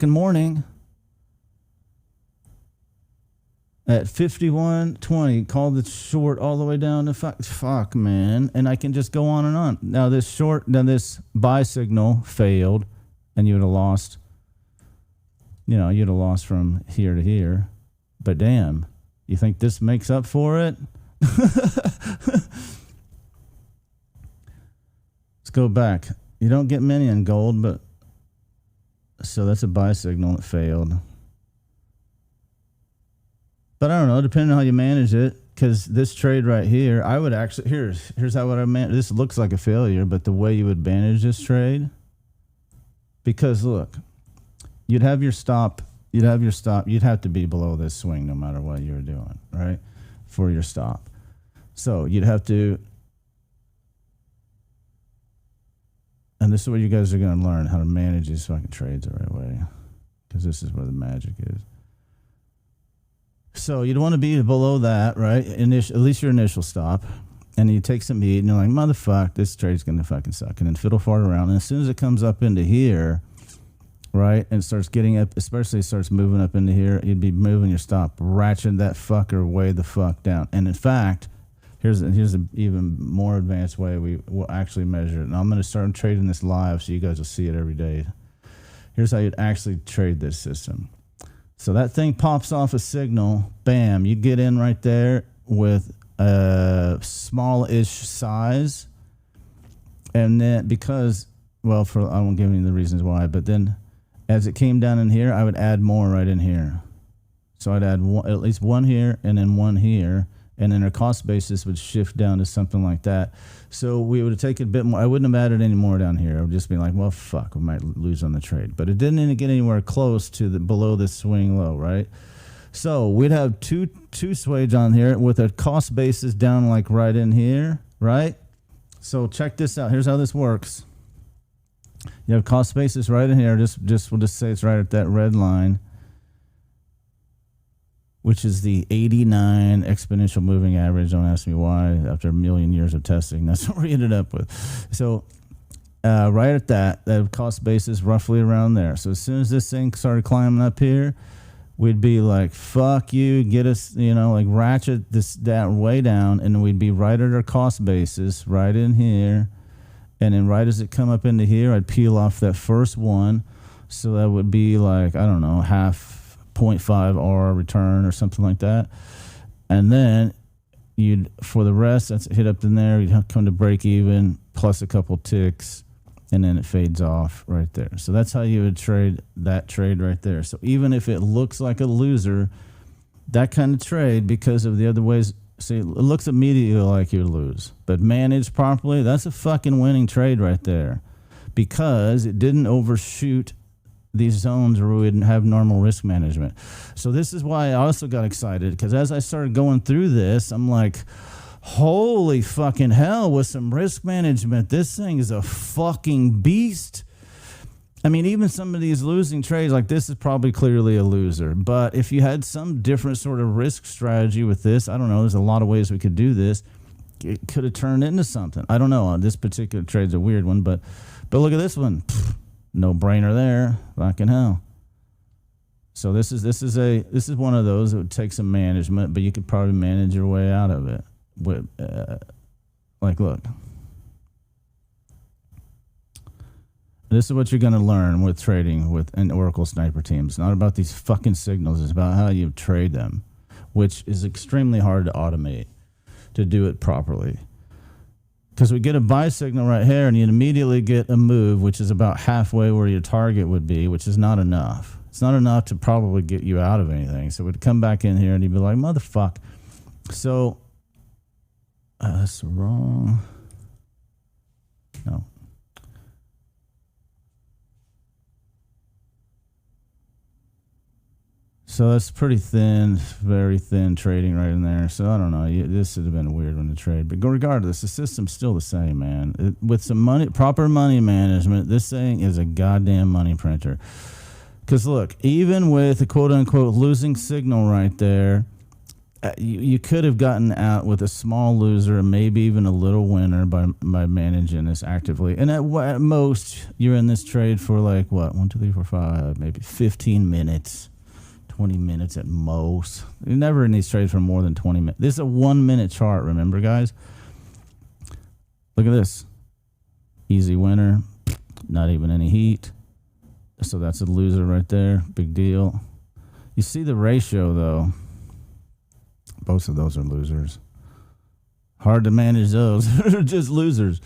fucking morning at 51.20, called it short all the way down to fuck, man. And I can just go on and on. Now this buy signal failed, and you would have lost, you'd have lost from here to here. But damn, you think this makes up for it? Let's go back. You don't get many in gold, but so that's a buy signal that failed. But I don't know, depending on how you manage it, because this trade right here, I would actually, here's how I manage. This looks like a failure, but the way you would manage this trade, because look, you'd have your stop, you'd have to be below this swing no matter what you were doing, right, for your stop. So you'd have to, and this is what you guys are going to learn, how to manage these fucking trades the right way, because this is where the magic is. So you'd want to be below that, right? At least your initial stop. And you take some heat and you're like, motherfuck, this trade's going to fucking suck. And then fiddle fart around. And as soon as it comes up into here, right, and starts getting up, especially starts moving up into here, you'd be moving your stop, ratchet that fucker way the fuck down. And in fact, here's an even more advanced way we will actually measure it. And I'm going to start trading this live so you guys will see it every day. Here's how you'd actually trade this system. So that thing pops off a signal, bam, you get in right there with a small-ish size. And then because, I won't give you the reasons why, but then as it came down in here, I would add more right in here. So I'd add at least one here and then one here. And then our cost basis would shift down to something like that. So we would take it a bit more. I wouldn't have added any more down here. I would just be like, well, fuck, we might lose on the trade. But it didn't even get anywhere close to below this swing low, right? So we'd have two swage on here with a cost basis down like right in here, right? So check this out. Here's how this works. You have cost basis right in here. We'll just say it's right at that red line, which is the 89 exponential moving average. Don't ask me why. After a million years of testing, that's what we ended up with. So right at that cost basis roughly around there. So as soon as this thing started climbing up here, we'd be like, fuck you, get us, like ratchet that way down, and we'd be right at our cost basis, right in here. And then right as it come up into here, I'd peel off that first one. So that would be like, I don't know, half 0.5 R return or something like that. And then for the rest, that's hit up in there, you'd come to break even plus a couple ticks, and then it fades off right there. So that's how you would trade that trade right there. So even if it looks like a loser, that kind of trade, because of the other ways, see, it looks immediately like you would lose. But managed properly, that's a fucking winning trade right there, because it didn't overshoot these zones where we wouldn't have normal risk management. So this is why I also got excited, because as I started going through this, I'm like, holy fucking hell, with some risk management, this thing is a fucking beast. I mean, even some of these losing trades, like this is probably clearly a loser. But if you had some different sort of risk strategy with this, I don't know, there's a lot of ways we could do this. It could have turned into something. I don't know. This particular trade's a weird one, but look at this one. No brainer there. Fucking hell. So this is one of those that would take some management, but you could probably manage your way out of it. With look. This is what you're going to learn with trading with an Oracle sniper team. It's not about these fucking signals. It's about how you trade them, which is extremely hard to automate, to do it properly. Because we get a buy signal right here, and you immediately get a move, which is about halfway where your target would be, which is not enough. It's not enough to probably get you out of anything. So we'd come back in here, and you'd be like, motherfuck. So, that's wrong. No. So that's pretty thin, very thin trading right in there. So I don't know. This would have been a weird one to trade. But regardless, the system's still the same, man. With some proper money management, this thing is a goddamn money printer. Because look, even with a quote-unquote losing signal right there, you could have gotten out with a small loser and maybe even a little winner by managing this actively. And at most, you're in this trade for like what, 1, 2, 3, 4, 5, maybe 15 minutes, 20 minutes at most. You're never in these trades for more than 20 minutes. This is a 1 minute chart, remember, guys? Look at this. Easy winner, not even any heat. So that's a loser right there. Big deal. You see the ratio, though. Both of those are losers. Hard to manage those. They're just losers.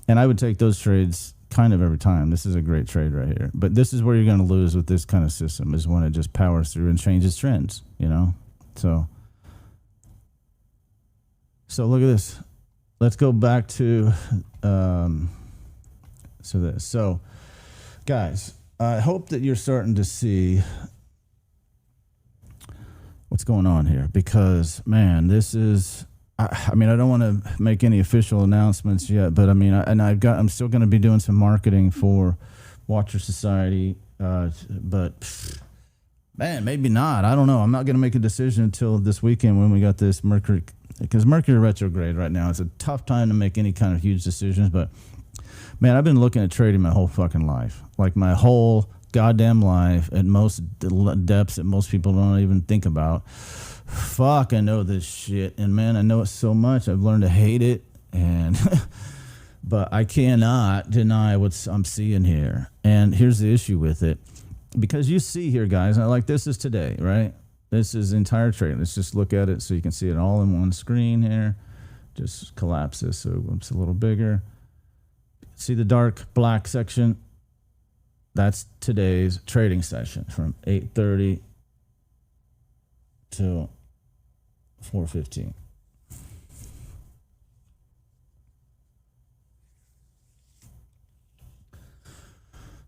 And I would take those trades kind of every time. This is a great trade right here. But this is where you're going to lose with this kind of system, is when it just powers through and changes trends, you know? So look at this. Let's go back to So, guys, I hope that you're starting to see what's going on here, because, man, this is, I mean, I don't want to make any official announcements yet, but I mean, I'm still going to be doing some marketing for Watcher Society, but man, maybe not. I don't know. I'm not going to make a decision until this weekend when we got this Mercury, because Mercury retrograde right now. It's a tough time to make any kind of huge decisions, but man, I've been looking at trading my whole fucking life, like my whole goddamn life, at most depths that most people don't even think about. Fuck, I know this shit, and man, I know it so much. I've learned to hate it, and but I cannot deny what I'm seeing here. And here's the issue with it, because you see here, guys, like this is today, right? This is entire trade. Let's just look at it so you can see it all in one screen here. Just collapse this so it's a little bigger. See the dark black section? That's today's trading session from 8:30 to 4:15.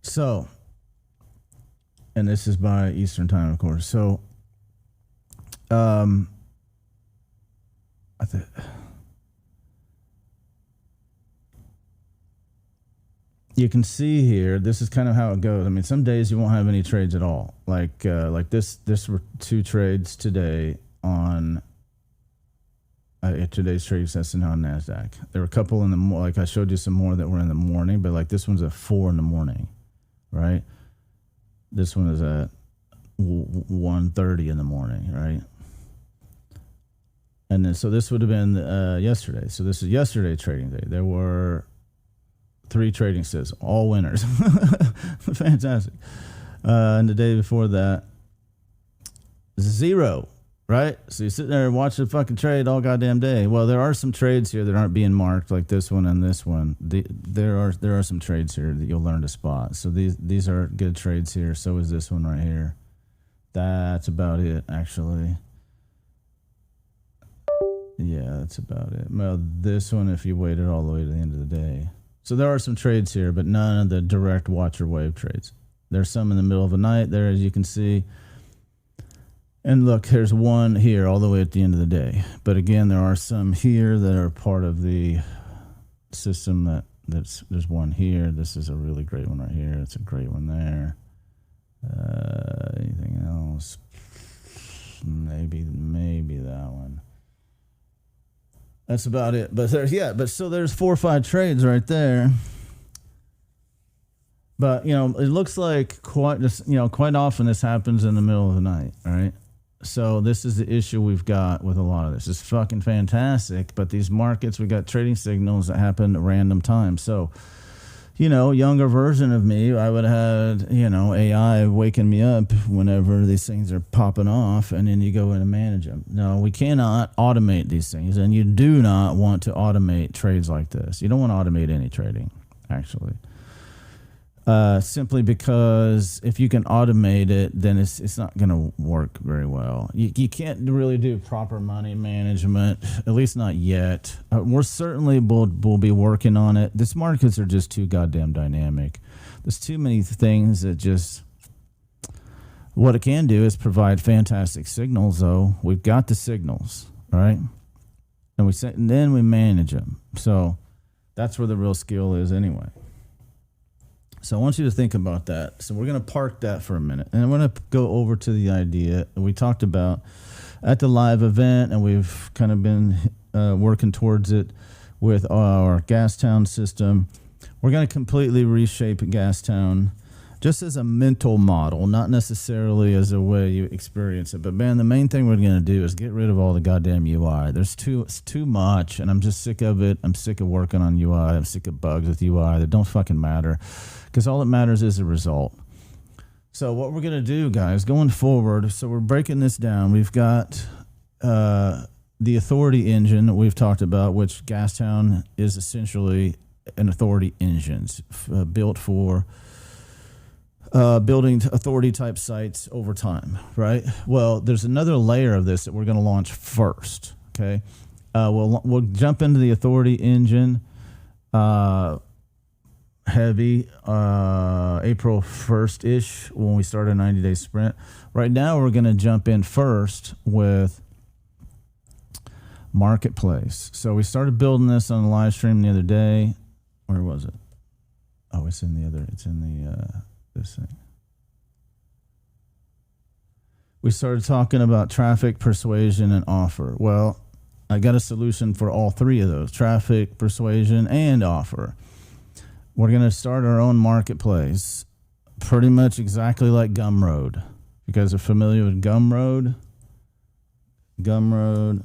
So, and this is by Eastern time, of course. So, you can see here, this is kind of how it goes. I mean, some days you won't have any trades at all. Like this were 2 trades today on today's trading session on NASDAQ. There were a couple in the like I showed you some more that were in the morning, but like this one's at 4 in the morning, right? This one is at 1:30 in the morning, right? And then so this would have been yesterday. So this is yesterday trading day. There were 3 trading sets, all winners. Fantastic. And the day before that, 0, right? So you sit there and watch the fucking trade all goddamn day. Well, there are some trades here that aren't being marked, like this one and this one. There are some trades here that you'll learn to spot. So these are good trades here. So is this one right here. That's about it, actually. Yeah, that's about it. Well, this one, if you waited all the way to the end of the day. So there are some trades here, but none of the direct watcher wave trades. There's some in the middle of the night there, as you can see. And look, there's one here all the way at the end of the day. But again, there are some here that are part of the system there's one here. This is a really great one right here. It's a great one there. Anything else? Maybe that one. That's about it. But there's 4 or 5 trades right there. But it looks like quite often this happens in the middle of the night, all right? So this is the issue we've got with a lot of this. It's fucking fantastic, but these markets, we got trading signals that happen at random times. So, younger version of me, I would have had, AI waking me up whenever these things are popping off, and then you go in and manage them. No, we cannot automate these things, and you do not want to automate trades like this. You don't want to automate any trading, actually. Simply because if you can automate it, then it's not going to work very well. You can't really do proper money management, at least not yet. We're certainly will be working on it. These markets are just too goddamn dynamic. There's too many things that just... What it can do is provide fantastic signals, though. We've got the signals, right? And then we manage them. So that's where the real skill is anyway. So I want you to think about that. So we're going to park that for a minute. And I'm going to go over to the idea we talked about. at the live event, and we've kind of been working towards it with our Gastown system. We're going to completely reshape Gastown just as a mental model, not necessarily as a way you experience it. But man, the main thing we're going to do is get rid of all the goddamn UI. It's too much, and I'm just sick of it. I'm sick of working on UI. I'm sick of bugs with UI that don't fucking matter, because all that matters is the result. So what we're going to do, guys, going forward, so we're breaking this down. We've got the authority engine that we've talked about, which Gastown is essentially an authority engine built for building authority type sites over time, right? Well, there's another layer of this that we're going to launch first. Okay, we'll jump into the authority engine heavy April 1st ish when we start a 90-day sprint. Right now, we're going to jump in first with Marketplace. So we started building this on the live stream the other day. Where was it? Oh, it's in the this thing. We started talking about traffic, persuasion, and offer. Well, I got a solution for all three of those: traffic, persuasion, and offer. We're going to start our own marketplace, pretty much exactly like Gumroad. You guys are familiar with Gumroad? Gumroad.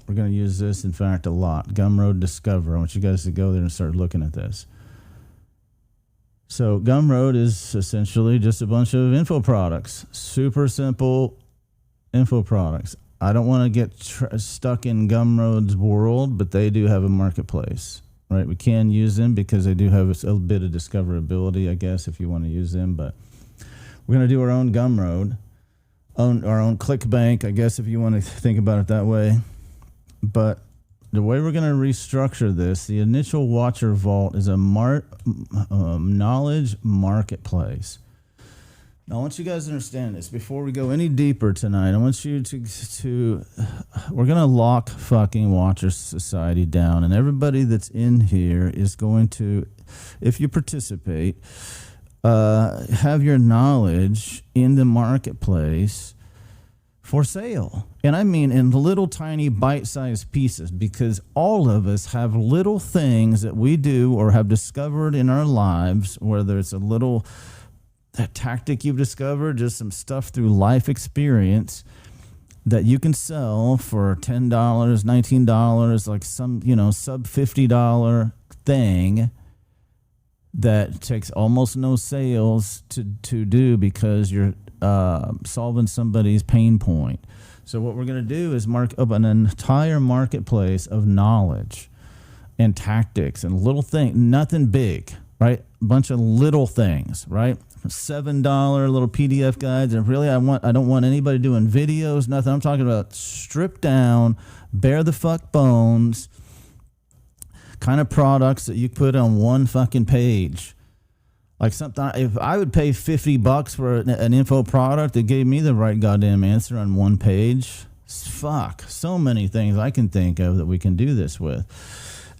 We're going to use this, in fact, a lot. Gumroad Discover. I want you guys to go there and start looking at this. So Gumroad is essentially just a bunch of info products. Super simple info products. I don't want to get stuck in Gumroad's world, but they do have a marketplace, right? We can use them because they do have a bit of discoverability, I guess, if you want to use them. But we're going to do our own Gumroad, our own ClickBank, I guess, if you want to think about it that way. But the way we're going to restructure this, the initial Watcher Vault is a knowledge marketplace. Now, I want you guys to understand this. Before we go any deeper tonight, I want you to we're going to lock fucking Watcher Society down. And everybody that's in here is going to, if you participate, have your knowledge in the marketplace for sale. And I mean in little tiny bite-sized pieces, because all of us have little things that we do or have discovered in our lives, whether it's a tactic you've discovered, just some stuff through life experience that you can sell for $10, $19, like some, sub $50 thing that takes almost no sales to do, because you're solving somebody's pain point. So what we're going to do is mark up an entire marketplace of knowledge and tactics and little things, nothing big, right? A bunch of little things, right? $7 little PDF guides. And really, I don't want anybody doing videos, nothing. I'm talking about stripped down, bare the fuck bones kind of products that you put on one fucking page. Like something, if I would pay $50 for an info product that gave me the right goddamn answer on one page, fuck, so many things I can think of that we can do this with.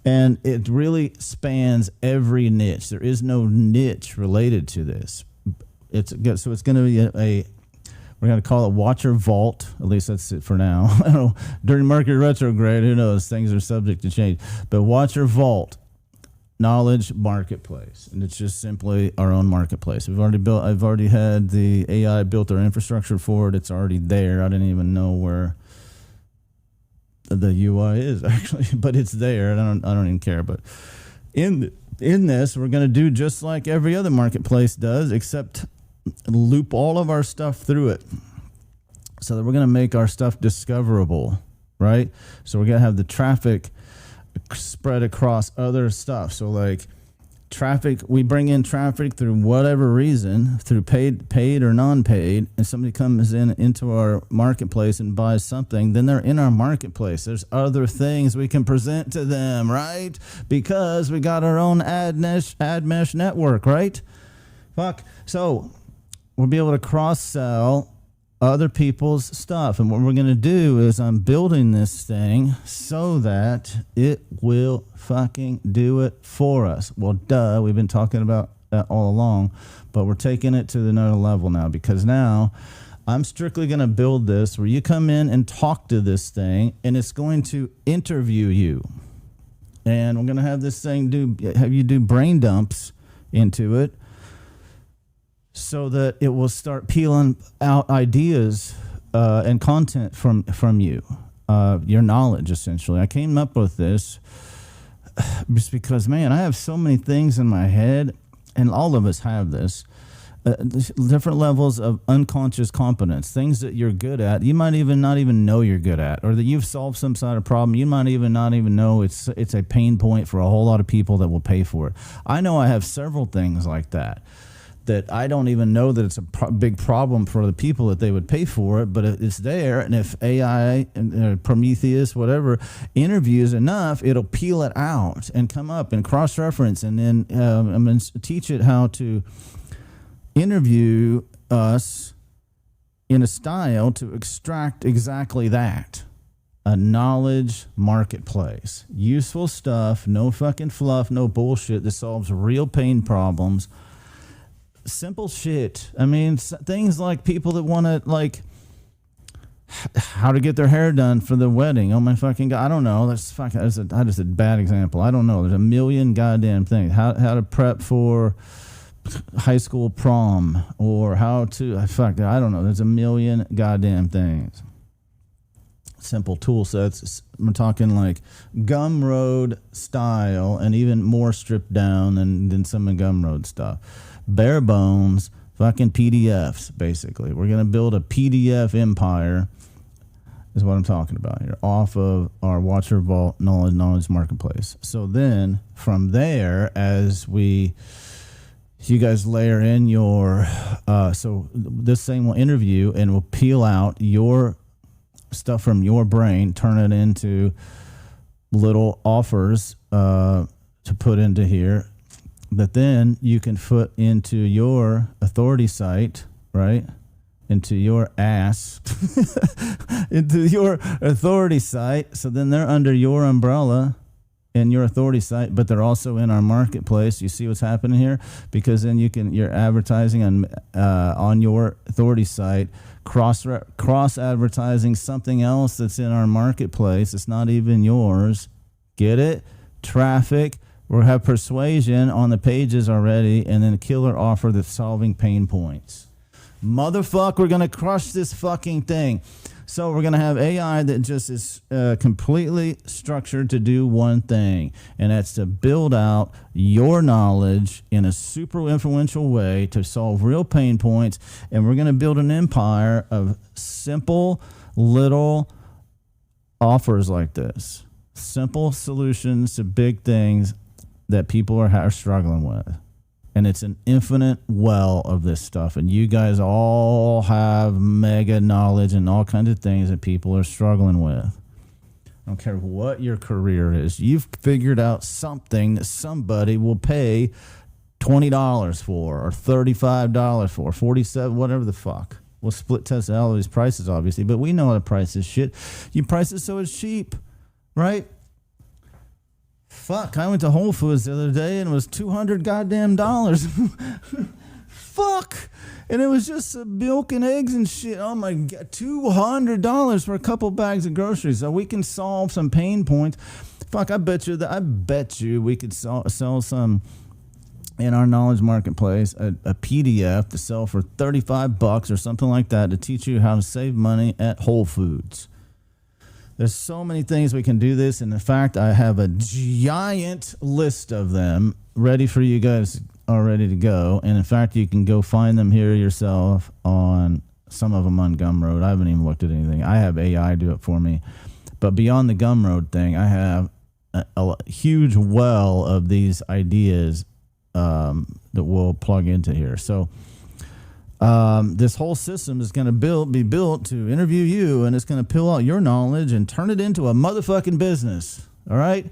And it really spans every niche. There is no niche related to this. So it's going to be we're going to call it Watcher Vault. At least that's it for now. I don't know. During Mercury retrograde, who knows? Things are subject to change. But Watcher Vault. Knowledge marketplace, and it's just simply our own marketplace. I've already had the AI built our infrastructure for it. It's already there. I didn't even know where the UI is actually, but it's there, and I don't even care. But in this, we're going to do just like every other marketplace does, except loop all of our stuff through it, so that we're going to make our stuff discoverable, right? So we're going to have the traffic spread across other stuff. So like traffic, we bring in traffic through whatever reason, through paid or non-paid, and somebody comes into our marketplace and buys something, then they're in our marketplace. There's other things we can present to them, right? Because we got our own ad mesh network, right? Fuck. So we'll be able to cross-sell other people's stuff. And what we're going to do is I'm building this thing so that it will fucking do it for us. Well, duh, we've been talking about that all along, but we're taking it to another level now, because now I'm strictly going to build this where you come in and talk to this thing, and it's going to interview you. And we're going to have this thing have you do brain dumps into it so that it will start peeling out ideas and content from you, your knowledge, essentially. I came up with this just because, man, I have so many things in my head, and all of us have this. Different levels of unconscious competence, things that you're good at, you might even not even know you're good at, or that you've solved some sort of problem, you might even not even know it's a pain point for a whole lot of people that will pay for it. I know I have several things like that I don't even know that it's a big problem for the people that they would pay for it, but it's there, and if AI, Prometheus, whatever, interviews enough, it'll peel it out and come up and cross-reference, and then I'm going to teach it how to interview us in a style to extract exactly that. A knowledge marketplace. Useful stuff, no fucking fluff, no bullshit that solves real pain problems. Simple shit. I mean, things like people that want to, like, how to get their hair done for the wedding. Oh my fucking God. I don't know. That's just a bad example. I don't know. There's a million goddamn things. How to prep for high school prom, or how to I don't know. There's a million goddamn things. Simple tool sets. We're talking like Gumroad style, and even more stripped down than some of Gumroad stuff. Bare bones, fucking PDFs. Basically, we're gonna build a PDF empire. Is what I'm talking about here, off of our Watcher Vault knowledge marketplace. So then from there, as you guys layer in your, so this thing will interview and will peel out your stuff from your brain, turn it into little offers to put into here that then you can put into your authority site, right? Into your ass, into your authority site. So then they're under your umbrella in your authority site, but they're also in our marketplace. You see what's happening here? Because then you're advertising on your authority site, cross advertising something else that's in our marketplace. It's not even yours. Get it? Traffic. We'll have persuasion on the pages already, and then a killer offer that's solving pain points. Motherfucker, we're gonna crush this fucking thing. So we're going to have AI that just is completely structured to do one thing, and that's to build out your knowledge in a super influential way to solve real pain points. And we're going to build an empire of simple little offers like this. Simple solutions to big things that people are struggling with. And it's an infinite well of this stuff. And you guys all have mega knowledge and all kinds of things that people are struggling with. I don't care what your career is. You've figured out something that somebody will pay $20 for, or $35 for, $47, whatever the fuck. We'll split test all of these prices, obviously, but we know the price is shit. You price it so it's cheap, right? Fuck, I went to Whole Foods the other day and it was $200 goddamn dollars. Fuck. And it was just milk and eggs and shit. Oh my God, $200 for a couple bags of groceries. So we can solve some pain points. Fuck, I bet you we could sell some in our knowledge marketplace, a PDF to sell for $35 or something like that to teach you how to save money at Whole Foods. There's so many things we can do this, and in fact, I have a giant list of them ready for you guys, all ready to go. And in fact, you can go find them here yourself on some of them on Gumroad. I haven't even looked at anything. I have AI do it for me. But beyond the Gumroad thing, I have a huge well of these ideas that we'll plug into here. So this whole system is going to be built to interview you, and it's going to peel out your knowledge and turn it into a motherfucking business. All right?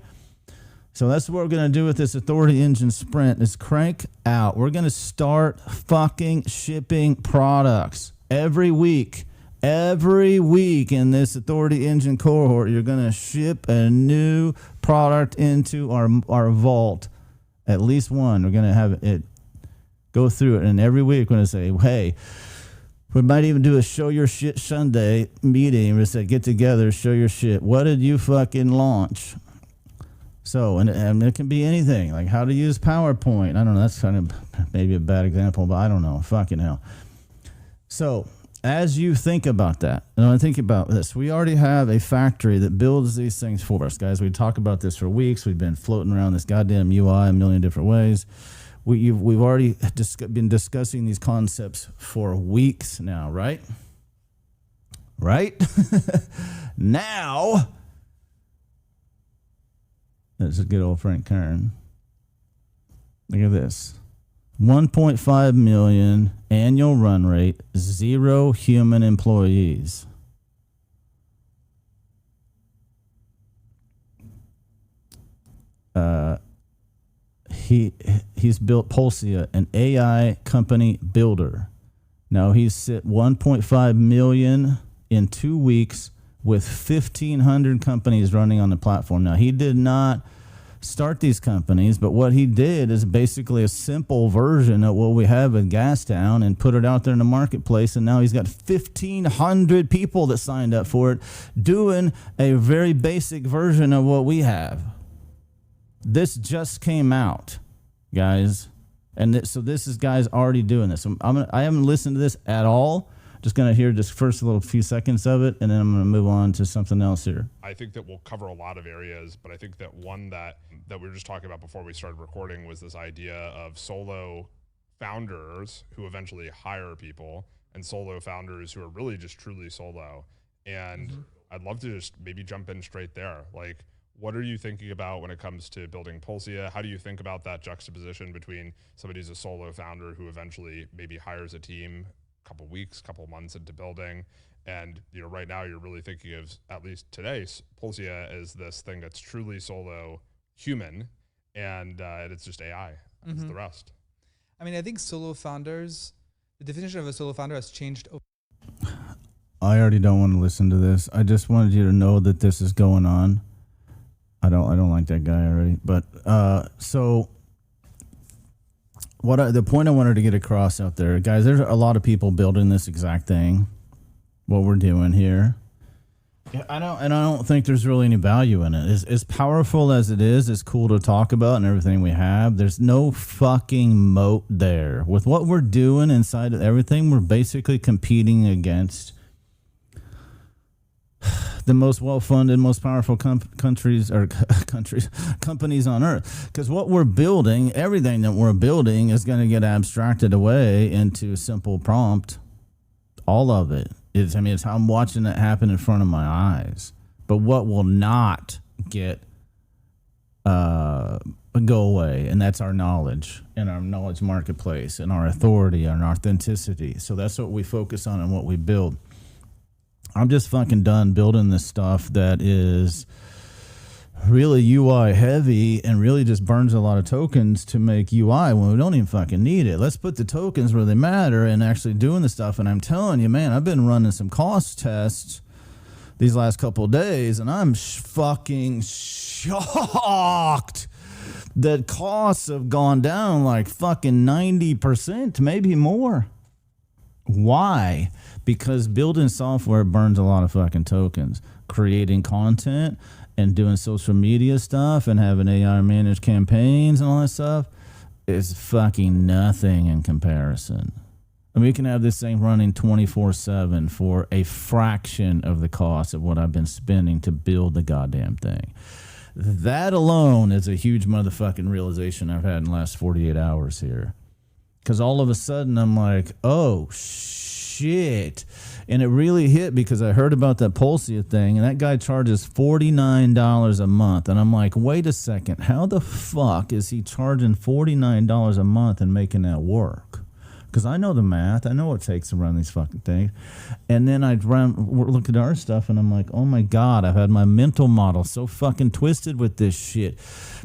So that's what we're going to do with this Authority Engine Sprint is crank out. We're going to start fucking shipping products every week. Every week in this Authority Engine cohort, you're going to ship a new product into our vault. At least one. We're going to have it go through it, and every week we're going to say, hey, We might even do a show your shit Sunday meeting. We said, get together, show your shit. What did you fucking launch? So, and it can be anything, like how to use PowerPoint. I don't know. That's kind of maybe a bad example, but I don't know. Fucking hell. So, as you think about that, and I think about this, we already have a factory that builds these things for us, guys. We talk about this for weeks. We've been floating around this goddamn UI a million different ways. We've already been discussing these concepts for weeks now, right? Right? Now, that's a good old Frank Kern. Look at this. 1.5 million annual run rate, 0 human employees. He's built Pulsia, an AI company builder. Now he's hit 1.5 million in 2 weeks with 1,500 companies running on the platform. Now he did not start these companies, but what he did is basically a simple version of what we have in Gastown and put it out there in the marketplace, and now he's got 1,500 people that signed up for it doing a very basic version of what we have. This just came out, guys, and so this is guys already doing this. I haven't listened to this at all. Just going to hear just first a little few seconds of it, and then I'm going to move on to something else here. I think that we'll cover a lot of areas, but I think that one that we were just talking about before we started recording was this idea of solo founders who eventually hire people and solo founders who are really just truly solo. And I'd love to just maybe jump in straight there. Like, what are you thinking about when it comes to building Pulsia? How do you think about that juxtaposition between somebody who's a solo founder who eventually maybe hires a team couple weeks, couple months into building, and right now you're really thinking of, at least today, Pulsia as this thing that's truly solo human, and it's just AI as the rest. I mean, I think solo founders, the definition of a solo founder has changed. I already don't want to listen to this. I just wanted you to know that this is going on. I don't like that guy already, but so. The point I wanted to get across out there, guys, there's a lot of people building this exact thing, what we're doing here. I don't think there's really any value in it. As powerful as it is, it's cool to talk about and everything we have. There's no fucking moat there. With what we're doing inside of everything, we're basically competing against the most well-funded, most powerful companies on earth. Because what we're building, everything that we're building is going to get abstracted away into simple prompt. All of it. It's how I'm watching it happen in front of my eyes. But what will not get go away, and that's our knowledge and our knowledge marketplace and our authority and our authenticity. So that's what we focus on and what we build. I'm just fucking done building this stuff that is really UI heavy and really just burns a lot of tokens to make UI when we don't even fucking need it. Let's put the tokens where they matter and actually doing the stuff. And I'm telling you, man, I've been running some cost tests these last couple of days, and I'm fucking shocked that costs have gone down like fucking 90%, maybe more. Why? Because building software burns a lot of fucking tokens. Creating content and doing social media stuff and having AI managed campaigns and all that stuff is fucking nothing in comparison. And we can have this thing running 24/7 for a fraction of the cost of what I've been spending to build the goddamn thing. That alone is a huge motherfucking realization I've had in the last 48 hours here. Because all of a sudden I'm like, oh, shit. And it really hit because I heard about that Pulsia thing, and that guy charges $49 a month. And I'm like, wait a second. How the fuck is he charging $49 a month and making that work? Because I know the math. I know what it takes to run these fucking things. And then I look at our stuff, and I'm like, oh, my God, I've had my mental model so fucking twisted with this shit.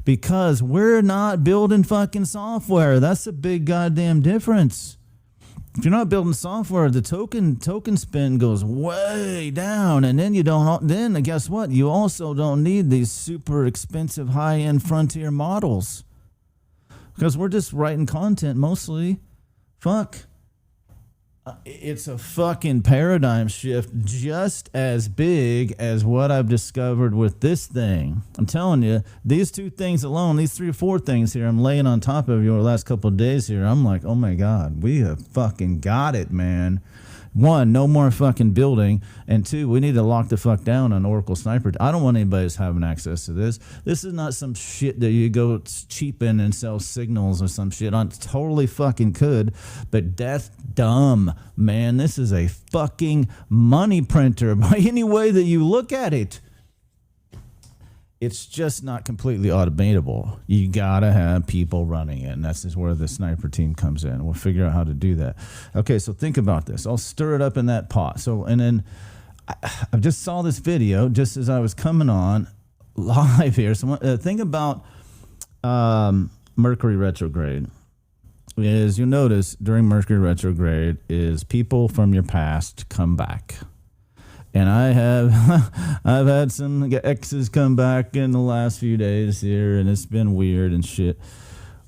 Because we're not building fucking software. That's a big goddamn difference. If you're not building software, the token spend goes way down, and then then guess what? You also don't need these super expensive high-end frontier models. Because we're just writing content mostly. Fuck. It's a fucking paradigm shift just as big as what I've discovered with this thing. I'm telling you, these two things alone, these 3 or 4 things here I'm laying on top of you over the last couple of days here, I'm like, oh my God, we have fucking got it, man. 1, no more fucking building. And 2, we need to lock the fuck down on Oracle Sniper. I don't want anybody else having access to this. This is not some shit that you go cheapen and sell signals or some shit. I totally fucking could, but that's dumb, man. This is a fucking money printer by any way that you look at it. It's just not completely automatable. You gotta have people running it, and that's just where the sniper team comes in. We'll figure out how to do that. Okay, so think about this. I'll stir it up in that pot. So, and then I just saw this video just as I was coming on live here. So, think about Mercury retrograde. As you notice during Mercury retrograde, is people from your past come back. And I've had some exes come back in the last few days here, and it's been weird and shit.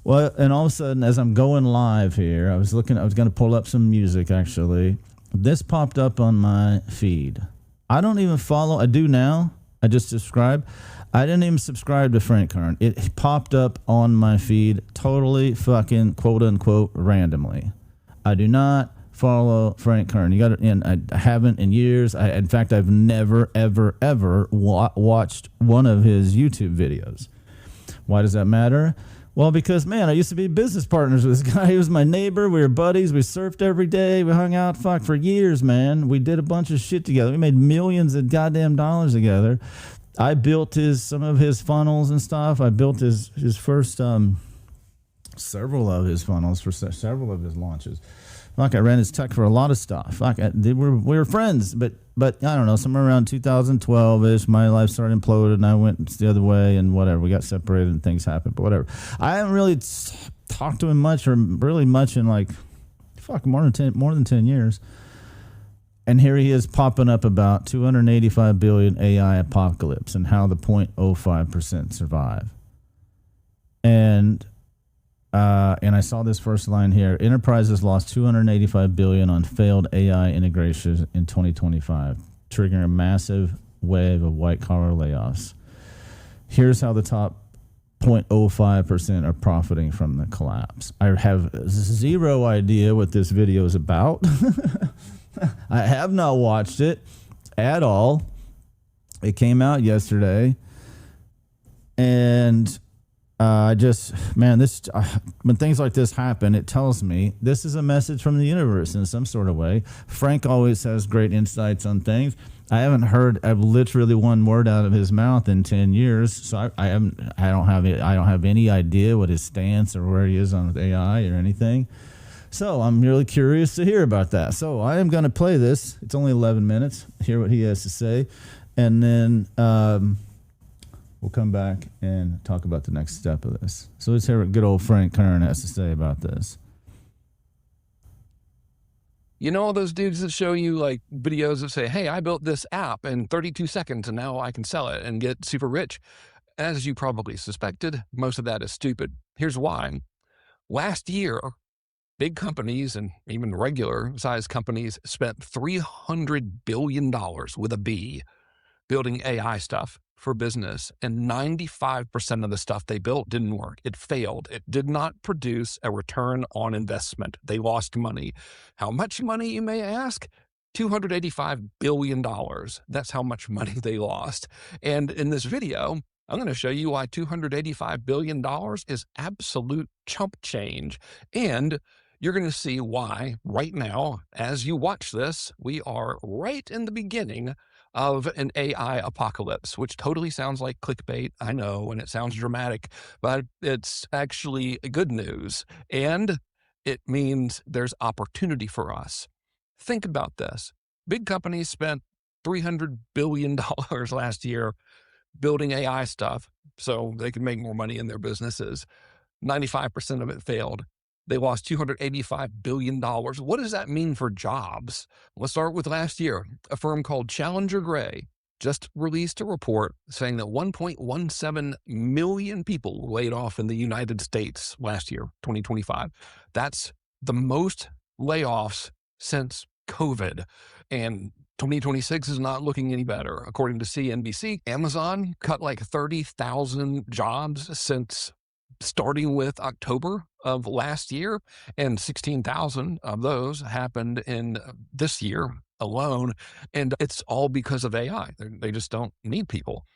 Well, and all of a sudden, as I'm going live here, I was going to pull up some music actually. This popped up on my feed. I don't even follow. I do now. I just subscribe. I didn't even subscribe to Frank Kern. It popped up on my feed totally fucking quote unquote randomly. I do not follow Frank Kern. You got it. And I haven't in years. In fact, I've never, ever, ever watched one of his YouTube videos. Why does that matter? Well, because, man, I used to be business partners with this guy. He was my neighbor. We were buddies. We surfed every day. We hung out, for years, man. We did a bunch of shit together. We made millions of goddamn dollars together. I built some of his funnels and stuff. I built his first, several of his funnels for several of his launches. Like I ran his tech for a lot of stuff. We were friends, but I don't know, somewhere around 2012-ish, my life started imploding and I went the other way and whatever. We got separated and things happened, but whatever. I haven't really talked to him much or really much in like, more than 10 years. And here he is popping up about 285 billion AI apocalypse and how the 0.05% survive. And I saw this first line here. Enterprises lost 285 billion on failed AI integrations in 2025, triggering a massive wave of white-collar layoffs. Here's how the top 0.05% are profiting from the collapse. I have zero idea what this video is about. I have not watched it at all. It came out yesterday, and when things like this happen, it tells me this is a message from the universe in some sort of way. Frank always has great insights on things. I've literally one word out of his mouth in 10 years. So I don't have any idea what his stance or where he is on AI or anything. So I'm really curious to hear about that. So I am going to play this. It's only 11 minutes. Hear what he has to say. And then, we'll come back and talk about the next step of this. So let's hear what good old Frank Kern has to say about this. You know all those dudes that show you like videos that say, hey, I built this app in 32 seconds and now I can sell it and get super rich? As you probably suspected, most of that is stupid. Here's why. Last year, big companies and even regular sized companies spent $300 billion with a B building AI stuff for business, and 95% of the stuff they built didn't work. It failed. It did not produce a return on investment. They lost money. How much money, you may ask? $285 billion. That's how much money they lost. And in this video, I'm going to show you why $285 billion is absolute chump change. And you're going to see why right now, as you watch this, we are right in the beginning of an AI apocalypse, which totally sounds like clickbait, I know, and it sounds dramatic, but it's actually good news. And it means there's opportunity for us. Think about this. Big companies spent $300 billion last year building AI stuff so they could make more money in their businesses. 95% of it failed. They lost $285 billion. What does that mean for jobs? Let's start with last year. A firm called Challenger Gray just released a report saying that 1.17 million people were laid off in the United States last year, 2025. That's the most layoffs since COVID. And 2026 is not looking any better. According to CNBC, Amazon cut like 30,000 jobs since starting with October of last year, and 16,000 of those happened in this year alone. And it's all because of AI. They just don't need people.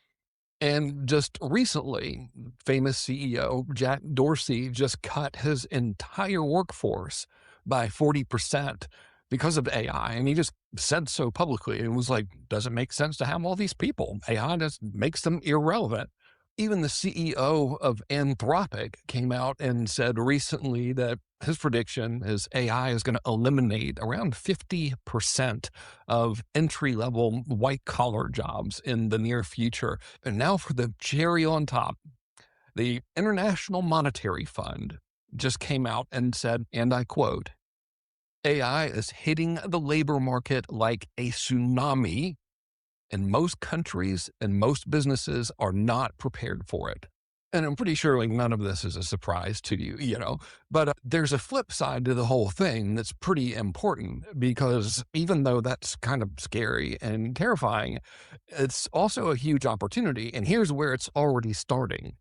And just recently, famous CEO Jack Dorsey just cut his entire workforce by 40% because of AI. And he just said so publicly and was like, doesn't make sense to have all these people. AI just makes them irrelevant. Even the CEO of Anthropic came out and said recently that his prediction is AI is going to eliminate around 50% of entry-level white-collar jobs in the near future. And now for the cherry on top, the International Monetary Fund just came out and said, and I quote, AI is hitting the labor market like a tsunami, and most countries and most businesses are not prepared for it. And I'm pretty sure like none of this is a surprise to you, but there's a flip side to the whole thing that's pretty important, because even though that's kind of scary and terrifying, it's also a huge opportunity. And here's where it's already starting.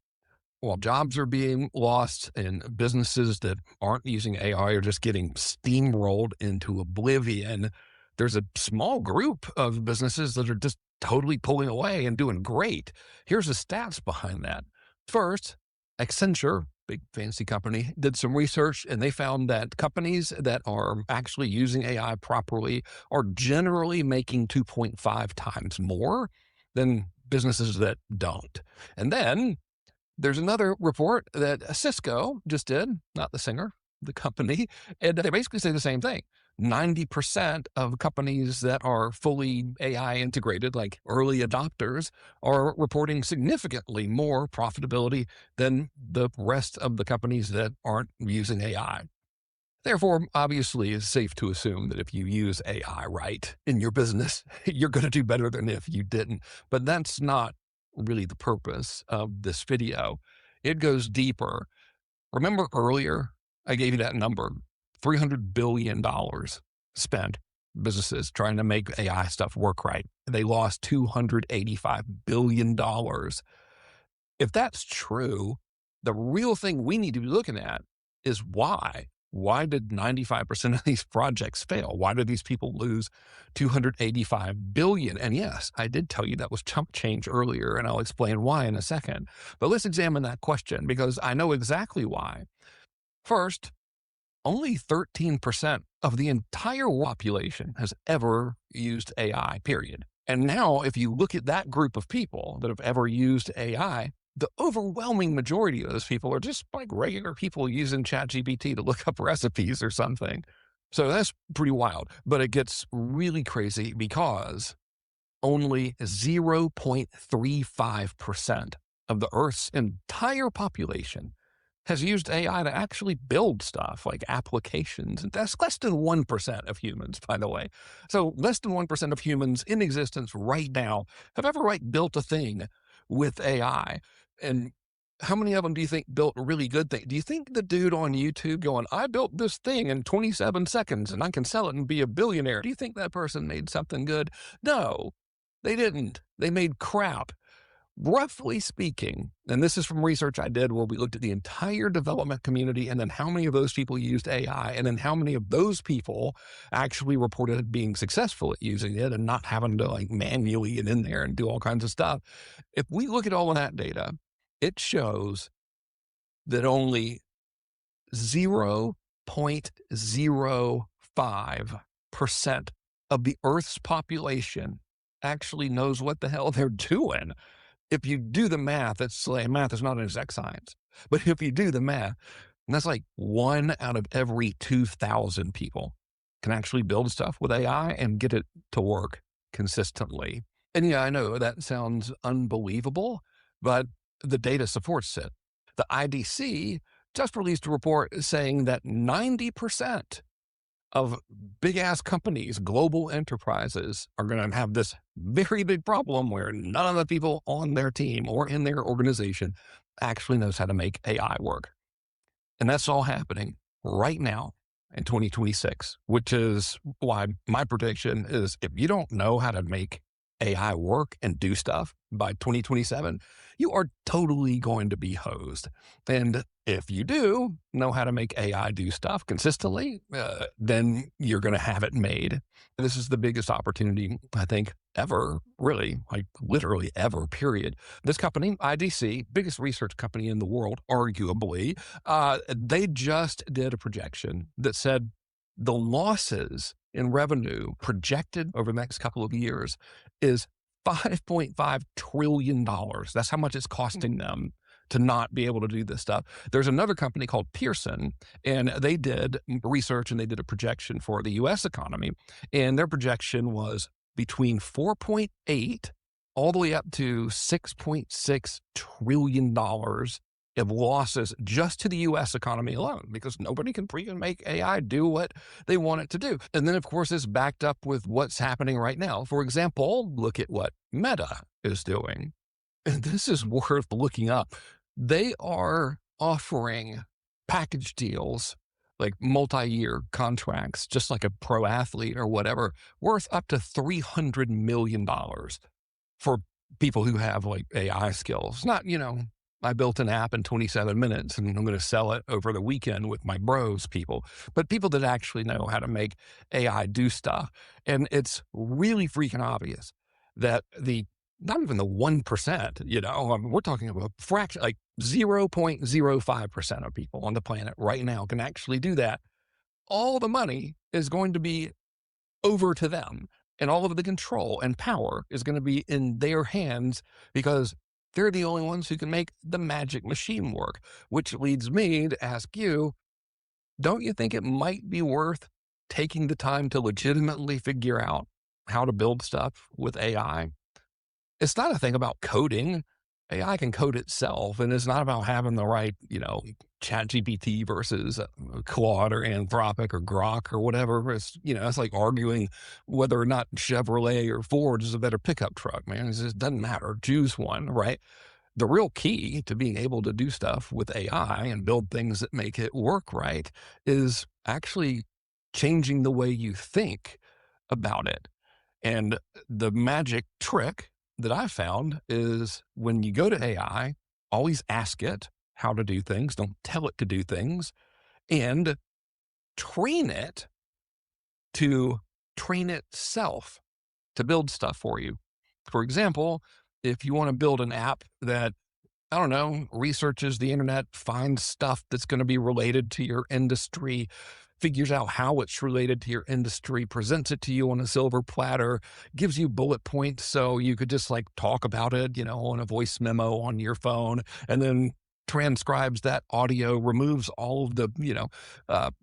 While jobs are being lost and businesses that aren't using AI are just getting steamrolled into oblivion, there's a small group of businesses that are just totally pulling away and doing great. Here's the stats behind that. First, Accenture, big fancy company, did some research, and they found that companies that are actually using AI properly are generally making 2.5 times more than businesses that don't. And then there's another report that Cisco just did, not the singer, the company, and they basically say the same thing. 90% of companies that are fully AI integrated, like early adopters, are reporting significantly more profitability than the rest of the companies that aren't using AI. Therefore, obviously, it's safe to assume that if you use AI right in your business, you're going to do better than if you didn't. But that's not really the purpose of this video. It goes deeper. Remember earlier, I gave you that number, $300 billion spent businesses trying to make AI stuff work right. They lost $285 billion. If that's true, the real thing we need to be looking at is why. Why did 95% of these projects fail? Why did these people lose $285 billion? And yes, I did tell you that was chump change earlier, and I'll explain why in a second. But let's examine that question, because I know exactly why. First, only 13% of the entire population has ever used AI, period. And now, if you look at that group of people that have ever used AI, the overwhelming majority of those people are just like regular people using ChatGPT to look up recipes or something. So that's pretty wild. But it gets really crazy because only 0.35% of the Earth's entire population has used AI to actually build stuff like applications. And that's less than 1% of humans, by the way. So less than 1% of humans in existence right now have ever built a thing with AI. And how many of them do you think built a really good thing? Do you think the dude on YouTube going, I built this thing in 27 seconds and I can sell it and be a billionaire, do you think that person made something good? No, they didn't. They made crap. Roughly speaking, and this is from research I did where we looked at the entire development community and then how many of those people used AI and then how many of those people actually reported being successful at using it and not having to manually get in there and do all kinds of stuff. If we look at all of that data, it shows that only 0.05% of the Earth's population actually knows what the hell they're doing. If you do the math, math is not an exact science, but if you do the math, and that's like 1 out of every 2,000 people can actually build stuff with AI and get it to work consistently. And yeah, I know that sounds unbelievable, but the data supports it. The IDC just released a report saying that 90% of big-ass companies, global enterprises, are going to have this very big problem where none of the people on their team or in their organization actually knows how to make AI work. And that's all happening right now in 2026, which is why my prediction is if you don't know how to make AI work and do stuff by 2027, you are totally going to be hosed. And if you do know how to make AI do stuff consistently, then you're going to have it made. This is the biggest opportunity, I think, ever, really, like literally ever, period. This company, IDC, biggest research company in the world, arguably, they just did a projection that said the losses in revenue projected over the next couple of years is $5.5 trillion. That's how much it's costing them to not be able to do this stuff. There's another company called Pearson, and they did research and they did a projection for the US economy. And their projection was between 4.8 all the way up to $6.6 trillion of losses just to the US economy alone, because nobody can freaking make AI do what they want it to do. And then, of course, it's backed up with what's happening right now. For example, look at what Meta is doing. And this is worth looking up. They are offering package deals, like multi-year contracts, just like a pro athlete or whatever, worth up to $300 million for people who have like AI skills. Not, I built an app in 27 minutes and I'm going to sell it over the weekend with my bros people, but people that actually know how to make AI do stuff. And it's really freaking obvious that not even the 1%, we're talking about a fraction, like 0.05% of people on the planet right now can actually do that. All the money is going to be over to them, and all of the control and power is going to be in their hands because they're the only ones who can make the magic machine work, which leads me to ask you, don't you think it might be worth taking the time to legitimately figure out how to build stuff with AI? It's not a thing about coding. AI can code itself, and it's not about having the right, ChatGPT versus Claude or Anthropic or Grok or whatever. It's like arguing whether or not Chevrolet or Ford is a better pickup truck, man. It just doesn't matter. Choose one, right? The real key to being able to do stuff with AI and build things that make it work right is actually changing the way you think about it. And the magic trick that I found is when you go to AI, always ask it how to do things. Don't tell it to do things, and train it to train itself to build stuff for you. For example, if you want to build an app that, I don't know, researches the internet, finds stuff that's going to be related to your industry, figures out how it's related to your industry, presents it to you on a silver platter, gives you bullet points so you could just like talk about it, on a voice memo on your phone, and then transcribes that audio, removes all of the,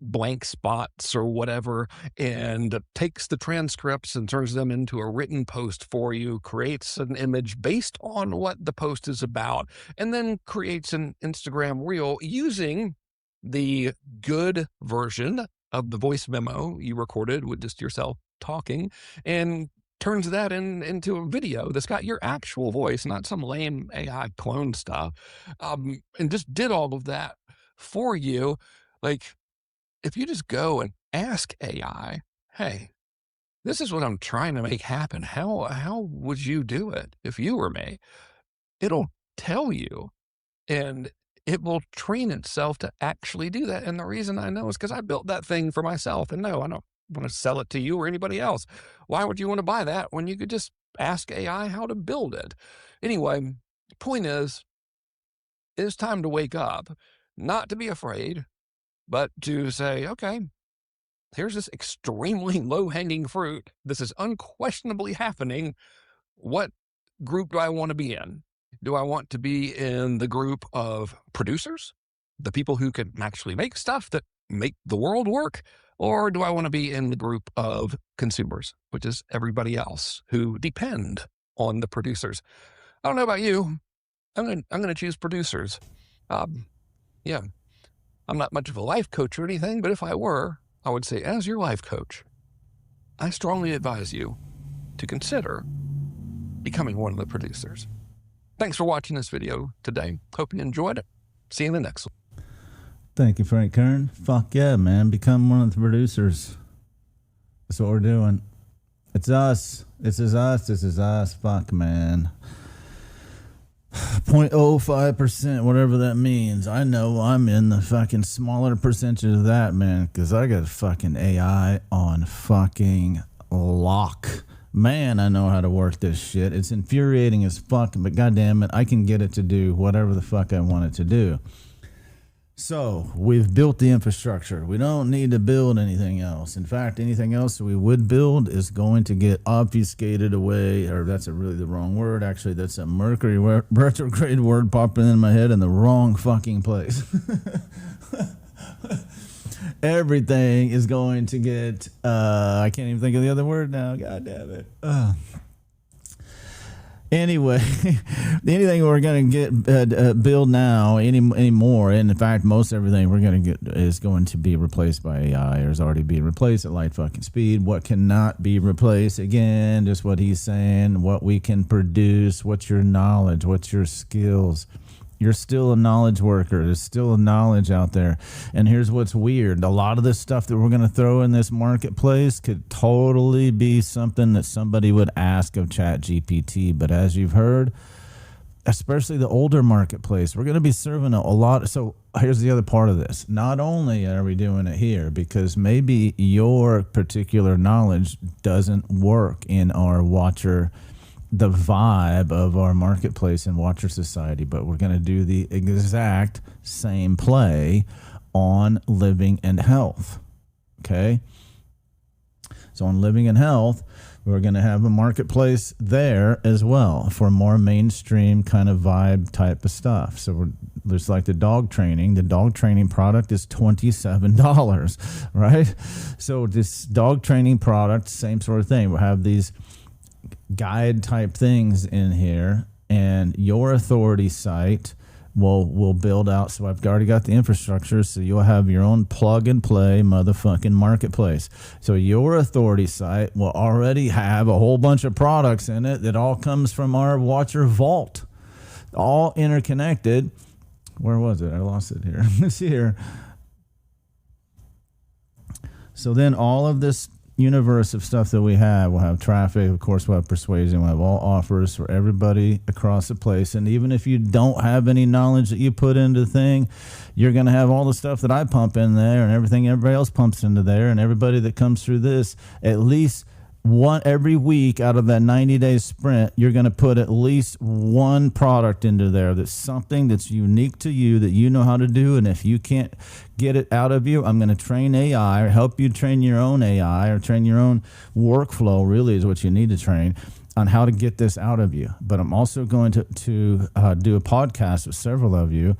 blank spots or whatever, and takes the transcripts and turns them into a written post for you, creates an image based on what the post is about, and then creates an Instagram reel using the good version of the voice memo you recorded with just yourself talking, and turns that into a video that's got your actual voice, not some lame AI clone stuff, and just did all of that for you. Like, if you just go and ask AI, hey, this is what I'm trying to make happen. How would you do it if you were me? It'll tell you, and it will train itself to actually do that. And the reason I know is because I built that thing for myself. And no, I don't want to sell it to you or anybody else. Why would you want to buy that when you could just ask AI how to build it? Anyway, the point is, it's time to wake up, not to be afraid, but to say, okay, here's this extremely low-hanging fruit. This is unquestionably happening. What group do I want to be in? Do I want to be in the group of producers, the people who can actually make stuff that make the world work? Or do I want to be in the group of consumers, which is everybody else who depend on the producers? I don't know about you. I'm going to choose producers. Yeah, I'm not much of a life coach or anything, but if I were, I would say, as your life coach, I strongly advise you to consider becoming one of the producers. Thanks for watching this video today. Hope you enjoyed it. See you in the next one. Thank you, Frank Kern. Fuck yeah, man. Become one of the producers. That's what we're doing. It's us. This is us. This is us. Fuck, man. 0.05%, whatever that means. I know I'm in the fucking smaller percentage of that, man, because I got fucking AI on fucking lock. Man, I know how to work this shit. It's infuriating as fuck, but goddamn it, I can get it to do whatever the fuck I want it to do. So we've built the infrastructure. We don't need to build anything else. In fact, anything else we would build is going to get obfuscated away, or that's really the wrong word. Actually, that's a Mercury retrograde word popping in my head in the wrong fucking place. Everything is going to get, I can't even think of the other word now. God damn it. Anyway, anything we're going to get build now anymore, and in fact, most everything we're going to get is going to be replaced by AI, or is already being replaced at light fucking speed. What cannot be replaced, again, just what he's saying, what we can produce, what's your knowledge, what's your skills. You're still a knowledge worker. There's still a knowledge out there. And here's what's weird. A lot of this stuff that we're going to throw in this marketplace could totally be something that somebody would ask of ChatGPT. But as you've heard, especially the older marketplace, we're going to be serving a lot. So here's the other part of this. Not only are we doing it here because maybe your particular knowledge doesn't work in our Watcher, the vibe of our marketplace and Watcher Society, but we're going to do the exact same play on living and health. Okay. So on living and health, we're going to have a marketplace there as well for more mainstream kind of vibe type of stuff. So we're just like the dog training. The dog training product is $27, right? So this dog training product, same sort of thing. We'll have these guide type things in here, and your authority site will build out. So I've already got the infrastructure, so you'll have your own plug and play motherfucking marketplace. So your authority site will already have a whole bunch of products in it that all comes from our Watcher vault, all interconnected. Where was it? I lost it here. It's here. So then all of this universe of stuff that we have, we'll have traffic, of course we'll have persuasion, we'll have all offers for everybody across the place. And even if you don't have any knowledge that you put into the thing, you're going to have all the stuff that I pump in there and everything everybody else pumps into there, and everybody that comes through this, at least one every week out of that 90-day sprint, you're going to put at least one product into there that's something that's unique to you that you know how to do. And if you can't get it out of you, I'm going to train AI or help you train your own AI or train your own workflow, really is what you need to train on how to get this out of you. But I'm also going to do a podcast with several of you,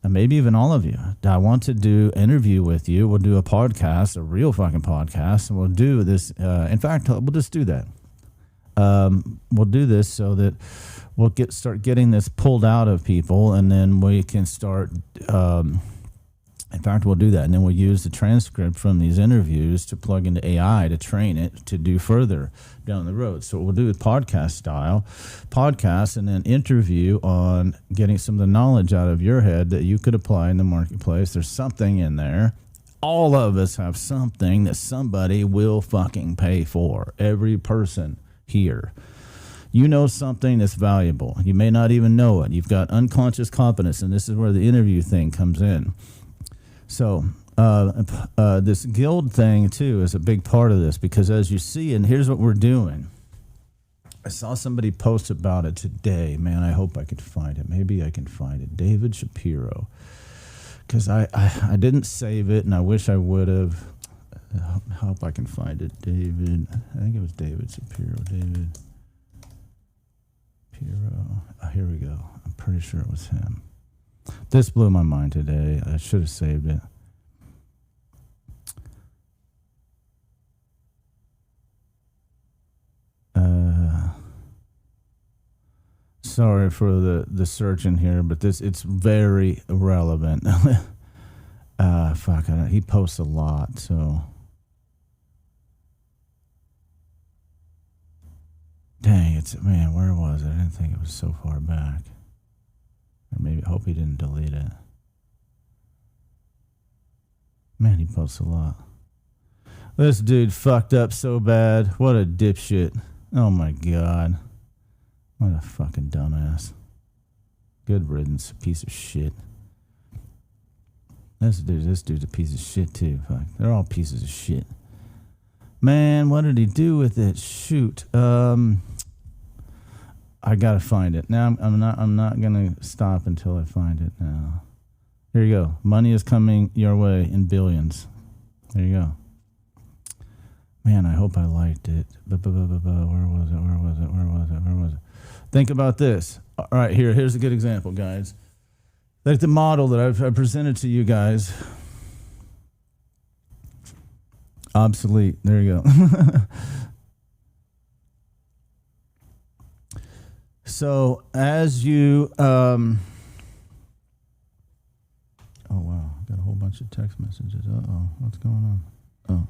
and maybe even all of you. I want to do an interview with you. We'll do a podcast, a real fucking podcast, and we'll do this. In fact, we'll just do that. We'll do this so that we'll start getting this pulled out of people, and then we can start. In fact, we'll do that, and then we'll use the transcript from these interviews to plug into AI to train it to do further down the road. So we'll do a podcast style podcast, and then interview on getting some of the knowledge out of your head that you could apply in the marketplace. There's something in there. All of us have something that somebody will fucking pay for. Every person here. You know something that's valuable. You may not even know it. You've got unconscious competence, and this is where the interview thing comes in. So this guild thing, too, is a big part of this, because as you see, and here's what we're doing. I saw somebody post about it today. Man, I hope I could find it. Maybe I can find it. David Shapiro. Because I didn't save it, and I wish I would have. I hope I can find it. David. I think it was David Shapiro. David Shapiro. Oh, here we go. I'm pretty sure it was him. This blew my mind today. I should have saved it. Sorry for the search in here, but it's very relevant. He posts a lot, so. Dang, man, where was it? I didn't think it was so far back. Or maybe, I hope he didn't delete it. Man, he posts a lot. This dude fucked up so bad. What a dipshit. Oh my God. What a fucking dumbass. Good riddance, piece of shit. This dude's a piece of shit too. Fuck. They're all pieces of shit. Man, what did he do with it? Shoot. I gotta find it. Now I'm not gonna stop until I find it now. Here you go. Money is coming your way in billions. There you go. Man, I hope I liked it. Where was it? Think about this. All right, here's a good example, guys. Like the model that I've presented to you guys. Obsolete. There you go. So as you, oh wow, got a whole bunch of text messages. Uh-oh, what's going on? Oh.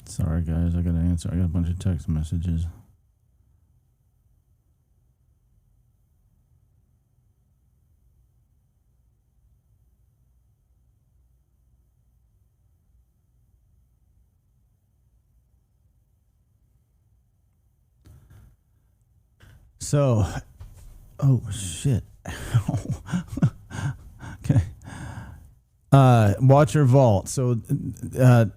Sorry, guys, I got to answer. I got a bunch of text messages. So, oh shit. Okay. Watcher Vault. So,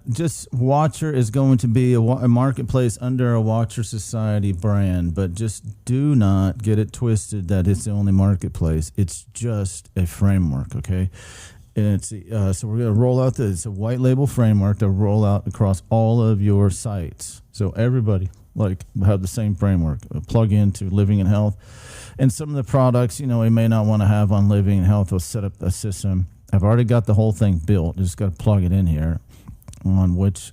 just Watcher is going to be a marketplace under a Watcher Society brand, but just do not get it twisted that it's the only marketplace. It's just a framework, okay? And it's so we're going to roll out it's a white label framework to roll out across all of your sites. So everybody have the same framework. Plug into Living in Health, and some of the products we may not want to have on Living in Health. We'll set up a system. I've already got the whole thing built. Just got to plug it in here on which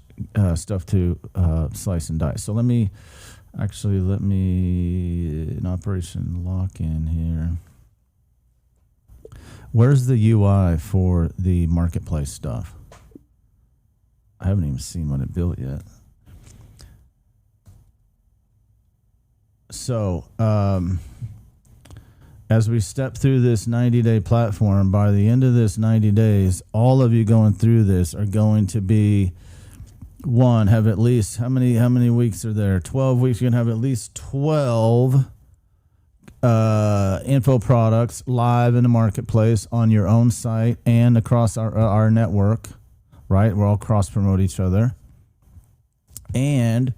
stuff to slice and dice. So let me an operation lock in here. Where's the UI for the marketplace stuff? I haven't even seen what it built yet. So, as we step through this 90-day platform, by the end of this 90 days, all of you going through this are going to be, have at least, how many weeks are there? 12 weeks. You're going to have at least 12 info products live in the marketplace on your own site and across our network, right? We're all cross-promote each other. And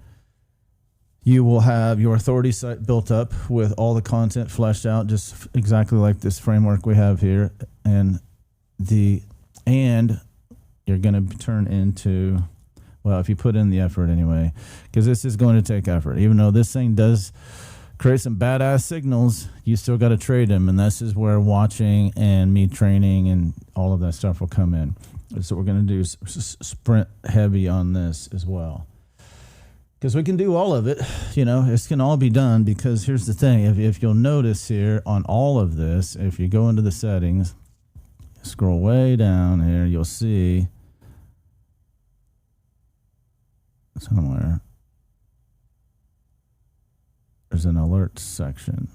you will have your authority site built up with all the content fleshed out, just exactly like this framework we have here. And you're going to turn into, well, if you put in the effort anyway, because this is going to take effort. Even though this thing does create some badass signals, you still got to trade them. And this is where watching and me training and all of that stuff will come in. So we're going to do sprint heavy on this as well. Because we can do all of it, it can all be done. Because here's the thing, if you'll notice here on all of this, if you go into the settings, scroll way down here, you'll see somewhere there's an alerts section.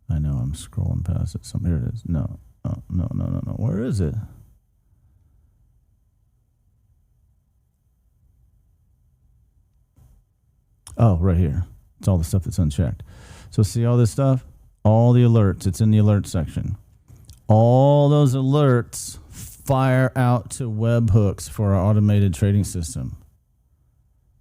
I know I'm scrolling past it. Here it is. No. Where is it? Oh, right here. It's all the stuff that's unchecked. So see all this stuff? All the alerts. It's in the alert section. All those alerts fire out to webhooks for our automated trading system.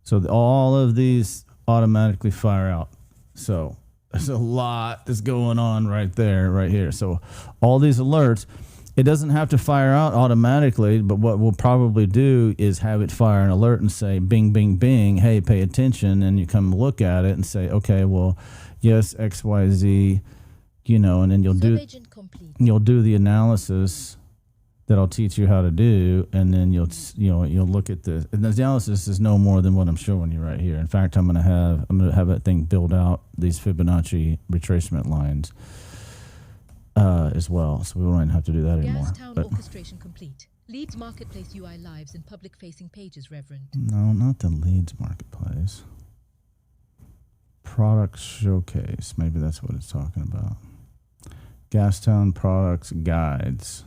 So all of these automatically fire out. So there's a lot that's going on right here. So all these alerts, it doesn't have to fire out automatically, but what we'll probably do is have it fire an alert and say, bing, bing, bing, hey, pay attention. And you come look at it and say, okay, well, yes, X, Y, Z, and then you'll do the analysis that I'll teach you how to do. And then you'll look at this. And the analysis is no more than what I'm showing you right here. In fact, I'm going to have that thing build out these Fibonacci retracement lines. As well, so we won't have to do that anymore. Gastown orchestration complete. Leeds Marketplace UI lives and public-facing pages, Reverend. No, not the Leeds Marketplace. Product Showcase. Maybe that's what it's talking about. Gastown Products Guides.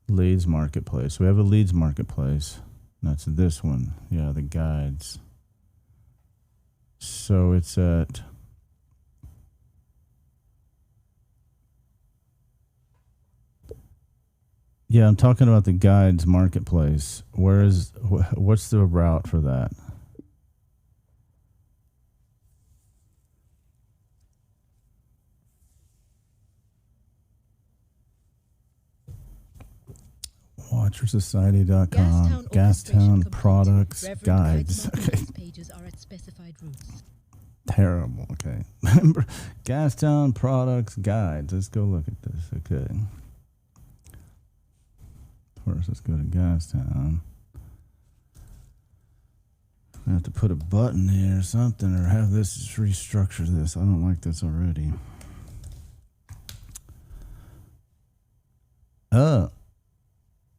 Leeds Marketplace. We have a Leeds Marketplace. That's this one. Yeah, the guides. So it's at... Yeah, I'm talking about the guides marketplace. What's the route for that? WatcherSociety.com. Gastown Products Guides. Okay. Pages are at specified routes. Terrible. Okay. Remember, Gastown Products Guides. Let's go look at this. Okay. First, let's go to Gastown. I have to put a button here or something, or have this just restructure this. I don't like this already. Oh.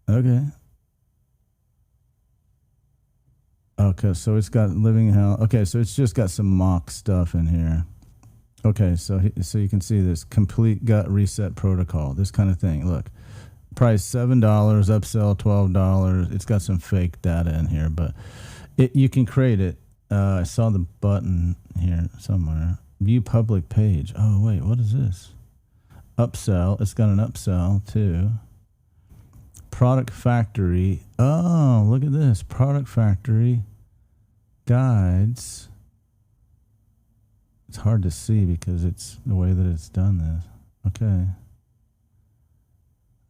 Okay. Okay, so it's got living hell. Okay, so it's just got some mock stuff in here. Okay, so you can see this complete gut reset protocol, this kind of thing. Look, price $7, upsell $12. It's got some fake data in here, but you can create it. I saw the button here somewhere. View public page. Oh wait, what is this? Upsell. It's got an upsell too. Product Factory. Oh, look at this. Product Factory guides. It's hard to see because it's the way that it's done this. Okay.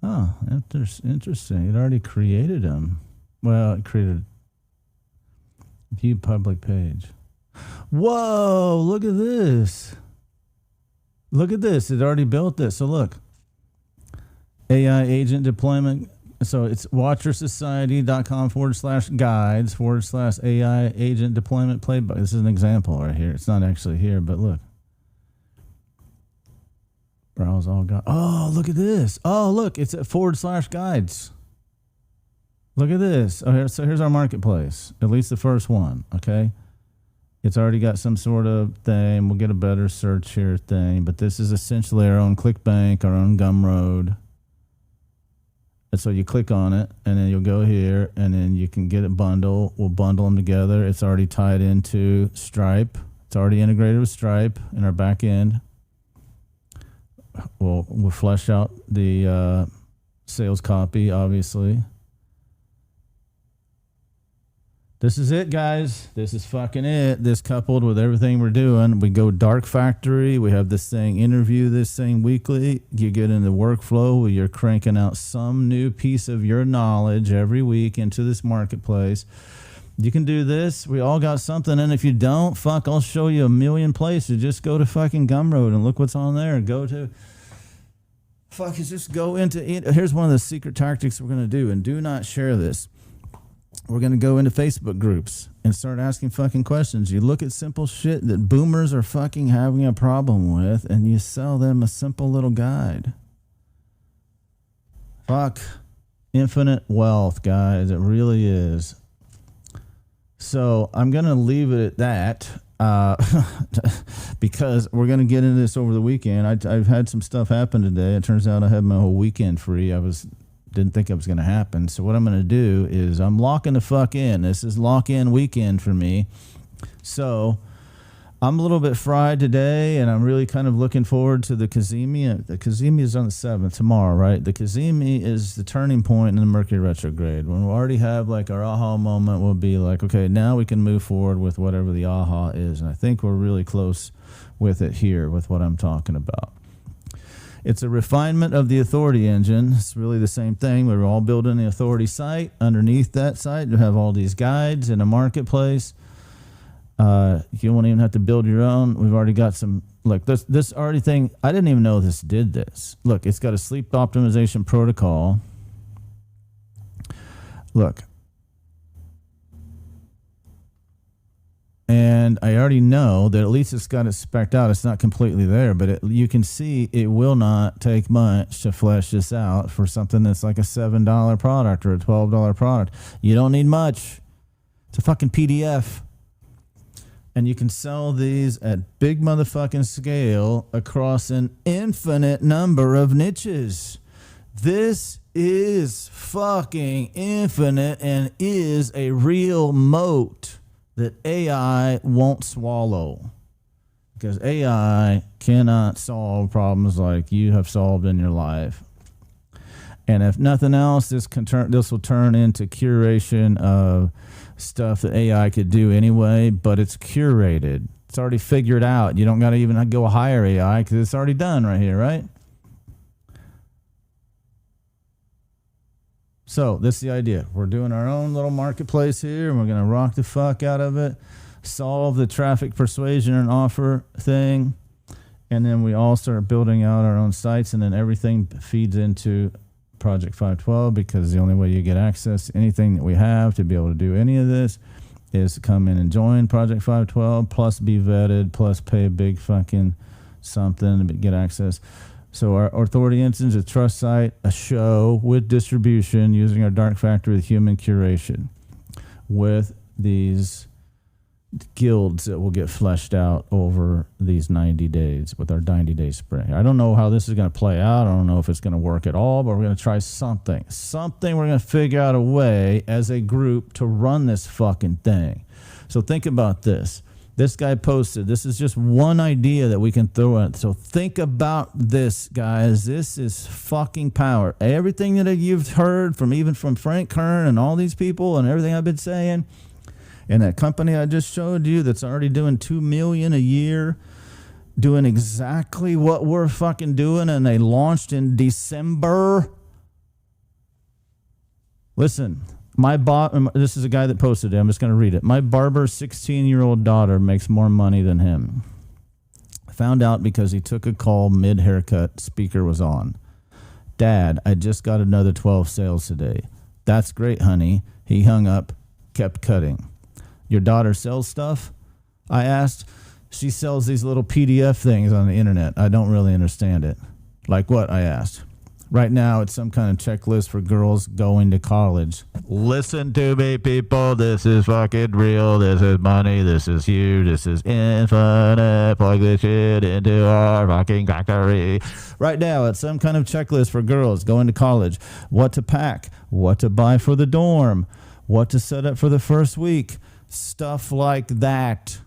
Oh, interesting. It already created them. Well, it created view public page. Whoa, look at this. Look at this. It already built this. So look. AI agent deployment. So it's watchersociety.com/guides/AI agent deployment playbook. This is an example right here. It's not actually here, but look. Browse all guides. Oh, look at this. Oh, look, it's at /guides. Look at this. Oh, so here's our marketplace. At least the first one, okay? It's already got some sort of thing. We'll get a better search here thing, but this is essentially our own ClickBank, our own Gumroad. And so you click on it, and then you'll go here, and then you can get a bundle. We'll bundle them together. It's already tied into Stripe. It's already integrated with Stripe in our back end. We'll flesh out the sales copy, obviously. This is it, guys. This is fucking it. This coupled with everything we're doing. We go dark factory. We have this thing, interview this thing weekly. You get in the workflow where you're cranking out some new piece of your knowledge every week into this marketplace. You can do this. We all got something. And if you don't, fuck, I'll show you a million places. Just go to fucking Gumroad and look what's on there. Go to... Fuck, just go into... Here's one of the secret tactics we're going to do. And do not share this. We're going to go into Facebook groups and start asking fucking questions. You look at simple shit that boomers are fucking having a problem with, and you sell them a simple little guide. Fuck. Infinite wealth, guys. It really is. So I'm going to leave it at that because we're going to get into this over the weekend. I've had some stuff happen today. It turns out I had my whole weekend free. Didn't think it was going to happen. So what I'm going to do is I'm locking the fuck in. This is lock-in weekend for me. So I'm a little bit fried today, and I'm really kind of looking forward to the Cazimi. The Cazimi is on the 7th, tomorrow, right? The Cazimi is the turning point in the Mercury retrograde. When we already have like our aha moment, we'll be like, okay, now we can move forward with whatever the aha is. And I think we're really close with it here with what I'm talking about. It's a refinement of the authority engine. It's really the same thing. We're all building the authority site. Underneath that site, you have all these guides in a marketplace. You won't even have to build your own. We've already got some, like this already thing. I didn't even know this did this. Look, it's got a sleep optimization protocol. Look. And I already know that at least it's got it spec'd out. It's not completely there, but you can see it will not take much to flesh this out for something that's like a $7 product or a $12 product. You don't need much. It's a fucking PDF. And you can sell these at big motherfucking scale across an infinite number of niches. This is fucking infinite and is a real moat that AI won't swallow, because AI cannot solve problems like you have solved in your life. And if nothing else, this will turn into curation of stuff that AI could do anyway, but it's curated. It's already figured out. You don't got to even go hire AI because it's already done right here, right? So this is the idea. We're doing our own little marketplace here, and we're going to rock the fuck out of it, solve the traffic persuasion and offer thing, and then we all start building out our own sites, and then everything feeds into Project 512, because the only way you get access to anything that we have to be able to do any of this is to come in and join Project 512, plus be vetted, plus pay a big fucking something to get access. So our authority instance, a trust site, a show with distribution using our dark factory with human curation, with these guilds that will get fleshed out over these 90 days with our 90-day sprint. I don't know how this is going to play out. I don't know if it's going to work at all, but we're going to try something. We're going to figure out a way as a group to run this fucking thing. So think about this. This guy posted, this is just one idea that we can throw in. So think about this, guys. This is fucking power. Everything that you've heard from, even from Frank Kern and all these people and everything I've been saying, and that company I just showed you that's already doing $2 million a year, doing exactly what we're fucking doing, and they launched in December. Listen, this is a guy that posted it. I'm just going to read it. My barber's 16-year-old daughter makes more money than him. Found out because he took a call mid-haircut. Speaker was on. Dad, I just got another 12 sales today. That's great, honey. He hung up, kept cutting. Your daughter sells stuff? I asked. She sells these little PDF things on the internet. I don't really understand it. Like what? I asked. Right now, it's some kind of checklist for girls going to college. Listen to me, people. This is fucking real. This is money. This is huge. This is infinite. Plug this shit into our fucking factory. Right now, it's some kind of checklist for girls going to college. What to pack. What to buy for the dorm. What to set up for the first week. Stuff like that.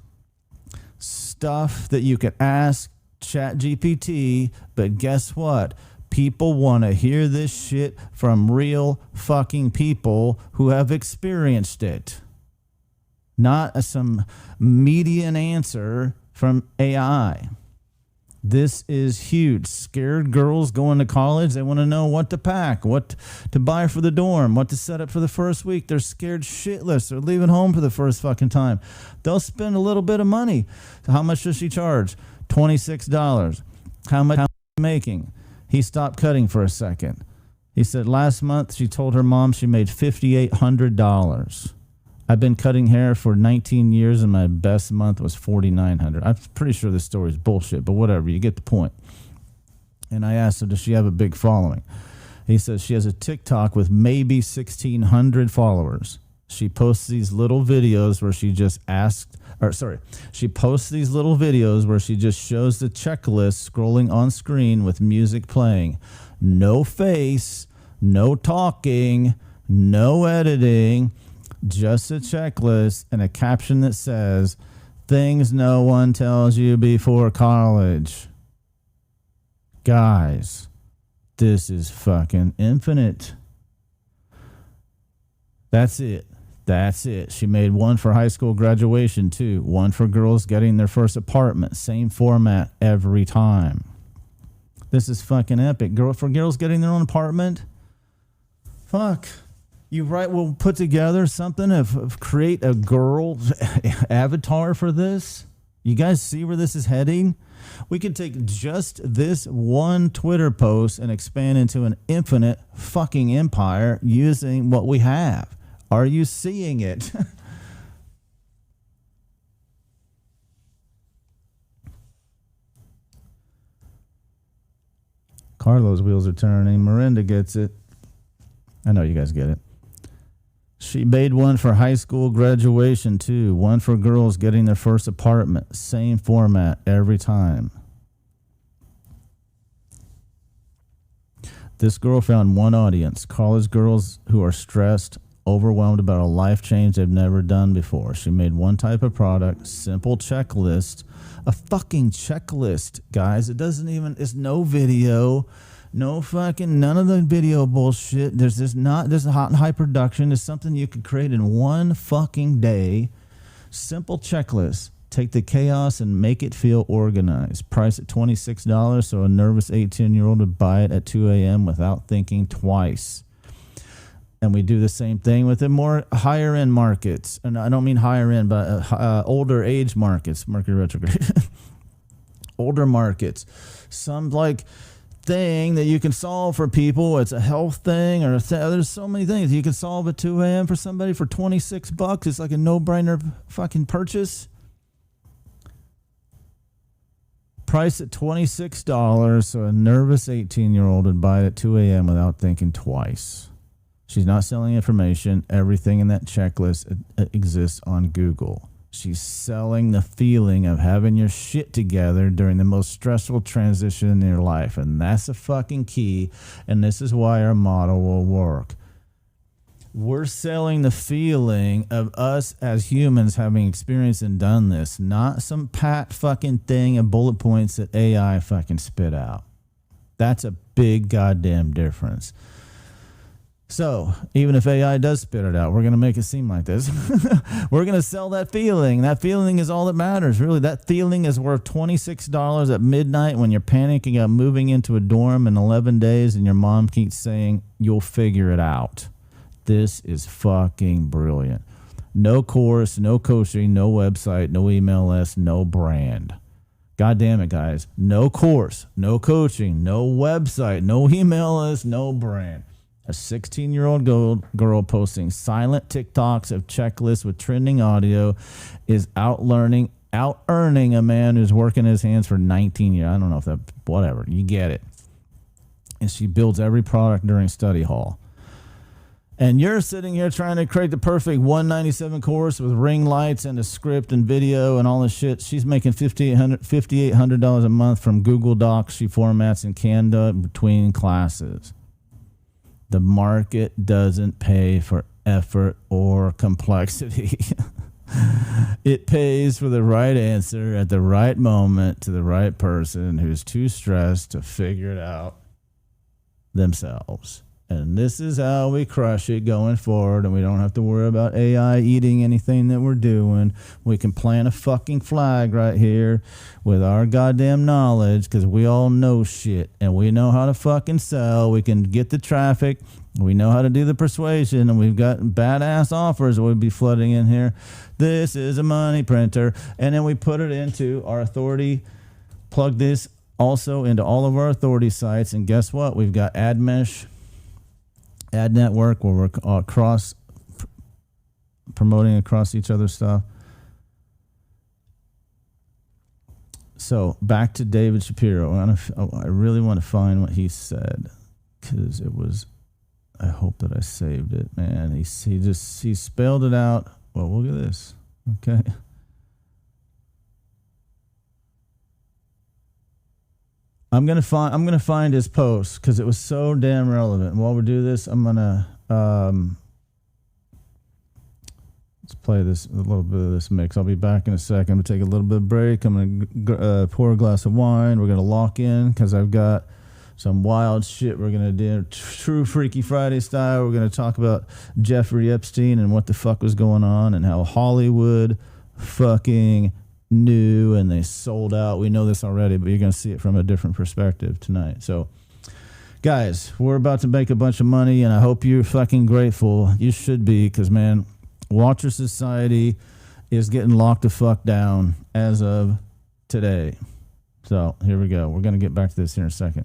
Stuff that you could ask ChatGPT, but guess what? People want to hear this shit from real fucking people who have experienced it. Not some median answer from AI. This is huge. Scared girls going to college, they want to know what to pack, what to buy for the dorm, what to set up for the first week. They're scared shitless. They're leaving home for the first fucking time. They'll spend a little bit of money. How much does she charge? $26. How much are you making? He stopped cutting for a second. He said last month she told her mom she made $5,800. I've been cutting hair for 19 years and my best month was $4,900. I'm pretty sure this story is bullshit, but whatever, you get the point. And I asked her, does she have a big following? He says she has a TikTok with maybe 1,600 followers. She posts these little videos where she just she posts these little videos where she just shows the checklist scrolling on screen with music playing. No face, no talking, no editing, just a checklist and a caption that says, things no one tells you before college. Guys, this is fucking infinite. That's it. That's it. She made one for high school graduation too. One for girls getting their first apartment. Same format every time. This is fucking epic. For girls getting their own apartment? Fuck. We'll put together something of create a girl avatar for this. You guys see where this is heading? We could take just this one Twitter post and expand into an infinite fucking empire using what we have. Are you seeing it? Carlos' wheels are turning. Miranda gets it. I know you guys get it. She made one for high school graduation, too. One for girls getting their first apartment. Same format every time. This girl found one audience. College girls who are stressed, overwhelmed about a life change they've never done before. She made one type of product, simple checklist. A fucking checklist, guys. It doesn't even, it's no video. No fucking, none of the video bullshit. There's this hot and high production. It's something you could create in one fucking day. Simple checklist. Take the chaos and make it feel organized. Price at $26, so a nervous 18-year-old would buy it at 2 a.m. without thinking twice. And we do the same thing with the more higher end markets. And I don't mean higher end, but older age markets. Mercury retrograde. Older markets. Some like thing that you can solve for people. It's a health thing, or there's so many things you can solve at 2 a.m. for somebody for $26. It's like a no-brainer fucking purchase. Price at $26, so a nervous 18-year-old would buy it at 2 a.m. without thinking twice. She's not selling information. Everything in that checklist exists on Google. She's selling the feeling of having your shit together during the most stressful transition in your life. And that's a fucking key. And this is why our model will work. We're selling the feeling of us as humans having experienced and done this, not some pat fucking thing of bullet points that AI fucking spit out. That's a big goddamn difference. So even if AI does spit it out, we're going to make it seem like this. We're going to sell that feeling. That feeling is all that matters. Really, that feeling is worth $26 at midnight when you're panicking about moving into a dorm in 11 days and your mom keeps saying, you'll figure it out. This is fucking brilliant. No course, no coaching, no website, no email list, no brand. God damn it, guys. No course, no coaching, no website, no email list, no brand. A 16-year-old girl posting silent TikToks of checklists with trending audio is out-earning a man who's working his hands for 19 years. I don't know if that, whatever. You get it. And she builds every product during study hall. And you're sitting here trying to create the perfect $197 course with ring lights and a script and video and all this shit. She's making $5,800 a month from Google Docs she formats in Canva between classes. The market doesn't pay for effort or complexity. It pays for the right answer at the right moment to the right person who's too stressed to figure it out themselves. And this is how we crush it going forward, and we don't have to worry about AI eating anything that we're doing. We can plant a fucking flag right here with our goddamn knowledge, because we all know shit, and we know how to fucking sell. We can get the traffic. We know how to do the persuasion, and we've got badass offers that would be flooding in here. This is a money printer. And then we put it into our authority, plug this also into all of our authority sites, and guess what? We've got AdMesh, Ad Network, where we're promoting across each other's stuff. So back to David Shapiro. I really want to find what he said, because it was, I hope that I saved it, man. He spelled it out. Well, look at this. Okay. I'm gonna find his post because it was so damn relevant. And while we do this, I'm gonna let's play a little bit of this mix. I'll be back in a second. I'm gonna take a little bit of break. I'm gonna pour a glass of wine. We're gonna lock in because I've got some wild shit we're gonna do, true Freaky Friday style. We're gonna talk about Jeffrey Epstein and what the fuck was going on and how Hollywood fucking knew and they sold out. We know this already, but you're going to see it from a different perspective tonight. So, guys, we're about to make a bunch of money, and I hope you're fucking grateful. You should be, because, man, Watcher Society is getting locked the fuck down as of today. So, here we go. We're going to get back to this here in a second.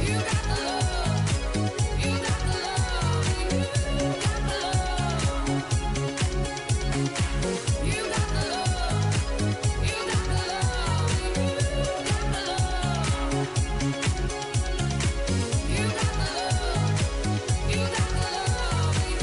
You got the love. You got the love. You got the love. You got the love. You got the love. You got the love. You got the love. You got the love. You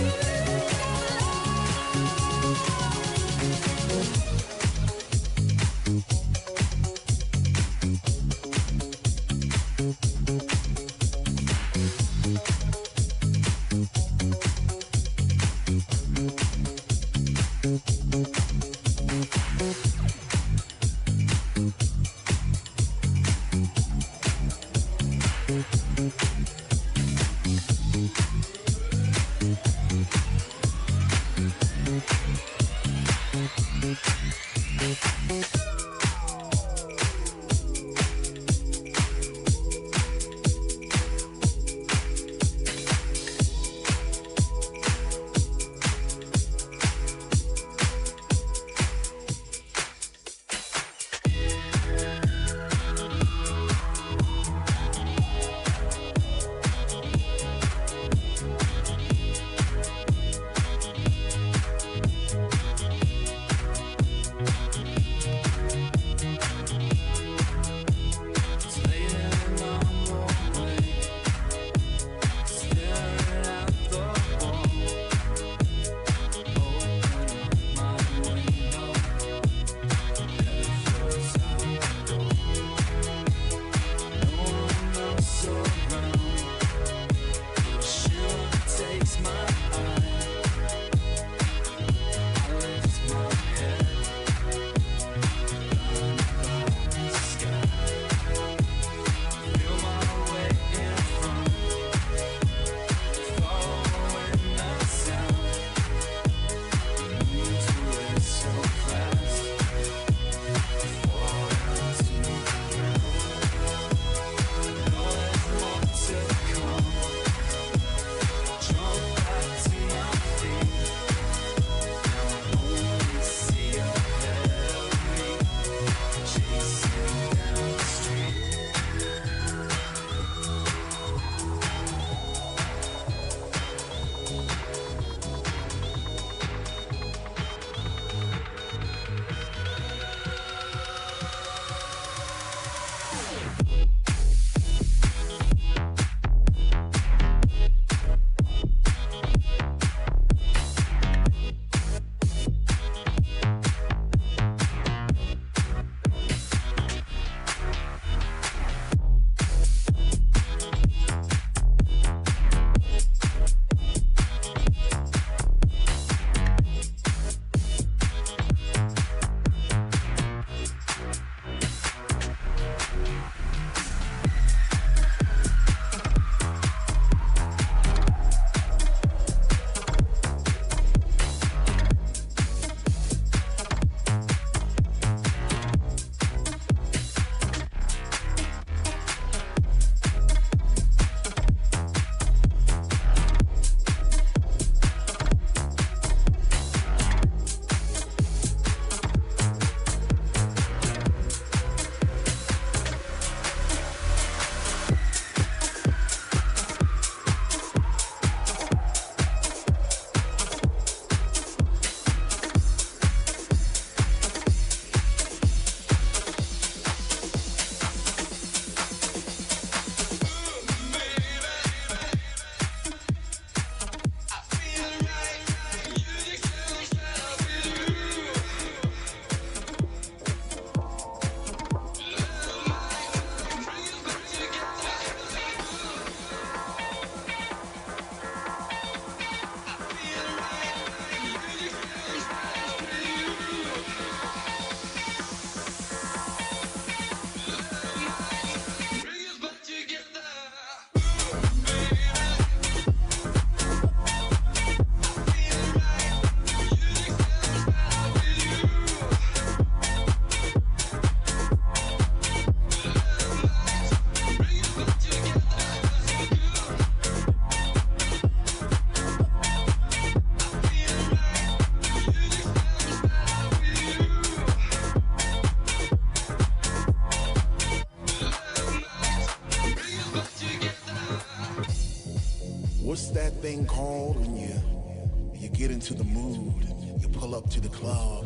thing called when you get into the mood, you pull up to the club.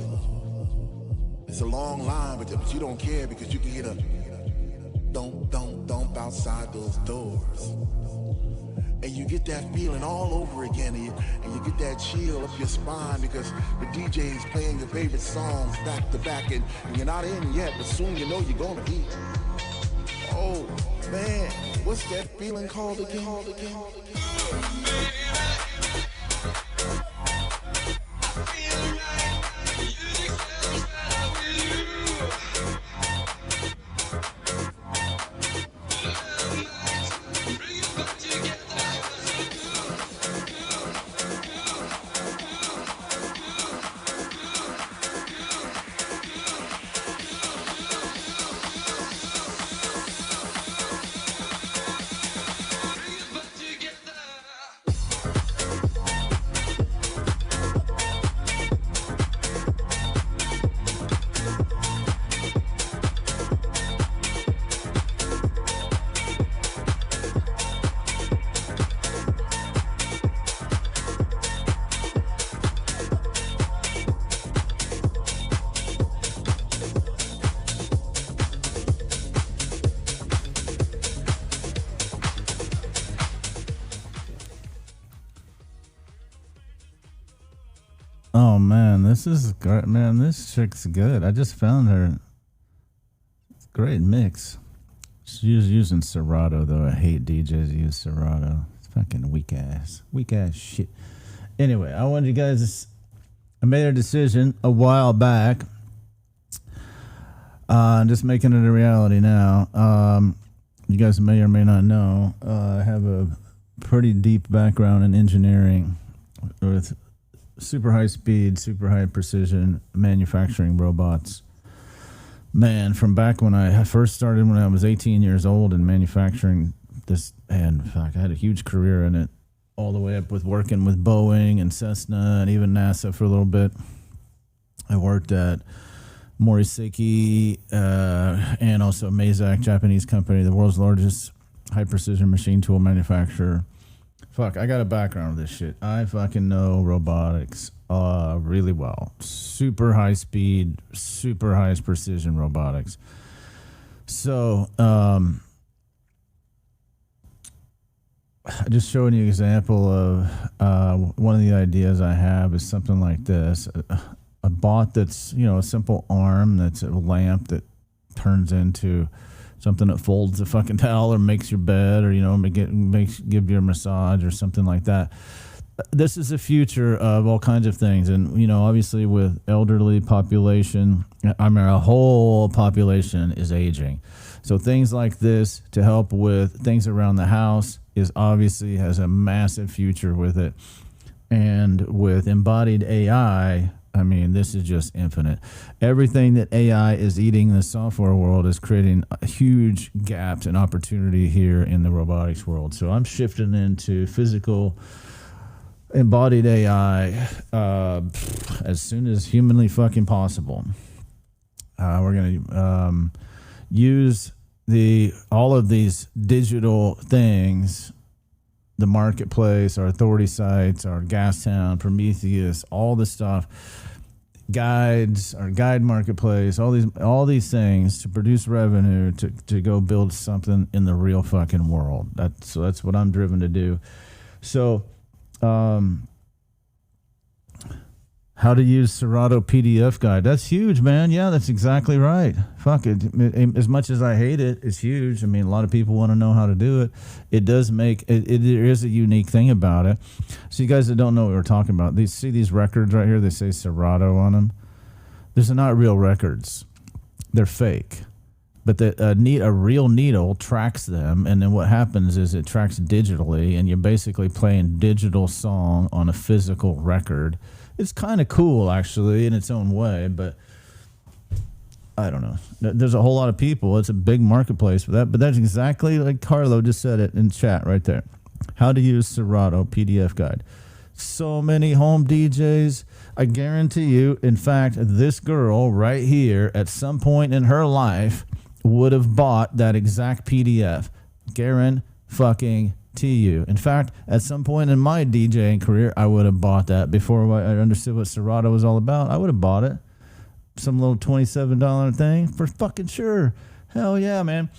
It's a long line, but you don't care because you can hear the thump outside those doors. And you get that feeling all over again, and you get that chill up your spine because the DJ is playing your favorite songs back to back, and you're not in yet, but soon you know you're gonna be. Oh man, what's that feeling called again? Oh man, this is great. Man, this chick's good. I just found her. Great mix. She's using Serato though. I hate DJs who use Serato. It's fucking weak ass shit. Anyway, I wanted you guys. I made a decision a while back. I'm just making it a reality now. You guys may or may not know. I have a pretty deep background in engineering with super high speed, super high precision manufacturing robots. Man, from back when I first started when I was 18 years old in manufacturing this, and fuck, I had a huge career in it, all the way up with working with Boeing and Cessna and even NASA for a little bit. I worked at Moriseki and also Mazak, Japanese company, the world's largest high precision machine tool manufacturer. Fuck, I got a background with this shit. I fucking know robotics really well. Super high speed, super high precision robotics. So, just showing you an example of one of the ideas I have is something like this. A bot that's, a simple arm that's a lamp that turns into something that folds the fucking towel or makes your bed or, give you a massage or something like that. This is the future of all kinds of things. And, obviously with elderly population, our whole population is aging. So things like this to help with things around the house is obviously has a massive future with it. And with embodied AI, this is just infinite. Everything that AI is eating in the software world is creating huge gaps and opportunity here in the robotics world. So I'm shifting into physical embodied AI as soon as humanly fucking possible. We're going to use all of these digital things, the marketplace, our authority sites, our Gastown, Prometheus, all this stuff, guides, our guide marketplace, all these things to produce revenue to go build something in the real fucking world. That's what I'm driven to do. So, how to use Serato PDF guide. That's huge, man. Yeah, that's exactly right. Fuck it. As much as I hate it, it's huge. A lot of people want to know how to do it. It does make it. There is a unique thing about it. So you guys that don't know what we're talking about, see these records right here? They say Serato on them. These are not real records. They're fake. But a real needle tracks them, and then what happens is it tracks digitally, and you're basically playing digital song on a physical record. It's kind of cool, actually, in its own way, but I don't know. There's a whole lot of people. It's a big marketplace for that, but that's exactly like Carlo just said it in chat right there. How to use Serato PDF guide. So many home DJs. I guarantee you, in fact, this girl right here at some point in her life would have bought that exact PDF. Fucking In fact, at some point in my DJing career, I would have bought that before I understood what Serato was all about. I would have bought it. Some little $27 thing for fucking sure. Hell yeah, man.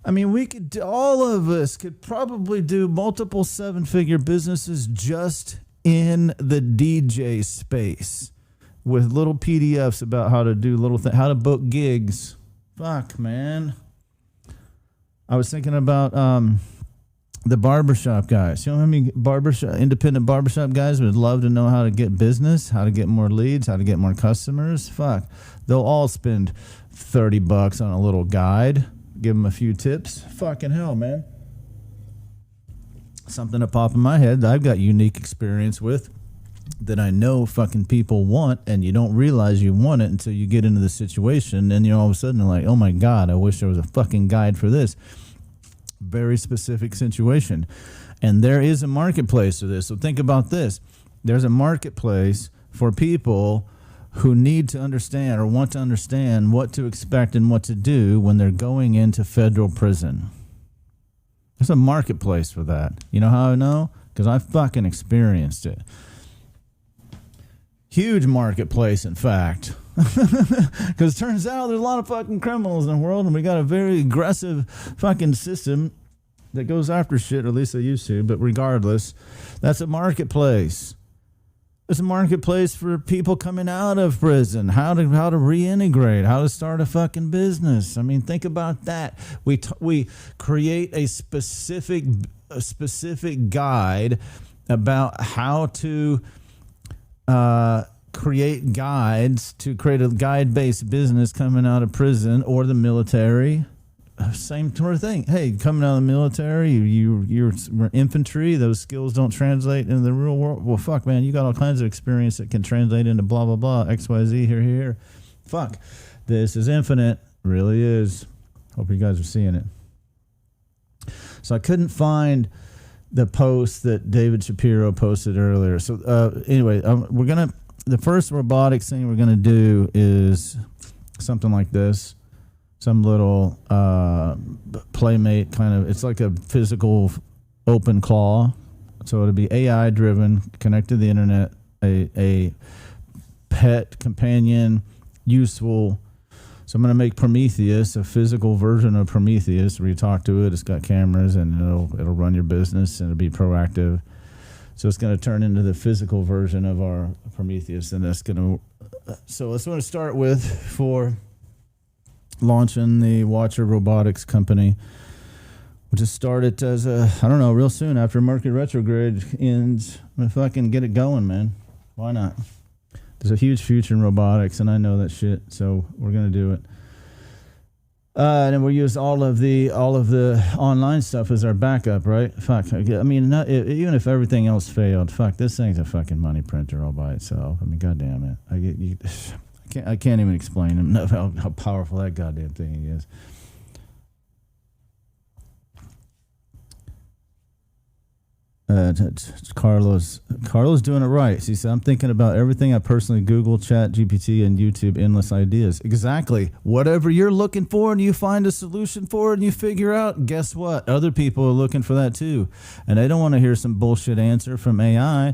I mean, all of us could probably do multiple 7-figure businesses just in the DJ space with little PDFs about how to do how to book gigs. Fuck, man. I was thinking about the barbershop guys. You know how many independent barbershop guys would love to know how to get business, how to get more leads, how to get more customers? Fuck. They'll all spend $30 on a little guide. Give them a few tips. Fucking hell, man. Something to pop in my head that I've got unique experience with that I know fucking people want, and you don't realize you want it until you get into the situation, and all of a sudden like, oh my God, I wish there was a fucking guide for this. Very specific situation. And there is a marketplace for this. So think about this. There's a marketplace for people who need to understand or want to understand what to expect and what to do when they're going into federal prison. There's a marketplace for that. You know how I know? Because I fucking experienced it. Huge marketplace, in fact. Because it turns out there's a lot of fucking criminals in the world, and we got a very aggressive fucking system that goes after shit, or at least they used to. But regardless, that's a marketplace. It's a marketplace for people coming out of prison, how to reintegrate, how to start a fucking business. I mean, think about that. We create a specific guide about how to create guides to create a guide-based business coming out of prison or the military. Same sort of thing. Hey, coming out of the military, you're infantry. Those skills don't translate into the real world. Well, fuck, man, you got all kinds of experience that can translate into blah, blah, blah, XYZ, here. Fuck. This is infinite. Really is. Hope you guys are seeing it. So I couldn't find the post that David Shapiro posted earlier. So anyway, the first robotics thing we're going to do is something like this. Some little Playmate kind of, it's like a physical open claw. So it'll be AI driven, connect to the internet, a pet companion, useful. So I'm going to make Prometheus, a physical version of Prometheus, where you talk to it. It's got cameras and it'll run your business and it'll be proactive. So it's going to turn into the physical version of our Prometheus, and that's going to. So that's what I start with for launching the Watcher Robotics company. We'll just start it as real soon after Mercury retrograde ends. I'm going to fucking get it going, man. Why not? There's a huge future in robotics, and I know that shit, so we're going to do it. And then we'll use all of the online stuff as our backup, right? Fuck. I mean, even if everything else failed, fuck, this thing's a fucking money printer all by itself. I mean, goddamn it. I can't even explain enough how powerful that goddamn thing is. Carlos doing it right. He said, I'm thinking about everything I personally Google, Chat, GPT, and YouTube, endless ideas. Exactly. Whatever you're looking for and you find a solution for it and you figure out, guess what? Other people are looking for that too. And they don't want to hear some bullshit answer from AI.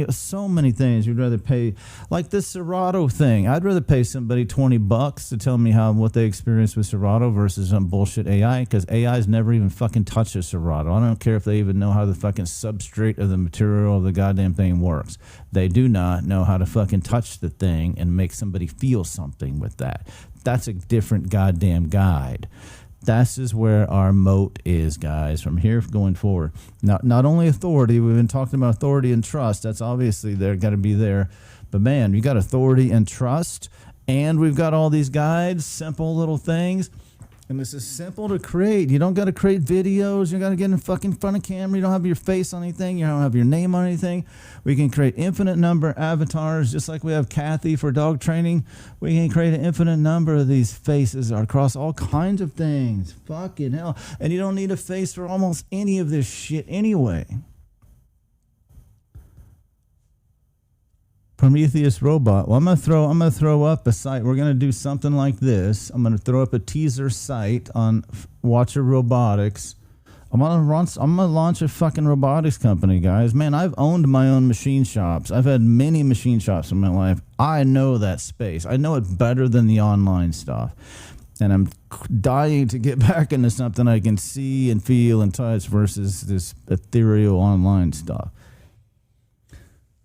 So many things you'd rather pay, like this Serato thing. I'd rather pay somebody $20 to tell me what they experienced with Serato versus some bullshit AI, because AI's never even fucking touched a Serato. I don't care if they even know how the fucking substrate of the material of the goddamn thing works. They do not know how to fucking touch the thing and make somebody feel something with that. That's a different goddamn guide. This is where our moat is, guys, from here going forward. Not only authority, we've been talking about authority and trust. That's obviously they're got to be there. But man, you got authority and trust, and we've got all these guides, simple little things. And this is simple to create. You don't got to create videos. You got to get in fucking front of camera. You don't have your face on anything. You don't have your name on anything. We can create infinite number of avatars, just like we have Kathy for dog training. We can create an infinite number of these faces across all kinds of things. Fucking hell. And you don't need a face for almost any of this shit anyway. Prometheus robot. Well, I'm gonna throw up a site. We're gonna do something like this. I'm gonna throw up a teaser site on Watcher Robotics I'm gonna launch a fucking robotics company, guys. Man, I've owned my own machine shops. I've had many machine shops in my life. I know that space. I know it better than the online stuff. And I'm dying to get back into something I can see and feel and touch versus this ethereal online stuff.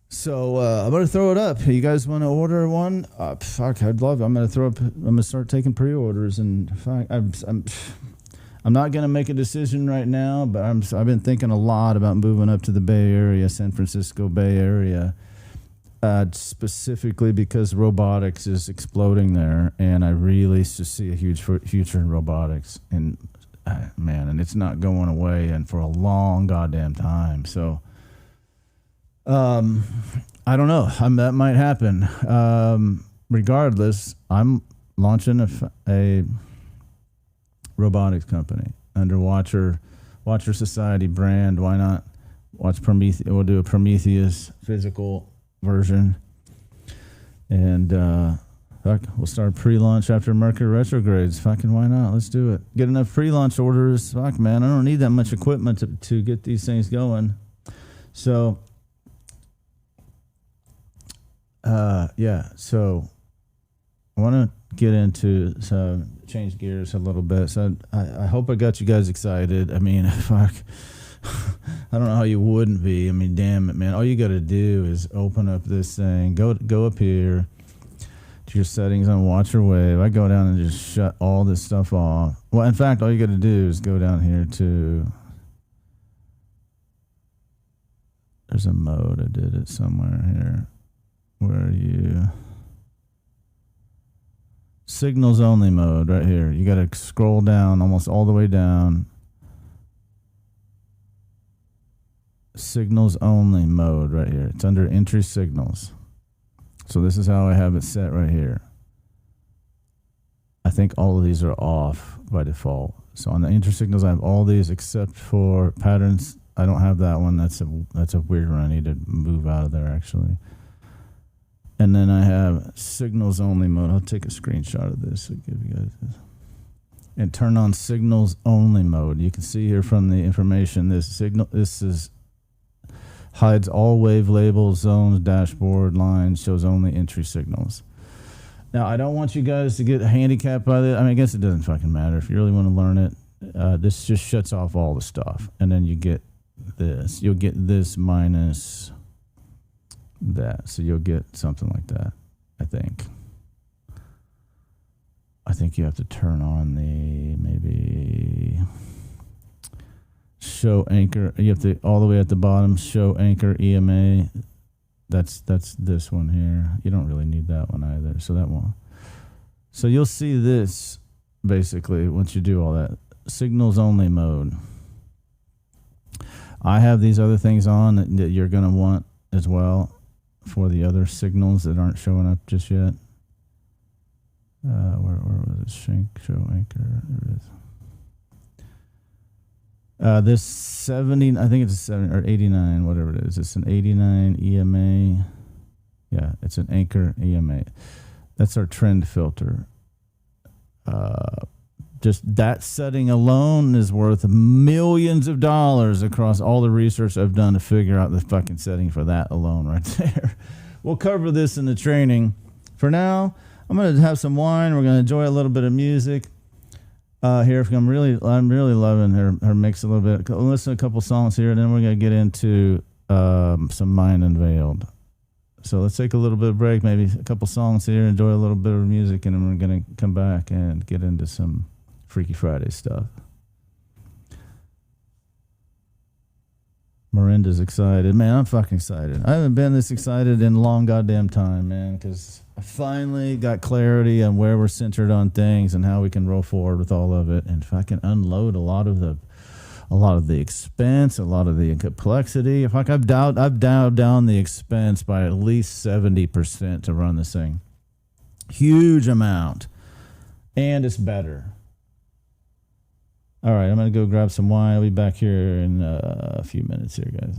So I'm gonna throw it up. You guys want to order one? Fuck, I'd love it. I'm gonna start taking pre-orders, and fuck, I'm not gonna make a decision right now, but I've been thinking a lot about moving up to the Bay Area, San Francisco Bay Area, specifically because robotics is exploding there, and I really just see a huge future in robotics, and man, and it's not going away, and for a long goddamn time. So. I don't know. That might happen. Regardless, I'm launching a robotics company under Watcher Society brand. Why not? Watch Prometheus. We'll do a Prometheus physical version, and we'll start pre-launch after Mercury retrogrades. Fucking why not? Let's do it. Get enough pre-launch orders. Fuck, man, I don't need that much equipment to get these things going. So. So I want to get into change gears a little bit. So I hope I got you guys excited. I mean, fuck, I don't know how you wouldn't be. I mean, damn it, man. All you got to do is open up this thing, go up here to your settings on Watcher Wave. I go down and just shut all this stuff off. Well, in fact, all you got to do is go down here to, there's a mode. I did it somewhere here. Where are you? Signals only mode right here. You got to scroll down almost all the way down. Signals only mode right here. It's under entry signals. So this is how I have it set right here. I think all of these are off by default. So on the entry signals, I have all these except for patterns. I don't have that one. That's a weird one. I need to move out of there actually. And then I have signals only mode. I'll take a screenshot of this to give you guys this. And turn on signals only mode. You can see here from the information this hides all wave labels, zones, dashboard, lines, shows only entry signals. Now I don't want you guys to get handicapped by this. I mean, I guess it doesn't fucking matter. If you really want to learn it, this just shuts off all the stuff. And then you get this. You'll get this minus that, so you'll get something like that. I think you have to turn on the maybe show anchor. You have to all the way at the bottom show anchor EMA. That's this one here. You don't really need that one either. So that one. So you'll see this basically once you do all that. Signals only mode. I have these other things on that you're gonna want as well. For the other signals that aren't showing up just yet. Where was it? Show anchor. There it is. This 70, I think it's a 70 or 89, whatever it is. It's an 89 EMA. Yeah, it's an anchor EMA. That's our trend filter. Just that setting alone is worth millions of dollars across all the research I've done to figure out the fucking setting for that alone right there. We'll cover this in the training. For now, I'm going to have some wine. We're going to enjoy a little bit of music here. I'm really loving her mix a little bit. We'll listen to a couple songs here, and then we're going to get into some Mind Unveiled. So let's take a little bit of break, maybe a couple songs here, enjoy a little bit of music, and then we're going to come back and get into some Freaky Friday stuff. Miranda's excited. Man, I'm fucking excited. I haven't been this excited in a long goddamn time, man, because I finally got clarity on where we're centered on things and how we can roll forward with all of it, and if I can unload a lot of the expense, a lot of the complexity. Fuck, I've dialed down the expense by at least 70% to run this thing. Huge amount. And it's better. All right, I'm going to go grab some wine. I'll be back here in a few minutes here, guys.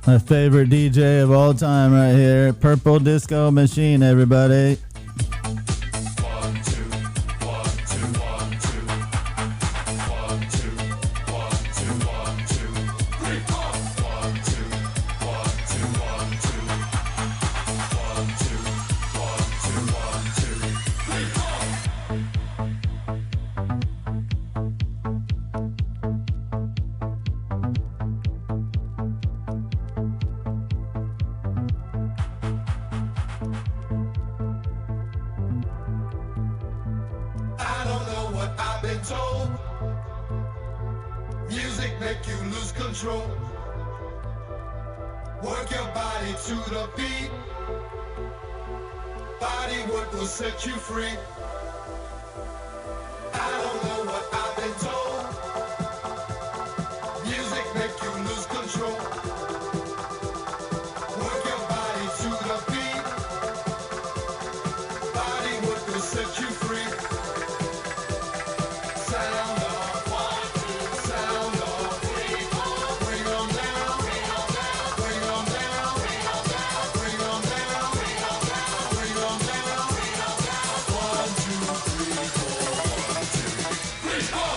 My favorite DJ of all time right here. Purple Disco Machine, everybody. I don't know what I've been told. Music make you lose control. Work your body to the beat. Body work will set you free. I don't know what I've been told. Music make you lose control. Work your body to the beat. Body work will set you free. Sound off, sound off, bring 'em down, bring 'em down, bring 'em down, bring 'em down, bring 'em down. 1, 2, 3, 4, 1, 2, 3, 4.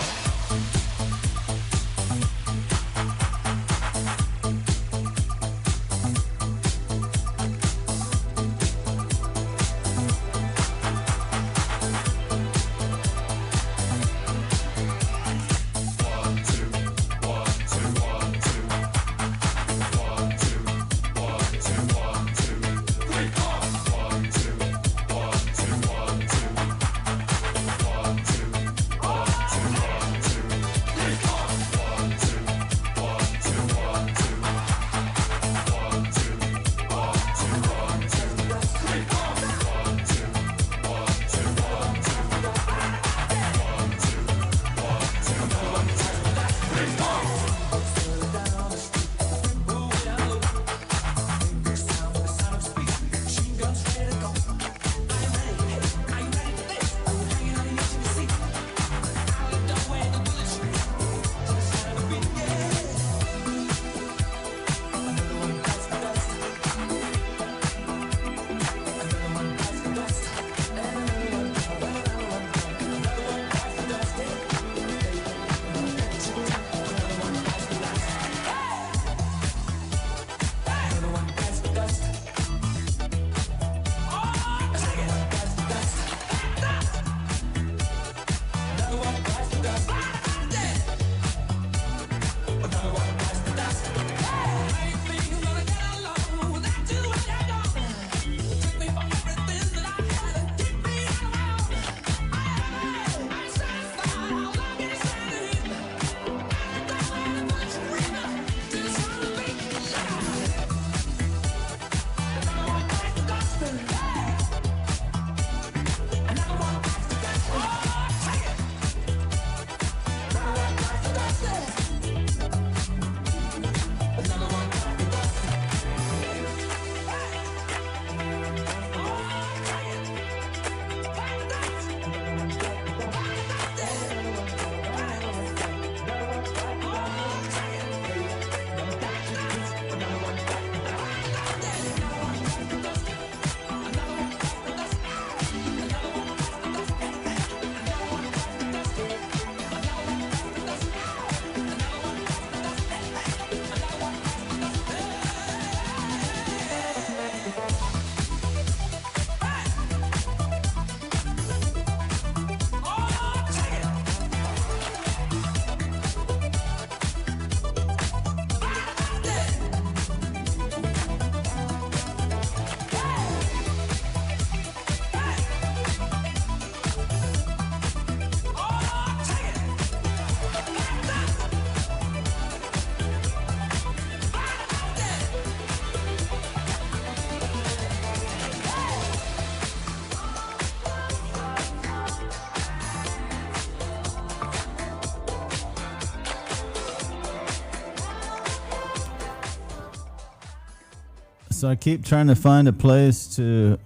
So I keep trying to find a place to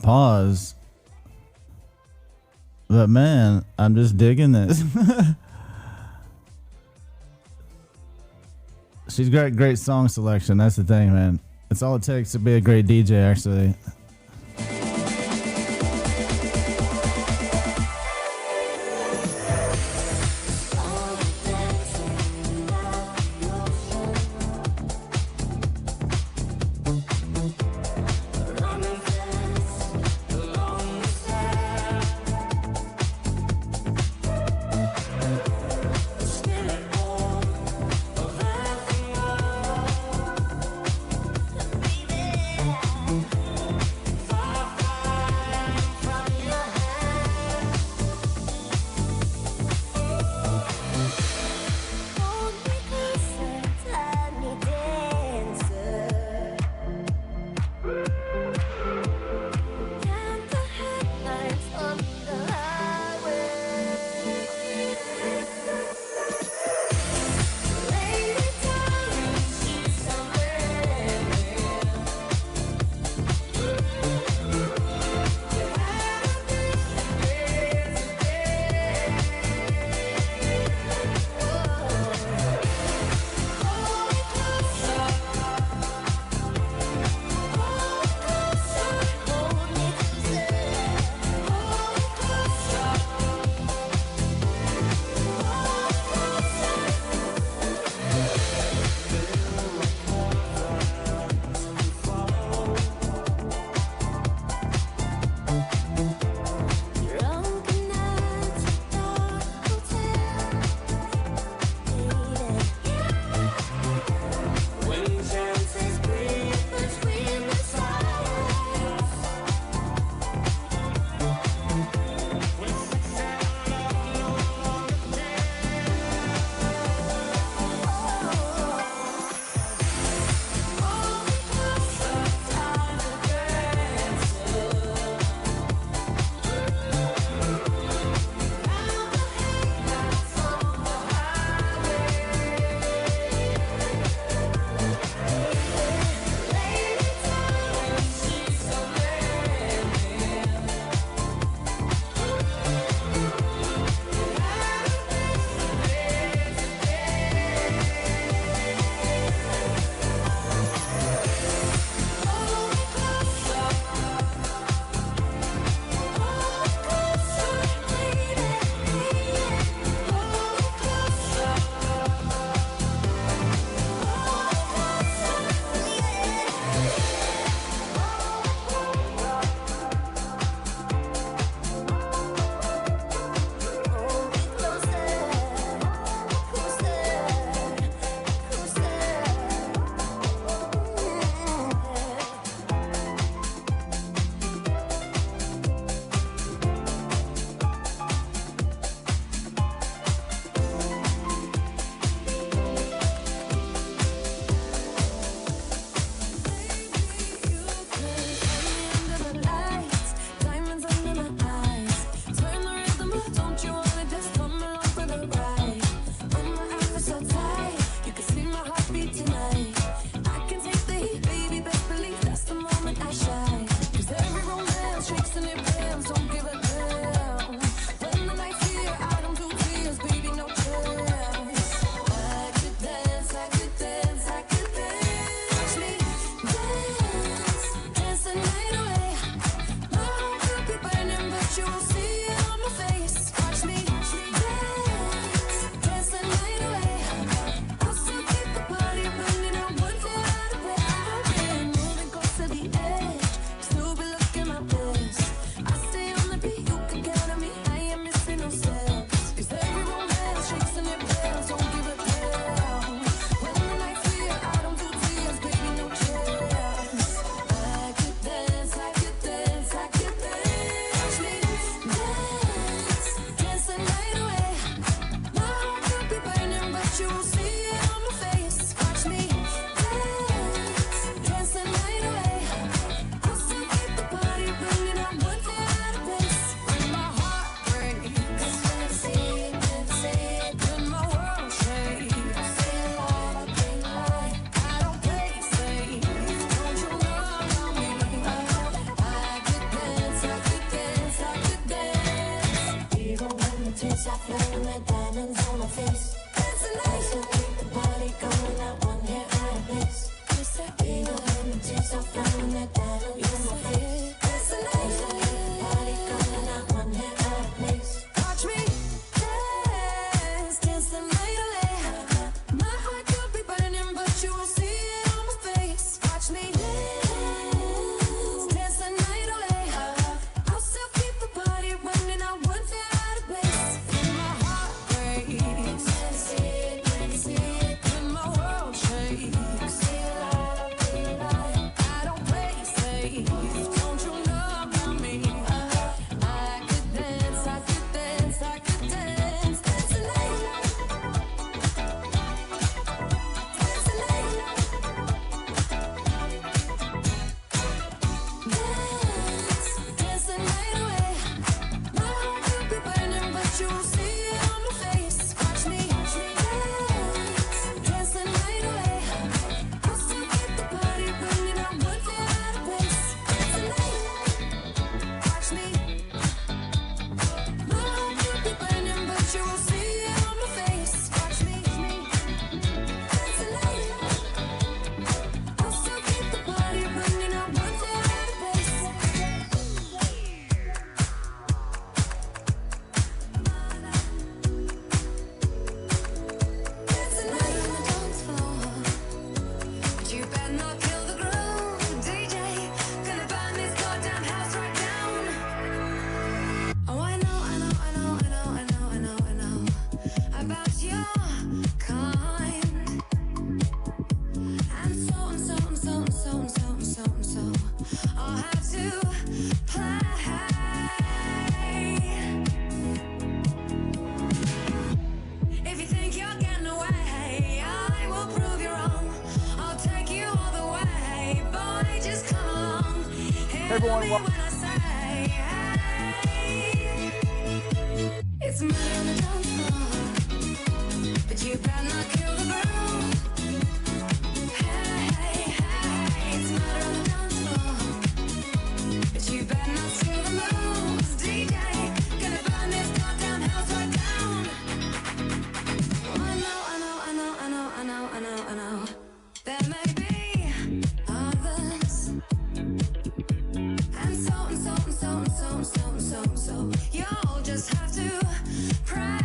pause. But man, I'm just digging this. She's great song selection. That's the thing, man. That's all it takes to be a great DJ, actually. everyone, When I say, hey, it's murder on the dance floor, but you better not kill the groove. Hey, hey, it's murder on the dance floor, but you better not steal the moves. DJ, gonna burn this goddamn house right down. I know. There may be others, and so. You'll just have to pray.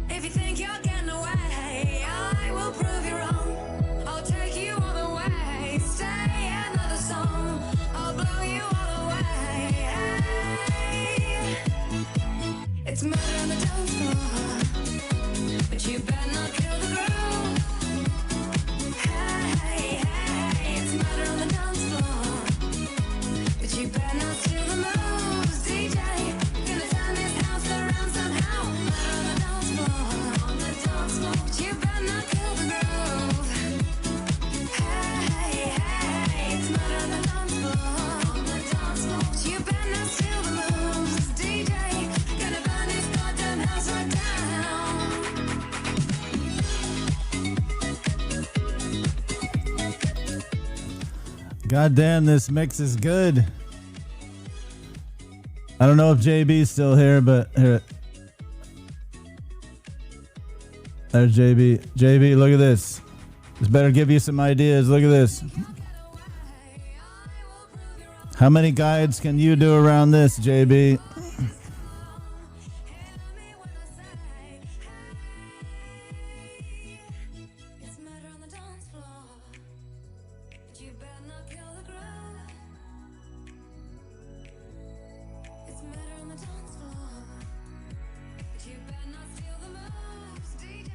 If you think you're getting away, I will prove you wrong. I'll take you all the way. Stay another song. I'll blow you all away. It's murder on the dance floor, but you better not kill the groove. Hey, it's murder on the dance floor, but you better not steal the moves. DJ, gonna turn this house around somehow. Murder on the dance floor, but you better not kill the groove. Hey, it's murder on the dance floor, but you better not steal the moves. DJ, gonna burn this goddamn house right down. God damn, this mix is good. I don't know if JB's still here, but here. There's JB. JB, look at this. This better give you some ideas. Look at this. How many guides can you do around this, JB? It's murder on the dance floor, but you better not kill the groove. It's murder on the dance floor, but you better not steal the moves. DJ,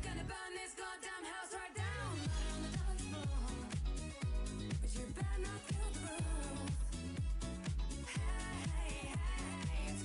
gonna burn this goddamn house right down. Murder on the dance floor, but you better not kill the groove. Hey, it's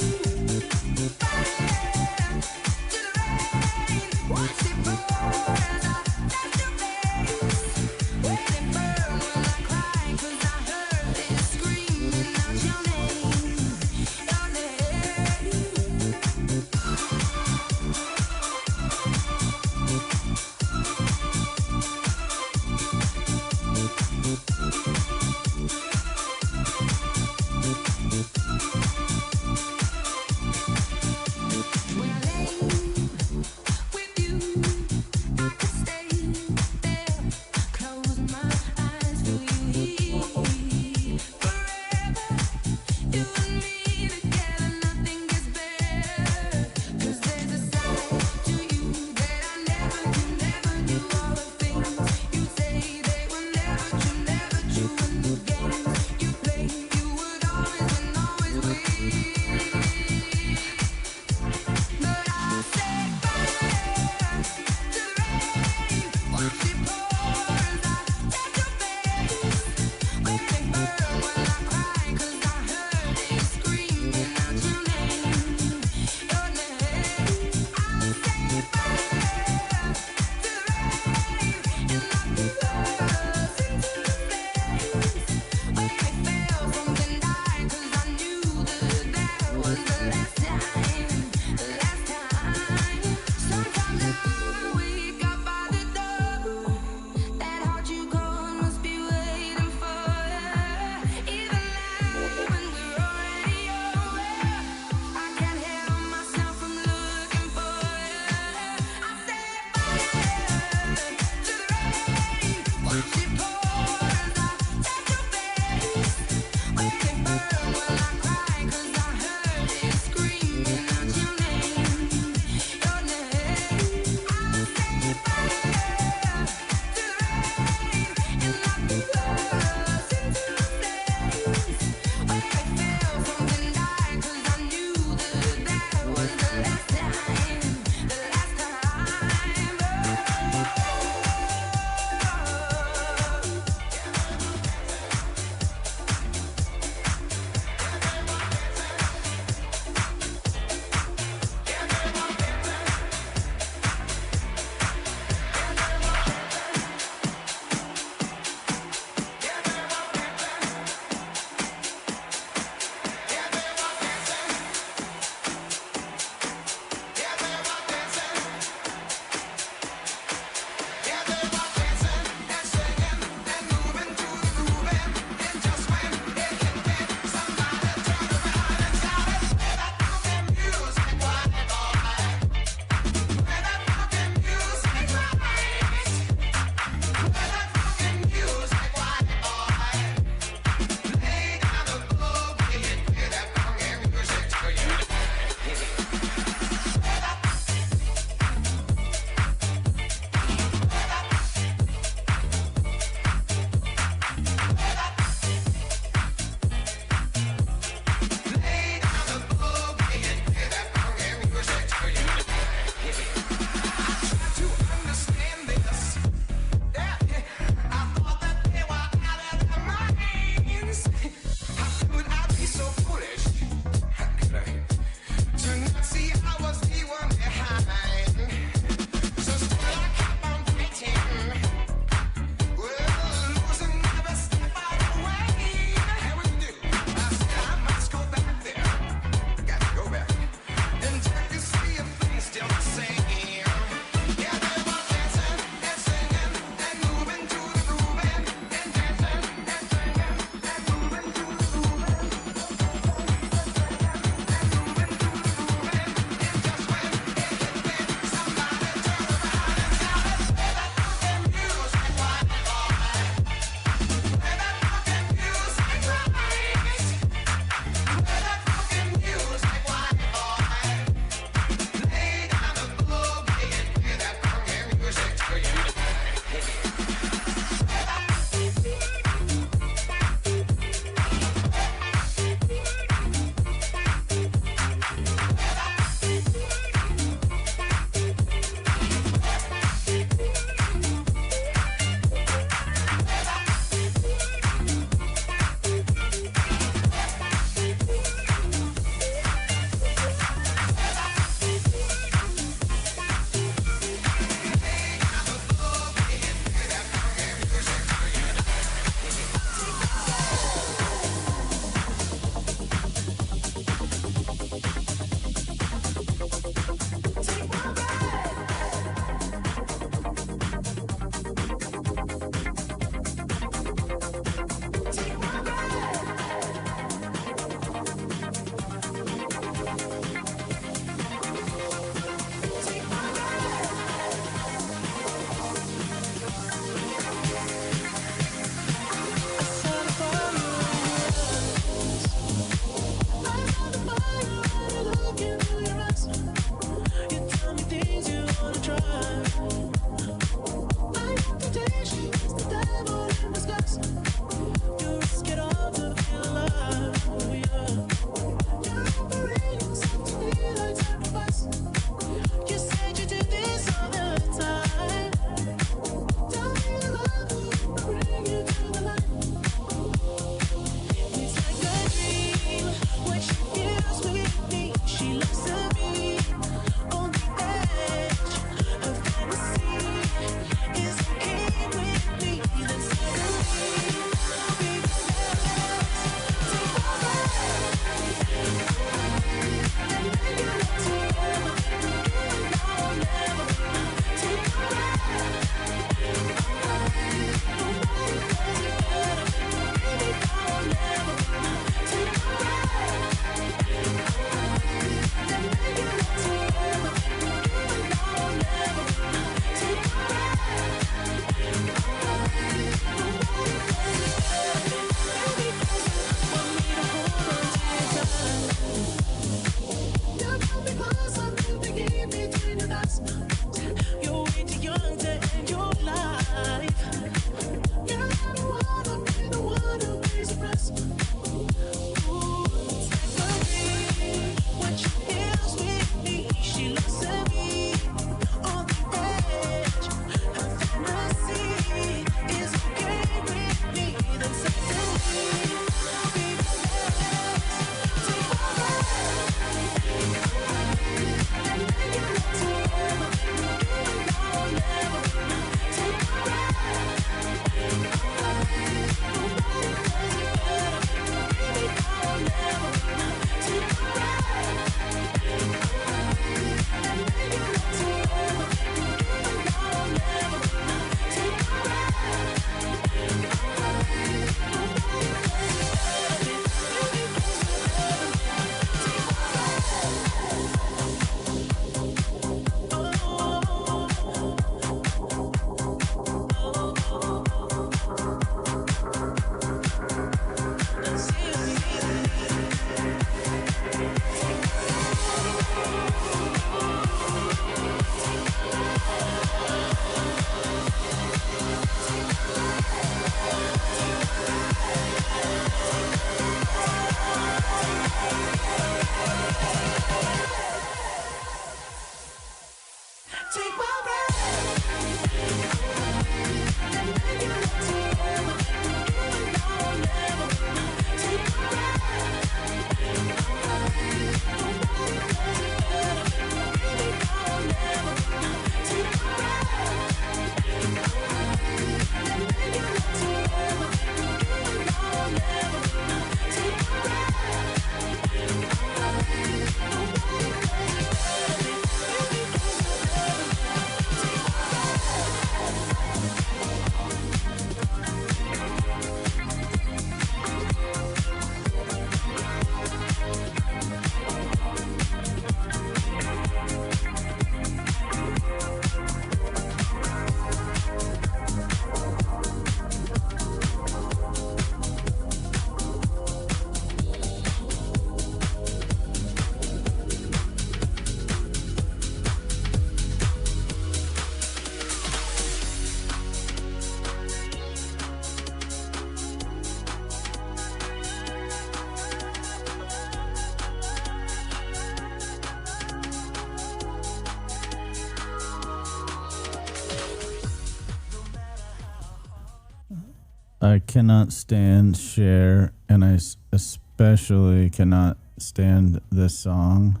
I cannot stand Cher, and I especially cannot stand this song.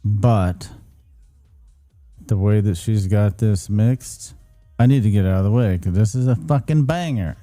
But the way that she's got this mixed, I need to get out of the way because this is a fucking banger.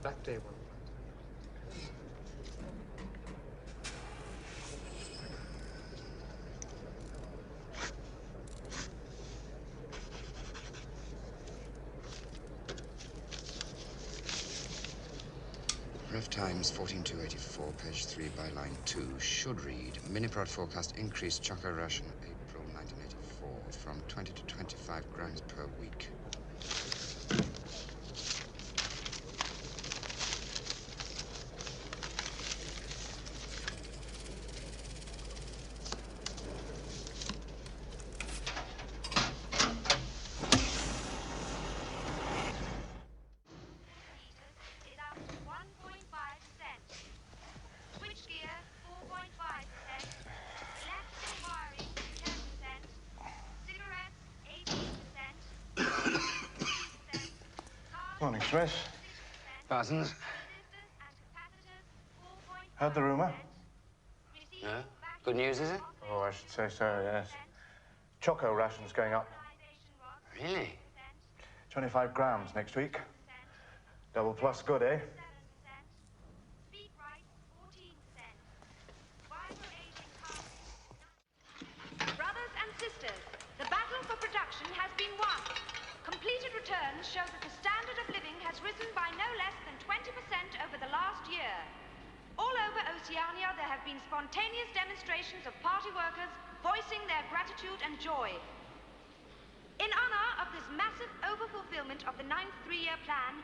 back table. Ref Times 14284, page 3 by line 2 should read Miniprod forecast increased choco ration April 1984 from 20 to 25 grams per week. is up 1.5%. Switchgear 4.5%. Electrical wiring 10%. Cigarettes 18%. 2%. Morning, Smith. Parsons? Resistors and capacitors 4.5%. Heard the rumour? Yeah? Good news, is it? Oh, I should say so, yes. Choco rations going up. Really? 25 grams next week. Double plus good, eh? Speed right 14%. Vibro aging Brothers and sisters, the battle for production has been won. Completed returns show that the standard of living has risen by no less than 20% over the last year. All over Oceania, there have been spontaneous demonstrations of party workers voicing their gratitude and joy. In honor of this massive overfulfillment of the 9th three-year plan,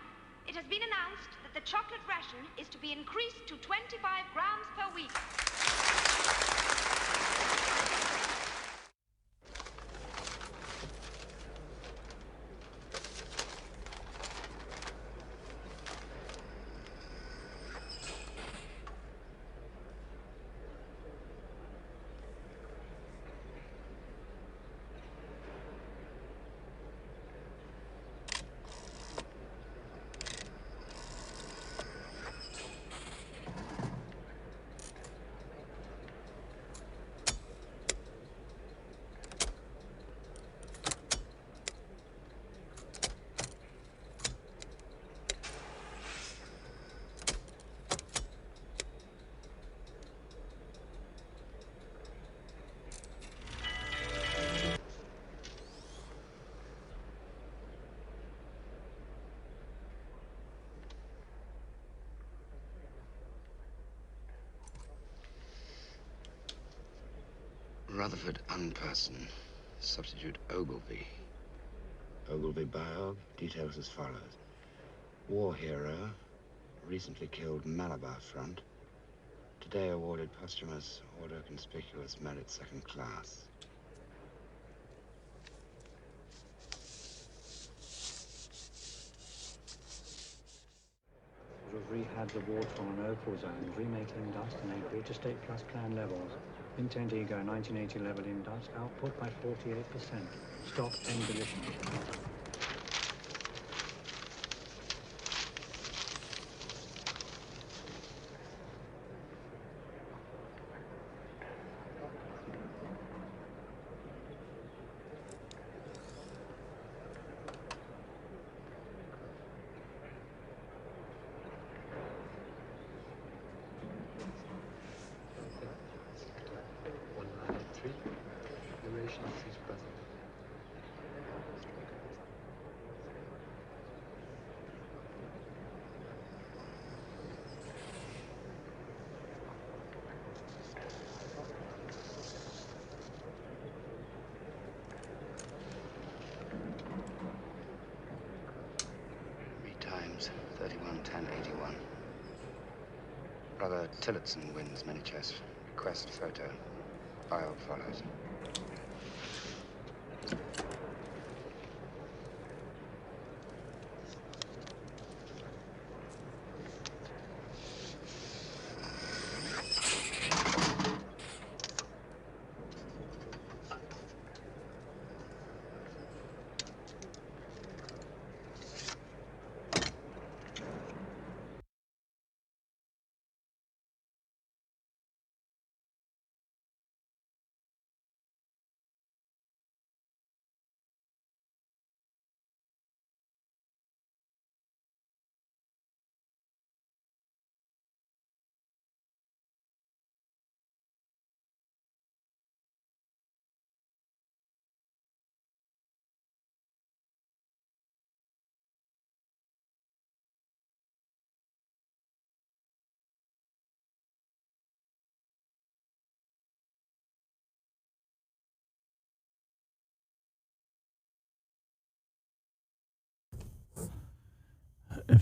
it has been announced that the chocolate ration is to be increased to 25 grams per week. Rutherford unperson. Substitute Ogilvy. Ogilvy biog. Details as follows. War hero. Recently killed Malabar front. Today awarded posthumous Order Conspicuous Merit Second Class. We've rehabbed the waterfront and Opal zones, remaking dust and acreage to state plus plan levels. Intent Ego 1980 level in dust, output by 48%. Stock 10 deletion. Duration is present. Times 311081. Brother Tillotson wins mini chess. Request photo. Bio follows.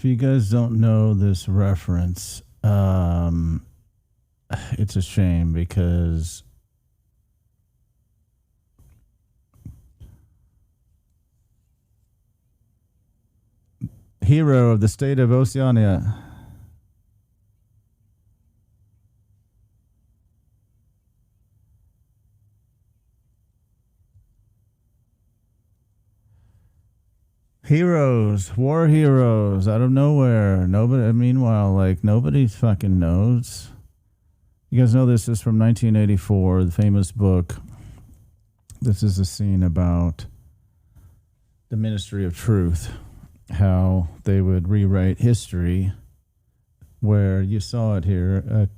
If you guys don't know this reference, it's a shame because hero of the state of Oceania. Heroes, war heroes out of nowhere. Nobody, meanwhile, like nobody fucking knows. You guys know this is from 1984, the famous book. This is a scene about the Ministry of Truth, how they would rewrite history, where you saw it here.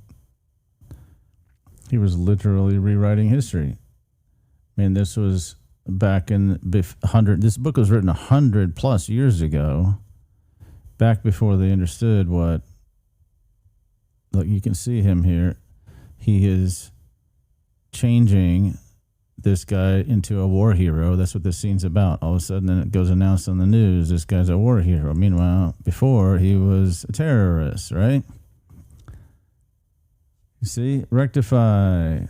He was literally rewriting history. I mean, this was back in 100. This book was written 100 plus years ago, back before they understood what. Look, you can see him here. He is changing this guy into a war hero. That's what this scene's about. All of a sudden, then it goes announced on the news, this guy's a war hero. Meanwhile, before, he was a terrorist, right? You see? Rectify.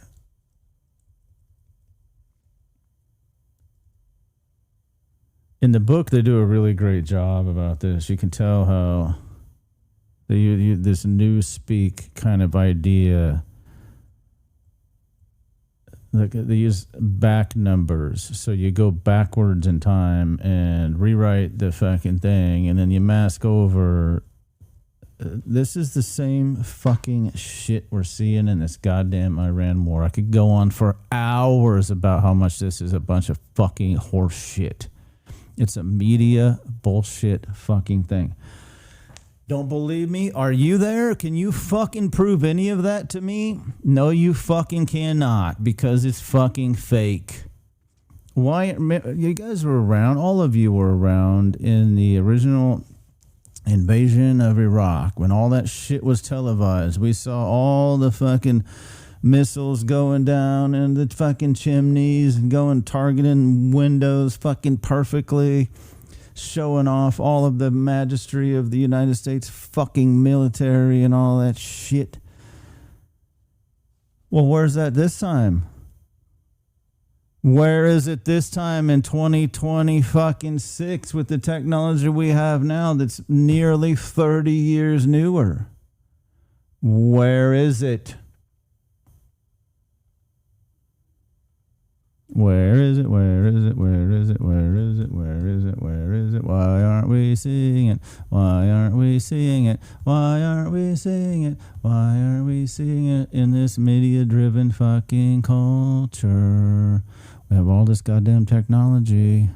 In the book, they do a really great job about this. You can tell how they use this newspeak kind of idea. Like they use back numbers, so you go backwards in time and rewrite the fucking thing, and then you mask over. This is the same fucking shit we're seeing in this goddamn Iran war. I could go on for hours about how much this is a bunch of fucking horse shit. It's a media bullshit fucking thing. Don't believe me? Are you there? Can you fucking prove any of that to me? No, you fucking cannot, because it's fucking fake. Why? You guys were around. All of you were around in the original invasion of Iraq when all that shit was televised. We saw all the fucking missiles going down in the fucking chimneys and going targeting windows fucking perfectly, showing off all of the majesty of the United States fucking military and all that shit. Well, where's that this time? Where is it this time in 2020 fucking 6 with the technology we have now that's nearly 30 years newer? Where is it? Where is it? Where is it? Where is it? Where is it? Where is it? Where is it? Why aren't we seeing it? Why aren't we seeing it? Why aren't we seeing it? Why aren't we seeing it in this media-driven fucking culture? We have all this goddamn technology.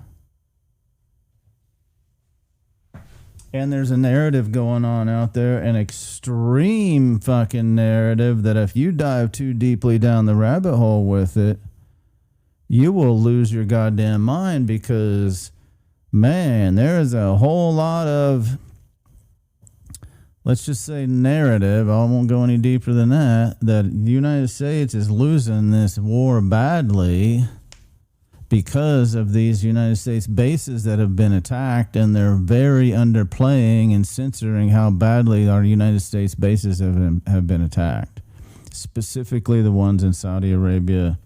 And there's a narrative going on out there, an extreme fucking narrative that if you dive too deeply down the rabbit hole with it, you will lose your goddamn mind, because, man, there is a whole lot of, let's just say, narrative. I won't go any deeper than that the United States is losing this war badly because of these United States bases that have been attacked, and they're very underplaying and censoring how badly our United States bases have been attacked, specifically the ones in Saudi Arabia.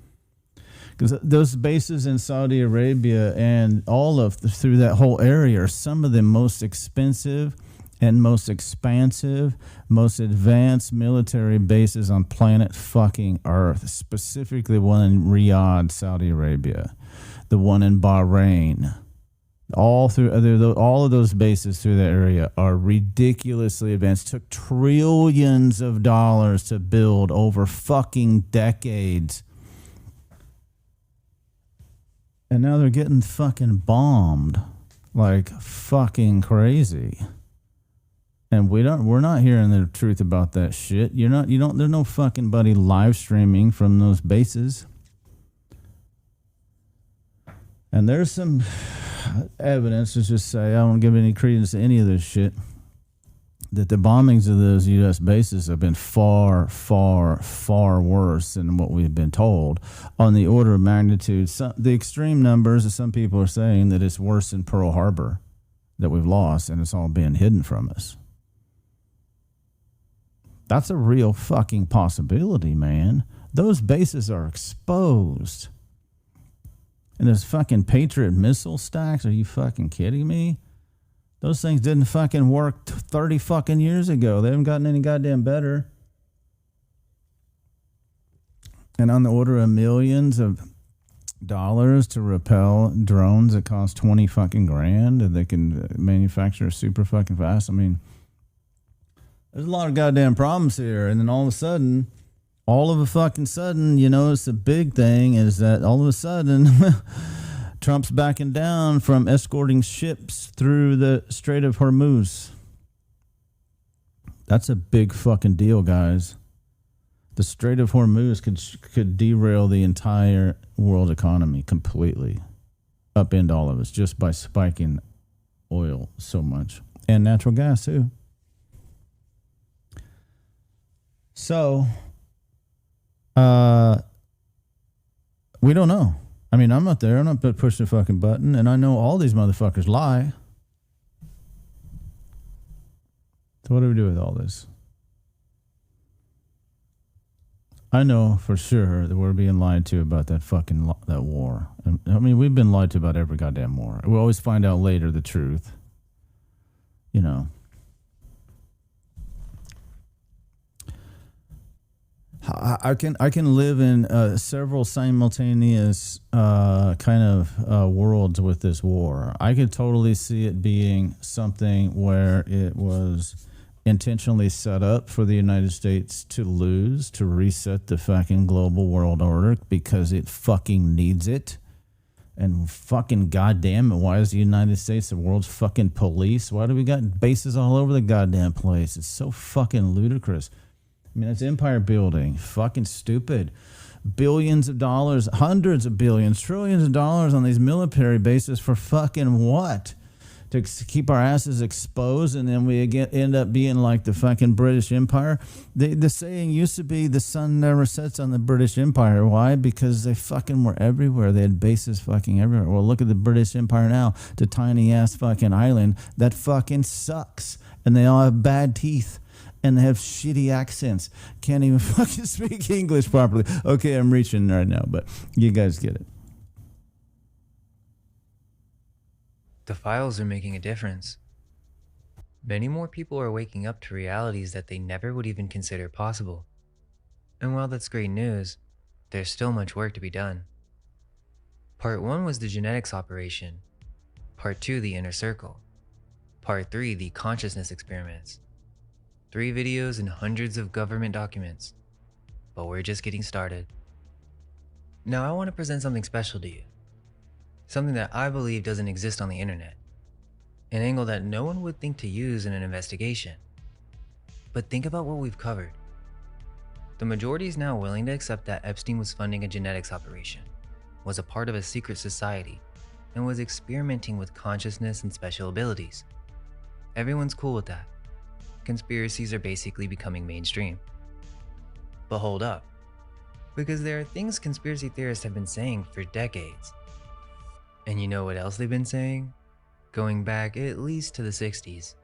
Because those bases in Saudi Arabia and through that whole area are some of the most expensive and most expansive, most advanced military bases on planet fucking Earth. Specifically, one in Riyadh, Saudi Arabia, the one in Bahrain. All of those bases through that area are ridiculously advanced. Took trillions of dollars to build over fucking decades. And now they're getting fucking bombed like fucking crazy. And we're not hearing the truth about that shit. There's no fucking buddy live streaming from those bases. And there's some evidence, let's just say, I won't give any credence to any of this shit, that the bombings of those U.S. bases have been far, far, far worse than what we've been told. On the order of magnitude, the extreme numbers, some people are saying that it's worse than Pearl Harbor. that we've lost, and it's all being hidden from us. That's a real fucking possibility, man. Those bases are exposed. And those fucking Patriot missile stacks, are you fucking kidding me? Those things didn't fucking work 30 fucking years ago. They haven't gotten any goddamn better. And on the order of millions of dollars to repel drones that cost 20 fucking grand, and they can manufacture super fucking fast. I mean, there's a lot of goddamn problems here. And then all of a fucking sudden, you know, it's a big thing is that all of a sudden Trump's backing down from escorting ships through the Strait of Hormuz. That's a big fucking deal, guys. The Strait of Hormuz could derail the entire world economy completely, upend all of us just by spiking oil so much, and natural gas too. So, we don't know. I mean, I'm not there. I'm not pushing the fucking button, and I know all these motherfuckers lie. So what do we do with all this? I know for sure that we're being lied to about that war. I mean, we've been lied to about every goddamn war. We always find out later the truth. You know. I can live in several simultaneous kind of worlds with this war. I could totally see it being something where it was intentionally set up for the United States to lose, to reset the fucking global world order because it fucking needs it. And fucking goddamn it, why is the United States the world's fucking police? Why do we got bases all over the goddamn place? It's so fucking ludicrous. I mean, it's empire building. Fucking stupid. Billions of dollars, hundreds of billions, trillions of dollars on these military bases for fucking what? To keep our asses exposed, and then we end up being like the fucking British Empire. The saying used to be the sun never sets on the British Empire. Why? Because they fucking were everywhere. They had bases fucking everywhere. Well, look at the British Empire now. The tiny ass fucking island that fucking sucks. And they all have bad teeth. And they have shitty accents. Can't even fucking speak English properly. Okay, I'm reaching right now, but you guys get it. The files are making a difference. Many more people are waking up to realities that they never would even consider possible. And while that's great news, there's still much work to be done. Part 1 was the genetics operation. Part 2, the inner circle. Part 3, the consciousness experiments. 3 videos and hundreds of government documents. But we're just getting started. Now I want to present something special to you. Something that I believe doesn't exist on the internet. An angle that no one would think to use in an investigation. But think about what we've covered. The majority is now willing to accept that Epstein was funding a genetics operation, was a part of a secret society, and was experimenting with consciousness and special abilities. Everyone's cool with that. Conspiracies are basically becoming mainstream. But hold up, because there are things conspiracy theorists have been saying for decades. And you know what else they've been saying? Going back at least to the 60s.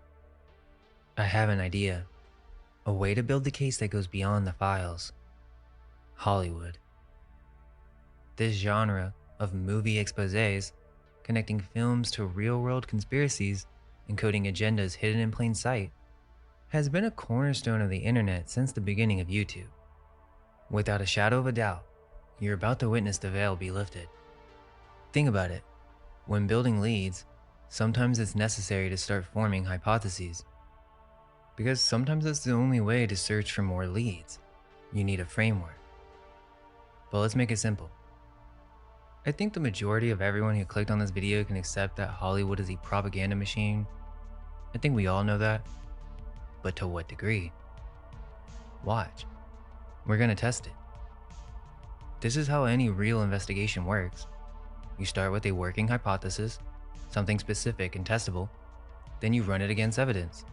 I have an idea. A way to build the case that goes beyond the files. Hollywood. This genre of movie exposés, connecting films to real-world conspiracies, encoding agendas hidden in plain sight, has been a cornerstone of the internet since the beginning of YouTube. Without a shadow of a doubt, you're about to witness the veil be lifted. Think about it. When building leads, sometimes it's necessary to start forming hypotheses. Because sometimes that's the only way to search for more leads. You need a framework. But let's make it simple. I think the majority of everyone who clicked on this video can accept that Hollywood is a propaganda machine. I think we all know that. But to what degree? Watch. We're gonna test it. This is how any real investigation works. You start with a working hypothesis, something specific and testable, then you run it against evidence.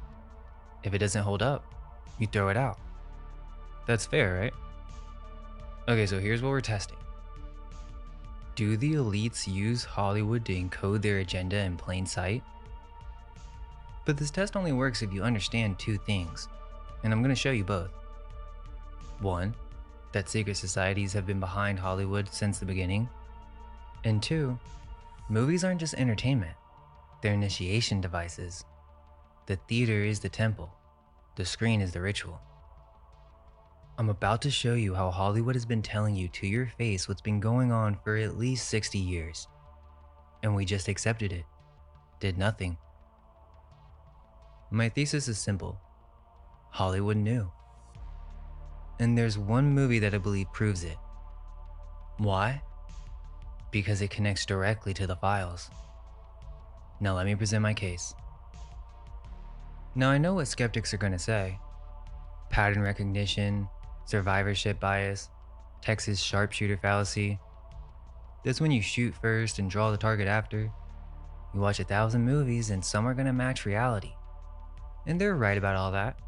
If it doesn't hold up, you throw it out. That's fair, right? Okay, so here's what we're testing. Do the elites use Hollywood to encode their agenda in plain sight? But this test only works if you understand two things, and I'm going to show you both. One, that secret societies have been behind Hollywood since the beginning. And two, movies aren't just entertainment, they're initiation devices. The theater is the temple, the screen is the ritual. I'm about to show you how Hollywood has been telling you to your face what's been going on for at least 60 years. And we just accepted it, did nothing. My thesis is simple. Hollywood knew. And there's one movie that I believe proves it. Why? Because it connects directly to the files. Now let me present my case. Now I know what skeptics are going to say. Pattern recognition, survivorship bias, Texas sharpshooter fallacy. That's when you shoot first and draw the target after. You watch 1,000 movies and some are going to match reality. And they're right about all that.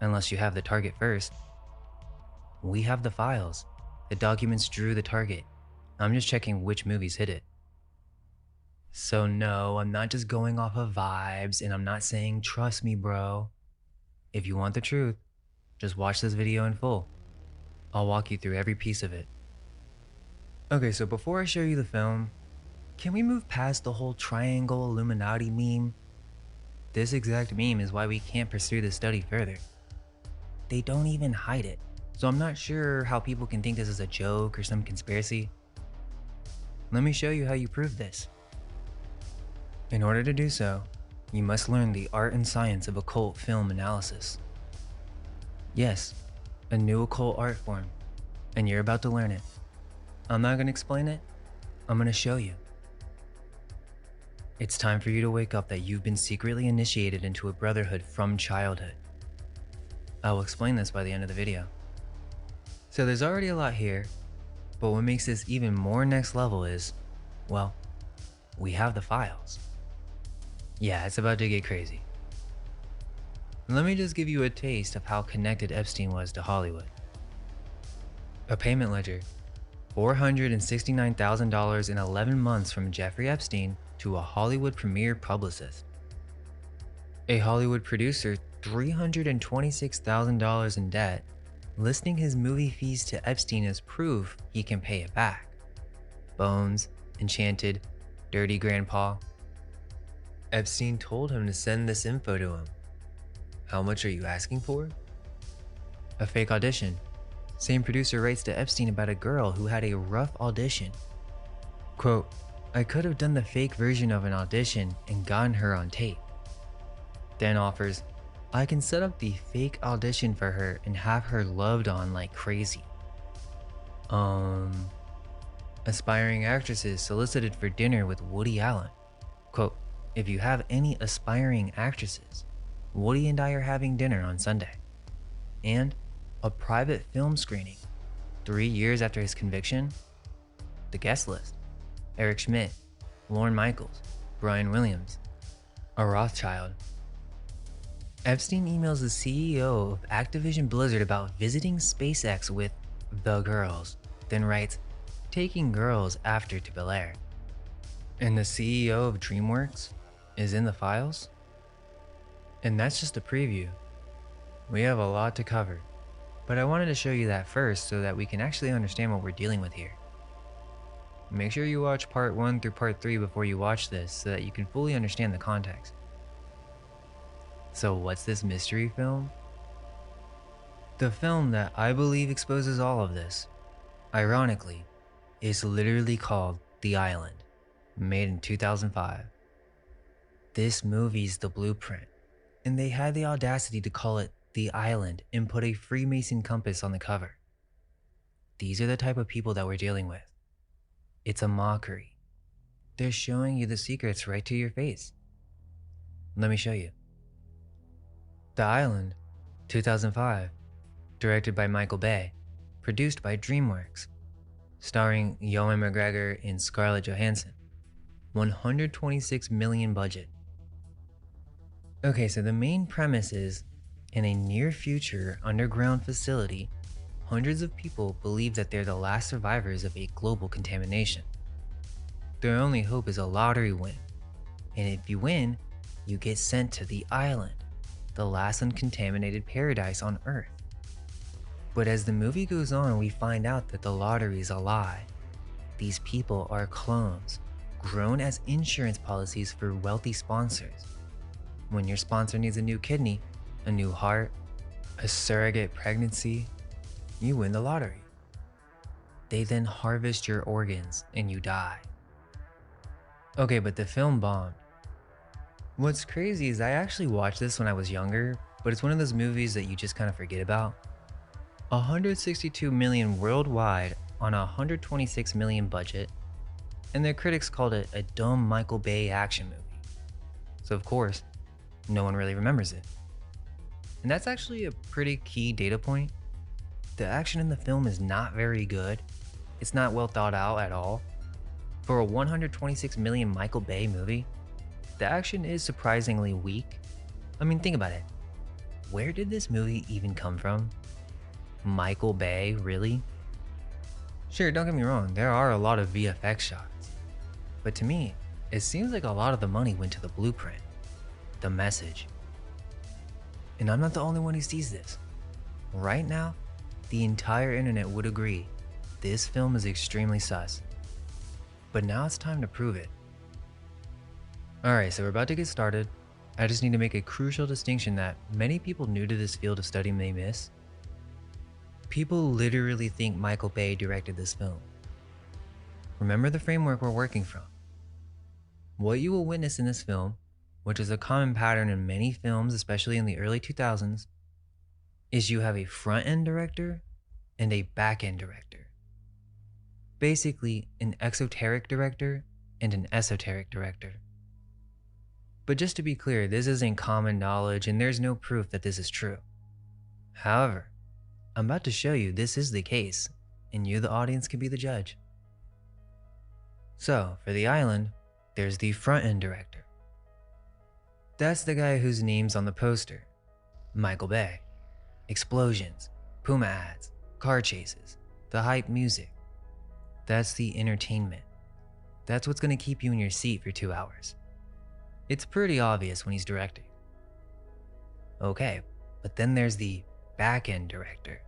Unless you have the target first. We have the files. The documents drew the target. I'm just checking which movies hit it. So no, I'm not just going off of vibes and I'm not saying trust me bro. If you want the truth, just watch this video in full. I'll walk you through every piece of it. Okay, so before I show you the film, can we move past the whole triangle Illuminati meme? This exact meme is why we can't pursue the study further. They don't even hide it, so I'm not sure how people can think this is a joke or some conspiracy. Let me show you how you prove this. In order to do so, you must learn the art and science of occult film analysis. Yes, a new occult art form, and you're about to learn it. I'm not going to explain it, I'm going to show you. It's time for you to wake up that you've been secretly initiated into a brotherhood from childhood. I will explain this by the end of the video. So there's already a lot here, but what makes this even more next level is, well, we have the files. Yeah, it's about to get crazy. Let me just give you a taste of how connected Epstein was to Hollywood. A payment ledger, $469,000 in 11 months from Jeffrey Epstein to a Hollywood premiere publicist. A Hollywood producer, $326,000 in debt, listing his movie fees to Epstein as proof he can pay it back. Bones, Enchanted, Dirty Grandpa. Epstein told him to send this info to him. How much are you asking for? A fake audition. Same producer writes to Epstein about a girl who had a rough audition. Quote, I could have done the fake version of an audition and gotten her on tape. Then offers, I can set up the fake audition for her and have her loved on like crazy. Aspiring actresses solicited for dinner with Woody Allen. Quote, if you have any aspiring actresses, Woody and I are having dinner on Sunday. And a private film screening. 3 years after his conviction, the guest list. Eric Schmidt, Lorne Michaels, Brian Williams, a Rothschild. Epstein emails the CEO of Activision Blizzard about visiting SpaceX with the girls, then writes, taking girls after to Bel Air. And the CEO of DreamWorks is in the files? And that's just a preview. We have a lot to cover, but I wanted to show you that first so that we can actually understand what we're dealing with here. Make sure you watch part 1 through part 3 before you watch this so that you can fully understand the context. So what's this mystery film? The film that I believe exposes all of this, ironically, is literally called The Island, made in 2005. This movie's the blueprint, and they had the audacity to call it The Island and put a Freemason compass on the cover. These are the type of people that we're dealing with. It's a mockery. They're showing you the secrets right to your face. Let me show you. The Island, 2005, directed by Michael Bay, produced by DreamWorks, starring Ewan McGregor and Scarlett Johansson, $126 million budget. Okay, so the main premise is, in a near future underground facility, hundreds of people believe that they're the last survivors of a global contamination. Their only hope is a lottery win, and if you win, you get sent to the island, the last uncontaminated paradise on Earth. But as the movie goes on, we find out that the lottery is a lie. These people are clones, grown as insurance policies for wealthy sponsors. When your sponsor needs a new kidney, a new heart, a surrogate pregnancy, you win the lottery. They then harvest your organs and you die. Okay, but the film bombed. What's crazy is I actually watched this when I was younger, but it's one of those movies that you just kind of forget about. 162 million worldwide on a 126 million budget, and their critics called it a dumb Michael Bay action movie. So of course, no one really remembers it. And that's actually a pretty key data point. The action in the film is not very good. It's not well thought out at all. For a 126 million Michael Bay movie, the action is surprisingly weak. I mean, think about it. Where did this movie even come from? Michael Bay, really? Sure, don't get me wrong, there are a lot of VFX shots. But to me, it seems like a lot of the money went to the blueprint, the message. And I'm not the only one who sees this. Right now, the entire internet would agree this film is extremely sus. But now it's time to prove it. Alright, so we're about to get started. I just need to make a crucial distinction that many people new to this field of study may miss. People literally think Michael Bay directed this film. Remember the framework we're working from. What you will witness in this film, which is a common pattern in many films, especially in the early 2000s, is you have a front-end director and a back-end director. Basically, an exoteric director and an esoteric director. But just to be clear, this isn't common knowledge and there's no proof that this is true. However, I'm about to show you this is the case, and you, the audience, can be the judge. So, for The Island, there's the front-end director. That's the guy whose name's on the poster. Michael Bay. Explosions, Puma ads, car chases, the hype music. That's the entertainment. That's what's gonna keep you in your seat for 2 hours. It's pretty obvious when he's directing. Okay, but then there's the back-end director.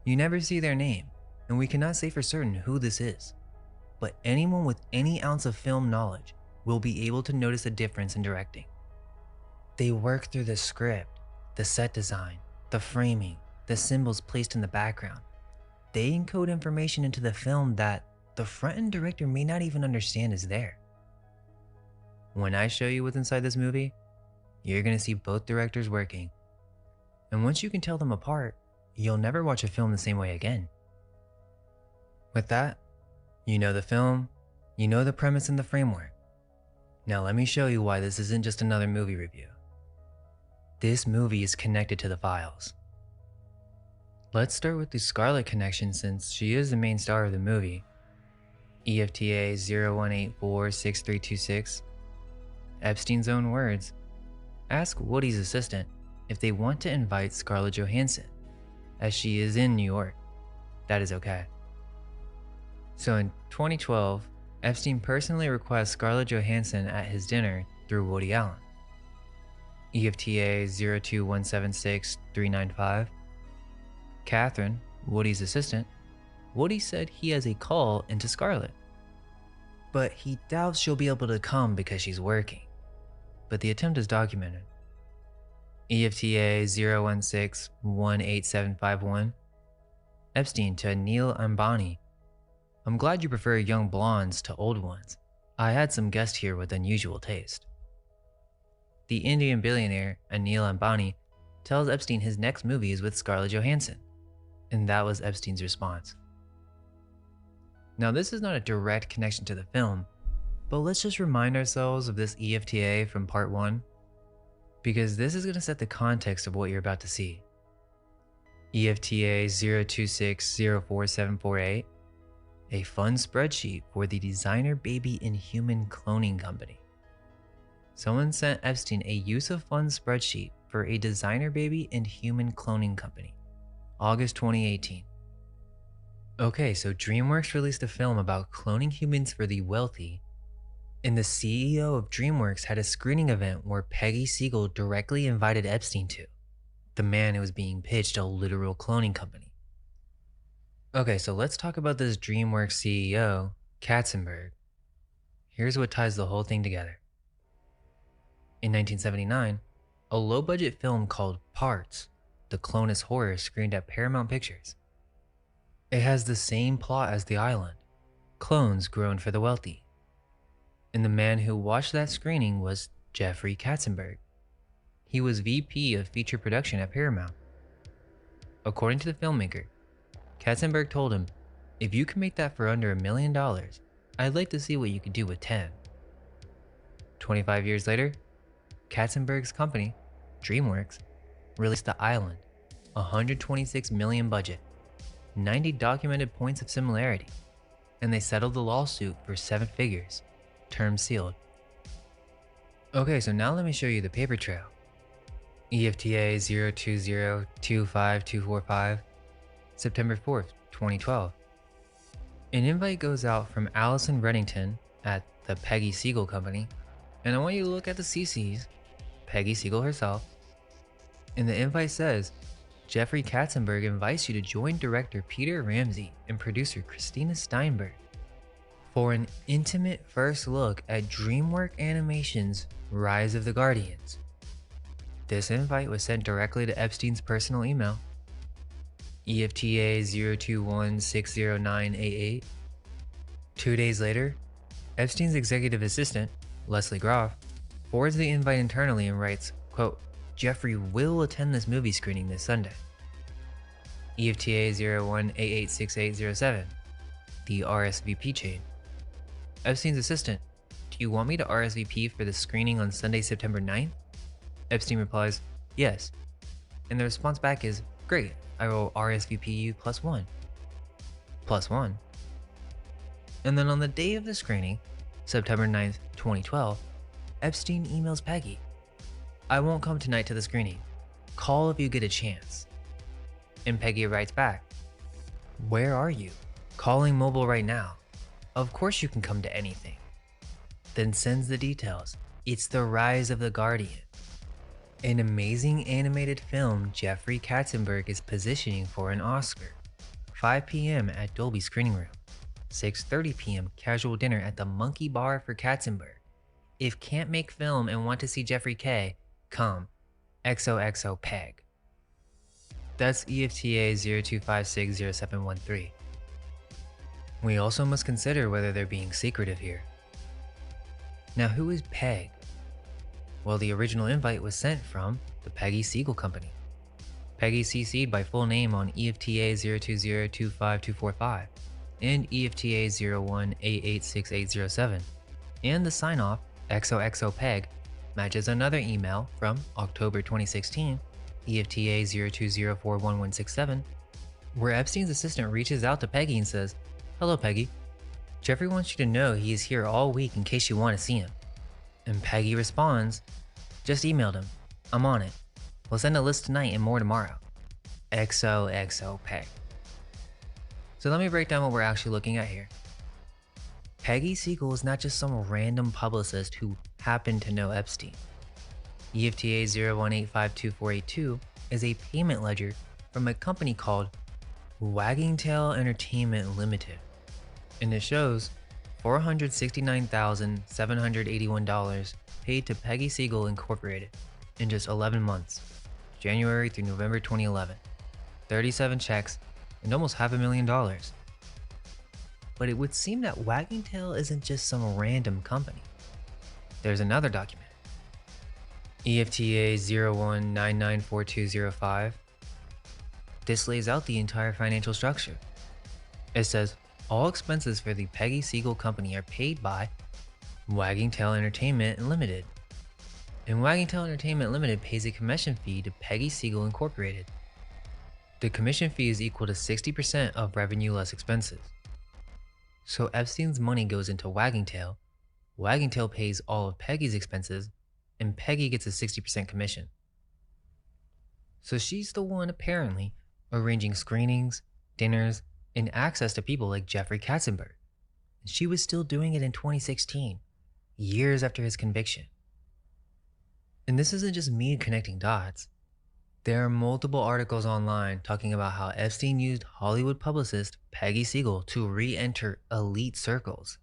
You never see their name, and we cannot say for certain who this is. But anyone with any ounce of film knowledge will be able to notice a difference in directing. They work through the script, the set design, the framing, the symbols placed in the background. They encode information into the film that the front-end director may not even understand is there. When I show you what's inside this movie, you're gonna see both directors working. And once you can tell them apart, you'll never watch a film the same way again. With that, you know the film, you know the premise and the framework. Now let me show you why this isn't just another movie review. This movie is connected to the files. Let's start with the Scarlett connection since she is the main star of the movie. EFTA 01846326. Epstein's own words. Ask Woody's assistant if they want to invite Scarlett Johansson, as she is in New York. That is okay. So in 2012, Epstein personally requests Scarlett Johansson at his dinner through Woody Allen. EFTA 02176-395. Catherine, Woody's assistant, Woody said he has a call into Scarlett. But he doubts she'll be able to come because she's working. But the attempt is documented. EFTA 016-18751. Epstein to Anil Ambani. I'm glad you prefer young blondes to old ones. I had some guests here with unusual taste. The Indian billionaire Anil Ambani tells Epstein his next movie is with Scarlett Johansson, and that was Epstein's response. Now this is not a direct connection to the film, but let's just remind ourselves of this EFTA from part 1, because this is going to set the context of what you're about to see. EFTA 026-04748, a fun spreadsheet for the Designer Baby and Human Cloning Company. Someone sent Epstein a use of funds spreadsheet for a Designer Baby and Human Cloning Company, August 2018. Okay, so DreamWorks released a film about cloning humans for the wealthy, And the CEO of DreamWorks had a screening event where Peggy Siegel directly invited Epstein to, the man who was being pitched a literal cloning company. Okay, so let's talk about this DreamWorks CEO, Katzenberg. Here's what ties the whole thing together. In 1979, a low-budget film called Parts, the Clonus horror, screened at Paramount Pictures. It has the same plot as The Island, clones grown for the wealthy. And the man who watched that screening was Jeffrey Katzenberg. He was VP of feature production at Paramount. According to the filmmaker, Katzenberg told him, "If you can make that for under $1 million, I'd like to see what you could do with 10." 25 years later, Katzenberg's company, DreamWorks, released The Island, $126 million budget, 90 documented points of similarity, and they settled the lawsuit for 7 figures, term sealed. Okay, so now let me show you the paper trail. EFTA 020-25245, September 4th, 2012. An invite goes out from Allison Reddington at the Peggy Siegel Company, and I want you to look at the CCs, Peggy Siegel herself, and the invite says, Jeffrey Katzenberg invites you to join director Peter Ramsey and producer Christina Steinberg for an intimate first look at DreamWorks Animation's Rise of the Guardians. This invite was sent directly to Epstein's personal email, EFTA 021-60988. 2 days later, Epstein's executive assistant, Leslie Groff, forwards the invite internally and writes, quote, "Jeffrey will attend this movie screening this Sunday." EFTA 01886807, the RSVP chain. Epstein's assistant, "Do you want me to RSVP for the screening on Sunday, September 9th? Epstein replies, "Yes." And the response back is, "Great, I will RSVP you +1. +1. And then on the day of the screening, September 9th, 2012, Epstein emails Peggy, "I won't come tonight to the screening. Call if you get a chance." And Peggy writes back, "Where are you? Calling mobile right now. Of course you can come to anything." Then sends the details. It's The Rise of the Guardian, an amazing animated film Jeffrey Katzenberg is positioning for an Oscar. 5 p.m. at Dolby Screening Room. 6:30 p.m. casual dinner at the Monkey Bar for Katzenberg. If can't make film and want to see Jeffrey K, come. XOXO Peg. That's EFTA 02560713. We also must consider whether they're being secretive here. Now, who is Peg? Well, the original invite was sent from the Peggy Siegel Company. Peggy CC'd by full name on EFTA 020-25245 and EFTA 01886807, and the sign-off XOXO Peg matches another email from October 2016, EFTA 020411167, where Epstein's assistant reaches out to Peggy and says, "Hello Peggy, Jeffrey wants you to know he is here all week in case you want to see him." And Peggy responds, "Just emailed him. I'm on it. We'll send a list tonight and more tomorrow. XOXO Peg." So let me break down what we're actually looking at here. Peggy Siegel is not just some random publicist who happened to know Epstein. EFTA 01852482 is a payment ledger from a company called Wagging Tail Entertainment Limited, and it shows $469,781 paid to Peggy Siegel Incorporated in just 11 months, January through November 2011, 37 checks, and almost $500,000. But it would seem that Wagging Tail isn't just some random company. There's another document, EFTA 01994205. This lays out the entire financial structure. It says, all expenses for the Peggy Siegel Company are paid by Wagging Tail Entertainment Limited. And Wagging Tail Entertainment Limited pays a commission fee to Peggy Siegel Incorporated. The commission fee is equal to 60% of revenue less expenses. So Epstein's money goes into Wagging Tail pays all of Peggy's expenses, and Peggy gets a 60% commission. So she's the one apparently arranging screenings, dinners, and access to people like Jeffrey Katzenberg. And she was still doing it in 2016, years after his conviction. And this isn't just me connecting dots. There are multiple articles online talking about how Epstein used Hollywood publicist Peggy Siegel to re-enter elite circles.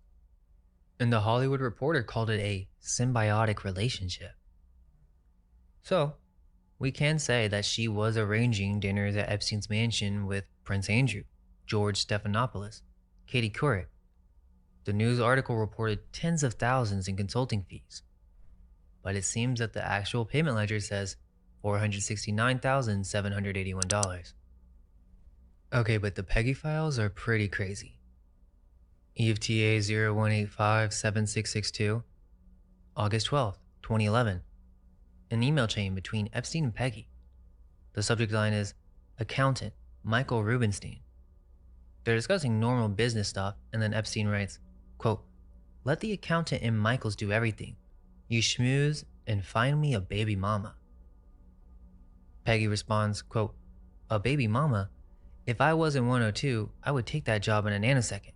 And the Hollywood Reporter called it a symbiotic relationship. So, we can say that she was arranging dinners at Epstein's mansion with Prince Andrew, George Stephanopoulos, Katie Couric. The news article reported tens of thousands in consulting fees. But it seems that the actual payment ledger says $469,781. Okay, but the Peggy files are pretty crazy. EFTA 01857662, August 12th, 2011. An email chain between Epstein and Peggy. The subject line is Accountant Michael Rubenstein. They're discussing normal business stuff, and then Epstein writes, quote, "Let the accountant and Michaels do everything. You schmooze and find me a baby mama." Peggy responds, quote, "A baby mama? If I wasn't 102, I would take that job in a nanosecond.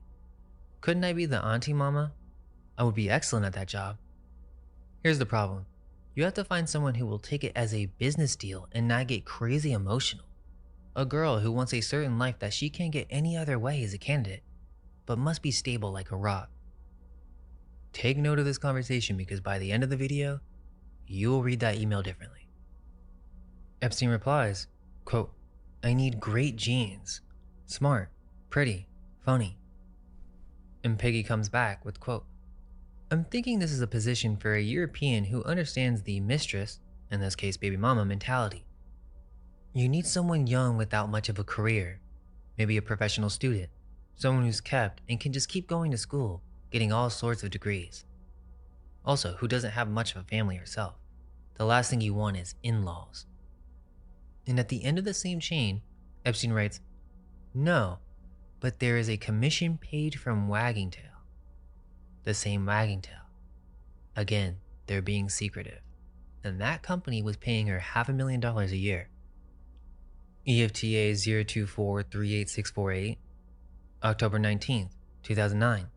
Couldn't I be the auntie mama? I would be excellent at that job." Here's the problem. You have to find someone who will take it as a business deal and not get crazy emotional. A girl who wants a certain life that she can't get any other way is a candidate, but must be stable like a rock. Take note of this conversation because by the end of the video, you will read that email differently. Epstein replies, quote, "I need great genes, smart, pretty, funny." And Peggy comes back with, quote, "I'm thinking this is a position for a European who understands the mistress, in this case baby mama, mentality. You need someone young without much of a career, maybe a professional student, someone who's kept and can just keep going to school, getting all sorts of degrees. Also, who doesn't have much of a family herself. The last thing you want is in-laws." And at the end of the same chain, Epstein writes, "No, but there is a commission paid from Wagging Tail." The same Wagging Tail. Again, they're being secretive. And that company was paying her $500,000 a year. EFTA 024-38648, October 19th, 2009.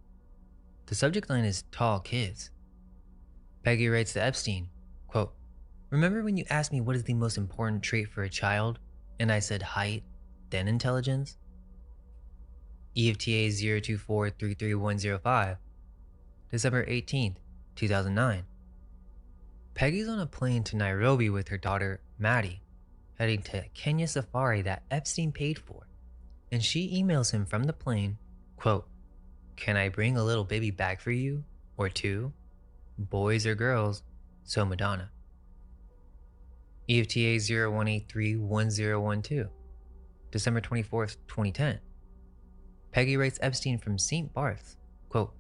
The subject line is tall kids. Peggy writes to Epstein, quote, "Remember when you asked me what is the most important trait for a child? And I said height, then intelligence?" EFTA 024-33105, December 18th, 2009. Peggy's on a plane to Nairobi with her daughter, Maddie, heading to Kenya safari that Epstein paid for, and she emails him from the plane, quote, "Can I bring a little baby bag for you? Or two? Boys or girls? So Madonna." EFTA 01831012, December 24th, 2010. Peggy writes Epstein from St. Barth's, quote,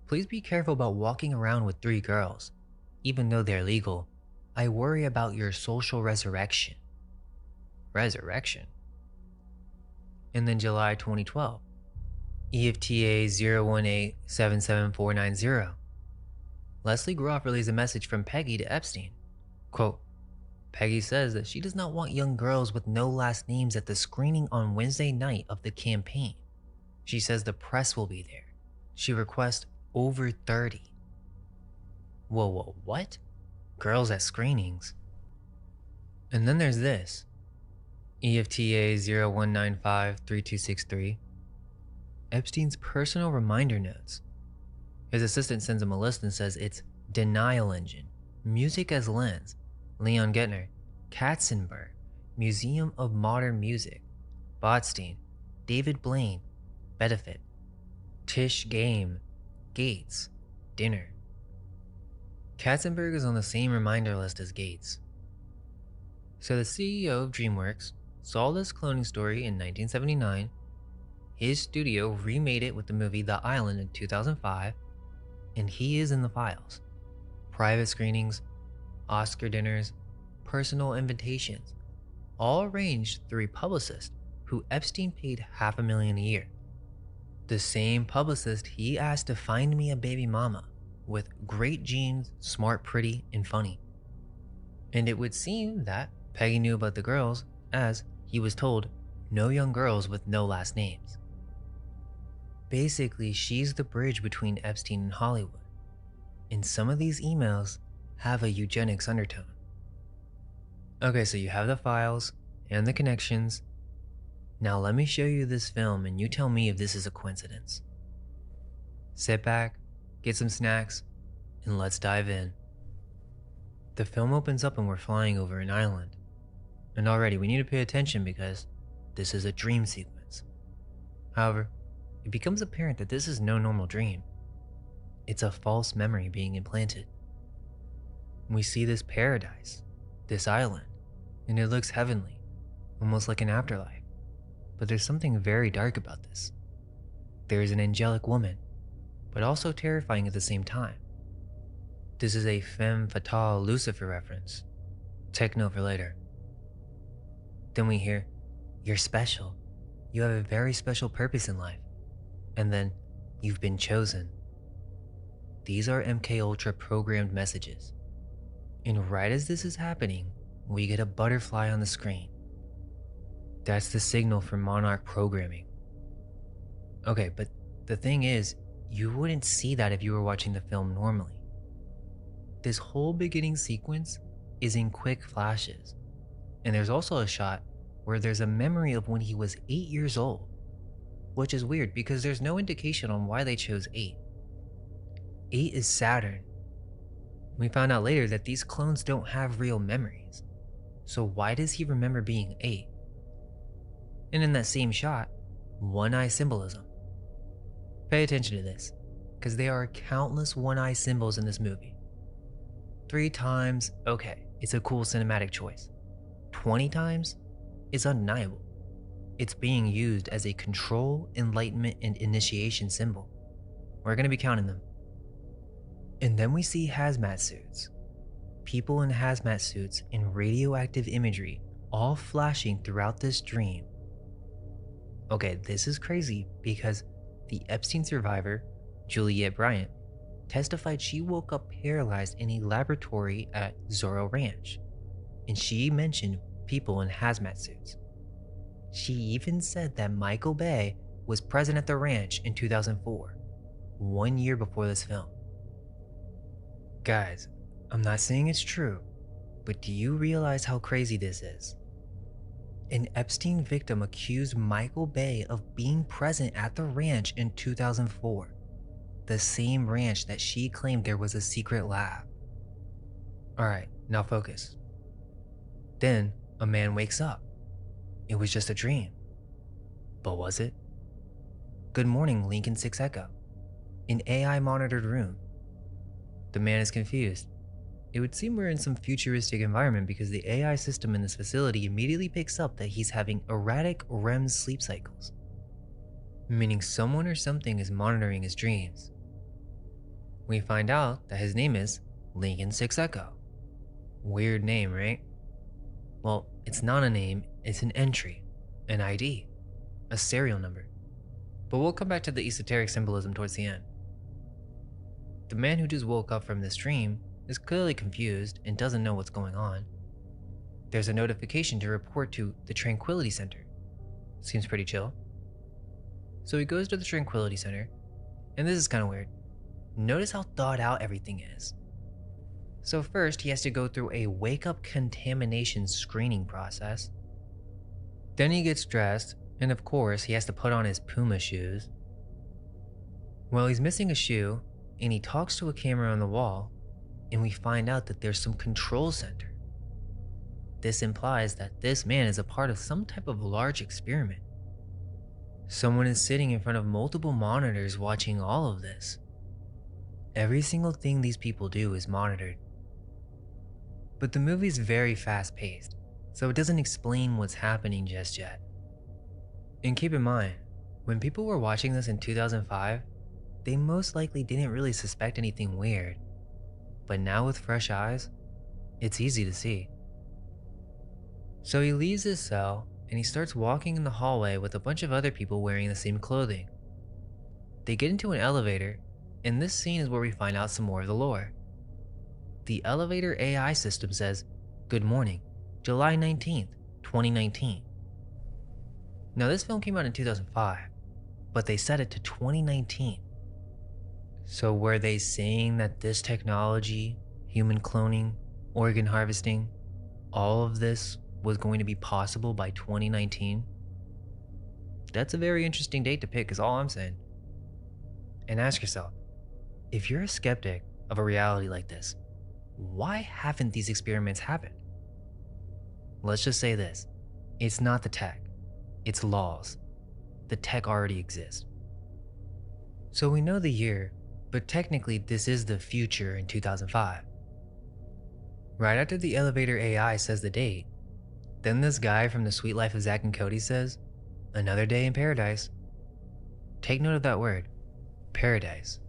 "Please be careful about walking around with 3 girls. Even though they're legal, I worry about your social resurrection." Resurrection? And then July 2012, EFTA 018777490. Leslie Groff relays a message from Peggy to Epstein, quote, "Peggy says that she does not want young girls with no last names at the screening on Wednesday night of the campaign. She says the press will be there. She requests over 30. Whoa, what? Girls at screenings? And then there's this. EFTA 01953263. Epstein's personal reminder notes. His assistant sends him a list and says it's Denial Engine, Music as Lens, Leon Gettner, Katzenberg, Museum of Modern Music, Botstein, David Blaine, Benefit, Tish Game, Gates, Dinner. Katzenberg is on the same reminder list as Gates. So the CEO of DreamWorks saw this cloning story in 1979. His studio remade it with the movie The Island in 2005, and he is in the files. Private screenings, Oscar dinners, personal invitations, all arranged through a publicist who Epstein paid $500,000 a year. The same publicist he asked to find me a baby mama with great genes, smart, pretty, and funny. And it would seem that Peggy knew about the girls, as he was told, no young girls with no last names. Basically, she's the bridge between Epstein and Hollywood. And some of these emails have a eugenics undertone. Okay, so you have the files and the connections. Now let me show you this film and you tell me if this is a coincidence. Sit back, get some snacks, and let's dive in. The film opens up and we're flying over an island. And already we need to pay attention because this is a dream sequence. However, it becomes apparent that this is no normal dream. It's a false memory being implanted. We see this paradise, this island, and it looks heavenly, almost like an afterlife. But there's something very dark about this. There is an angelic woman, but also terrifying at the same time. This is a femme fatale Lucifer reference. Take note for later. Then we hear, "You're special. You have a very special purpose in life." And then, "You've been chosen." These are MK Ultra programmed messages. And right as this is happening, we get a butterfly on the screen. That's the signal for Monarch programming. Okay, but the thing is, you wouldn't see that if you were watching the film normally. This whole beginning sequence is in quick flashes. And there's also a shot where there's a memory of when he was 8 years old, which is weird because there's no indication on why they chose 8. 8 is Saturn. We found out later that these clones don't have real memories. So why does he remember being 8? And in that same shot, one-eye symbolism. Pay attention to this, because there are countless one-eye symbols in this movie. 3 times, okay, it's a cool cinematic choice. 20 times, it's undeniable. It's being used as a control, enlightenment, and initiation symbol. We're going to be counting them. And then we see hazmat suits. People in hazmat suits and radioactive imagery all flashing throughout this dream. Okay, this is crazy because the Epstein survivor, Juliette Bryant, testified she woke up paralyzed in a laboratory at Zorro Ranch. And she mentioned people in hazmat suits. She even said that Michael Bay was present at the ranch in 2004, 1 year before this film. Guys, I'm not saying it's true, but do you realize how crazy this is? An Epstein victim accused Michael Bay of being present at the ranch in 2004, the same ranch that she claimed there was a secret lab. Alright, now focus. Then, a man wakes up. It was just a dream. But was it? Good morning, Lincoln 6 Echo. An AI monitored room. The man is confused. It would seem we're in some futuristic environment because the AI system in this facility immediately picks up that he's having erratic REM sleep cycles, meaning someone or something is monitoring his dreams. We find out that his name is Lincoln 6 Echo. Weird name, right? Well, it's not a name, it's an entry, an ID, a serial number. But we'll come back to the esoteric symbolism towards the end. The man who just woke up from this dream is clearly confused and doesn't know what's going on. There's a notification to report to the Tranquility Center. Seems pretty chill. So he goes to the Tranquility Center, and this is kind of weird. Notice how thought out everything is. So first, he has to go through a wake-up contamination screening process. Then he gets dressed, and of course, he has to put on his Puma shoes. Well, he's missing a shoe, and he talks to a camera on the wall, and we find out that there's some control center. This implies that this man is a part of some type of large experiment. Someone is sitting in front of multiple monitors watching all of this. Every single thing these people do is monitored. But the movie is very fast-paced, so it doesn't explain what's happening just yet. And keep in mind, when people were watching this in 2005, they most likely didn't really suspect anything weird. But now with fresh eyes, it's easy to see. So he leaves his cell and he starts walking in the hallway with a bunch of other people wearing the same clothing. They get into an elevator, and this scene is where we find out some more of the lore. The elevator AI system says, "Good morning, July 19th, 2019. Now this film came out in 2005, but they set it to 2019. So were they saying that this technology, human cloning, organ harvesting, all of this was going to be possible by 2019? That's a very interesting date to pick, is all I'm saying. And ask yourself, if you're a skeptic of a reality like this, why haven't these experiments happened? Let's just say this. It's not the tech, it's laws. The tech already exists. So we know the year, but technically this is the future in 2005. Right after the elevator AI says the date, then this guy from The Sweet Life of Zack and Cody says, "Another day in paradise." Take note of that word, paradise.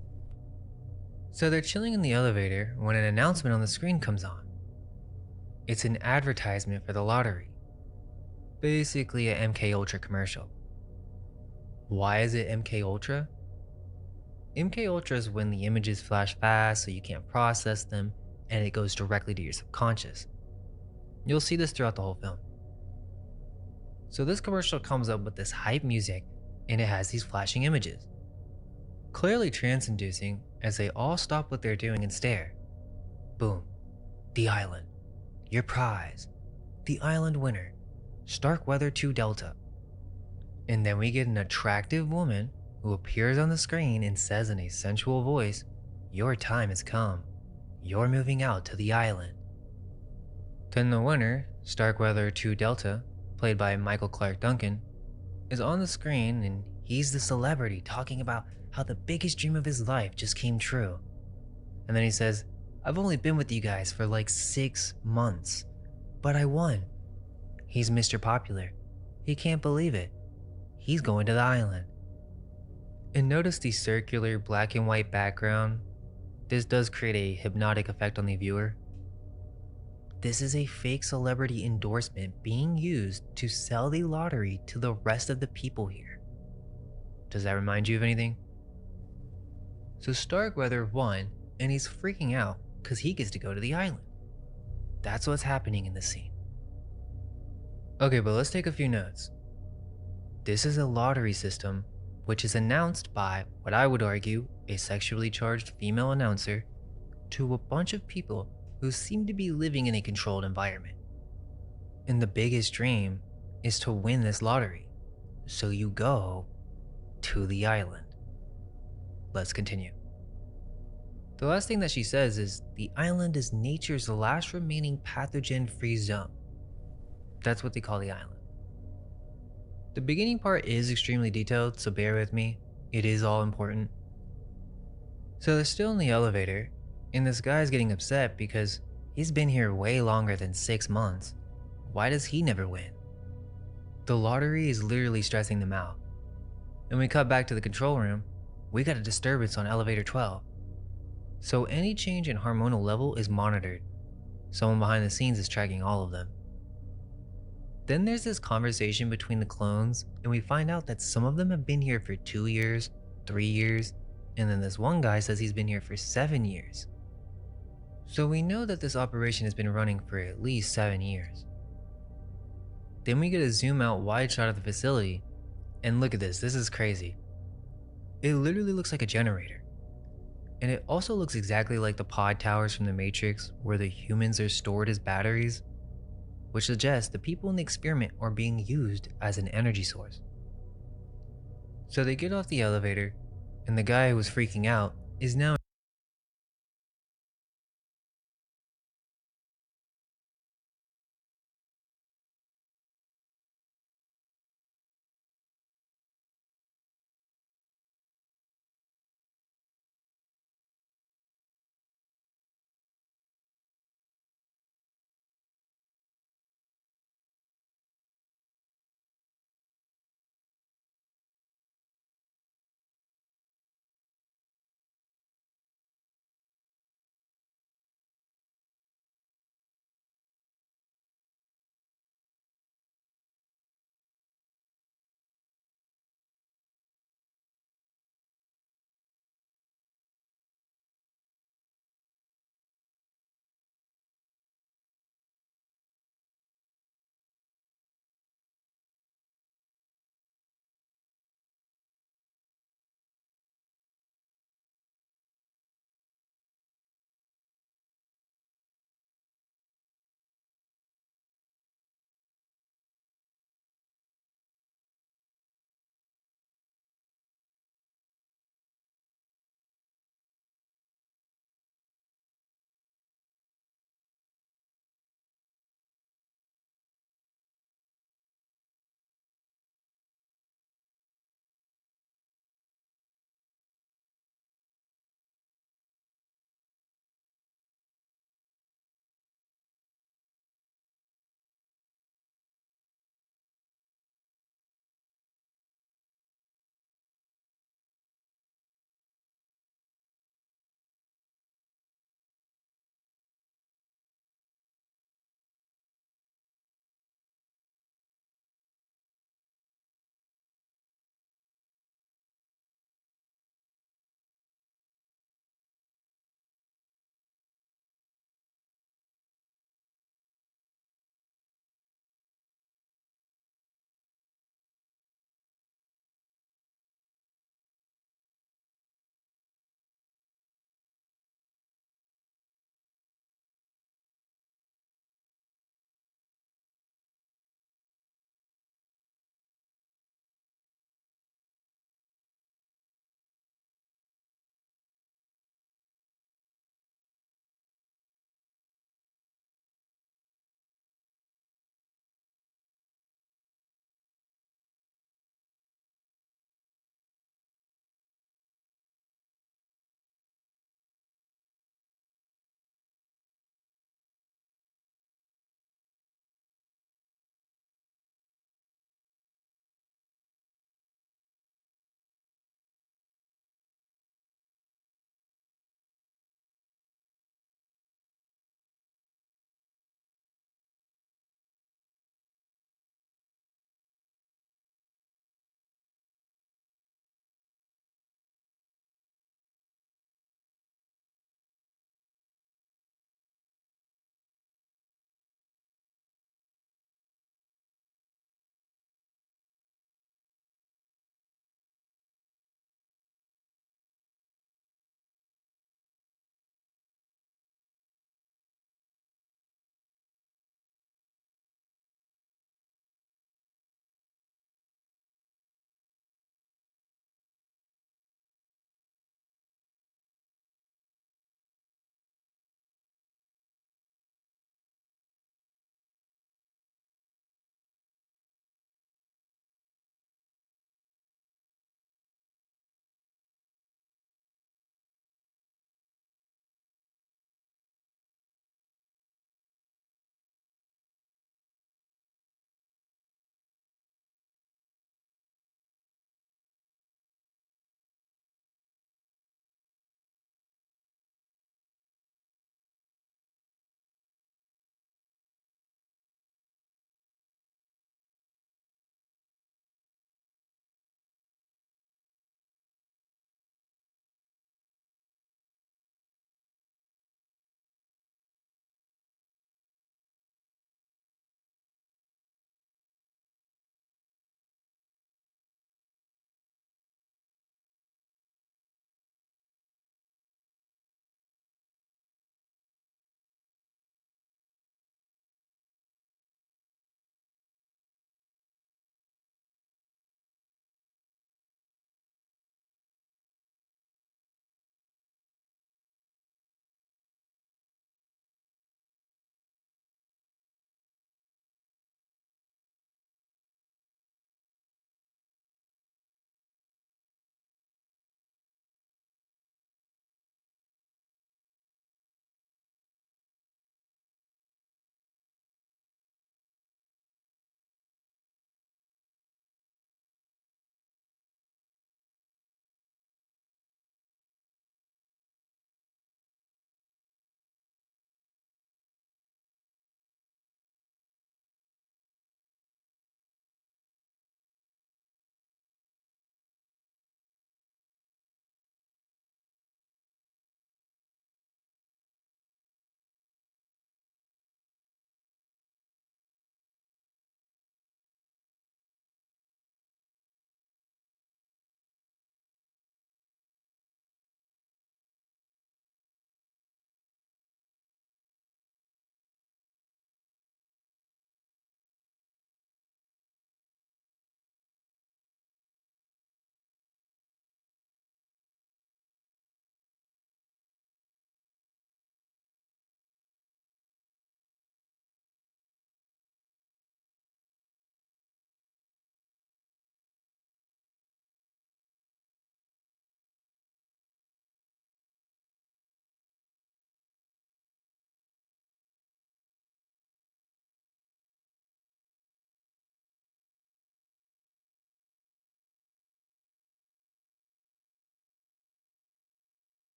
So they're chilling in the elevator when an announcement on the screen comes on. It's an advertisement for the lottery. Basically a MK Ultra commercial. Why is it MK Ultra? MK Ultra is when the images flash fast so you can't process them and it goes directly to your subconscious. You'll see this throughout the whole film. So this commercial comes up with this hype music and it has these flashing images. Clearly trance-inducing as they all stop what they're doing and stare. Boom. The island. Your prize. The island winner. Starkweather 2 Delta. And then we get an attractive woman who appears on the screen and says in a sensual voice, "Your time has come. You're moving out to the island." Then the winner, Starkweather 2 Delta, played by Michael Clark Duncan, is on the screen and he's the celebrity talking about how the biggest dream of his life just came true. And then he says, "I've only been with you guys for like 6 months, but I won." He's Mr. Popular. He can't believe it. He's going to the island. And notice the circular black and white background. This does create a hypnotic effect on the viewer. This is a fake celebrity endorsement being used to sell the lottery to the rest of the people here. Does that remind you of anything? So Starkweather won, and he's freaking out because he gets to go to the island. That's what's happening in this scene. Okay, but let's take a few notes. This is a lottery system which is announced by, what I would argue, a sexually charged female announcer to a bunch of people who seem to be living in a controlled environment. And the biggest dream is to win this lottery, so you go to the island. Let's continue. The last thing that she says is the island is nature's last remaining pathogen-free zone. That's what they call the island. The beginning part is extremely detailed, so bear with me. It is all important. So they're still in the elevator, and this guy's getting upset because he's been here way longer than 6 months. Why does he never win? The lottery is literally stressing them out. And we cut back to the control room. We got a disturbance on elevator 12. So any change in hormonal level is monitored. Someone behind the scenes is tracking all of them. Then there's this conversation between the clones, and we find out that some of them have been here for 2 years, 3 years, and then this one guy says he's been here for 7 years. So we know that this operation has been running for at least 7 years. Then we get a zoom out wide shot of the facility, and look at this is crazy. It literally looks like a generator. And it also looks exactly like the pod towers from the Matrix where the humans are stored as batteries, which suggests the people in the experiment are being used as an energy source. So they get off the elevator, and the guy who was freaking out is now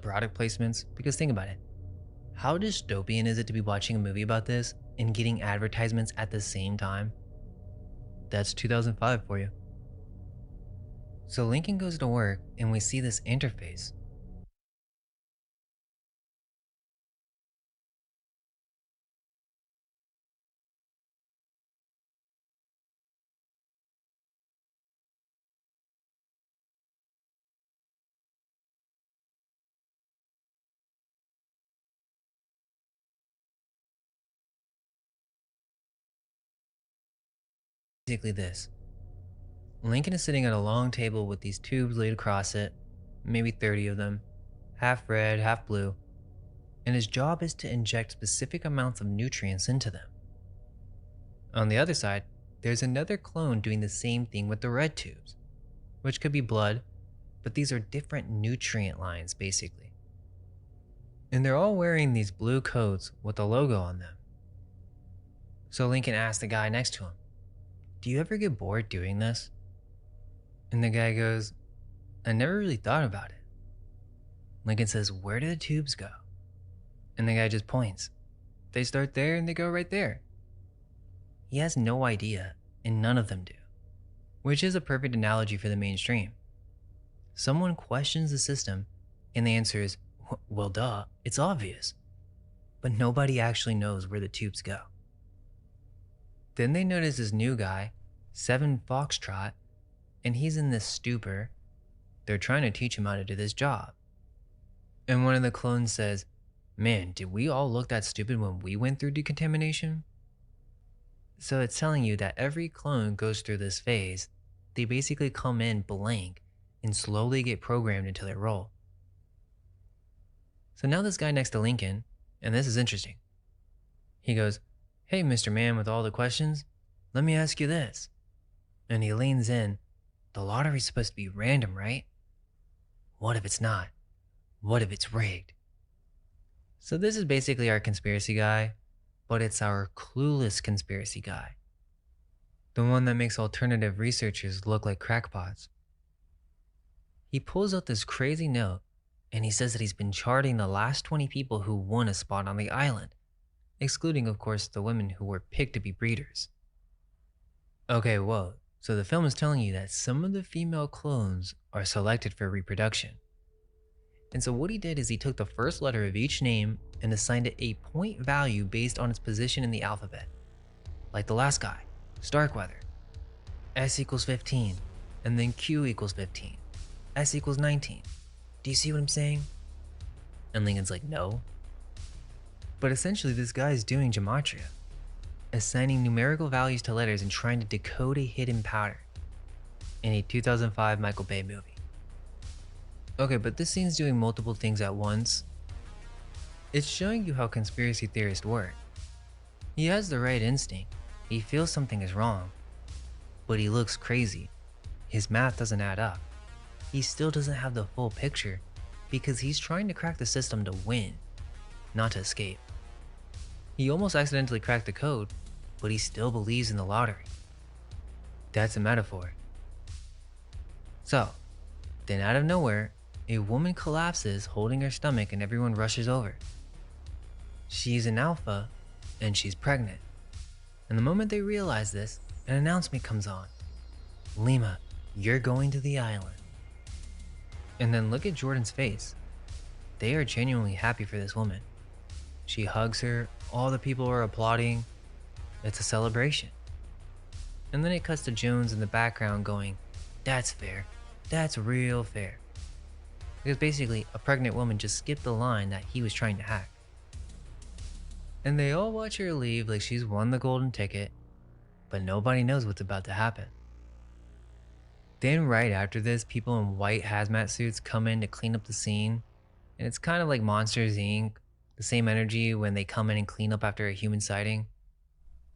product placements, because think about it. How dystopian is it to be watching a movie about this and getting advertisements at the same time? That's 2005 for you. So Lincoln goes to work and we see this interface. Basically this. Lincoln is sitting at a long table with these tubes laid across it, maybe 30 of them, half red, half blue, and his job is to inject specific amounts of nutrients into them. On the other side, there's another clone doing the same thing with the red tubes, which could be blood, but these are different nutrient lines basically. And they're all wearing these blue coats with a logo on them. So Lincoln asked the guy next to him, "Do you ever get bored doing this?" And the guy goes, "I never really thought about it." Lincoln says, "Where do the tubes go?" And the guy just points. They start there and they go right there. He has no idea, and none of them do. Which is a perfect analogy for the mainstream. Someone questions the system, and the answer is, well, duh, it's obvious. But nobody actually knows where the tubes go. Then they notice this new guy, 7 Foxtrot, and he's in this stupor. They're trying to teach him how to do this job. And one of the clones says, "Man, did we all look that stupid when we went through decontamination?" So it's telling you that every clone goes through this phase. They basically come in blank and slowly get programmed into their role. So now this guy next to Lincoln, and this is interesting. He goes, "Hey, Mr. Man with all the questions, let me ask you this." And he leans in. "The lottery's supposed to be random, right? What if it's not? What if it's rigged?" So this is basically our conspiracy guy, but it's our clueless conspiracy guy. The one that makes alternative researchers look like crackpots. He pulls out this crazy note, and he says that he's been charting the last 20 people who won a spot on the island, excluding, of course, the women who were picked to be breeders. Okay, whoa. So the film is telling you that some of the female clones are selected for reproduction. And so what he did is he took the first letter of each name and assigned it a point value based on its position in the alphabet. Like the last guy, Starkweather. S equals 15, and then Q equals 15. S equals 19. Do you see what I'm saying? And Lincoln's like, no. But essentially this guy is doing gematria, assigning numerical values to letters and trying to decode a hidden pattern in a 2005 Michael Bay movie. Okay, but this scene's doing multiple things at once. It's showing you how conspiracy theorists work. He has the right instinct. He feels something is wrong, but he looks crazy. His math doesn't add up. He still doesn't have the full picture because he's trying to crack the system to win, not to escape. He almost accidentally cracked the code, but he still believes in the lottery. That's a metaphor. So, then out of nowhere, a woman collapses holding her stomach and everyone rushes over. She's an alpha and she's pregnant. And the moment they realize this, an announcement comes on. "Lima, you're going to the island." And then look at Jordan's face. They are genuinely happy for this woman. She hugs her, all the people are applauding. It's a celebration. And then it cuts to Jones in the background going, "That's fair. That's real fair." Because basically, a pregnant woman just skipped the line that he was trying to hack. And they all watch her leave like she's won the golden ticket, but nobody knows what's about to happen. Then right after this, people in white hazmat suits come in to clean up the scene, and it's kind of like Monsters Inc., the same energy when they come in and clean up after a human sighting.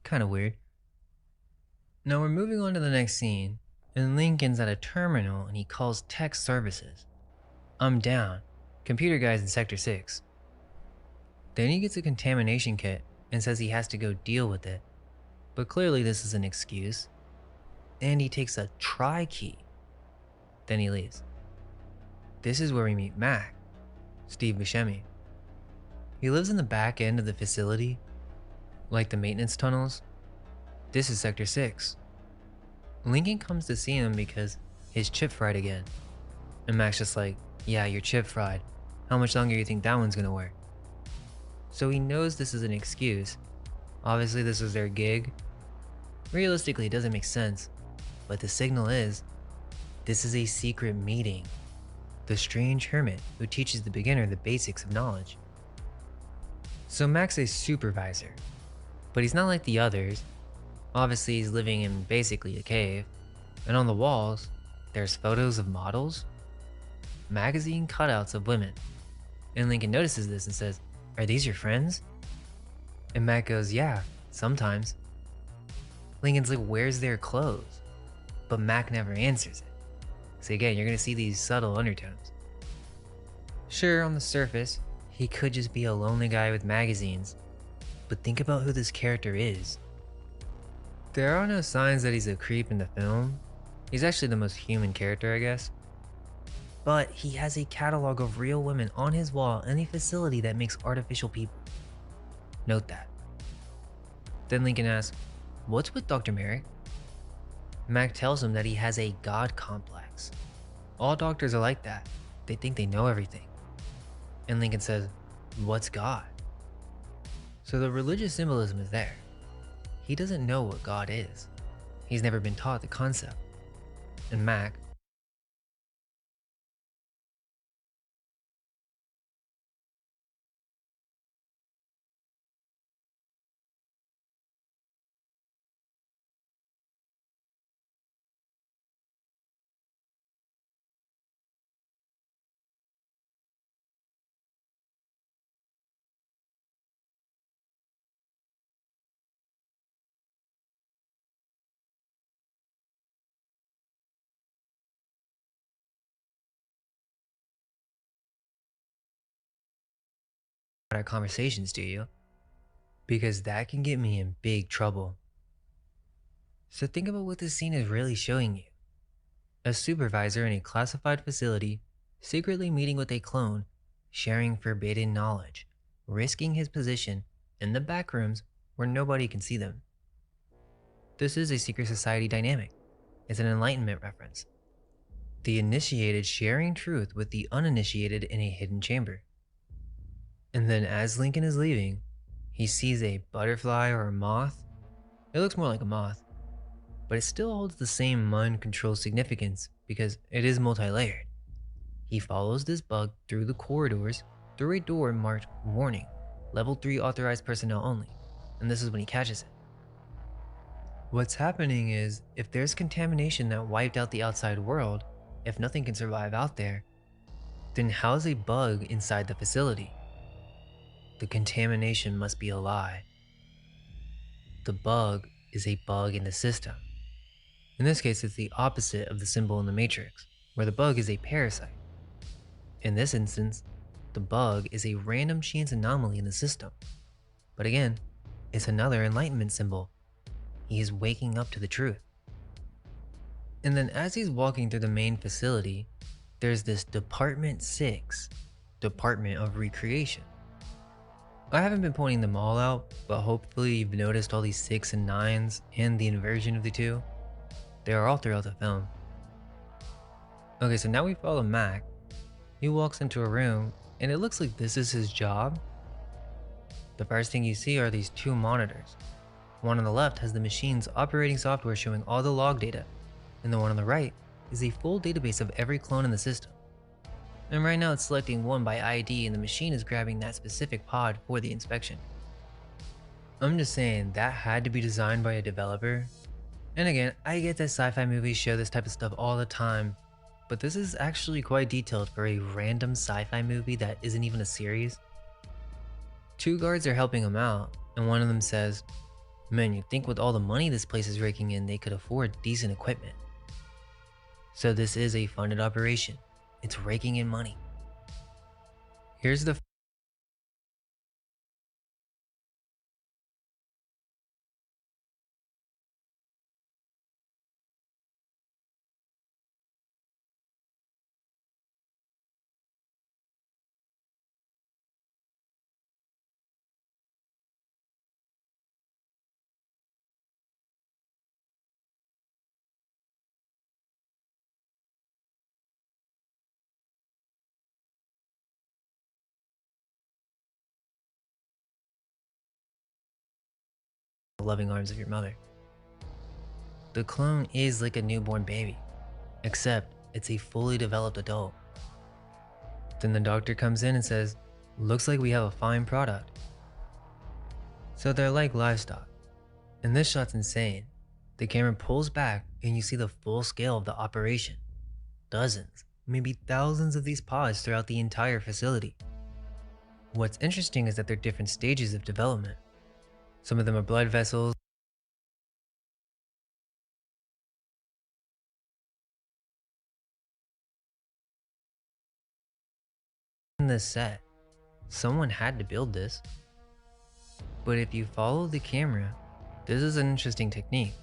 Kind of weird. Now we're moving on to the next scene, and Lincoln's at a terminal and he calls tech services. "I'm down. Computer guy's in Sector 6. Then he gets a contamination kit and says he has to go deal with it. But clearly this is an excuse. And he takes a try key. Then he leaves. This is where we meet Mac. Steve Buscemi. He lives in the back end of the facility, like the maintenance tunnels. This is Sector 6. Lincoln comes to see him because his chip fried again. And Mac's just like, yeah, your chip fried. How much longer do you think that one's gonna work? So he knows this is an excuse. Obviously this is their gig. Realistically, it doesn't make sense. But the signal is, this is a secret meeting. The strange hermit who teaches the beginner the basics of knowledge. So Mac's a supervisor, but he's not like the others. Obviously he's living in basically a cave, and on the walls, there's photos of models, magazine cutouts of women. And Lincoln notices this and says, "Are these your friends?" And Mac goes, "Yeah, sometimes." Lincoln's like, "Where's their clothes?" But Mac never answers it. So again, you're gonna see these subtle undertones. Sure, on the surface, he could just be a lonely guy with magazines, but think about who this character is. There are no signs that he's a creep in the film. He's actually the most human character, I guess. But he has a catalog of real women on his wall in a facility that makes artificial people. Note that. Then Lincoln asks, "What's with Dr. Merrick?" Mac tells him that he has a god complex. All doctors are like that. They think they know everything. And Lincoln says, "What's God?" So the religious symbolism is there. He doesn't know what God is. He's never been taught the concept. And Mac, our conversations, do you? Because that can get me in big trouble. So think about what this scene is really showing you. A supervisor in a classified facility, secretly meeting with a clone, sharing forbidden knowledge, risking his position in the back rooms where nobody can see them. This is a secret society dynamic. It's an Enlightenment reference. The initiated sharing truth with the uninitiated in a hidden chamber. And then as Lincoln is leaving, he sees a butterfly or a moth. It looks more like a moth, but it still holds the same mind-control significance because it is multi-layered. He follows this bug through the corridors, through a door marked "Warning, Level 3 authorized personnel only," and this is when he catches it. What's happening is, if there's contamination that wiped out the outside world, if nothing can survive out there, then how's a bug inside the facility? The contamination must be a lie. The bug is a bug in the system. In this case, it's the opposite of the symbol in the Matrix, where the bug is a parasite. In this instance, the bug is a random chance anomaly in the system. But again, it's another Enlightenment symbol. He is waking up to the truth. And then as he's walking through the main facility, there's this Department 6, Department of Recreation. I haven't been pointing them all out, but hopefully you've noticed all these 6 and 9s and the inversion of the two. They are all throughout the film. Okay, so now we follow Mac. He walks into a room, and it looks like this is his job. The first thing you see are these two monitors. One on the left has the machine's operating software showing all the log data, and the one on the right is a full database of every clone in the system. And right now it's selecting one by ID, and the machine is grabbing that specific pod for the inspection. I'm just saying, that had to be designed by a developer. And again, I get that sci-fi movies show this type of stuff all the time, but this is actually quite detailed for a random sci-fi movie that isn't even a series. Two guards are helping him out, and one of them says, "Man, you'd think with all the money this place is raking in, they could afford decent equipment." So this is a funded operation. It's raking in money. Here's the loving arms of your mother. The clone is like a newborn baby, except it's a fully developed adult. Then the doctor comes in and says, "Looks like we have a fine product." So they're like livestock. And this shot's insane. The camera pulls back and you see the full scale of the operation. Dozens, maybe thousands of these pods throughout the entire facility. What's interesting is that they're different stages of development. Some of them are blood vessels, in this set. Someone had to build this. But if you follow the camera, this is an interesting technique,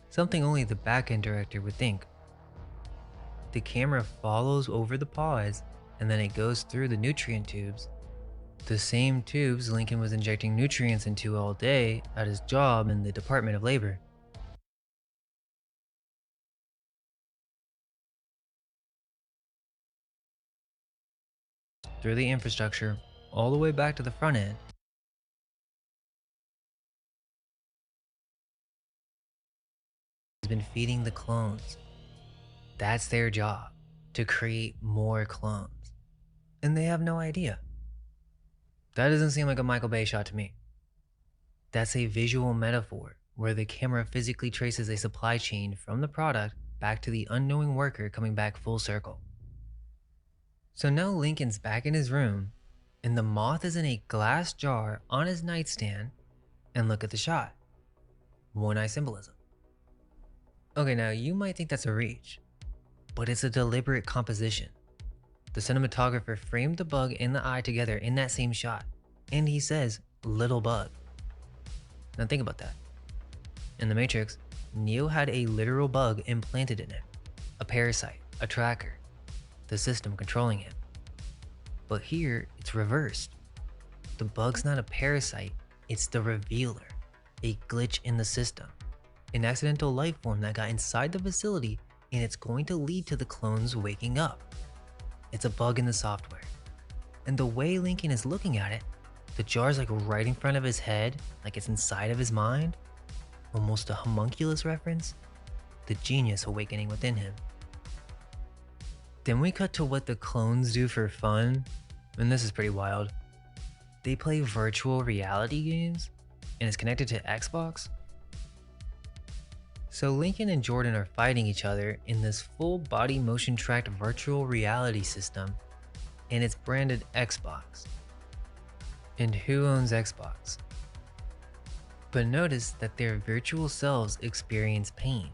something only the back-end director would think. The camera follows over the pods and then it goes through the nutrient tubes, the same tubes Lincoln was injecting nutrients into all day at his job in the Department of Labor. Through the infrastructure, all the way back to the front end. He's been feeding the clones. That's their job, to create more clones. And they have no idea. That doesn't seem like a Michael Bay shot to me. That's a visual metaphor where the camera physically traces a supply chain from the product back to the unknowing worker coming back full circle. So now Lincoln's back in his room, and the moth is in a glass jar on his nightstand, and look at the shot. One-eye symbolism. Okay, now you might think that's a reach, but it's a deliberate composition. The cinematographer framed the bug and the eye together in that same shot, and he says, "little bug." Now think about that. In The Matrix, Neo had a literal bug implanted in him, a parasite, a tracker, the system controlling him. But here, it's reversed. The bug's not a parasite, it's the revealer, a glitch in the system, an accidental life form that got inside the facility, and it's going to lead to the clones waking up. It's a bug in the software. And the way Lincoln is looking at it, the jar's like right in front of his head, like it's inside of his mind, almost a homunculus reference, the genius awakening within him. Then we cut to what the clones do for fun, and this is pretty wild. They play virtual reality games, and it's connected to Xbox. So Lincoln and Jordan are fighting each other in this full body motion tracked virtual reality system, and it's branded Xbox. And who owns Xbox? But notice that their virtual selves experience pain.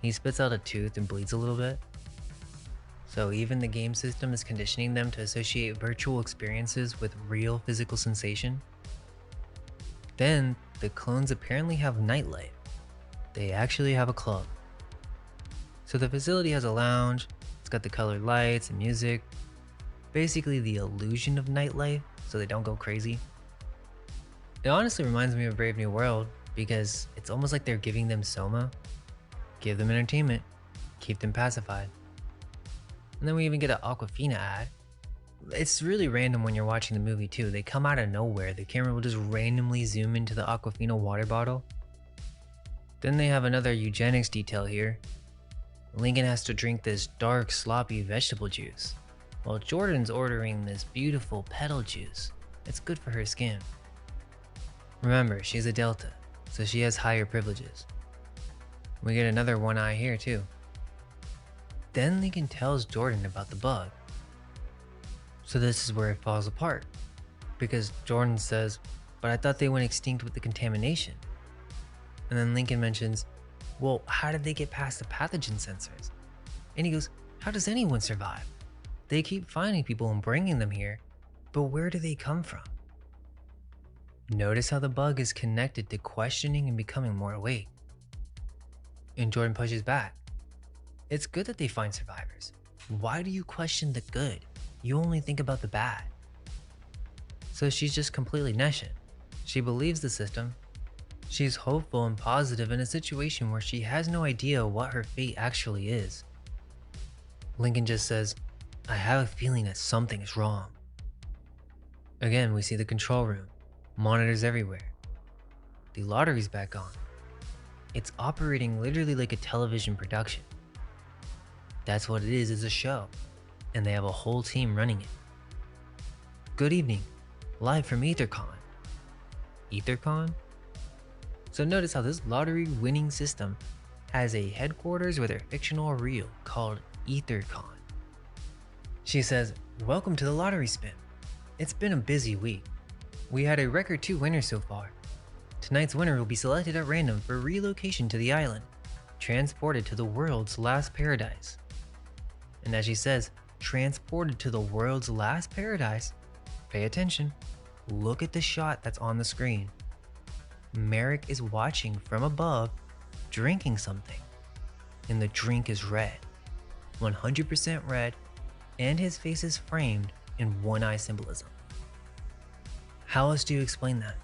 He spits out a tooth and bleeds a little bit. So even the game system is conditioning them to associate virtual experiences with real physical sensation. Then the clones apparently have nightlife. They actually have a club. So the facility has a lounge, it's got the colored lights and music, basically the illusion of nightlife so they don't go crazy. It honestly reminds me of Brave New World because it's almost like they're giving them soma. Give them entertainment, keep them pacified. And then we even get an Aquafina ad. It's really random when you're watching the movie too. They come out of nowhere. The camera will just randomly zoom into the Aquafina water bottle. Then they have another eugenics detail here. Lincoln has to drink this dark, sloppy vegetable juice, while Jordan's ordering this beautiful petal juice. It's good for her skin. Remember, she's a Delta, so she has higher privileges. We get another one eye here too. Then Lincoln tells Jordan about the bug. So this is where it falls apart, because Jordan says, "But I thought they went extinct with the contamination." And then Lincoln mentions, "Well, how did they get past the pathogen sensors?" And he goes, "How does anyone survive? They keep finding people and bringing them here, but where do they come from?" Notice how the bug is connected to questioning and becoming more awake. And Jordan pushes back. It's good that they find survivors. Why do you question the good? You only think about the bad. So she's just completely nescient. She believes the system. She's hopeful and positive in a situation where she has no idea what her fate actually is. Lincoln just says, "I have a feeling that something is wrong." Again, we see the control room, monitors everywhere. the lottery's back on. It's operating literally like a television production. That's what it is a show, and they have a whole team running it. Good evening, live from EtherCon. EtherCon? So notice how this lottery winning system has a headquarters whether fictional or real called EtherCon. She says, welcome to the lottery spin. It's been a busy week. We had a record 2 winners so far. Tonight's winner will be selected at random for relocation to the island, transported to the world's last paradise. And as she says, transported to the world's last paradise, pay attention, look at the shot that's on the screen. Merrick is watching from above, drinking something, and the drink is red, 100% red, and his face is framed in one-eye symbolism. How else do you explain that?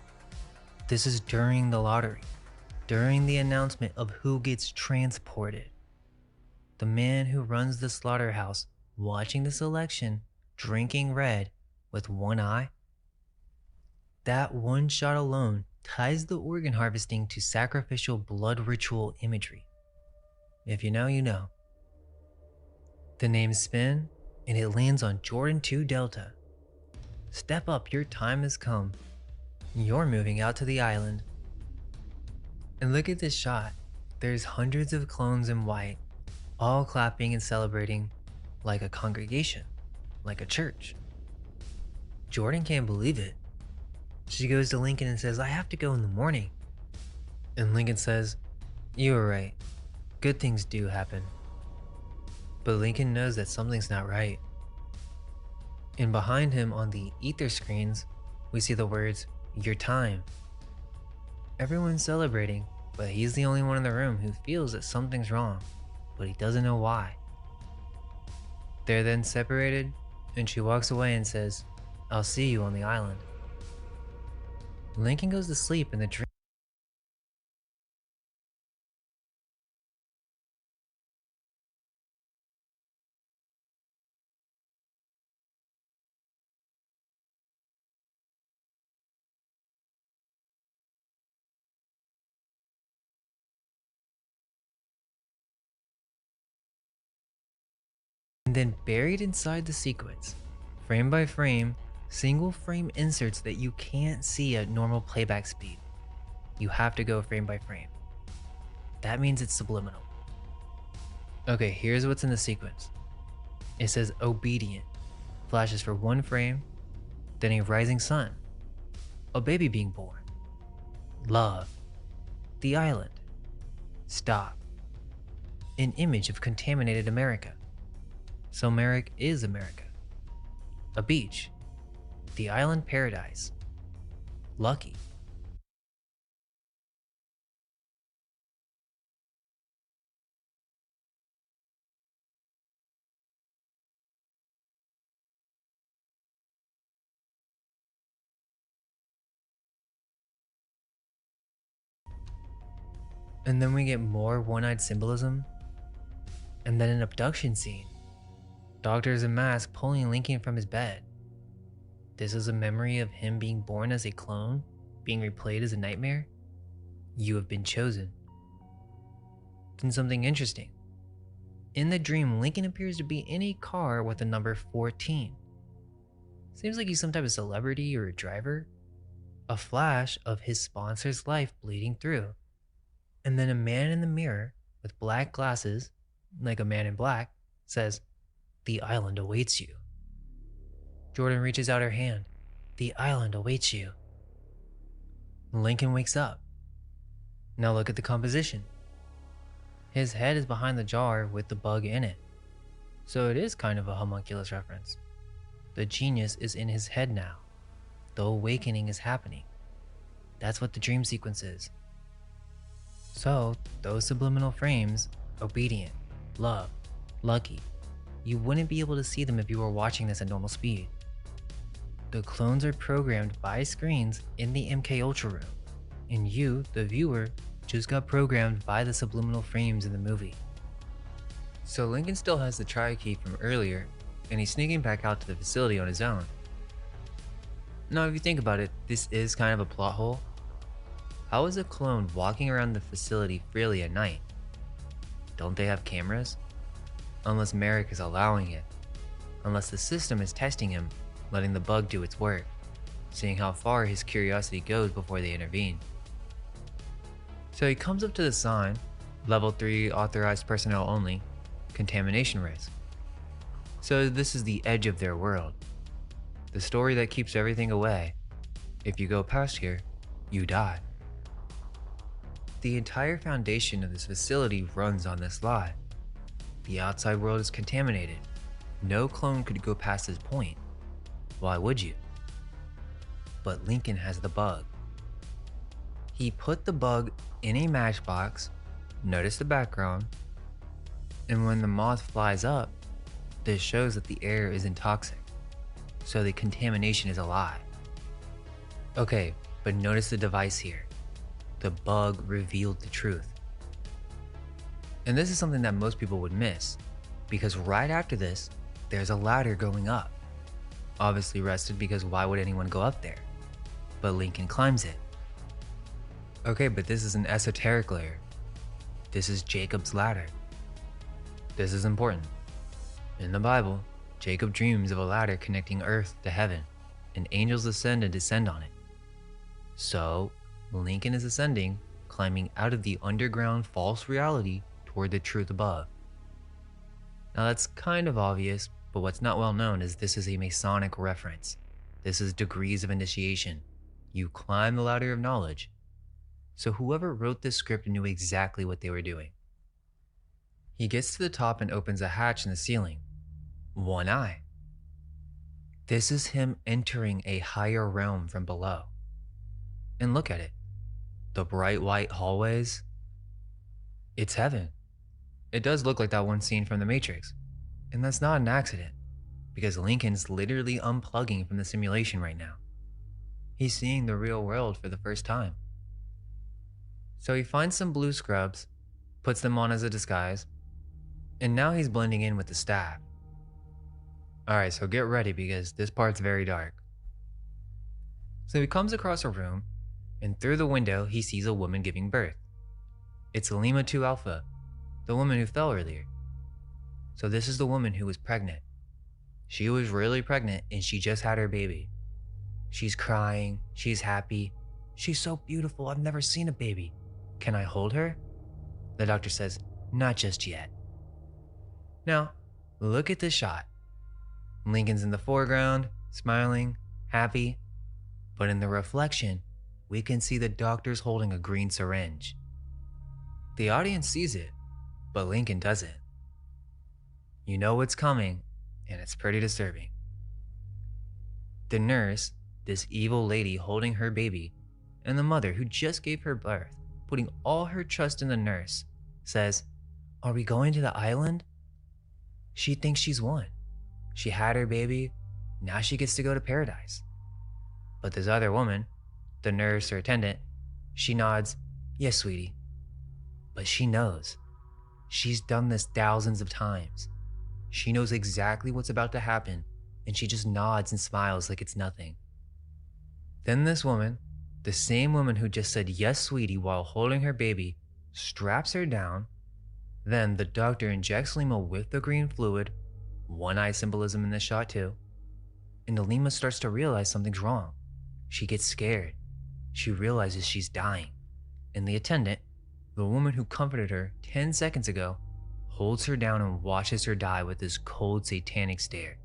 This is during the lottery, during the announcement of who gets transported. The man who runs the slaughterhouse, watching the selection, drinking red with one eye. That one shot alone ties the organ harvesting to sacrificial blood ritual imagery. If you know, you know. The names spin, and it lands on Jordan 2 Delta. Step up, your time has come. You're moving out to the island. And look at this shot. There's hundreds of clones in white, all clapping and celebrating like a congregation, like a church. Jordan can't believe it. She goes to Lincoln and says, I have to go in the morning. And Lincoln says, you were right. Good things do happen. But Lincoln knows that something's not right. And behind him on the ether screens, we see the words, your time. Everyone's celebrating, but he's the only one in the room who feels that something's wrong, but he doesn't know why. They're then separated, and she walks away and says, I'll see you on the island. Lincoln goes to sleep in the dream. And then buried inside the sequence, frame by frame, single frame inserts that you can't see at normal playback speed. You have to go frame by frame. That means it's subliminal. Okay, here's what's in the sequence. It says obedient, flashes for 1 frame, then a rising sun, a baby being born, love, the island, stop, an image of contaminated America. So Merrick is America. A beach. The island paradise. Lucky. And then we get more one-eyed symbolism. And then an abduction scene. Doctors in masks pulling Lincoln from his bed. This is a memory of him being born as a clone, being replayed as a nightmare. You have been chosen. Then something interesting. In the dream, Lincoln appears to be in a car with the number 14. Seems like he's some type of celebrity or a driver. A flash of his sponsor's life bleeding through. And then a man in the mirror with black glasses, like a man in black, says, the island awaits you. Jordan reaches out her hand. The island awaits you. Lincoln wakes up. Now look at the composition. His head is behind the jar with the bug in it. So it is kind of a homunculus reference. The genius is in his head now. The awakening is happening. That's what the dream sequence is. So those subliminal frames, obedient, love, lucky, you wouldn't be able to see them if you were watching this at normal speed. The clones are programmed by screens in the MK Ultra room, and you, the viewer, just got programmed by the subliminal frames in the movie. So Lincoln still has the tri-key from earlier, and he's sneaking back out to the facility on his own. Now if you think about it, this is kind of a plot hole. How is a clone walking around the facility freely at night? Don't they have cameras? Unless Merrick is allowing it. Unless the system is testing him, letting the bug do its work, seeing how far his curiosity goes before they intervene. So he comes up to the sign, level 3 authorized personnel only, contamination risk. So this is the edge of their world. The story that keeps everything away. If you go past here, you die. The entire foundation of this facility runs on this lie. The outside world is contaminated. No clone could go past this point. Why would you? But Lincoln has the bug. He put the bug in a matchbox, notice the background, and when the moth flies up, this shows that the air isn't toxic, so the contamination is a lie. Okay, but notice the device here. The bug revealed the truth. And this is something that most people would miss, because right after this, there's a ladder going up. Obviously rested because why would anyone go up there? But Lincoln climbs it. Okay, but this is an esoteric layer. This is Jacob's ladder. This is important. In the Bible, Jacob dreams of a ladder connecting earth to heaven, and angels ascend and descend on it. So, Lincoln is ascending, climbing out of the underground false reality toward the truth above. Now that's kind of obvious, but what's not well known is this is a Masonic reference. This is degrees of initiation. You climb the ladder of knowledge. So whoever wrote this script knew exactly what they were doing. He gets to the top and opens a hatch in the ceiling. One eye. This is him entering a higher realm from below. And look at it. The bright white hallways. It's heaven. It does look like that one scene from The Matrix. And that's not an accident, because Lincoln's literally unplugging from the simulation right now. He's seeing the real world for the first time. So he finds some blue scrubs, puts them on as a disguise, and now he's blending in with the staff. Alright, so get ready because this part's very dark. So he comes across a room, and through the window he sees a woman giving birth. It's Lima 2 Alpha, the woman who fell earlier. So this is the woman who was pregnant. She was really pregnant and she just had her baby. She's crying, she's happy. She's so beautiful, I've never seen a baby. Can I hold her? The doctor says, not just yet. Now, look at this shot. Lincoln's in the foreground, smiling, happy. But in the reflection, we can see the doctor's holding a green syringe. The audience sees it, but Lincoln doesn't. You know what's coming, and it's pretty disturbing. The nurse, this evil lady holding her baby, and the mother who just gave her birth, putting all her trust in the nurse, says, are we going to the island? She thinks she's won. She had her baby, now she gets to go to paradise. But this other woman, the nurse or attendant, she nods, yes, sweetie. But she knows. She's done this thousands of times. She knows exactly what's about to happen, and she just nods and smiles like it's nothing. Then this woman, the same woman who just said yes, sweetie, while holding her baby, straps her down. Then the doctor injects Lima with the green fluid, one-eye symbolism in this shot too, and Lima starts to realize something's wrong. She gets scared. She realizes she's dying, and the attendant, the woman who comforted her 10 seconds ago, holds her down and watches her die with this cold satanic stare.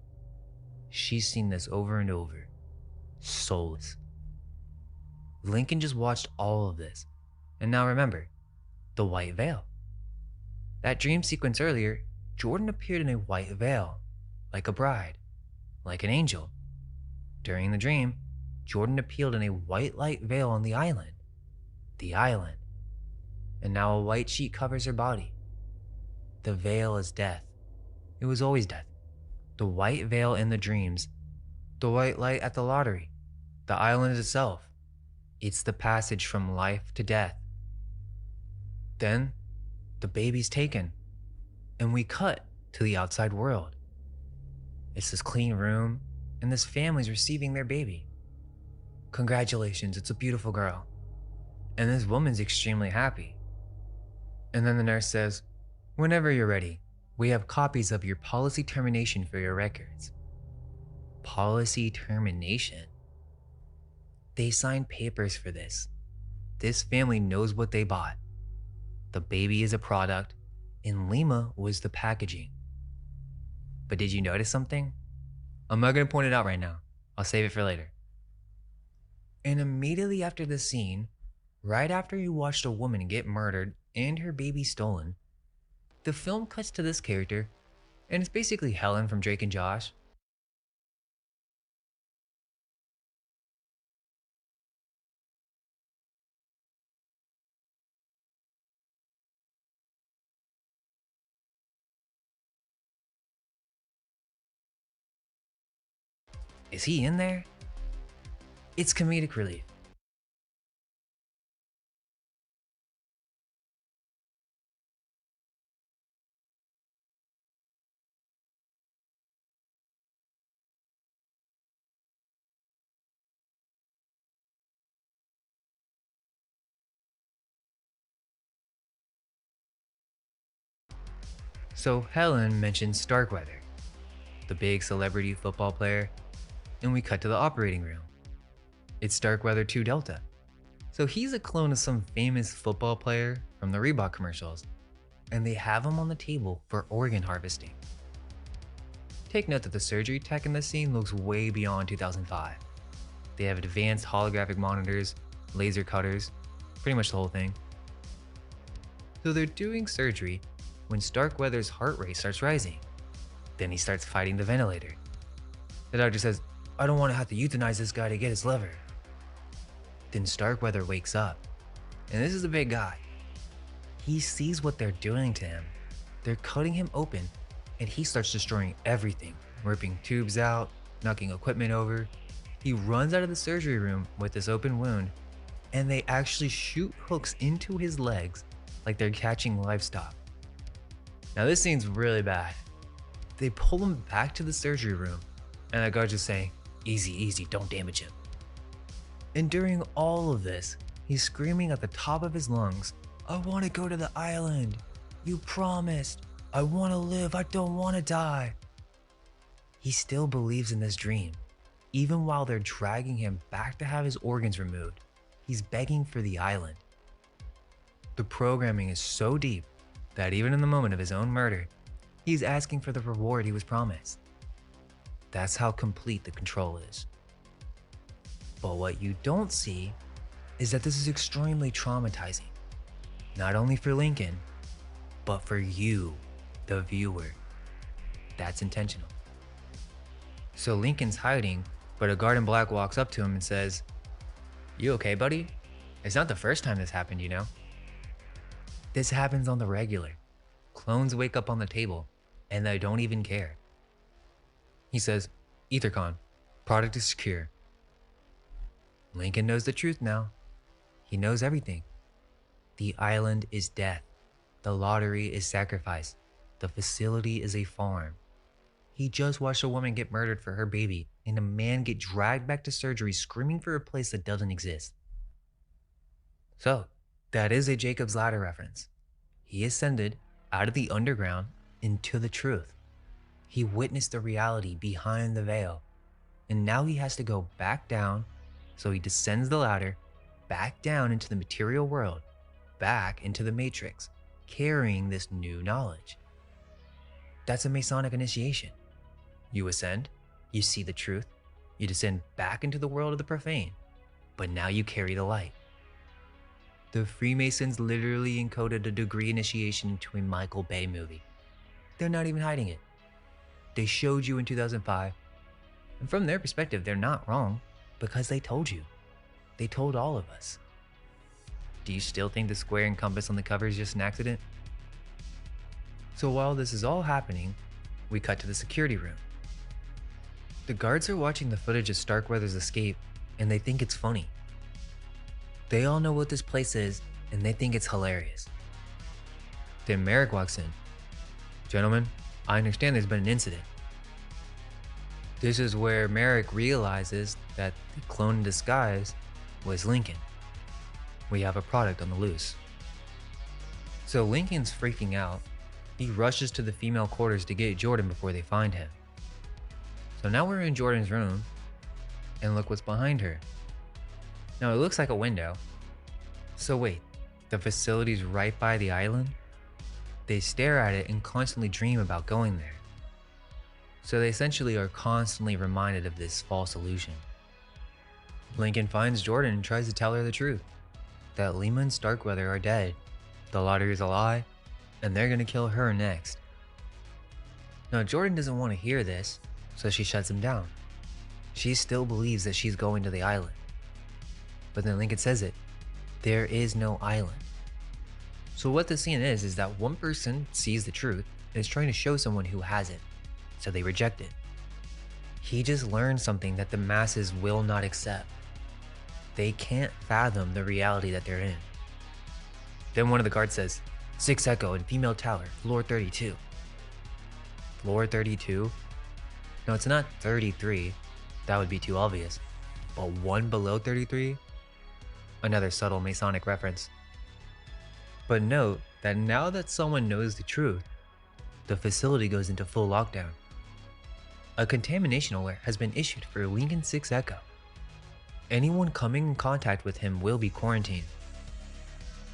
She's seen this over and over. Soulless. Lincoln just watched all of this, and now remember, the white veil. That dream sequence earlier, Jordan appeared in a white veil, like a bride, like an angel. During the dream, Jordan appeared in a white light veil on the island. The island. And now a white sheet covers her body. The veil is death. It was always death. The white veil in the dreams. The white light at the lottery. The island itself. It's the passage from life to death. Then, the baby's taken, and we cut to the outside world. It's this clean room, and this family's receiving their baby. Congratulations, it's a beautiful girl. And this woman's extremely happy. And then the nurse says, "Whenever you're ready, we have copies of your policy termination for your records." Policy termination? They signed papers for this. This family knows what they bought. The baby is a product, and Lima was the packaging. But did you notice something? I'm not going to point it out right now. I'll save it for later. And immediately after this scene, right after you watched a woman get murdered and her baby stolen, the film cuts to this character, and it's basically Helen from Drake and Josh. Is he in there? It's comedic relief. So Helen mentions Starkweather, the big celebrity football player, and we cut to the operating room. It's Starkweather 2 Delta. So he's a clone of some famous football player from the Reebok commercials, and they have him on the table for organ harvesting. Take note that the surgery tech in this scene looks way beyond 2005. They have advanced holographic monitors, laser cutters, pretty much the whole thing. So they're doing surgery when Starkweather's heart rate starts rising. Then he starts fighting the ventilator. The doctor says, "I don't want to have to euthanize this guy to get his liver." Then Starkweather wakes up, and this is a big guy. He sees what they're doing to him. They're cutting him open, and he starts destroying everything, ripping tubes out, knocking equipment over. He runs out of the surgery room with this open wound, and they actually shoot hooks into his legs like they're catching livestock. Now this scene's really bad. They pull him back to the surgery room, and the guard's just saying, "Easy, easy, don't damage him." And during all of this, he's screaming at the top of his lungs, "I want to go to the island. You promised. I want to live. I don't want to die." He still believes in this dream. Even while they're dragging him back to have his organs removed, he's begging for the island. The programming is so deep that even in the moment of his own murder, he's asking for the reward he was promised. That's how complete the control is. But what you don't see is that this is extremely traumatizing, not only for Lincoln, but for you, the viewer. That's intentional. So Lincoln's hiding, but a guard in black walks up to him and says, "You okay, buddy? It's not the first time this happened, you know." This happens on the regular. Clones wake up on the table, and they don't even care. He says, "Ethercon, product is secure." Lincoln knows the truth now. He knows everything. The island is death. The lottery is sacrifice. The facility is a farm. He just watched a woman get murdered for her baby and a man get dragged back to surgery screaming for a place that doesn't exist. So, that is a Jacob's Ladder reference. He ascended out of the underground into the truth. He witnessed the reality behind the veil, and now he has to go back down, so he descends the ladder, back down into the material world, back into the Matrix, carrying this new knowledge. That's a Masonic initiation. You ascend, you see the truth, you descend back into the world of the profane, but now you carry the light. The Freemasons literally encoded a degree initiation into a Michael Bay movie. They're not even hiding it. They showed you in 2005, and from their perspective, they're not wrong because they told you. They told all of us. Do you still think the square and compass on the cover is just an accident? So while this is all happening, we cut to the security room. The guards are watching the footage of Starkweather's escape, and they think it's funny. They all know what this place is, and they think it's hilarious. Then Merrick walks in. "Gentlemen, I understand there's been an incident." This is where Merrick realizes that the clone in disguise was Lincoln. we have a product on the loose. So Lincoln's freaking out. He rushes to the female quarters to get Jordan before they find him. So now we're in Jordan's room, and look what's behind her. Now it looks like a window. So wait, the facility's right by the island? They stare at it and constantly dream about going there. So they essentially are constantly reminded of this false illusion. Lincoln finds Jordan and tries to tell her the truth, that Lima and Starkweather are dead, the lottery is a lie, and they're gonna kill her next. Now Jordan doesn't want to hear this, so she shuts him down. She still believes that she's going to the island. But then Lincoln says it, there is no island. So what the scene is that one person sees the truth and is trying to show someone who has it, so they reject it. He just learned something that the masses will not accept. They can't fathom the reality that they're in. Then one of the guards says, 6 Echo in female tower, floor 32. Floor 32? No, it's not 33. That would be too obvious. But one below 33? Another subtle Masonic reference. But note that now that someone knows the truth, the facility goes into full lockdown. A contamination alert has been issued for Lincoln 6 Echo. Anyone coming in contact with him will be quarantined.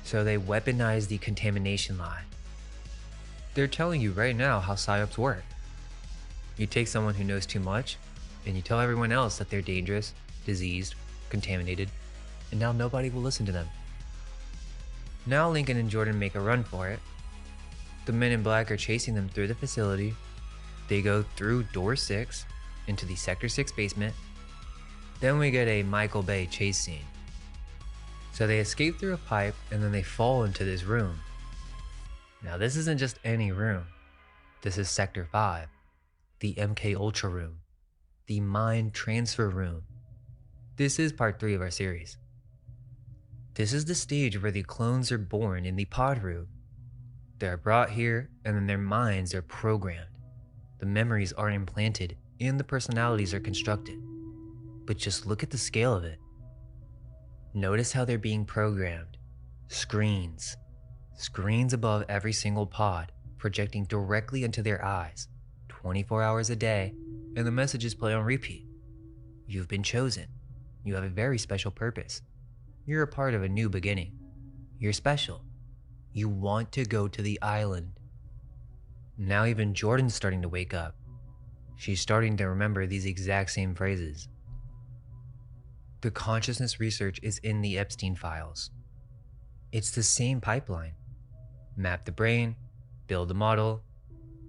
So they weaponize the contamination lie. They're telling you right now how psyops work. You take someone who knows too much, and you tell everyone else that they're dangerous, diseased, contaminated, and now nobody will listen to them. Now Lincoln and Jordan make a run for it. The men in black are chasing them through the facility. They go through door 6 into the Sector 6 basement. Then we get a Michael Bay chase scene. So they escape through a pipe and then they fall into this room. Now this isn't just any room. This is Sector 5, the MK Ultra room, the mind transfer room. This is part 3 of our series. This is the stage where the clones are born in the pod room. They're brought here and then their minds are programmed. The memories are implanted and the personalities are constructed. But just look at the scale of it. Notice how they're being programmed. Screens. Screens above every single pod, projecting directly into their eyes, 24 hours a day, and the messages play on repeat. You've been chosen. You have a very special purpose. You're a part of a new beginning. You're special. You want to go to the island. Now even Jordan's starting to wake up. She's starting to remember these exact same phrases. The consciousness research is in the Epstein files. It's the same pipeline. Map the brain, build the model,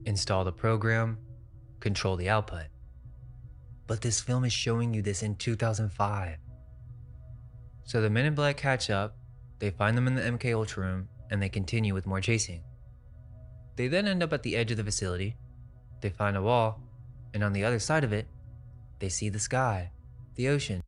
install the program, control the output. But this film is showing you this in 2005. So the men in black catch up, they find them in the MK Ultra room, and they continue with more chasing. They then end up at the edge of the facility. They find a wall, and on the other side of it, they see the sky, the ocean.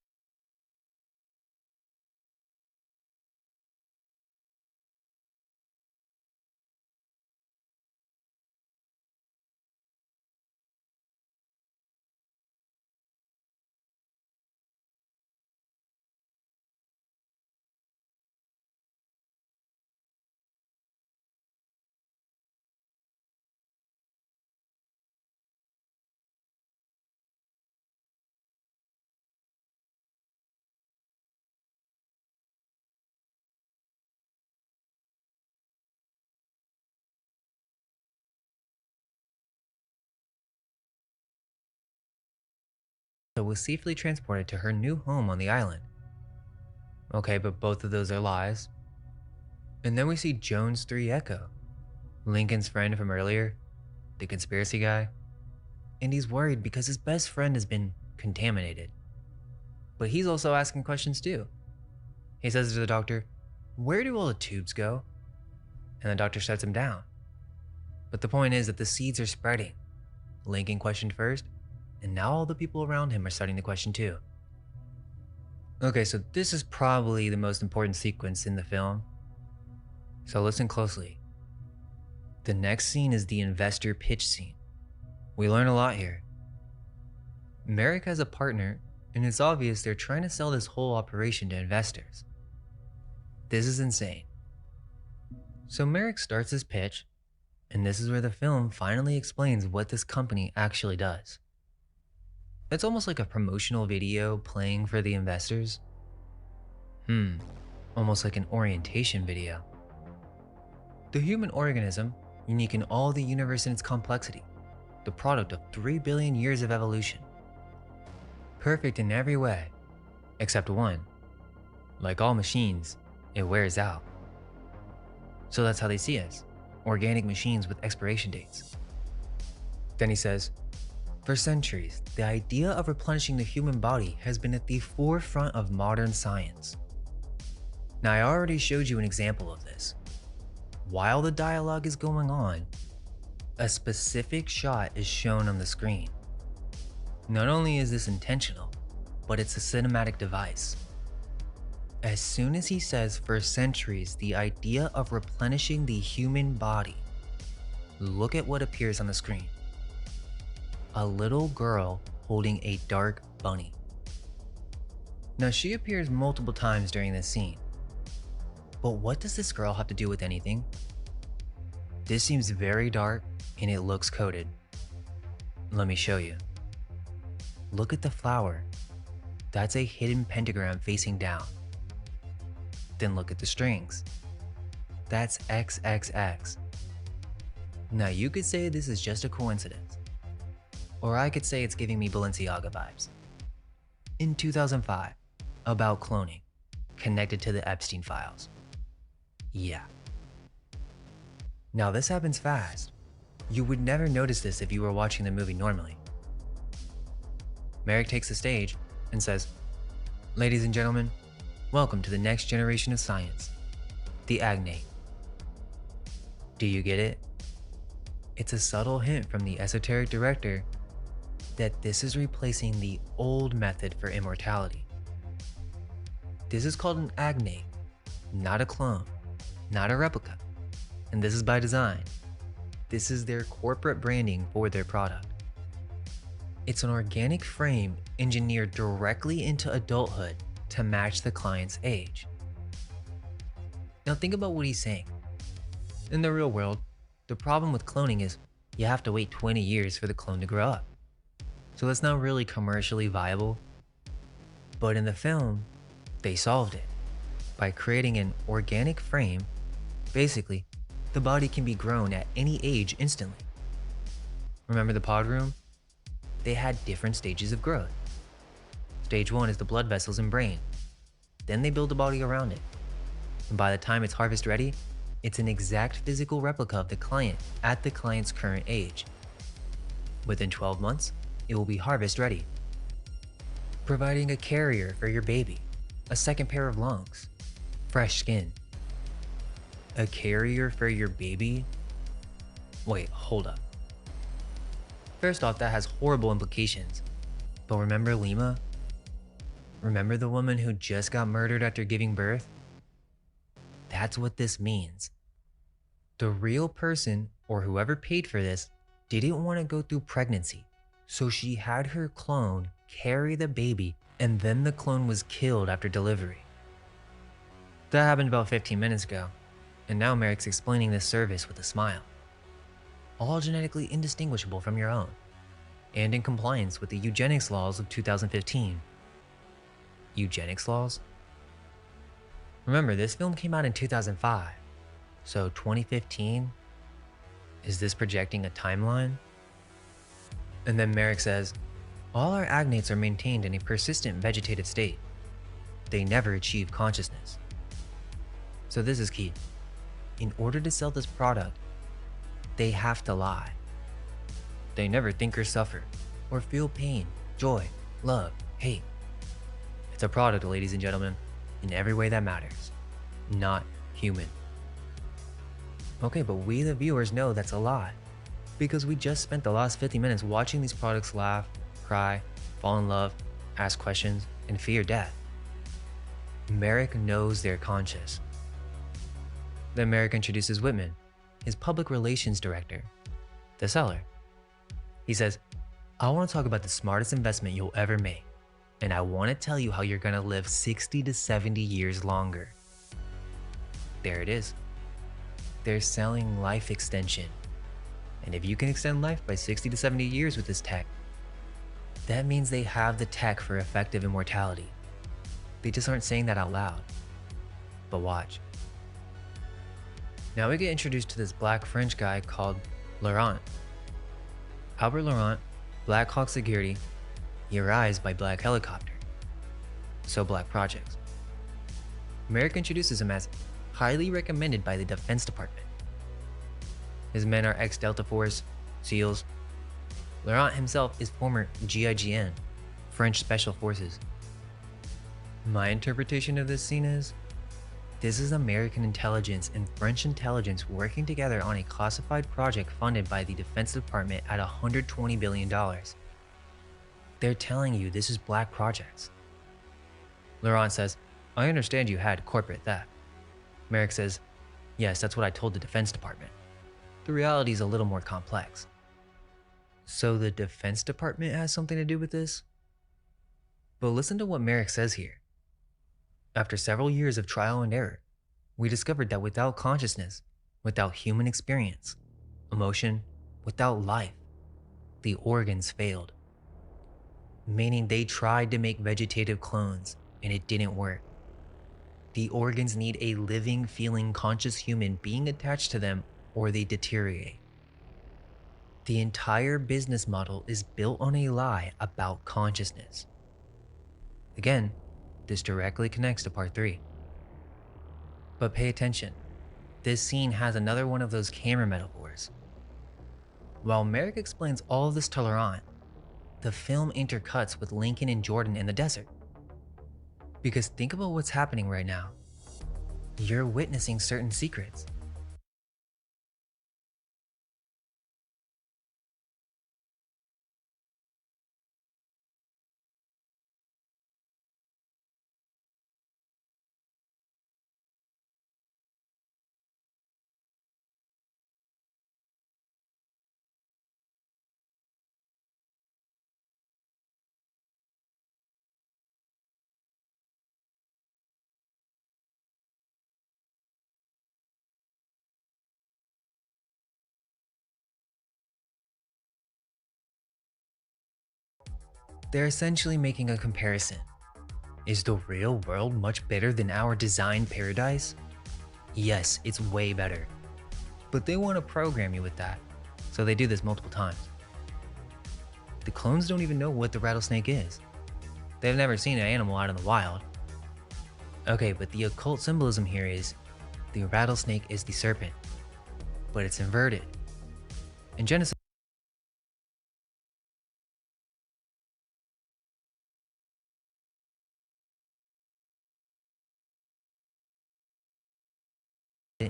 Was safely transported to her new home on the island. Okay, but both of those are lies. And then we see Jones 3 Echo, Lincoln's friend from earlier, the conspiracy guy, and he's worried because his best friend has been contaminated. But he's also asking questions too. He says to the doctor, "Where do all the tubes go?" And the doctor shuts him down. But the point is that the seeds are spreading. Lincoln questioned first, and now all the people around him are starting to question too. Okay, so this is probably the most important sequence in the film. So listen closely. The next scene is the investor pitch scene. We learn a lot here. Merrick has a partner, and it's obvious they're trying to sell this whole operation to investors. This is insane. So Merrick starts his pitch, and this is where the film finally explains what this company actually does. It's almost like a promotional video playing for the investors. Almost like an orientation video. The human organism, unique in all the universe in its complexity, the product of 3 billion years of evolution. Perfect in every way, except one. Like all machines, it wears out. So that's how they see us, organic machines with expiration dates. Then he says, for centuries, the idea of replenishing the human body has been at the forefront of modern science. Now, I already showed you an example of this. While the dialogue is going on, a specific shot is shown on the screen. Not only is this intentional, but it's a cinematic device. As soon as he says for centuries the idea of replenishing the human body, look at what appears on the screen. A little girl holding a dark bunny. Now she appears multiple times during this scene. But what does this girl have to do with anything? This seems very dark and it looks coded. Let me show you. Look at the flower. That's a hidden pentagram facing down. Then look at the strings. That's XXX. Now you could say this is just a coincidence. Or I could say it's giving me Balenciaga vibes. In 2005, about cloning, connected to the Epstein files. Yeah. Now this happens fast. You would never notice this if you were watching the movie normally. Merrick takes the stage and says, ladies and gentlemen, welcome to the next generation of science, the agnate. Do you get it? It's a subtle hint from the esoteric director that this is replacing the old method for immortality. This is called an agnate, not a clone, not a replica. And this is by design. This is their corporate branding for their product. It's an organic frame engineered directly into adulthood to match the client's age. Now think about what he's saying. In the real world, the problem with cloning is you have to wait 20 years for the clone to grow up. So that's not really commercially viable. But in the film, they solved it by creating an organic frame. Basically, the body can be grown at any age instantly. Remember the pod room? They had different stages of growth. Stage 1 is the blood vessels and brain. Then they build a body around it. And by the time it's harvest ready, it's an exact physical replica of the client at the client's current age. Within 12 months, it will be harvest ready, providing a carrier for your baby, a second pair of lungs, fresh skin. A carrier for your baby? Wait, hold up. First off, that has horrible implications. But remember Lima? Remember the woman who just got murdered after giving birth? That's what this means. The real person, or whoever paid for this, didn't want to go through pregnancy. So she had her clone carry the baby, and then the clone was killed after delivery. That happened about 15 minutes ago, and now Merrick's explaining this service with a smile. All genetically indistinguishable from your own, and in compliance with the eugenics laws of 2015. Eugenics laws? Remember, this film came out in 2005, so 2015? Is this projecting a timeline? And then Merrick says, all our agnates are maintained in a persistent vegetative state. They never achieve consciousness. So this is key. In order to sell this product, they have to lie. They never think or suffer, or feel pain, joy, love, hate. It's a product, ladies and gentlemen, in every way that matters. Not human. Okay, but we the viewers know that's a lie, because we just spent the last 50 minutes watching these products laugh, cry, fall in love, ask questions, and fear death. Merrick knows they're conscious. Then Merrick introduces Whitman, his public relations director, the seller. He says, I want to talk about the smartest investment you'll ever make, and I want to tell you how you're going to live 60 to 70 years longer. there it is. They're selling life extension. And if you can extend life by 60 to 70 years with this tech, that means they have the tech for effective immortality. They just aren't saying that out loud. But watch. Now we get introduced to this black French guy called Laurent. Albert Laurent, Black Hawk Security, he arrives by Black Helicopter. So Black Projects. Merrick introduces him as highly recommended by the Defense Department. His men are ex-Delta Force, SEALs. Laurent himself is former GIGN, French Special Forces. My interpretation of this scene is, this is American intelligence and French intelligence working together on a classified project funded by the Defense Department at $120 billion. They're telling you this is Black Projects. Laurent says, I understand you had corporate theft. Merrick says, yes, that's what I told the Defense Department. The reality is a little more complex. So the Defense Department has something to do with this? But listen to what Merrick says here. After several years of trial and error, we discovered that without consciousness, without human experience, emotion, without life, the organs failed. Meaning they tried to make vegetative clones and it didn't work. The organs need a living, feeling, conscious human being attached to them or they deteriorate. The entire business model is built on a lie about consciousness. Again, this directly connects to part 3. But pay attention. This scene has another one of those camera metaphors. While Merrick explains all of this to Laurent, the film intercuts with Lincoln and Jordan in the desert. Because think about what's happening right now. You're witnessing certain secrets. They're essentially making a comparison. Is the real world much better than our designed paradise? Yes, it's way better. But they want to program you with that, so they do this multiple times. The clones don't even know what the rattlesnake is. They've never seen an animal out in the wild. Okay, but the occult symbolism here is the rattlesnake is the serpent, but it's inverted. In Genesis,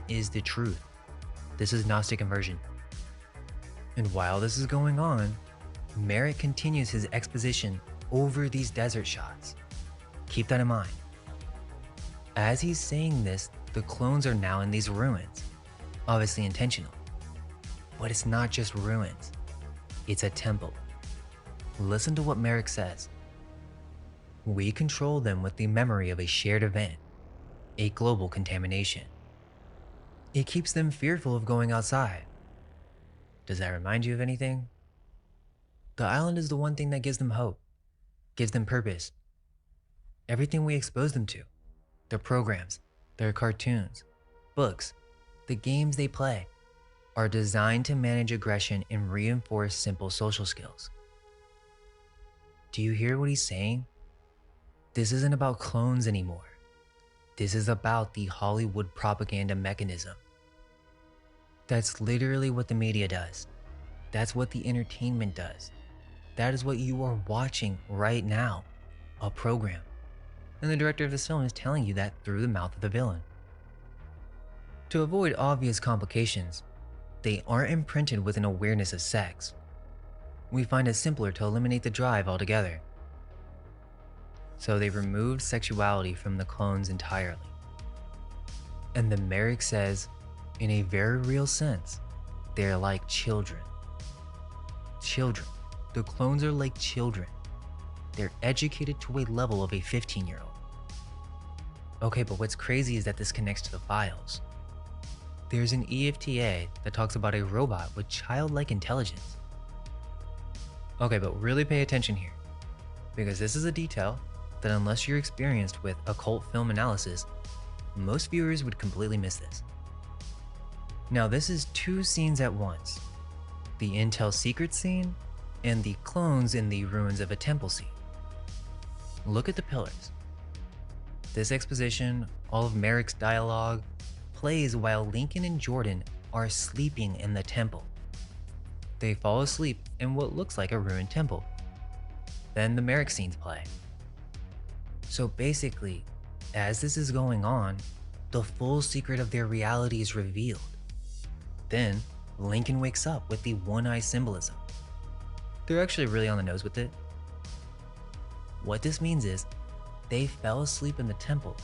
is the truth. This is Gnostic inversion. And while this is going on, Merrick continues his exposition over these desert shots. Keep that in mind. As he's saying this, the clones are now in these ruins. Obviously intentional. But it's not just ruins. It's a temple. Listen to what Merrick says. We control them with the memory of a shared event, a global contamination. It keeps them fearful of going outside. Does that remind you of anything? The island is the one thing that gives them hope, gives them purpose. Everything we expose them to, their programs, their cartoons, books, the games they play, are designed to manage aggression and reinforce simple social skills. Do you hear what he's saying? This isn't about clones anymore. This is about the Hollywood propaganda mechanism. That's literally what the media does. That's what the entertainment does. That is what you are watching right now, a program. And the director of this film is telling you that through the mouth of the villain. To avoid obvious complications, they aren't imprinted with an awareness of sex. We find it simpler to eliminate the drive altogether. So they removed sexuality from the clones entirely. And then Merrick says, in a very real sense, they're like children. Children. The clones are like children. They're educated to a level of a 15-year-old. Okay, but what's crazy is that this connects to the files. There's an EFTA that talks about a robot with childlike intelligence. Okay, but really pay attention here, because this is a detail that unless you're experienced with occult film analysis, most viewers would completely miss this. Now this is two scenes at once, the Intel secret scene and the clones in the ruins of a temple scene. Look at the pillars. This exposition, all of Merrick's dialogue, plays while Lincoln and Jordan are sleeping in the temple. They fall asleep in what looks like a ruined temple. Then the Merrick scenes play. So basically, as this is going on, the full secret of their reality is revealed. Then, Lincoln wakes up with the one-eye symbolism. They're actually really on the nose with it. What this means is, they fell asleep in the temple,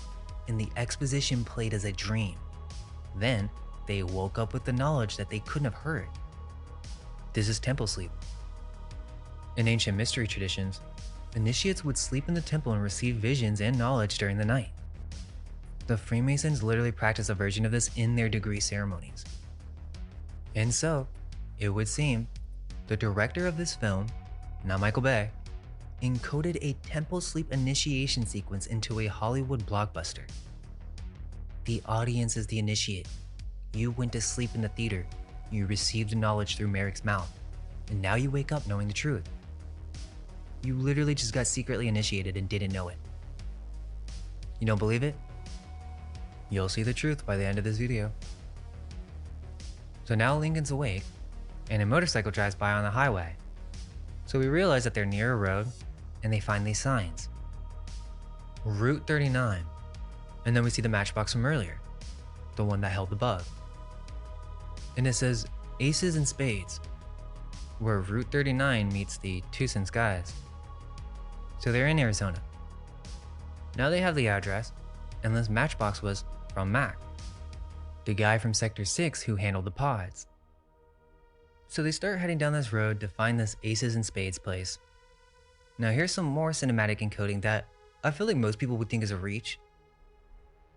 and the exposition played as a dream. Then, they woke up with the knowledge that they couldn't have heard. This is temple sleep. In ancient mystery traditions, initiates would sleep in the temple and receive visions and knowledge during the night. The Freemasons literally practice a version of this in their degree ceremonies. And so, it would seem, the director of this film, not Michael Bay, encoded a temple sleep initiation sequence into a Hollywood blockbuster. The audience is the initiate. You went to sleep in the theater, you received knowledge through Merrick's mouth, and now you wake up knowing the truth. You literally just got secretly initiated and didn't know it. You don't believe it? You'll see the truth by the end of this video. So now Lincoln's awake, and a motorcycle drives by on the highway. So we realize that they're near a road, and they find these signs. Route 39, and then we see the matchbox from earlier, the one that held the bug. And it says Aces and Spades, where Route 39 meets the Tucson Skies. So they're in Arizona. Now they have the address, and this matchbox was from Mac, the guy from Sector 6 who handled the pods. So they start heading down this road to find this Aces and Spades place. Now here's some more cinematic encoding that I feel like most people would think is a reach.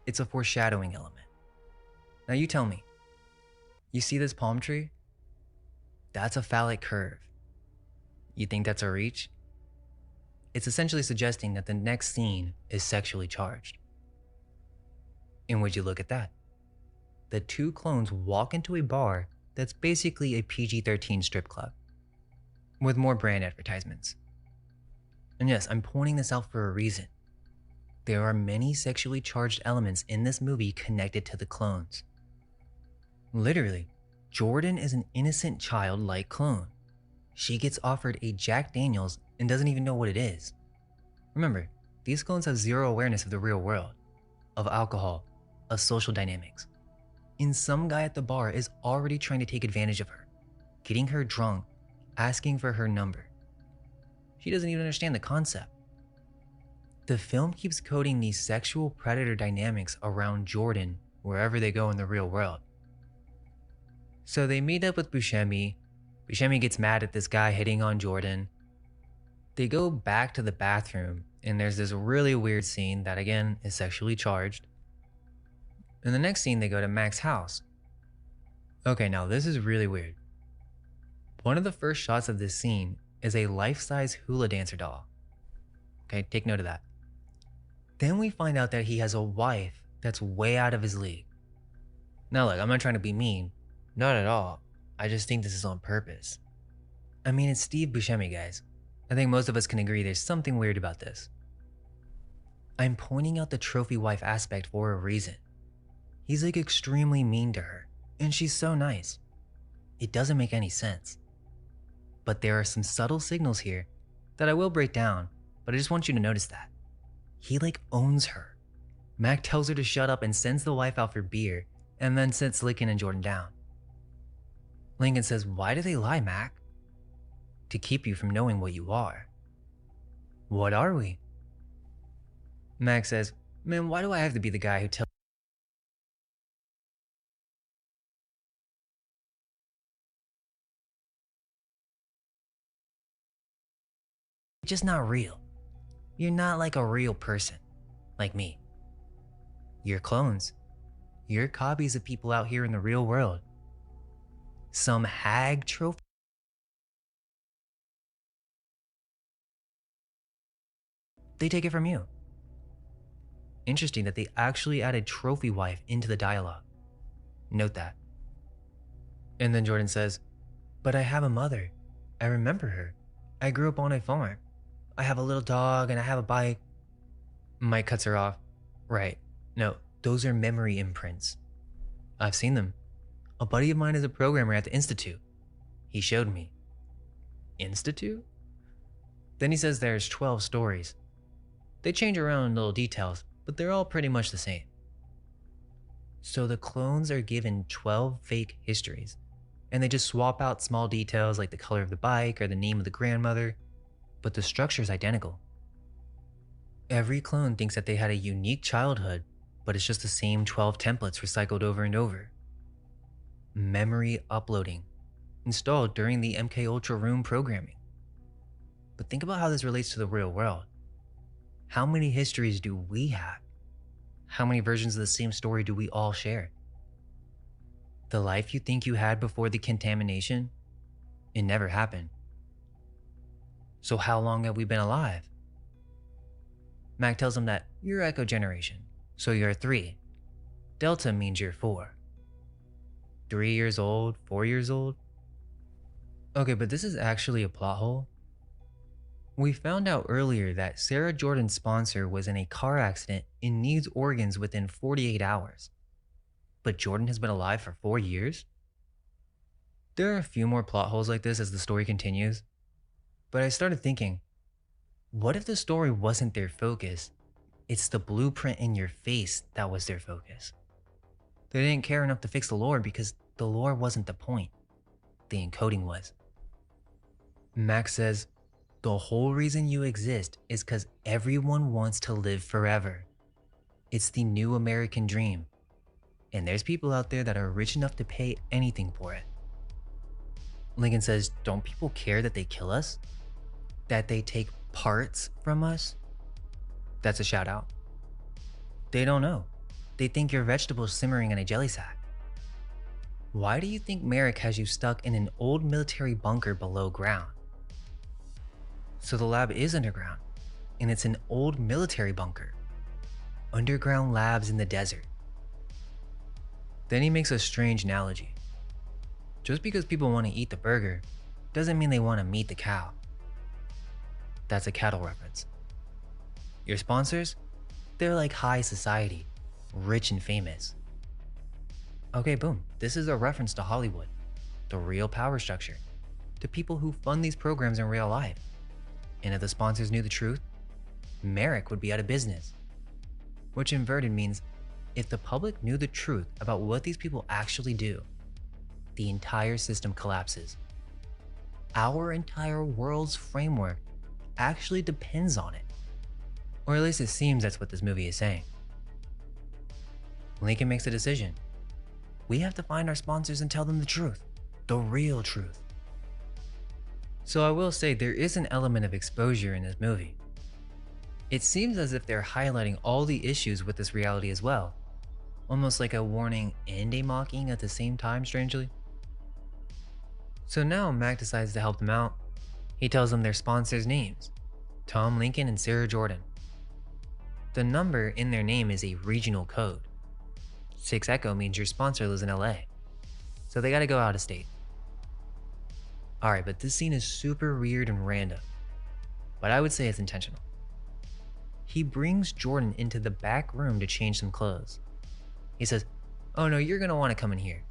It's a foreshadowing element. Now you tell me, you see this palm tree? That's a phallic curve. You think that's a reach? It's essentially suggesting that the next scene is sexually charged. And would you look at that? The two clones walk into a bar that's basically a PG-13 strip club, with more brand advertisements. And yes, I'm pointing this out for a reason. There are many sexually charged elements in this movie connected to the clones. Literally, Jordan is an innocent child-like clone. She gets offered a Jack Daniels and doesn't even know what it is. Remember, these clones have zero awareness of the real world, of alcohol, of social dynamics. And some guy at the bar is already trying to take advantage of her, getting her drunk, asking for her number. She doesn't even understand the concept. The film keeps coding these sexual predator dynamics around Jordan wherever they go in the real world. So they meet up with Buscemi. Buscemi gets mad at this guy hitting on Jordan. They go back to the bathroom, and there's this really weird scene that again is sexually charged. In the next scene, they go to Mac's house. Okay, now this is really weird. One of the first shots of this scene is a life-size hula dancer doll. Okay, take note of that. Then we find out that he has a wife that's way out of his league. Now look, I'm not trying to be mean. Not at all. I just think this is on purpose. I mean, it's Steve Buscemi, guys. I think most of us can agree there's something weird about this. I'm pointing out the trophy wife aspect for a reason. He's like extremely mean to her, and she's so nice. It doesn't make any sense. But there are some subtle signals here that I will break down, but I just want you to notice that. He like owns her. Mac tells her to shut up and sends the wife out for beer, and then sits Lincoln and Jordan down. Lincoln says, "Why do they lie, Mac?" "To keep you from knowing what you are." "What are we?" Mac says, "Man, why do I have to be the guy who tells just not real. You're not like a real person, like me." You're clones. You're copies of people out here in the real world. Some hag trophy. They take it from you. Interesting that they actually added trophy wife into the dialogue. Note that. And then Jordan says, but I have a mother. I remember her. I grew up on a farm. I have a little dog and I have a bike. Mike cuts her off. Right. No, those are memory imprints. I've seen them. A buddy of mine is a programmer at the Institute. He showed me. Institute? Then he says there's 12 stories. They change around little details, but they're all pretty much the same. So the clones are given 12 fake histories, and they just swap out small details like the color of the bike or the name of the grandmother, but the structure's identical. Every clone thinks that they had a unique childhood, but it's just the same 12 templates recycled over and over. Memory uploading, installed during the MK Ultra room programming. But think about how this relates to the real world. How many histories do we have? How many versions of the same story do we all share? The life you think you had before the contamination, it never happened. So how long have we been alive? Mac tells him that you're Echo Generation, so you're 3. Delta means you're 4. 3 years old, 4 years old? Okay, but this is actually a plot hole. We found out earlier that Sarah Jordan's sponsor was in a car accident and needs organs within 48 hours. But Jordan has been alive for 4 years? There are a few more plot holes like this as the story continues, but I started thinking, what if the story wasn't their focus? It's the blueprint in your face that was their focus. They didn't care enough to fix the lore because the lore wasn't the point. The encoding was. Max says, the whole reason you exist is because everyone wants to live forever. It's the new American dream. And there's people out there that are rich enough to pay anything for it. Lincoln says, don't people care that they kill us? That they take parts from us? That's a shout out. They don't know. They think you're vegetables simmering in a jelly sack. Why do you think Merrick has you stuck in an old military bunker below ground? So the lab is underground, and it's an old military bunker. Underground labs in the desert. Then he makes a strange analogy. Just because people want to eat the burger doesn't mean they want to meet the cow. That's a cattle reference. Your sponsors? They're like high society, rich and famous. Okay, boom. This is a reference to Hollywood, the real power structure, to people who fund these programs in real life. And if the sponsors knew the truth, Merrick would be out of business. Which inverted means if the public knew the truth about what these people actually do, the entire system collapses. Our entire world's framework actually depends on it. Or at least it seems that's what this movie is saying. Lincoln makes a decision. We have to find our sponsors and tell them the truth, the real truth. So I will say there is an element of exposure in this movie. It seems as if they're highlighting all the issues with this reality as well, almost like a warning and a mocking at the same time, strangely. So now Mac decides to help them out. He tells them their sponsors' names, Tom Lincoln and Sarah Jordan. The number in their name is a regional code. 6 Echo means your sponsor lives in LA, so they gotta go out of state. Alright, but this scene is super weird and random, but I would say it's intentional. He brings Jordan into the back room to change some clothes. He says, oh no, you're gonna wanna come in here.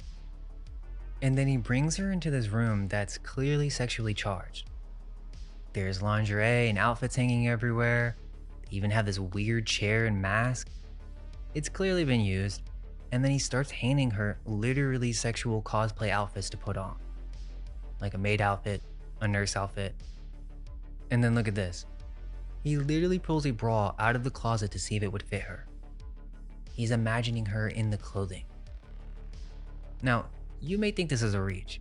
And then he brings her into this room that's clearly sexually charged. There's lingerie and outfits hanging everywhere. They even have this weird chair and mask. It's clearly been used. And then he starts handing her literally sexual cosplay outfits to put on. Like a maid outfit, a nurse outfit. And then look at this. He literally pulls a bra out of the closet to see if it would fit her. He's imagining her in the clothing. Now, you may think this is a reach,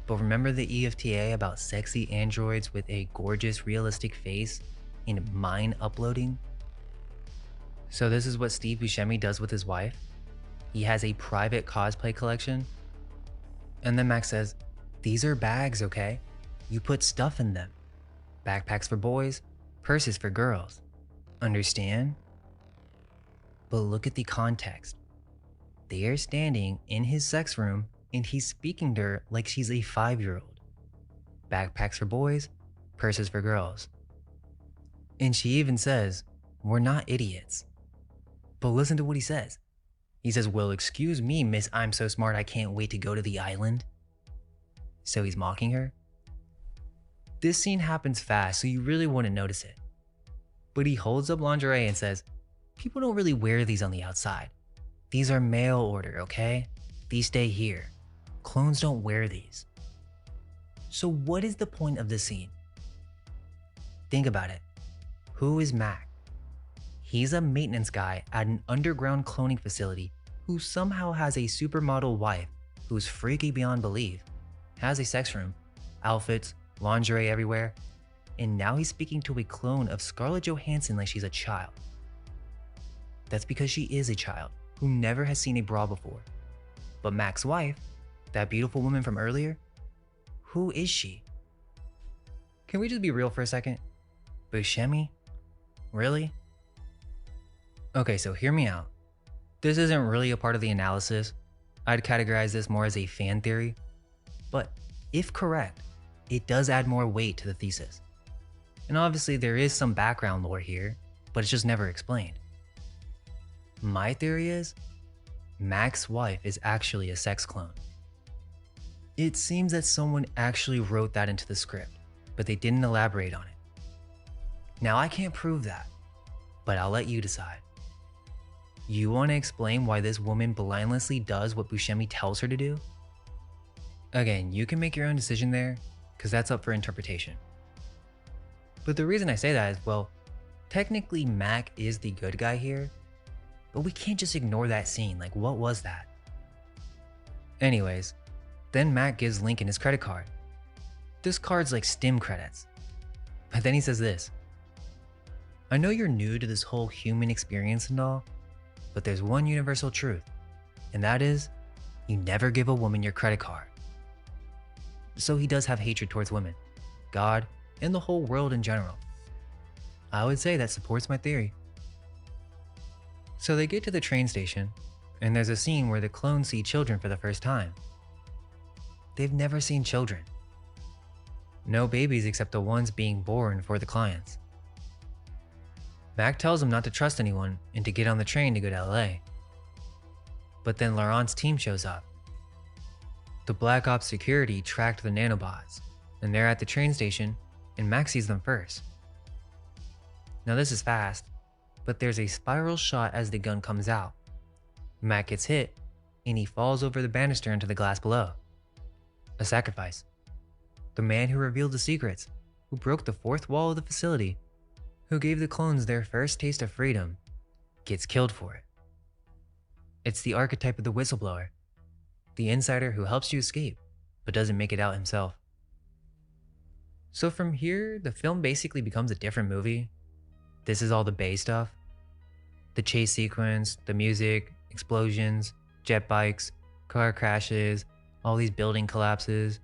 but remember the EFTA about sexy androids with a gorgeous realistic face and mind uploading? So this is what Steve Buscemi does with his wife? He has a private cosplay collection? And then Max says, these are bags, okay? You put stuff in them. Backpacks for boys, purses for girls. Understand? But look at the context. They are standing in his sex room and he's speaking to her like she's a 5-year-old. Backpacks for boys, purses for girls. And she even says, we're not idiots. But listen to what he says. He says, well, excuse me, miss, I'm so smart I can't wait to go to the island. So he's mocking her. This scene happens fast, so you really wouldn't notice it. But he holds up lingerie and says, people don't really wear these on the outside. These are mail order, okay? These stay here. Clones don't wear these. So what is the point of this scene? Think about it. Who is Mac? He's a maintenance guy at an underground cloning facility who somehow has a supermodel wife who's freaky beyond belief, has a sex room, outfits, lingerie everywhere, and now he's speaking to a clone of Scarlett Johansson like she's a child. That's because she is a child who never has seen a bra before. But Mac's wife, that beautiful woman from earlier, who is she? Can we just be real for a second? Buscemi? Really? Okay, so hear me out. This isn't really a part of the analysis. I'd categorize this more as a fan theory. But if correct, it does add more weight to the thesis. And obviously there is some background lore here, but it's just never explained. My theory is, Mac's wife is actually a sex clone. It seems that someone actually wrote that into the script, but they didn't elaborate on it. Now I can't prove that, but I'll let you decide. You want to explain why this woman blindlessly does what Buscemi tells her to do? Again, you can make your own decision there, because that's up for interpretation. But the reason I say that is, well, technically Mac is the good guy here, but we can't just ignore that scene. Like, what was that? Anyways, then Mac gives Lincoln his credit card. This card's like STEM credits. But then he says this. I know you're new to this whole human experience and all, but there's one universal truth, and that is, you never give a woman your credit card. So he does have hatred towards women, God, and the whole world in general. I would say that supports my theory. So they get to the train station, and there's a scene where the clones see children for the first time. They've never seen children. No babies except the ones being born for the clients. Mac tells them not to trust anyone and to get on the train to go to LA. But then Laurent's team shows up. The Black Ops security tracked the nanobots, and they're at the train station, and Mac sees them first. Now this is fast, but there's a spiral shot as the gun comes out. Mac gets hit, and he falls over the banister into the glass below. A sacrifice. The man who revealed the secrets, who broke the fourth wall of the facility, who gave the clones their first taste of freedom, gets killed for it. It's the archetype of the whistleblower, the insider who helps you escape, but doesn't make it out himself. So from here, the film basically becomes a different movie. This is all the Bay stuff. The chase sequence, the music, explosions, jet bikes, car crashes, all these building collapses.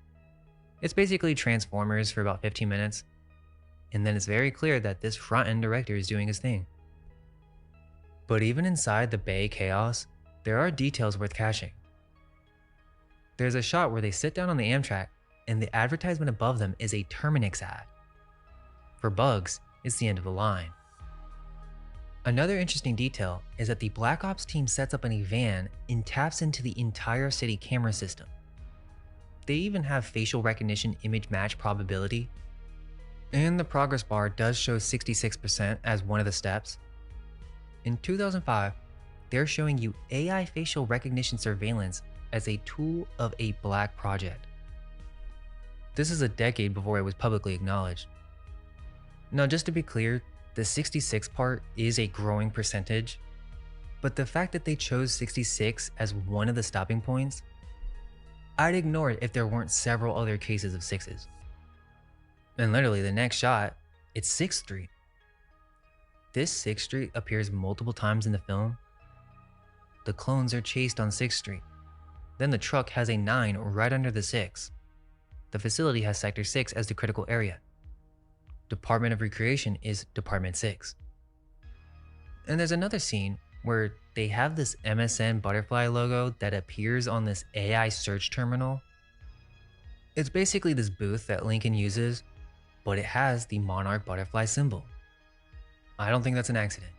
It's basically Transformers for about 15 minutes. And then it's very clear that this front-end director is doing his thing. But even inside the Bay chaos, there are details worth catching. There's a shot where they sit down on the Amtrak, and the advertisement above them is a Terminix ad. For Bugs, it's the end of the line. Another interesting detail is that the Black Ops team sets up in a van and taps into the entire city camera system. They even have facial recognition image match probability. And the progress bar does show 66% as one of the steps. In 2005, they're showing you AI facial recognition surveillance as a tool of a black project. This is a decade before it was publicly acknowledged. Now, just to be clear, the 66 part is a growing percentage, but the fact that they chose 66 as one of the stopping points, I'd ignore it if there weren't several other cases of sixes. And literally the next shot, it's 6th Street. this 6th Street appears multiple times in the film. The clones are chased on 6th Street. Then the truck has a 9 right under the 6. The facility has Sector 6 as the critical area. Department of Recreation is Department 6. And there's another scene where they have this MSN butterfly logo that appears on this AI search terminal. It's basically this booth that Lincoln uses, but it has the monarch butterfly symbol. I don't think that's an accident.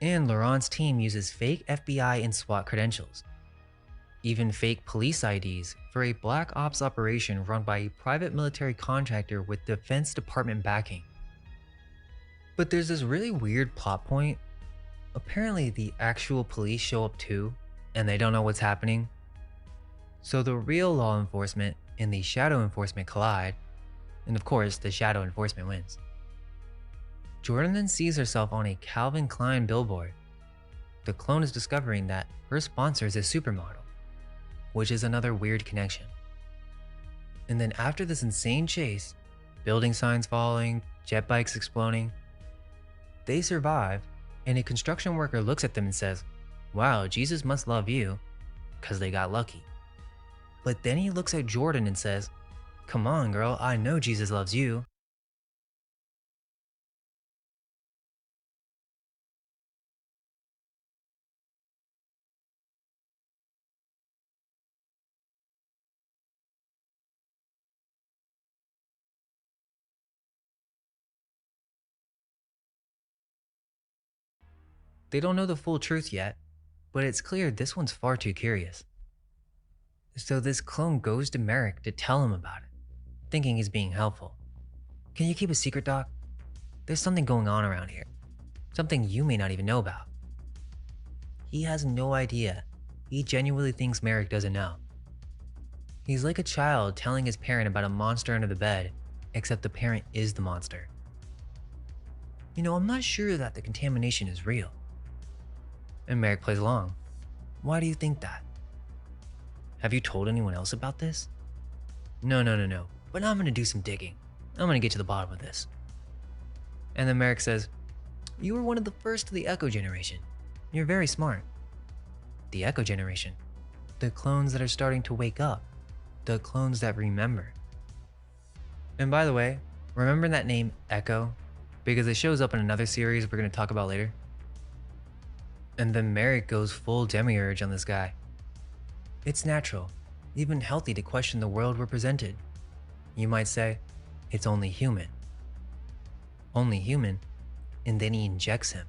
And Laurent's team uses fake FBI and SWAT credentials, even fake police IDs for a black ops operation run by a private military contractor with Defense Department backing. But there's this really weird plot point. Apparently the actual police show up too, and they don't know what's happening. So the real law enforcement and the shadow enforcement collide, and of course the shadow enforcement wins. Jordan then sees herself on a Calvin Klein billboard. The clone is discovering that her sponsor is a supermodel, which is another weird connection. And then after this insane chase, building signs falling, jet bikes exploding, they survive, and a construction worker looks at them and says, "Wow, Jesus must love you," because they got lucky. But then he looks at Jordan and says, "Come on, girl, I know Jesus loves you." They don't know the full truth yet, but it's clear this one's far too curious. So this clone goes to Merrick to tell him about it, thinking he's being helpful. "Can you keep a secret, Doc? There's something going on around here. Something you may not even know about." He has no idea. He genuinely thinks Merrick doesn't know. He's like a child telling his parent about a monster under the bed, except the parent is the monster. "You know, I'm not sure that the contamination is real." And Merrick plays along. "Why do you think that? Have you told anyone else about this?" No, but I'm gonna do some digging. I'm gonna get to the bottom of this." And then Merrick says, "You were one of the first of the Echo generation. You're very smart." The Echo generation. The clones that are starting to wake up. The clones that remember. And by the way, remember that name Echo? Because it shows up in another series we're gonna talk about later. And then Merrick goes full demiurge on this guy. It's natural, even healthy to question the world we're presented. You might say, it's only human. Only human, and then he injects him.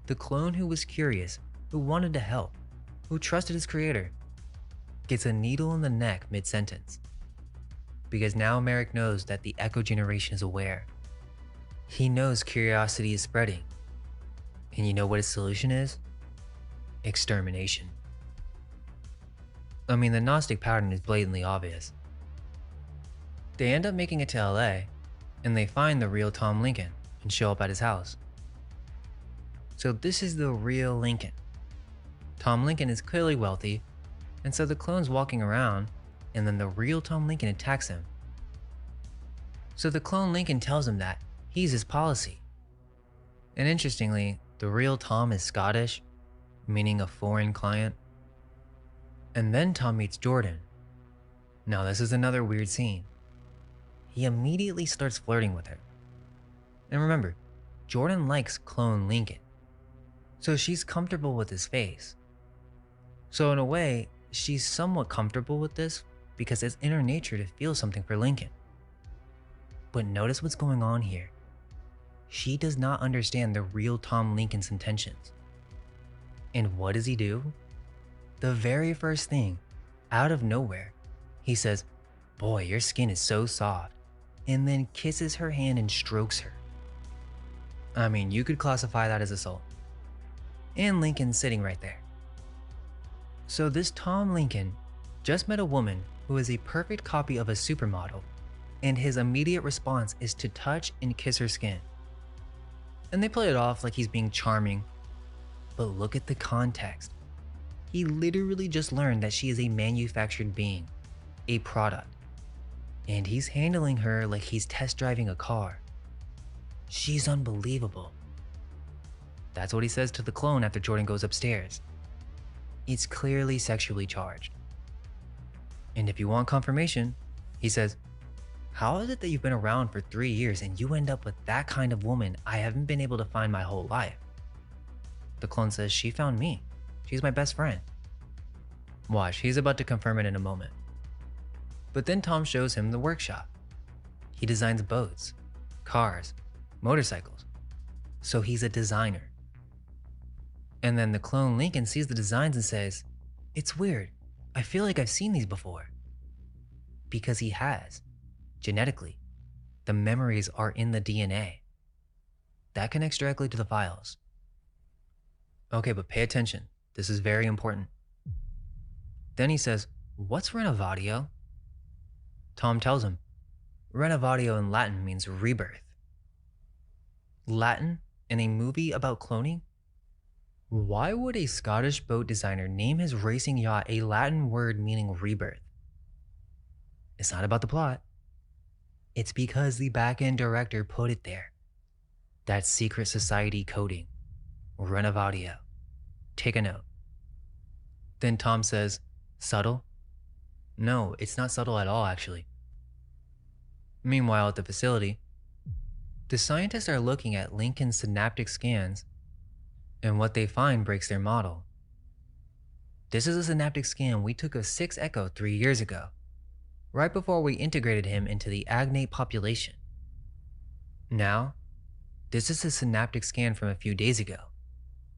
The clone who was curious, who wanted to help, who trusted his creator, gets a needle in the neck mid-sentence. Because now Merrick knows that the Echo generation is aware. He knows curiosity is spreading. And you know what his solution is? Extermination. I mean, the Gnostic pattern is blatantly obvious. They end up making it to LA, and they find the real Tom Lincoln and show up at his house. So this is the real Lincoln. Tom Lincoln is clearly wealthy, and so the clone's walking around, and then the real Tom Lincoln attacks him. So the clone Lincoln tells him that he's his policy. And interestingly, the real Tom is Scottish, meaning a foreign client. And then Tom meets Jordan. Now this is another weird scene. He immediately starts flirting with her. And remember, Jordan likes clone Lincoln, so she's comfortable with his face. So in a way, she's somewhat comfortable with this because it's in her nature to feel something for Lincoln. But notice what's going on here. She does not understand the real Tom Lincoln's intentions. And what does he do? The very first thing, out of nowhere, he says, "Boy, your skin is so soft," and then kisses her hand and strokes her. I mean, you could classify that as assault. And Lincoln's sitting right there. So this Tom Lincoln just met a woman who is a perfect copy of a supermodel, and his immediate response is to touch and kiss her skin. And they play it off like he's being charming, but look at the context. He literally just learned that she is a manufactured being, a product, and he's handling her like he's test driving a car. She's unbelievable. That's what he says to the clone after Jordan goes upstairs. It's clearly sexually charged. And if you want confirmation, he says, how is it that you've been around for 3 years and you end up with that kind of woman I haven't been able to find my whole life? The clone says, she found me. She's my best friend. Watch, he's about to confirm it in a moment. But then Tom shows him the workshop. He designs boats, cars, motorcycles. So he's a designer. And then the clone Lincoln sees the designs and says, it's weird. I feel like I've seen these before. Because he has. Genetically, the memories are in the DNA. That connects directly to the files. Okay, but pay attention. This is very important. Then he says, what's renovatio? Tom tells him, renovatio in Latin means rebirth. Latin in a movie about cloning? Why would a Scottish boat designer name his racing yacht a Latin word meaning rebirth? It's not about the plot. It's because the back-end director put it there. That's secret society coding. Renovatio. Take a note. Then Tom says, subtle? No, it's not subtle at all, actually. Meanwhile, at the facility, the scientists are looking at Lincoln's synaptic scans, and what they find breaks their model. This is a synaptic scan we took of 6 Echo 3 years ago, right before we integrated him into the Agnate population. Now, this is a synaptic scan from a few days ago.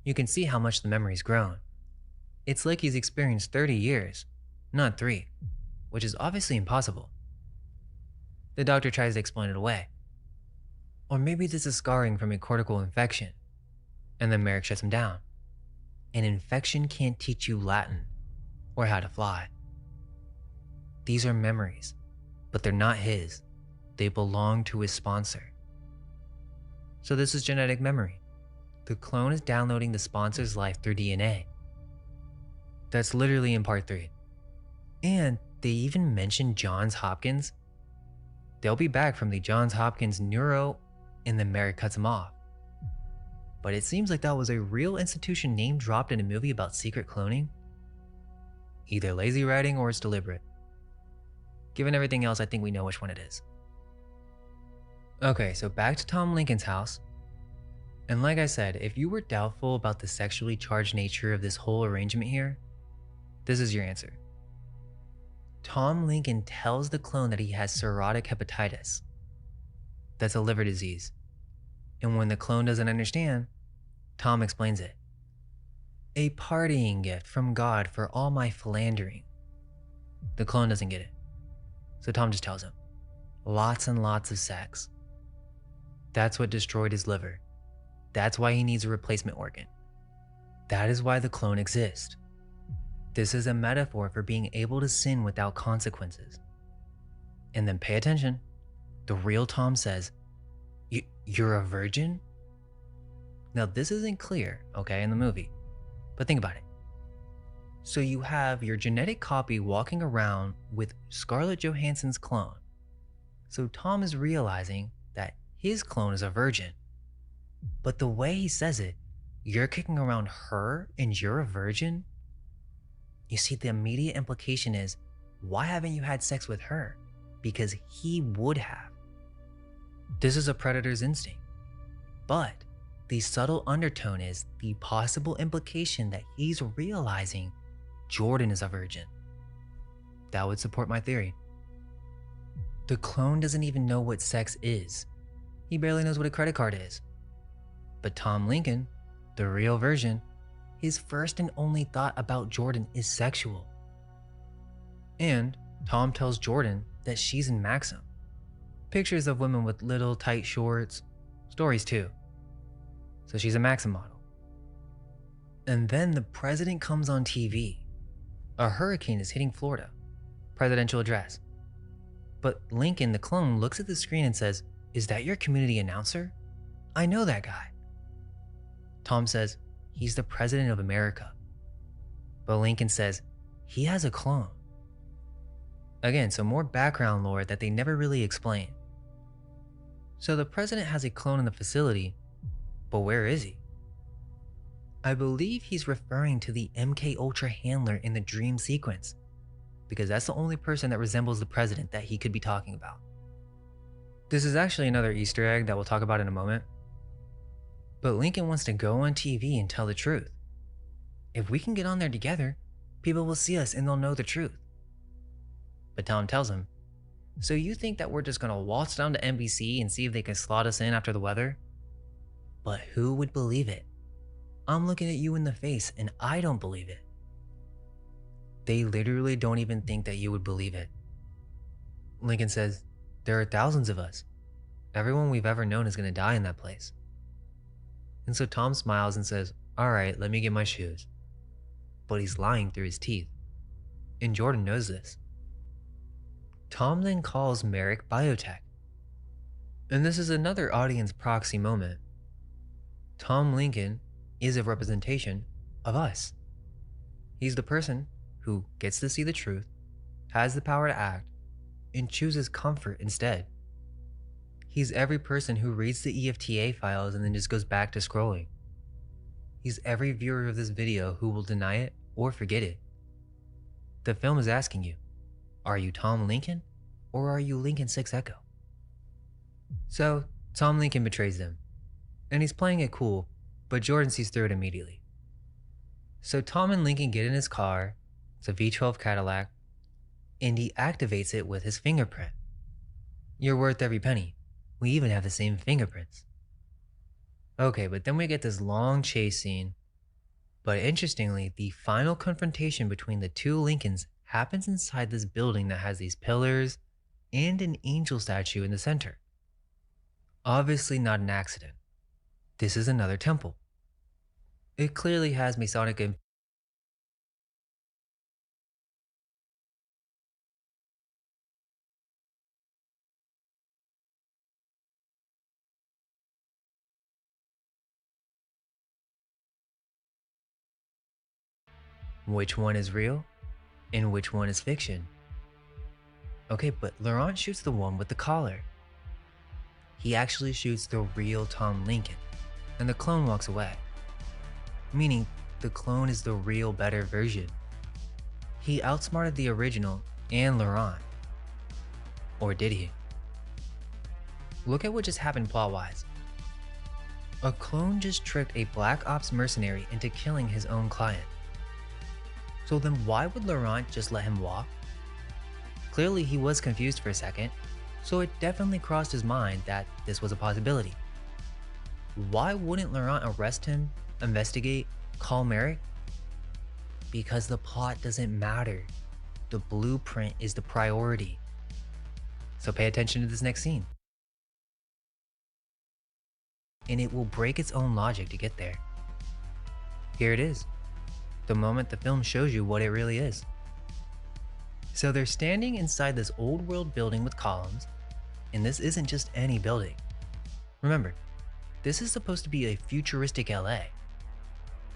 You can see how much the memory's grown. It's like he's experienced 30 years, not 3, which is obviously impossible. The doctor tries to explain it away. Or maybe this is scarring from a cortical infection. And then Merrick shuts him down. An infection can't teach you Latin or how to fly. These are memories, but they're not his. They belong to his sponsor. So this is genetic memory. The clone is downloading the sponsor's life through DNA. That's literally in part 3. And they even mention Johns Hopkins. They'll be back from the Johns Hopkins neuro, and then Merrick cuts him off. But it seems like that was a real institution name dropped in a movie about secret cloning. Either lazy writing or it's deliberate. Given everything else, I think we know which one it is. Okay, so back to Tom Lincoln's house. And like I said, if you were doubtful about the sexually charged nature of this whole arrangement here, this is your answer. Tom Lincoln tells the clone that he has cirrhotic hepatitis. That's a liver disease. And when the clone doesn't understand, Tom explains it. A partying gift from God for all my philandering. The clone doesn't get it. So Tom just tells him, lots and lots of sex. That's what destroyed his liver. That's why he needs a replacement organ. That is why the clone exists. This is a metaphor for being able to sin without consequences. And then pay attention. The real Tom says, you're a virgin? Now this isn't clear, okay, in the movie, but think about it. So you have your genetic copy walking around with Scarlett Johansson's clone. So Tom is realizing that his clone is a virgin. But the way he says it, you're kicking around her and you're a virgin? You see, the immediate implication is, why haven't you had sex with her? Because he would have. This is a predator's instinct. But the subtle undertone is the possible implication that he's realizing Jordan is a virgin. That would support my theory. The clone doesn't even know what sex is. He barely knows what a credit card is. But Tom Lincoln, the real version, his first and only thought about Jordan is sexual. And Tom tells Jordan that she's in Maxim. Pictures of women with little tight shorts, stories too. So she's a Maxim model. And then the president comes on TV. A hurricane is hitting Florida. Presidential address. But Lincoln, the clone, looks at the screen and says, "Is that your community announcer? I know that guy." Tom says, "He's the president of America." But Lincoln says, "He has a clone." Again, some more background lore that they never really explain. So the president has a clone in the facility, but where is he? I believe he's referring to the MK Ultra handler in the dream sequence, because that's the only person that resembles the president that he could be talking about. This is actually another Easter egg that we'll talk about in a moment. But Lincoln wants to go on TV and tell the truth. If we can get on there together, people will see us and they'll know the truth. But Tom tells him, so you think that we're just gonna waltz down to NBC and see if they can slot us in after the weather? But who would believe it? I'm looking at you in the face and I don't believe it. They literally don't even think that you would believe it. Lincoln says, there are thousands of us. Everyone we've ever known is gonna die in that place. And so Tom smiles and says, all right, let me get my shoes. But he's lying through his teeth. And Jordan knows this. Tom then calls Merrick Biotech. And this is another audience proxy moment. Tom Lincoln is a representation of us. He's the person who gets to see the truth, has the power to act, and chooses comfort instead. He's every person who reads the EFTA files and then just goes back to scrolling. He's every viewer of this video who will deny it or forget it. The film is asking you, are you Tom Lincoln or are you Lincoln Six Echo? So Tom Lincoln betrays them, and he's playing it cool, but Jordan sees through it immediately. So Tom and Lincoln get in his car, it's a V12 Cadillac, and he activates it with his fingerprint. You're worth every penny. We even have the same fingerprints. Okay, but then we get this long chase scene. But interestingly, the final confrontation between the two Lincolns happens inside this building that has these pillars and an angel statue in the center. Obviously not an accident. This is another temple. It clearly has Masonic influence. Which one is real and which one is fiction? Okay, but Laurent shoots the one with the collar. He actually shoots the real Tom Lincoln, and the clone walks away. Meaning, the clone is the real, better version. He outsmarted the original and Laurent. Or did he? Look at what just happened plot-wise. A clone just tricked a Black Ops mercenary into killing his own client. So then why would Laurent just let him walk? Clearly he was confused for a second, so it definitely crossed his mind that this was a possibility. Why wouldn't Laurent arrest him, investigate, call Merrick? Because the plot doesn't matter. The blueprint is the priority. So pay attention to this next scene. And it will break its own logic to get there. Here it is. The moment the film shows you what it really is. So they're standing inside this old world building with columns, and this isn't just any building. Remember, this is supposed to be a futuristic LA.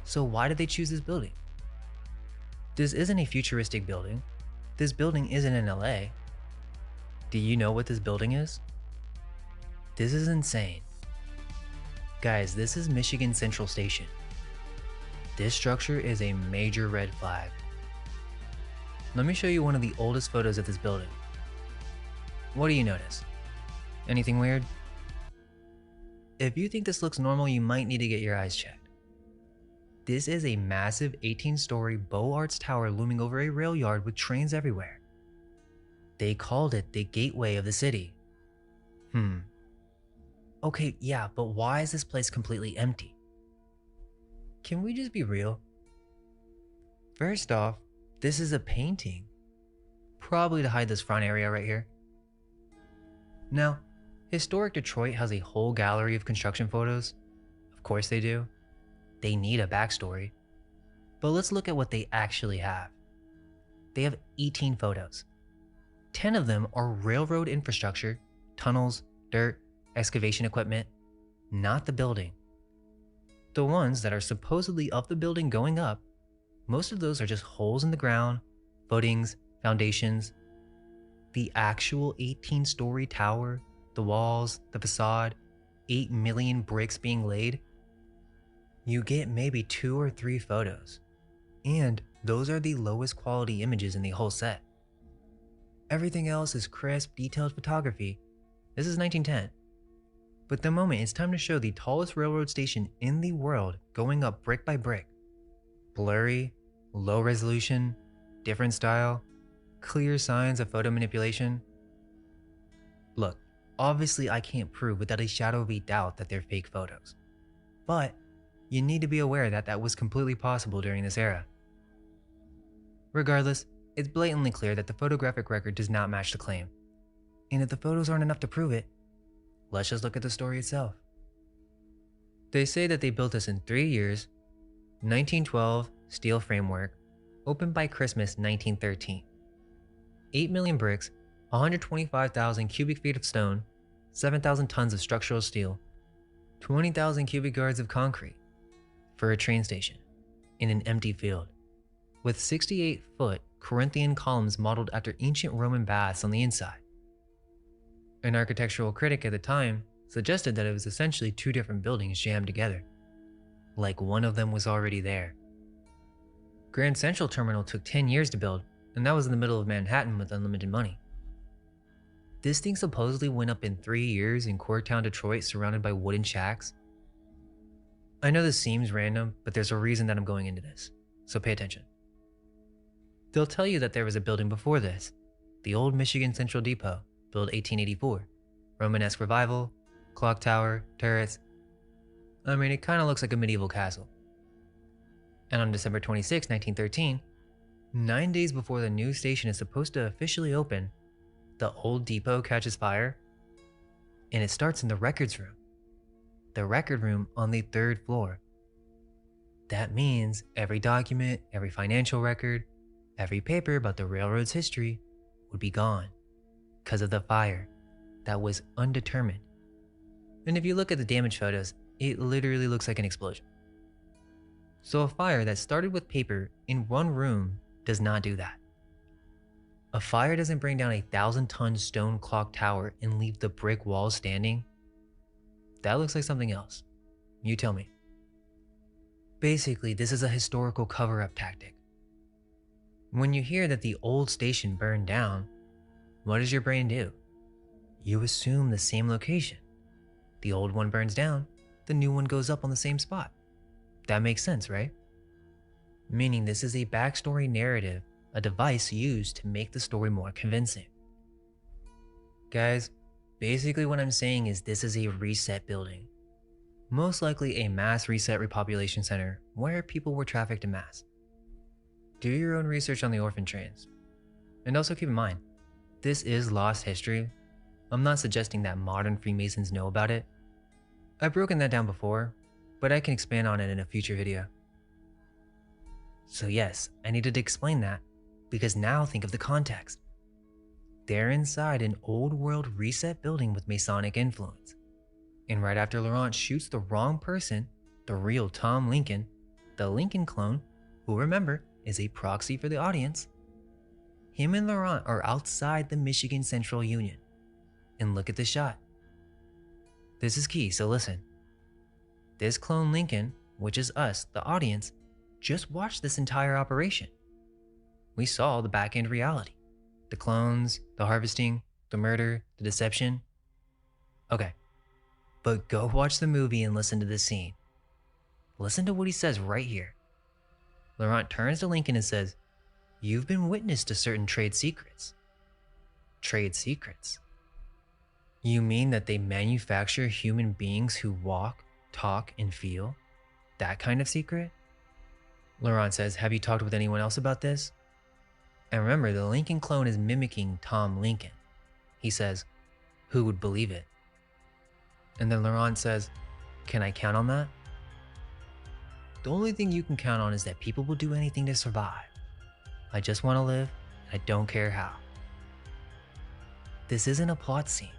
So why did they choose this building? This isn't a futuristic building. This building isn't in LA. Do you know what this building is? This is insane. Guys, this is Michigan Central Station. This structure is a major red flag. Let me show you one of the oldest photos of this building. What do you notice? Anything weird? If you think this looks normal, you might need to get your eyes checked. This is a massive 18-story Beaux Arts tower looming over a rail yard with trains everywhere. They called it the gateway of the city. Okay, yeah, but why is this place completely empty? Can we just be real? First off, this is a painting. Probably to hide this front area right here. Now, historic Detroit has a whole gallery of construction photos. Of course they do. They need a backstory. But let's look at what they actually have. They have 18 photos. 10 of them are railroad infrastructure, tunnels, dirt, excavation equipment, not the building. The ones that are supposedly of the building going up, most of those are just holes in the ground, footings, foundations. The actual 18-story tower, the walls, the facade, 8 million bricks being laid, you get maybe 2 or 3 photos. And those are the lowest quality images in the whole set. Everything else is crisp, detailed photography. This is 1910. But the moment it's time to show the tallest railroad station in the world going up brick by brick, blurry, low resolution, different style, clear signs of photo manipulation. Look, obviously I can't prove without a shadow of a doubt that they're fake photos. But you need to be aware that that was completely possible during this era. Regardless, it's blatantly clear that the photographic record does not match the claim. And if the photos aren't enough to prove it, let's just look at the story itself. They say that they built this in 3 years, 1912 steel framework, opened by Christmas 1913. 8 million bricks, 125,000 cubic feet of stone, 7,000 tons of structural steel, 20,000 cubic yards of concrete for a train station in an empty field, with 68-foot Corinthian columns modeled after ancient Roman baths on the inside. An architectural critic at the time suggested that it was essentially 2 different buildings jammed together, like one of them was already there. Grand Central Terminal took 10 years to build, and that was in the middle of Manhattan with unlimited money. This thing supposedly went up in 3 years in Corktown, Detroit, surrounded by wooden shacks. I know this seems random, but there's a reason that I'm going into this, so pay attention. They'll tell you that there was a building before this, the old Michigan Central Depot, built 1884, Romanesque revival, clock tower, turrets. I mean, it kind of looks like a medieval castle. And on December 26, 1913, 9 days before the new station is supposed to officially open, the old depot catches fire, and it starts in the records room. The record room on the 3rd floor. That means every document, every financial record, every paper about the railroad's history would be gone because of the fire that was undetermined. And if you look at the damage photos, it literally looks like an explosion. So a fire that started with paper in one room does not do that. A fire doesn't bring down a 1,000-ton stone clock tower and leave the brick walls standing. That looks like something else. You tell me. Basically, this is a historical cover-up tactic. When you hear that the old station burned down, what does your brain do? You assume the same location. The old one burns down, the new one goes up on the same spot. That makes sense, right? Meaning this is a backstory narrative, a device used to make the story more convincing. Guys, basically what I'm saying is this is a reset building. Most likely a mass reset repopulation center where people were trafficked en masse. Do your own research on the orphan trains. And also keep in mind, this is lost history. I'm not suggesting that modern Freemasons know about it. I've broken that down before, but I can expand on it in a future video. So yes, I needed to explain that, because now think of the context. They're inside an old world reset building with Masonic influence. And right after Laurent shoots the wrong person, the real Tom Lincoln, the Lincoln clone, who remember is a proxy for the audience, him and Laurent are outside the Michigan Central Union. And look at the shot. This is key, so listen. This clone Lincoln, which is us, the audience, just watched this entire operation. We saw the back end reality. The clones, the harvesting, the murder, the deception. Okay, but go watch the movie and listen to this scene. Listen to what he says right here. Laurent turns to Lincoln and says, "You've been witness to certain trade secrets." Trade secrets? You mean that they manufacture human beings who walk, talk, and feel? That kind of secret? Laurent says, "Have you talked with anyone else about this?" And remember, the Lincoln clone is mimicking Tom Lincoln. He says, "Who would believe it?" And then Laurent says, "Can I count on that?" The only thing you can count on is that people will do anything to survive. I just want to live, and I don't care how. This isn't a plot scene.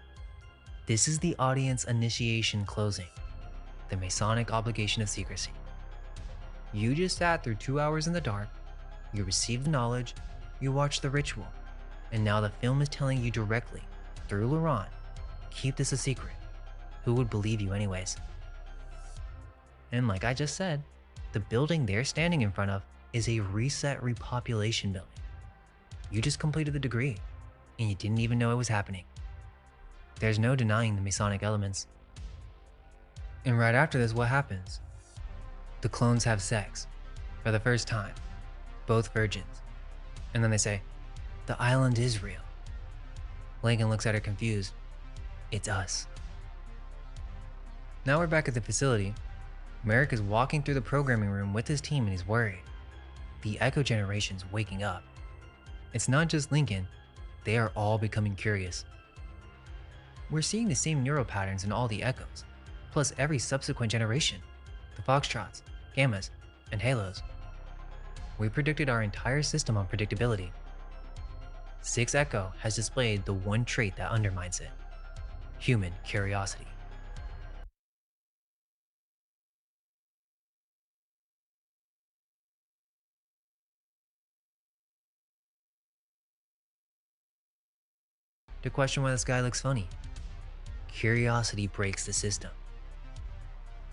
This is the audience initiation closing, the Masonic obligation of secrecy. You just sat through 2 hours in the dark, you received the knowledge, you watched the ritual, and now the film is telling you directly, through Laurent, keep this a secret. Who would believe you anyways? And like I just said, the building they're standing in front of is a reset repopulation building. You just completed the degree, and you didn't even know it was happening. There's no denying the Masonic elements. And right after this, what happens? The clones have sex, for the first time, both virgins. And then they say, the island is real. Lincoln looks at her confused. It's us. Now we're back at the facility. Merrick is walking through the programming room with his team and he's worried. The Echo generation's waking up. It's not just Lincoln, they are all becoming curious. We're seeing the same neural patterns in all the Echoes, plus every subsequent generation, the Foxtrots, Gammas, and Halos. We predicted our entire system on predictability. 6 Echo has displayed the one trait that undermines it: human curiosity. To question why this guy looks funny. Curiosity breaks the system.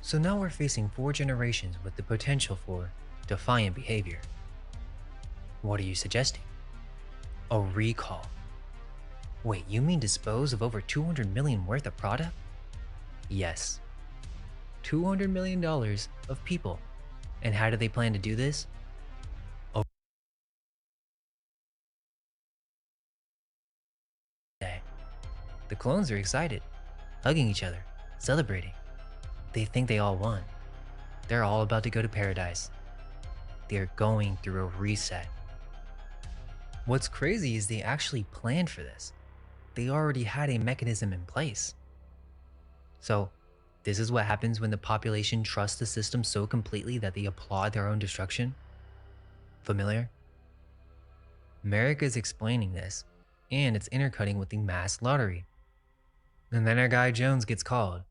So now we're facing 4 generations with the potential for defiant behavior. What are you suggesting? A recall. Wait, you mean dispose of over 200 million worth of product? Yes. $200 million of people. And how do they plan to do this? The clones are excited, hugging each other, celebrating. They think they all won. They're all about to go to paradise. They're going through a reset. What's crazy is they actually planned for this. They already had a mechanism in place. So, this is what happens when the population trusts the system so completely that they applaud their own destruction? Familiar? Merrick is explaining this, and it's intercutting with the mass lottery. And then our guy Jones gets called.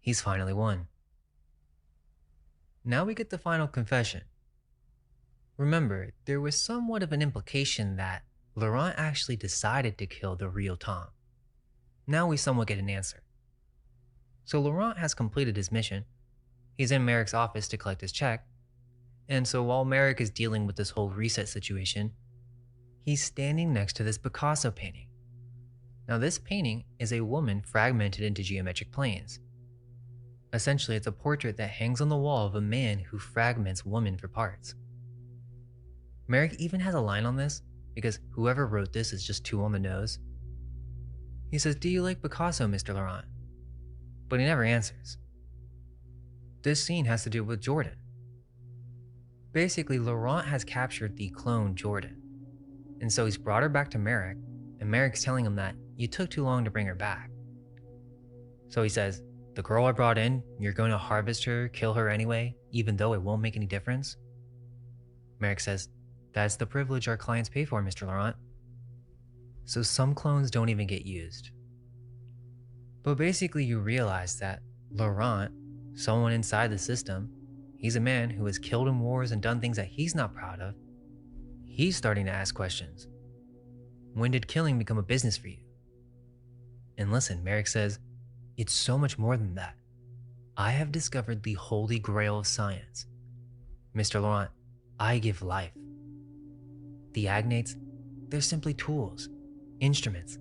He's finally won. Now we get the final confession. Remember, there was somewhat of an implication that Laurent actually decided to kill the real Tom. Now we somewhat get an answer. So Laurent has completed his mission. He's in Merrick's office to collect his check. And so while Merrick is dealing with this whole reset situation, he's standing next to this Picasso painting. Now this painting is a woman fragmented into geometric planes. Essentially, it's a portrait that hangs on the wall of a man who fragments woman for parts. Merrick even has a line on this, because whoever wrote this is just too on the nose. He says, "Do you like Picasso, Mr. Laurent?" But he never answers. This scene has to do with Jordan. Basically, Laurent has captured the clone Jordan, and so he's brought her back to Merrick, and Merrick's telling him that you took too long to bring her back. So he says, "The girl I brought in, you're going to harvest her, kill her anyway, even though it won't make any difference?" Merrick says, "That's the privilege our clients pay for, Mr. Laurent." So some clones don't even get used. But basically you realize that Laurent, someone inside the system, he's a man who has killed in wars and done things that he's not proud of. He's starting to ask questions. When did killing become a business for you? And listen, Merrick says, it's so much more than that. I have discovered the holy grail of science. Mr. Laurent, I give life. The agnates, they're simply tools, instruments.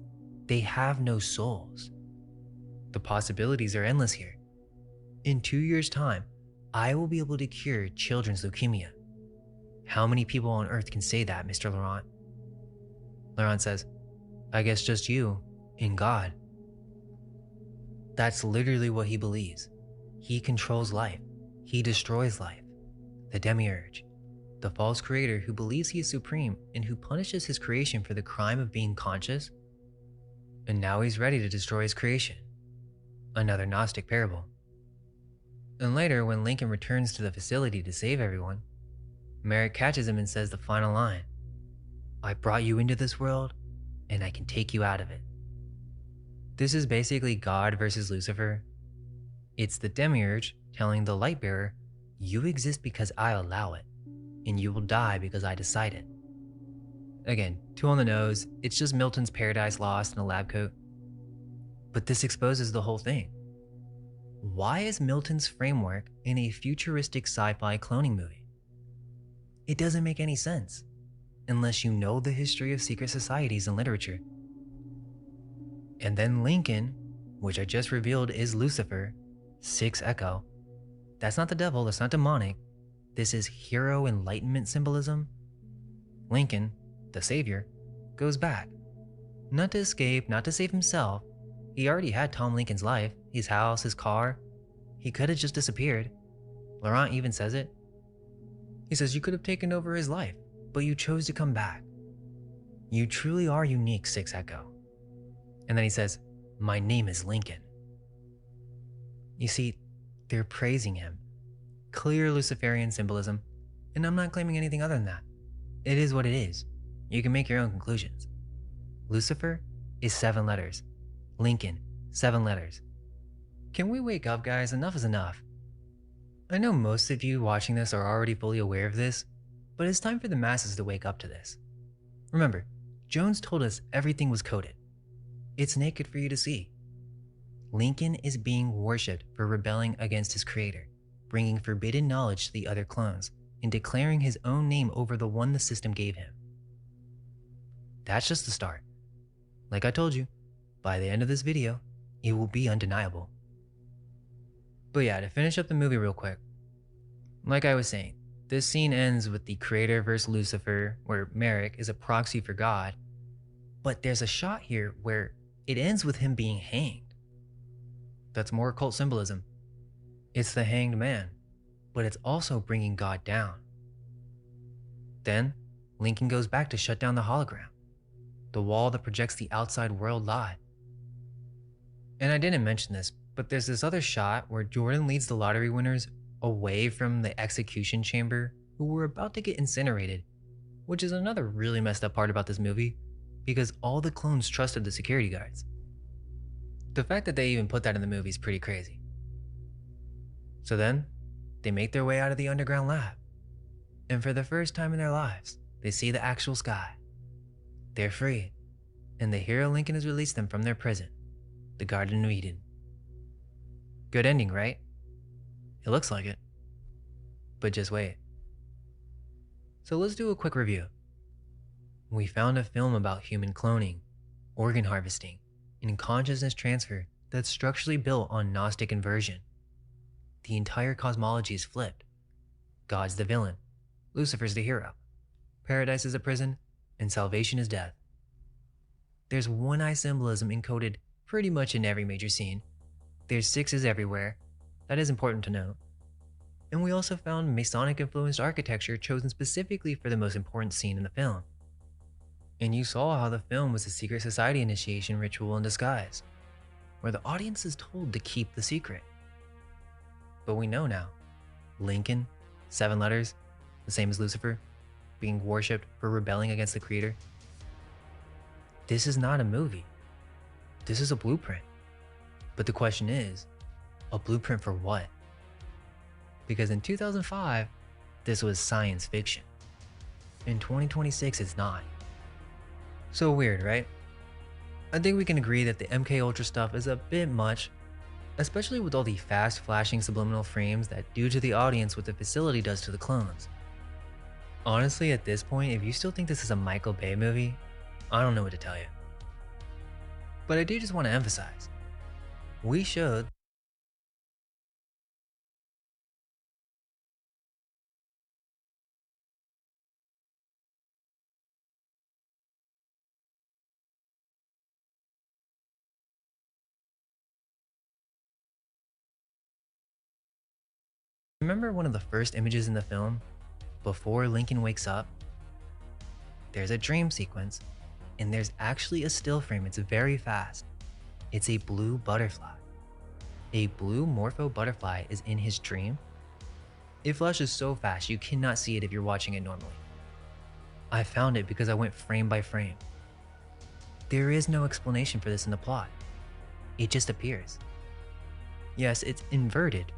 They have no souls. The possibilities are endless here. In 2 years' time, I will be able to cure children's leukemia. How many people on Earth can say that, Mr. Laurent? Laurent says, I guess just you, and God. That's literally what he believes. He controls life. He destroys life. The Demiurge, the false creator who believes he is supreme and who punishes his creation for the crime of being conscious. And now he's ready to destroy his creation. Another Gnostic parable. And later, when Lincoln returns to the facility to save everyone, Merrick catches him and says the final line, I brought you into this world, and I can take you out of it. This is basically God versus Lucifer. It's the Demiurge telling the Lightbearer, you exist because I allow it, and you will die because I decide it. Again, too on the nose, it's just Milton's Paradise Lost in a lab coat. But But this exposes the whole thing. Why is Milton's framework in a futuristic sci-fi cloning movie? It doesn't make any sense unless you know the history of secret societies and literature. And then Lincoln, which I just revealed is Lucifer, 6 Echo. That's not the devil, that's not demonic. This is hero enlightenment symbolism. Lincoln, the savior, goes back. Not to escape, not to save himself. He already had Tom Lincoln's life, his house, his car. He could have just disappeared. Laurent even says it. He says, you could have taken over his life, but you chose to come back. You truly are unique, 6 Echo. And then he says, my name is Lincoln. You see, they're praising him. Clear Luciferian symbolism, and I'm not claiming anything other than that. It is what it is. You can make your own conclusions. Lucifer is 7 letters. Lincoln, 7 letters. Can we wake up, guys? Enough is enough. I know most of you watching this are already fully aware of this, but it's time for the masses to wake up to this. Remember, Jones told us everything was coded. It's naked for you to see. Lincoln is being worshipped for rebelling against his creator, bringing forbidden knowledge to the other clones, and declaring his own name over the one the system gave him. That's just the start. Like I told you, by the end of this video, it will be undeniable. But yeah, to finish up the movie real quick. Like I was saying, this scene ends with the creator versus Lucifer, where Merrick is a proxy for God. But there's a shot here where it ends with him being hanged. That's more occult symbolism. It's the hanged man, but it's also bringing God down. Then, Lincoln goes back to shut down the hologram, the wall that projects the outside world live. And I didn't mention this, but there's this other shot where Jordan leads the lottery winners away from the execution chamber who were about to get incinerated, which is another really messed up part about this movie, because all the clones trusted the security guards. The fact that they even put that in the movie is pretty crazy. So then, they make their way out of the underground lab, and for the first time in their lives, they see the actual sky. They're free, and the hero Lincoln has released them from their prison, the Garden of Eden. Good ending, right? It looks like it. But just wait. So let's do a quick review. We found a film about human cloning, organ harvesting, and consciousness transfer that's structurally built on Gnostic inversion. The entire cosmology is flipped. God's the villain, Lucifer's the hero, paradise is a prison, and salvation is death. There's one-eye symbolism encoded pretty much in every major scene. There's 6s everywhere. That is important to note. And we also found Masonic-influenced architecture chosen specifically for the most important scene in the film. And you saw how the film was a secret society initiation ritual in disguise, where the audience is told to keep the secret. But we know now. Lincoln, 7 letters, the same as Lucifer, being worshipped for rebelling against the creator. This is not a movie. This is a blueprint. But the question is, a blueprint for what? Because in 2005, this was science fiction. In 2026, it's not. So weird, right? I think we can agree that the MK Ultra stuff is a bit much, especially with all the fast flashing subliminal frames that do to the audience what the facility does to the clones. Honestly, at this point, if you still think this is a Michael Bay movie, I don't know what to tell you. But I do just want to emphasize, we showed remember one of the first images in the film, before Lincoln wakes up? There's a dream sequence, and there's actually a still frame. It's very fast. It's a blue butterfly. A blue morpho butterfly is in his dream. It flashes so fast you cannot see it if you're watching it normally. I found it because I went frame by frame. There is no explanation for this in the plot. It just appears. Yes, it's inverted,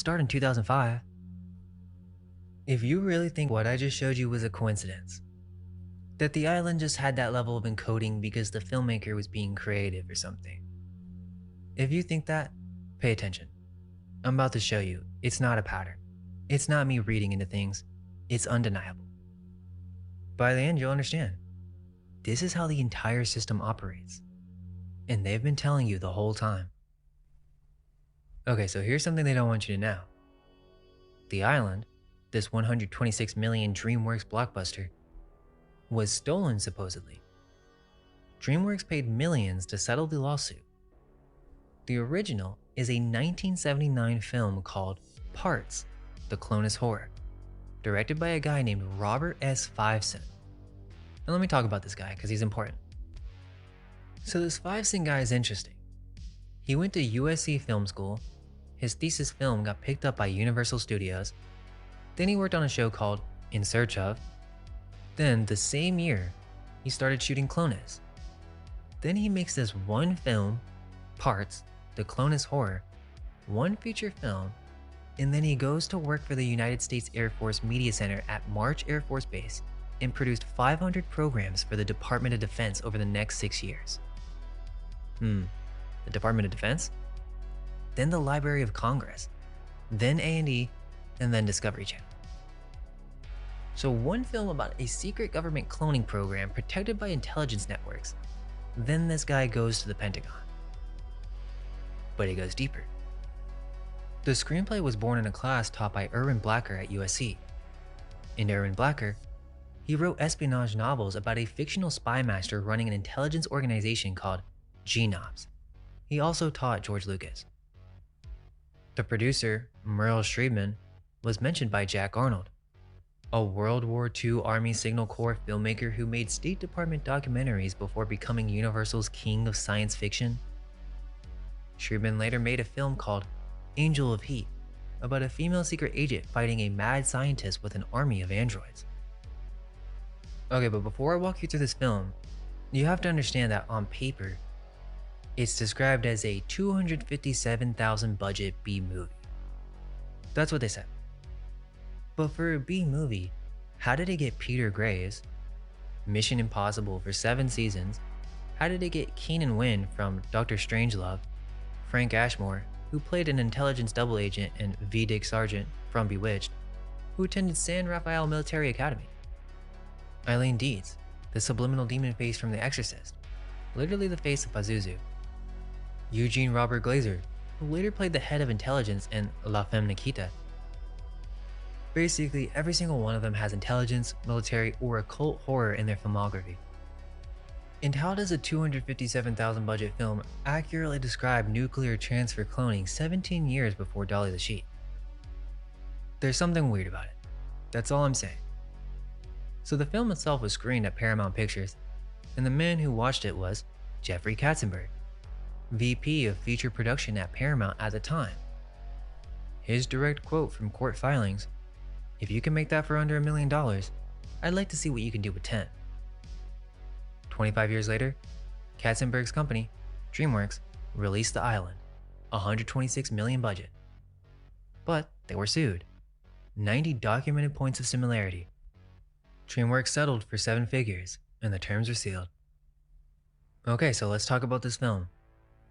start in 2005. If you really think what I just showed you was a coincidence, that the island just had that level of encoding because the filmmaker was being creative or something, if you think that, pay attention. I'm about to show you, it's not a pattern. It's not me reading into things, it's undeniable. By the end, you'll understand. This is how the entire system operates. And they've been telling you the whole time. Okay, so here's something they don't want you to know. The island, this 126 million DreamWorks blockbuster, was stolen supposedly. DreamWorks paid millions to settle the lawsuit. The original is a 1979 film called Parts: The Clonus Horror, directed by a guy named Robert S. Fiveson. Now let me talk about this guy because he's important. So this Fiveson guy is interesting. He went to USC Film School, his thesis film got picked up by Universal Studios, then he worked on a show called In Search Of. Then the same year, he started shooting Clonus. Then he makes this one film, Parts: The Clonus Horror, one feature film, and then he goes to work for the United States Air Force Media Center at March Air Force Base and produced 500 programs for the Department of Defense over the next 6 years. The Department of Defense? Then the Library of Congress, then A&E, and then Discovery Channel. So one film about a secret government cloning program protected by intelligence networks, then this guy goes to the Pentagon. But he goes deeper. The screenplay was born in a class taught by Irwin Blacker at USC. In Irwin Blacker, he wrote espionage novels about a fictional spy master running an intelligence organization called GNOBS. He also taught George Lucas. The producer, Merle Schreibman, was mentioned by Jack Arnold, a World War II Army Signal Corps filmmaker who made State Department documentaries before becoming Universal's king of science fiction. Schreibman later made a film called Angel of Heat about a female secret agent fighting a mad scientist with an army of androids. Okay, but before I walk you through this film, you have to understand that on paper, it's described as a $257,000 budget B movie. That's what they said. But for a B movie, how did it get Peter Graves, Mission Impossible for 7 seasons? How did it get Keenan Wynn from Dr. Strangelove, Frank Ashmore, who played an intelligence double agent, and V. Dick Sargent from Bewitched, who attended San Rafael Military Academy? Eileen Deeds, the subliminal demon face from The Exorcist, literally the face of Pazuzu. Eugene Robert Glazer, who later played the head of intelligence in La Femme Nikita. Basically, every single one of them has intelligence, military, or occult horror in their filmography. And how does a $257,000 budget film accurately describe nuclear transfer cloning 17 years before Dolly the Sheep? There's something weird about it. That's all I'm saying. So the film itself was screened at Paramount Pictures, and the man who watched it was Jeffrey Katzenberg, VP of feature production at Paramount at the time. His direct quote from court filings, "If you can make that for under $1 million, I'd like to see what you can do with 10. 25 years later, Katzenberg's company, DreamWorks, released The Island, $126 million budget. But they were sued. 90 documented points of similarity. DreamWorks settled for 7 figures, and the terms were sealed. Okay, so let's talk about this film,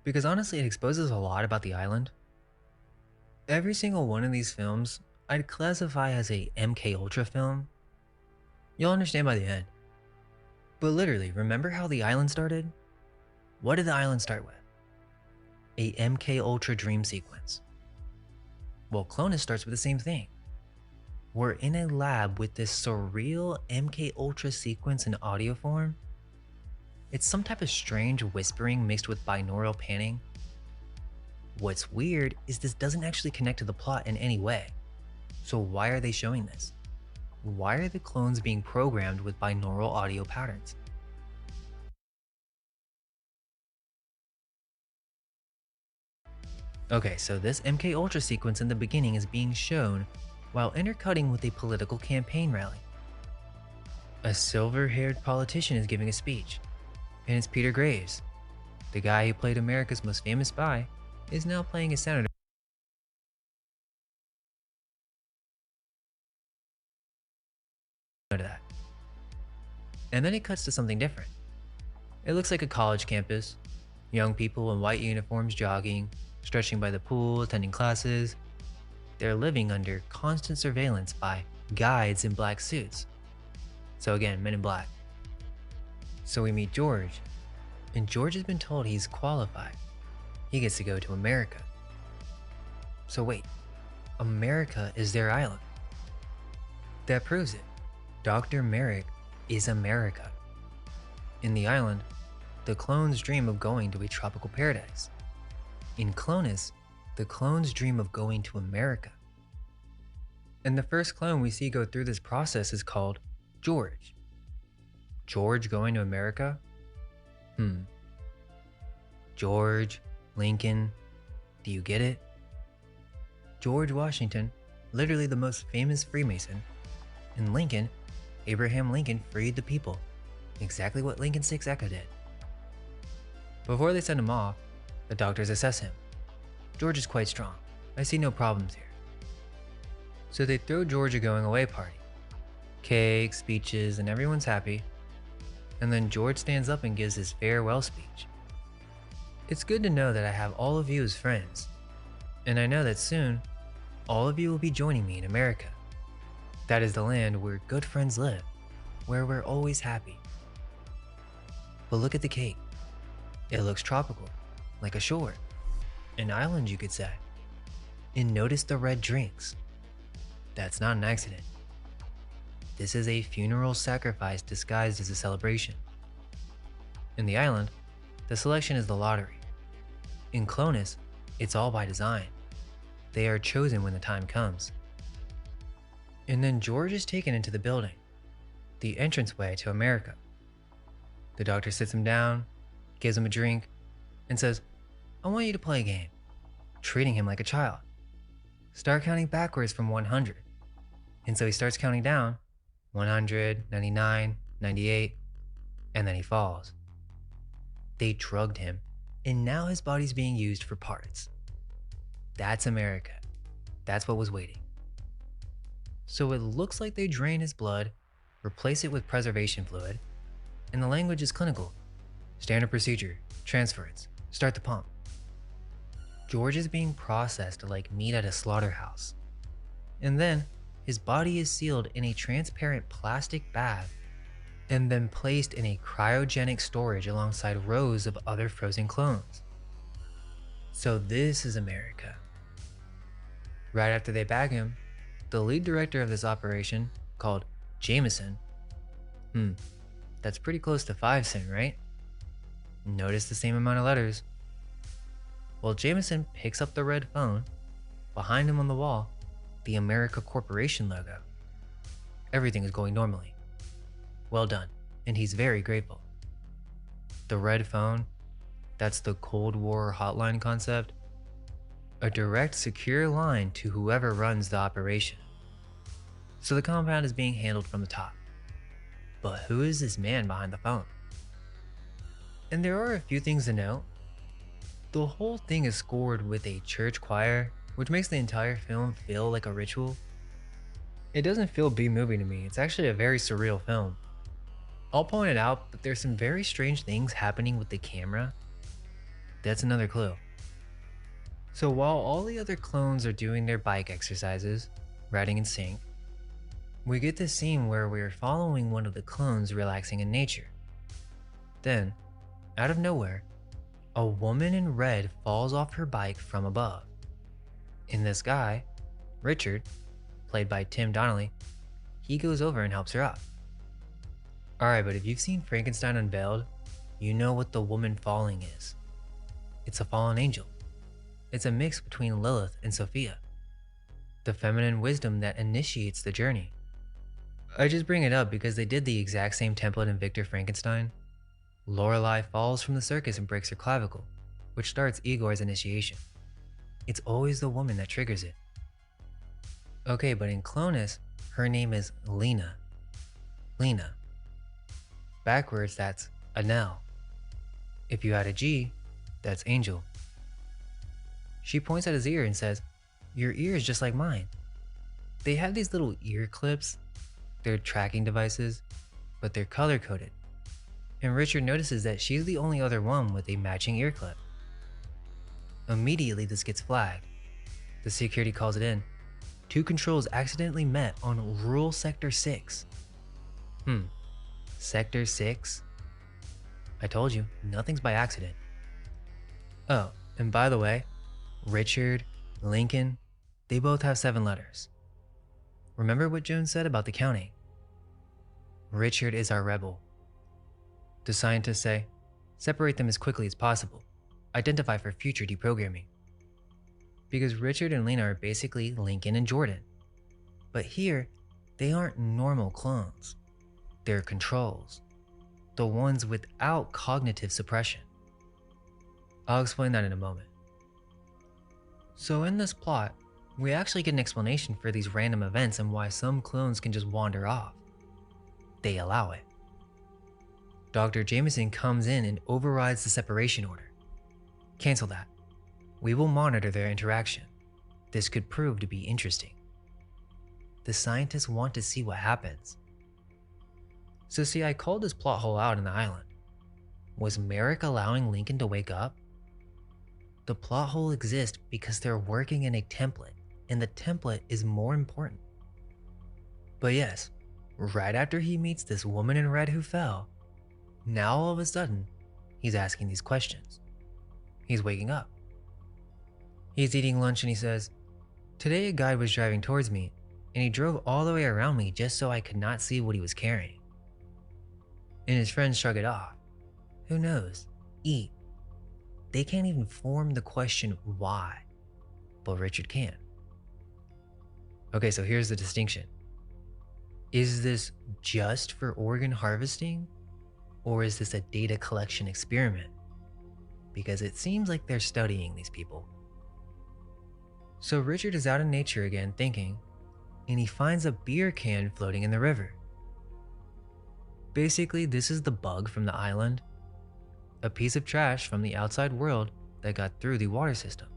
because honestly it exposes a lot about The Island. Every single one of these films I'd classify as a MK Ultra film. You'll understand by the end. But literally, remember how The Island started? What did The Island start with? A MK Ultra dream sequence. Well, Clonus starts with the same thing. We're in a lab with this surreal MK Ultra sequence in audio form. It's some type of strange whispering mixed with binaural panning. What's weird is this doesn't actually connect to the plot in any way. So why are they showing this? Why are the clones being programmed with binaural audio patterns? Okay, so this MK Ultra sequence in the beginning is being shown while intercutting with a political campaign rally. A silver-haired politician is giving a speech, and it's Peter Graves. The guy who played America's most famous spy is now playing a senator to that. And then it cuts to something different. It looks like a college campus. Young people in white uniforms jogging, stretching by the pool, attending classes. They're living under constant surveillance by guides in black suits. So again, men in black. So we meet George, and George has been told he's qualified. He gets to go to America. So wait, America is their island. That proves it. Dr. Merrick is America. In the island, the clones dream of going to a tropical paradise. In Clonus, the clones dream of going to America. And the first clone we see go through this process is called George. George going to America? George, Lincoln, do you get it? George Washington, literally the most famous Freemason, and Lincoln, Abraham Lincoln freed the people. Exactly what Lincoln Six Echo did. Before they send him off, the doctors assess him. George is quite strong. I see no problems here. So they throw George a going away party. Cake, speeches, and everyone's happy. And then George stands up and gives his farewell speech. It's good to know that I have all of you as friends. And I know that soon, all of you will be joining me in America. That is the land where good friends live, where we're always happy. But look at the cake. It looks tropical, like a shore. An island, you could say. And notice the red drinks. That's not an accident. This is a funeral sacrifice disguised as a celebration. In the island, the selection is the lottery. In Clonus, it's all by design. They are chosen when the time comes. And then George is taken into the building, the entranceway to America. The doctor sits him down, gives him a drink, and says, I want you to play a game, treating him like a child. Start counting backwards from 100. And so he starts counting down, 100, 99, 98, and then he falls. They drugged him, and now his body's being used for parts. That's America. That's what was waiting. So it looks like they drain his blood, replace it with preservation fluid, and the language is clinical. Standard procedure, transference, start the pump. George is being processed like meat at a slaughterhouse. And then his body is sealed in a transparent plastic bag and then placed in a cryogenic storage alongside rows of other frozen clones. So this is America. Right after they bag him, the lead director of this operation, called Jameson, that's pretty close to 5 cent, right? Notice the same amount of letters. Well, Jameson picks up the red phone. Behind him on the wall, the America Corporation logo. Everything is going normally. Well done, and he's very grateful. The red phone, that's the Cold War hotline concept. A direct, secure line to whoever runs the operation. So the compound is being handled from the top. But who is this man behind the phone? And there are a few things to note. The whole thing is scored with a church choir, which makes the entire film feel like a ritual. It doesn't feel B-movie to me, it's actually a very surreal film. I'll point it out, but there's some very strange things happening with the camera. That's another clue. So while all the other clones are doing their bike exercises, riding in sync, we get this scene where we're following one of the clones relaxing in nature. Then, out of nowhere, a woman in red falls off her bike from above. And this guy, Richard, played by Tim Donnelly, he goes over and helps her up. Alright, but if you've seen Frankenstein Unveiled, you know what the woman falling is. It's a fallen angel. It's a mix between Lilith and Sophia, the feminine wisdom that initiates the journey. I just bring it up because they did the exact same template in Victor Frankenstein. Lorelei falls from the circus and breaks her clavicle, which starts Igor's initiation. It's always the woman that triggers it. Okay, but in Clonus, her name is Lena. Lena. Backwards, that's Anel. If you add a G, that's Angel. She points at his ear and says, your ear is just like mine. They have these little ear clips. They're tracking devices, but they're color coded. And Richard notices that she's the only other one with a matching ear clip. Immediately, this gets flagged. The security calls it in. 2 controls accidentally met on rural Sector 6. Sector 6? I told you, nothing's by accident. Oh, and by the way, Richard, Lincoln, they both have 7 letters. Remember what Jones said about the counting? Richard is our rebel. The scientists say, separate them as quickly as possible. Identify for future deprogramming. Because Richard and Lena are basically Lincoln and Jordan. But here, they aren't normal clones. They're controls. The ones without cognitive suppression. I'll explain that in a moment. So in this plot, we actually get an explanation for these random events and why some clones can just wander off. They allow it. Dr. Jameson comes in and overrides the separation order. Cancel that. We will monitor their interaction. This could prove to be interesting. The scientists want to see what happens. So see, I called this plot hole out in the island. Was Merrick allowing Lincoln to wake up? The plot hole exists because they're working in a template, and the template is more important. But yes, right after he meets this woman in red who fell, now all of a sudden, he's asking these questions. He's waking up. He's eating lunch and he says, "Today a guy was driving towards me, and he drove all the way around me just so I could not see what he was carrying." And his friends shrug it off. Who knows? Eat. They can't even form the question why, but Richard can. Okay, so here's the distinction. Is this just for organ harvesting, or is this a data collection experiment? Because it seems like they're studying these people. So Richard is out in nature again thinking, and he finds a beer can floating in the river. Basically, this is the bug from the island, a piece of trash from the outside world that got through the water system.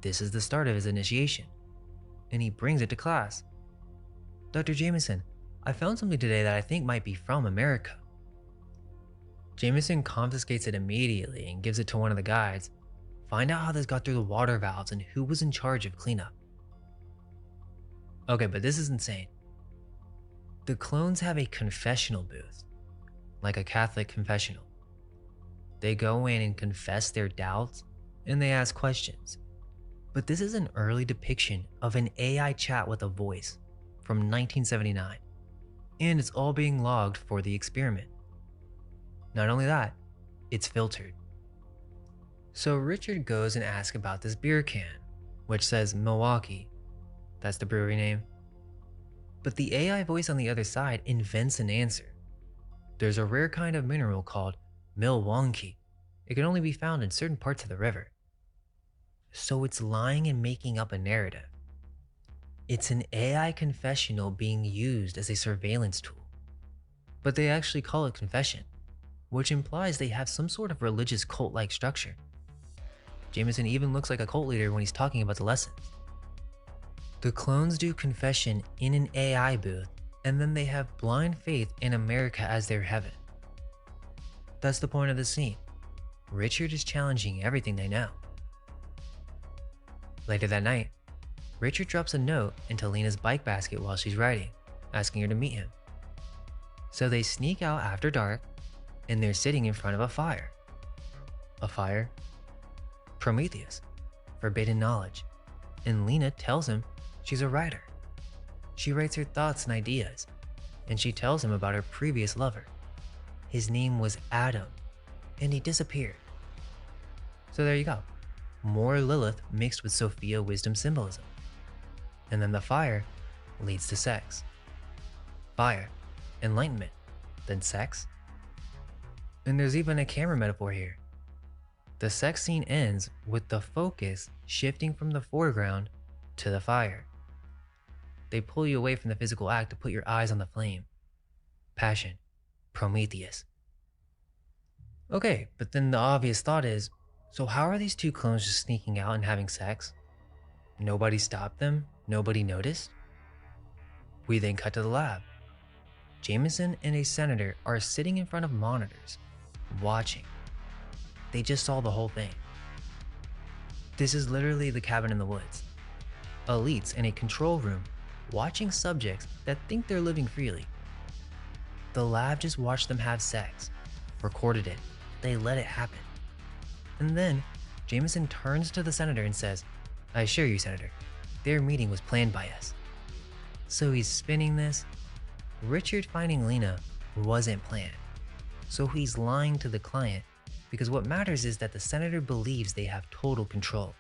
This is the start of his initiation, and he brings it to class. "Dr. Jameson, I found something today that I think might be from America." Jameson confiscates it immediately and gives it to one of the guides. Find out how this got through the water valves and who was in charge of cleanup. Okay, but this is insane. The clones have a confessional booth, like a Catholic confessional. They go in and confess their doubts, and they ask questions. But this is an early depiction of an AI chat with a voice from 1979, and it's all being logged for the experiment. Not only that, it's filtered. So Richard goes and asks about this beer can, which says Milwaukee. That's the brewery name. But the AI voice on the other side invents an answer. There's a rare kind of mineral called Milwaukee. It can only be found in certain parts of the river. So it's lying and making up a narrative. It's an AI confessional being used as a surveillance tool. But they actually call it confession, which implies they have some sort of religious cult-like structure. Jameson even looks like a cult leader when he's talking about the lessons. The clones do confession in an AI booth, and then they have blind faith in America as their heaven. That's the point of the scene. Richard is challenging everything they know. Later that night, Richard drops a note into Lena's bike basket while she's riding, asking her to meet him. So they sneak out after dark, and they're sitting in front of a fire. A fire? Prometheus, forbidden knowledge, and Lena tells him she's a writer. She writes her thoughts and ideas, and she tells him about her previous lover. His name was Adam, and he disappeared. So there you go. More Lilith mixed with Sophia wisdom symbolism. And then the fire leads to sex. Fire, enlightenment, then sex. And there's even a camera metaphor here. The sex scene ends with the focus shifting from the foreground to the fire. They pull you away from the physical act to put your eyes on the flame. Passion, Prometheus. Okay, but then the obvious thought is, so how are these two clones just sneaking out and having sex? Nobody stopped them? Nobody noticed? We then cut to the lab. Jameson and a senator are sitting in front of monitors, watching. They just saw the whole thing. This is literally the cabin in the woods. Elites in a control room watching subjects that think they're living freely. The lab just watched them have sex, recorded it, they let it happen. And then Jameson turns to the senator and says, "I assure you, Senator, their meeting was planned by us." So he's spinning this. Richard finding Lena wasn't planned. So he's lying to the client because what matters is that the senator believes they have total control.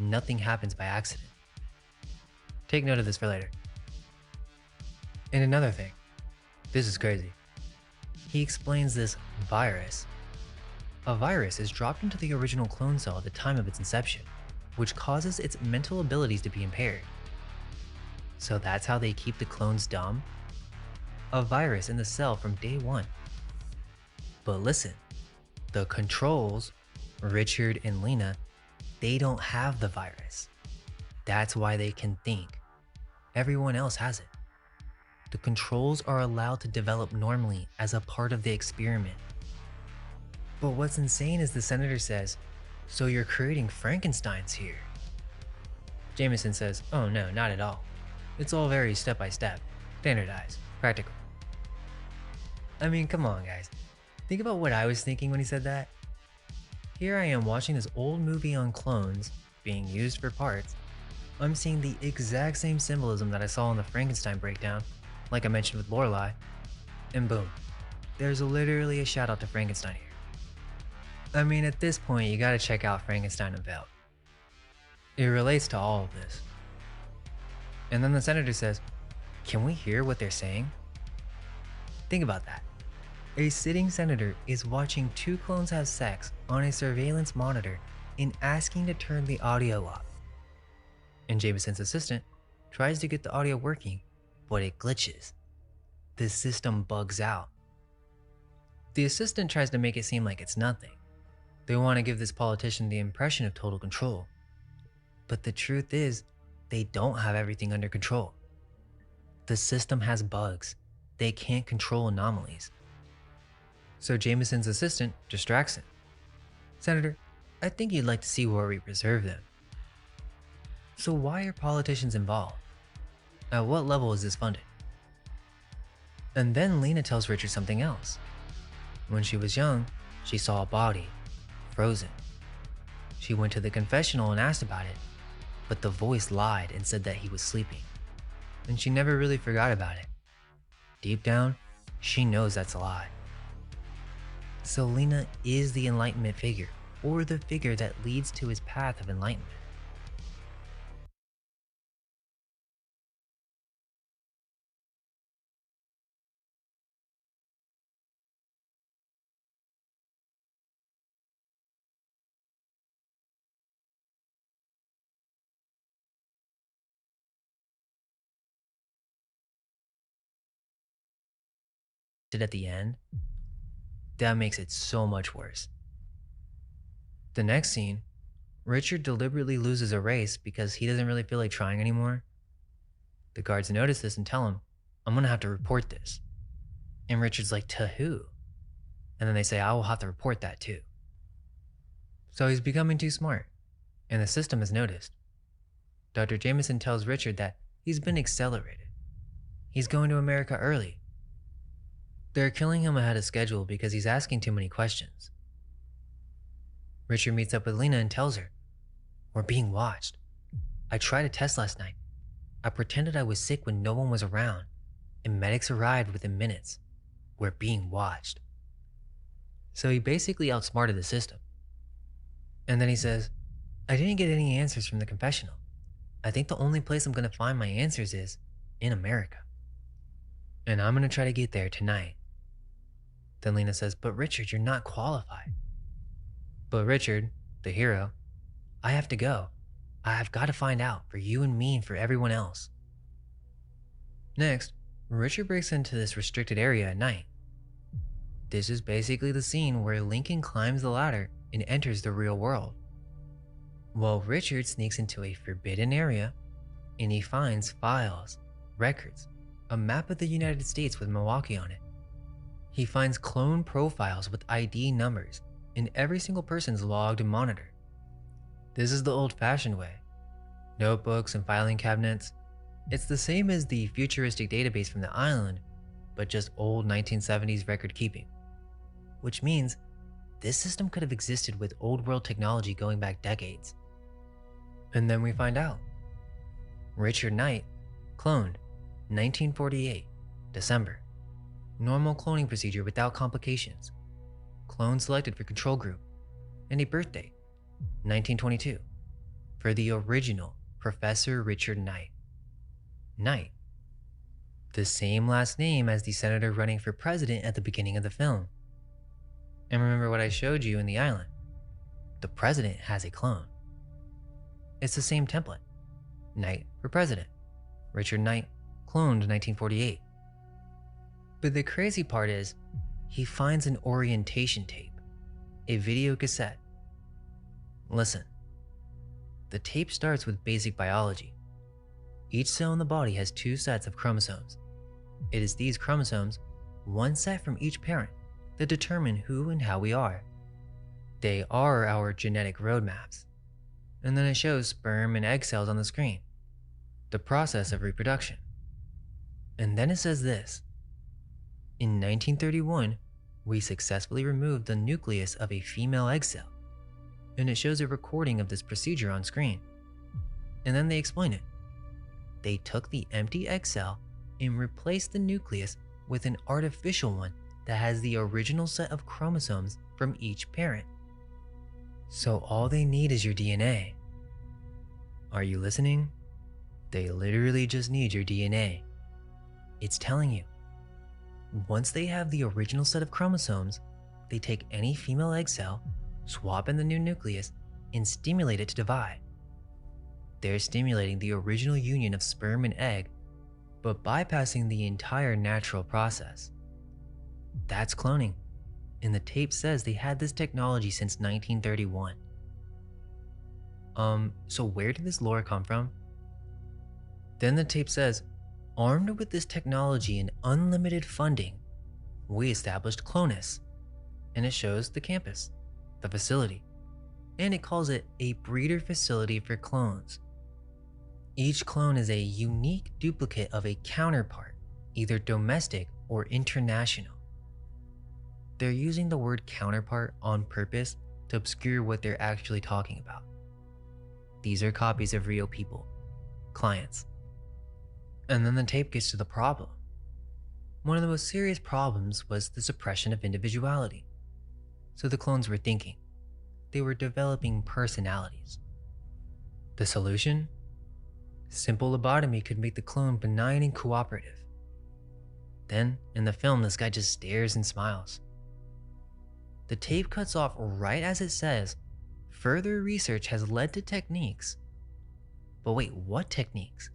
Nothing happens by accident. Take note of this for later. And another thing, this is crazy. He explains this virus. A virus is dropped into the original clone cell at the time of its inception, which causes its mental abilities to be impaired. So that's how they keep the clones dumb? A virus in the cell from day one. But listen, the controls, Richard and Lena, they don't have the virus. That's why they can think. Everyone else has it. The controls are allowed to develop normally as a part of the experiment. But what's insane is the senator says, "So you're creating Frankensteins here?" Jameson says, "Oh no, not at all. It's all very step by step, standardized, practical." I mean, come on guys. Think about what I was thinking when he said that. Here I am watching this old movie on clones being used for parts. I'm seeing the exact same symbolism that I saw in the Frankenstein breakdown, like I mentioned with Lorelei, and boom, there's literally a shout out to Frankenstein here. I mean, at this point, you gotta check out Frankenstein Unveiled. It relates to all of this. And then the senator says, "Can we hear what they're saying?" Think about that. A sitting senator is watching two clones have sex on a surveillance monitor and asking to turn the audio up. And Jameson's assistant tries to get the audio working, but it glitches. The system bugs out. The assistant tries to make it seem like it's nothing. They want to give this politician the impression of total control. But the truth is, they don't have everything under control. The system has bugs. They can't control anomalies. So Jameson's assistant distracts him. "Senator, I think you'd like to see where we preserve them. So why are politicians involved? At what level is this funded?" And then Lena tells Richard something else. When she was young, she saw a body, frozen. She went to the confessional and asked about it, but the voice lied and said that he was sleeping. And she never really forgot about it. Deep down, she knows that's a lie. So Lena is the enlightenment figure, or the figure that leads to his path of enlightenment. At the end, that makes it so much worse. The next scene, Richard deliberately loses a race because he doesn't really feel like trying anymore. The guards notice this and tell him, "I'm gonna have to report this." And Richard's like, "To who?" And then they say, "I will have to report that too." So he's becoming too smart, and the system has noticed. Dr. Jameson tells Richard that he's been accelerated. He's going to America early. They're killing him ahead of schedule because he's asking too many questions. Richard meets up with Lena and tells her, "We're being watched. I tried a test last night. I pretended I was sick when no one was around, and medics arrived within minutes. We're being watched." So he basically outsmarted the system. And then he says, "I didn't get any answers from the confessional. I think the only place I'm going to find my answers is in America. And I'm going to try to get there tonight." Then Lena says, "But Richard, you're not qualified." But Richard, the hero, "I have to go. I've got to find out for you and me and for everyone else." Next, Richard breaks into this restricted area at night. This is basically the scene where Lincoln climbs the ladder and enters the real world. Well, Richard sneaks into a forbidden area and he finds files, records, a map of the United States with Milwaukee on it. He finds clone profiles with ID numbers in every single person's logged monitor. This is the old-fashioned way. Notebooks and filing cabinets. It's the same as the futuristic database from the island, but just old 1970s record keeping. Which means this system could have existed with old world technology going back decades. And then we find out. Richard Knight, cloned, 1948, December. Normal cloning procedure without complications. Clone selected for control group. And a birthday, 1922, for the original Professor Richard Knight. Knight. The same last name as the senator running for president at the beginning of the film. And remember what I showed you in the island? The president has a clone. It's the same template. Knight for president. Richard Knight, cloned 1948. But the crazy part is, he finds an orientation tape, a video cassette. Listen. The tape starts with basic biology. Each cell in the body has 2 sets of chromosomes. It is these chromosomes, one set from each parent, that determine who and how we are. They are our genetic roadmaps. And then it shows sperm and egg cells on the screen, the process of reproduction. And then it says this. In 1931, we successfully removed the nucleus of a female egg cell. And it shows a recording of this procedure on screen. And then they explain it. They took the empty egg cell and replaced the nucleus with an artificial one that has the original set of chromosomes from each parent. So all they need is your DNA. Are you listening? They literally just need your DNA. It's telling you. Once they have the original set of chromosomes, they take any female egg cell, swap in the new nucleus, and stimulate it to divide. They're stimulating the original union of sperm and egg, but bypassing the entire natural process. That's cloning, and the tape says they had this technology since 1931. So where did this lore come from? Then the tape says, armed with this technology and unlimited funding, we established Clonus, and it shows the campus, the facility, and it calls it a breeder facility for clones. Each clone is a unique duplicate of a counterpart, either domestic or international. They're using the word counterpart on purpose to obscure what they're actually talking about. These are copies of real people, clients. And then the tape gets to the problem. One of the most serious problems was the suppression of individuality. So the clones were thinking. They were developing personalities. The solution? Simple lobotomy could make the clone benign and cooperative. Then, in the film, this guy just stares and smiles. The tape cuts off right as it says, further research has led to techniques. But wait, what techniques?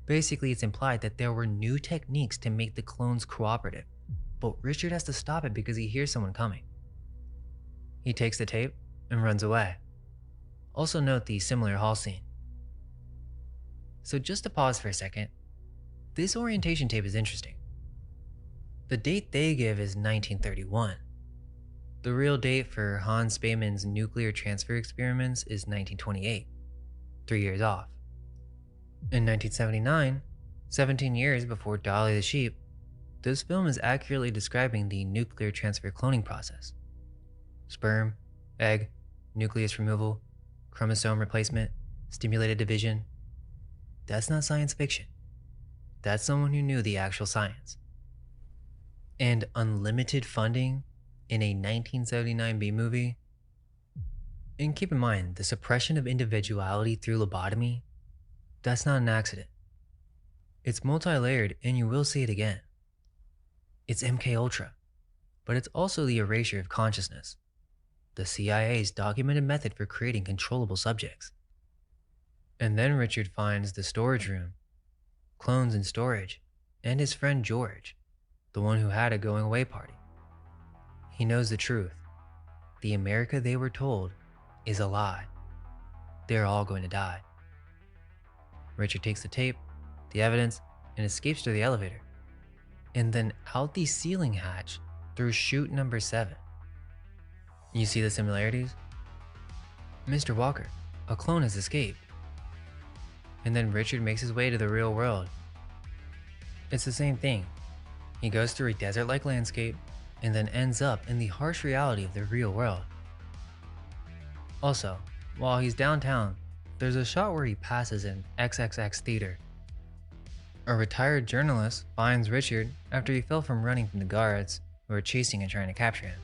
Basically, it's implied that there were new techniques to make the clones cooperative, but Richard has to stop it because he hears someone coming. He takes the tape and runs away. Also note the similar hall scene. So just to pause for a second, this orientation tape is interesting. The date they give is 1931. The real date for Hans Speymann's nuclear transfer experiments is 1928, 3 years off. In 1979, 17 years before Dolly the Sheep, this film is accurately describing the nuclear transfer cloning process. Sperm, egg, nucleus removal, chromosome replacement, stimulated division. That's not science fiction. That's someone who knew the actual science. And unlimited funding in a 1979 B-movie? And keep in mind, the suppression of individuality through lobotomy, that's not an accident. It's multi-layered and you will see it again. It's MKUltra, but it's also the erasure of consciousness, the CIA's documented method for creating controllable subjects. And then Richard finds the storage room, clones in storage, and his friend George, the one who had a going away party. He knows the truth. The America they were told is a lie. They're all going to die. Richard takes the tape, the evidence, and escapes through the elevator, and then out the ceiling hatch through chute number 7. You see the similarities? Mr. Walker, a clone has escaped. And then Richard makes his way to the real world. It's the same thing. He goes through a desert-like landscape and then ends up in the harsh reality of the real world. Also, while he's downtown, there's a shot where he passes an XXX theater. A retired journalist finds Richard after he fell from running from the guards who are chasing and trying to capture him.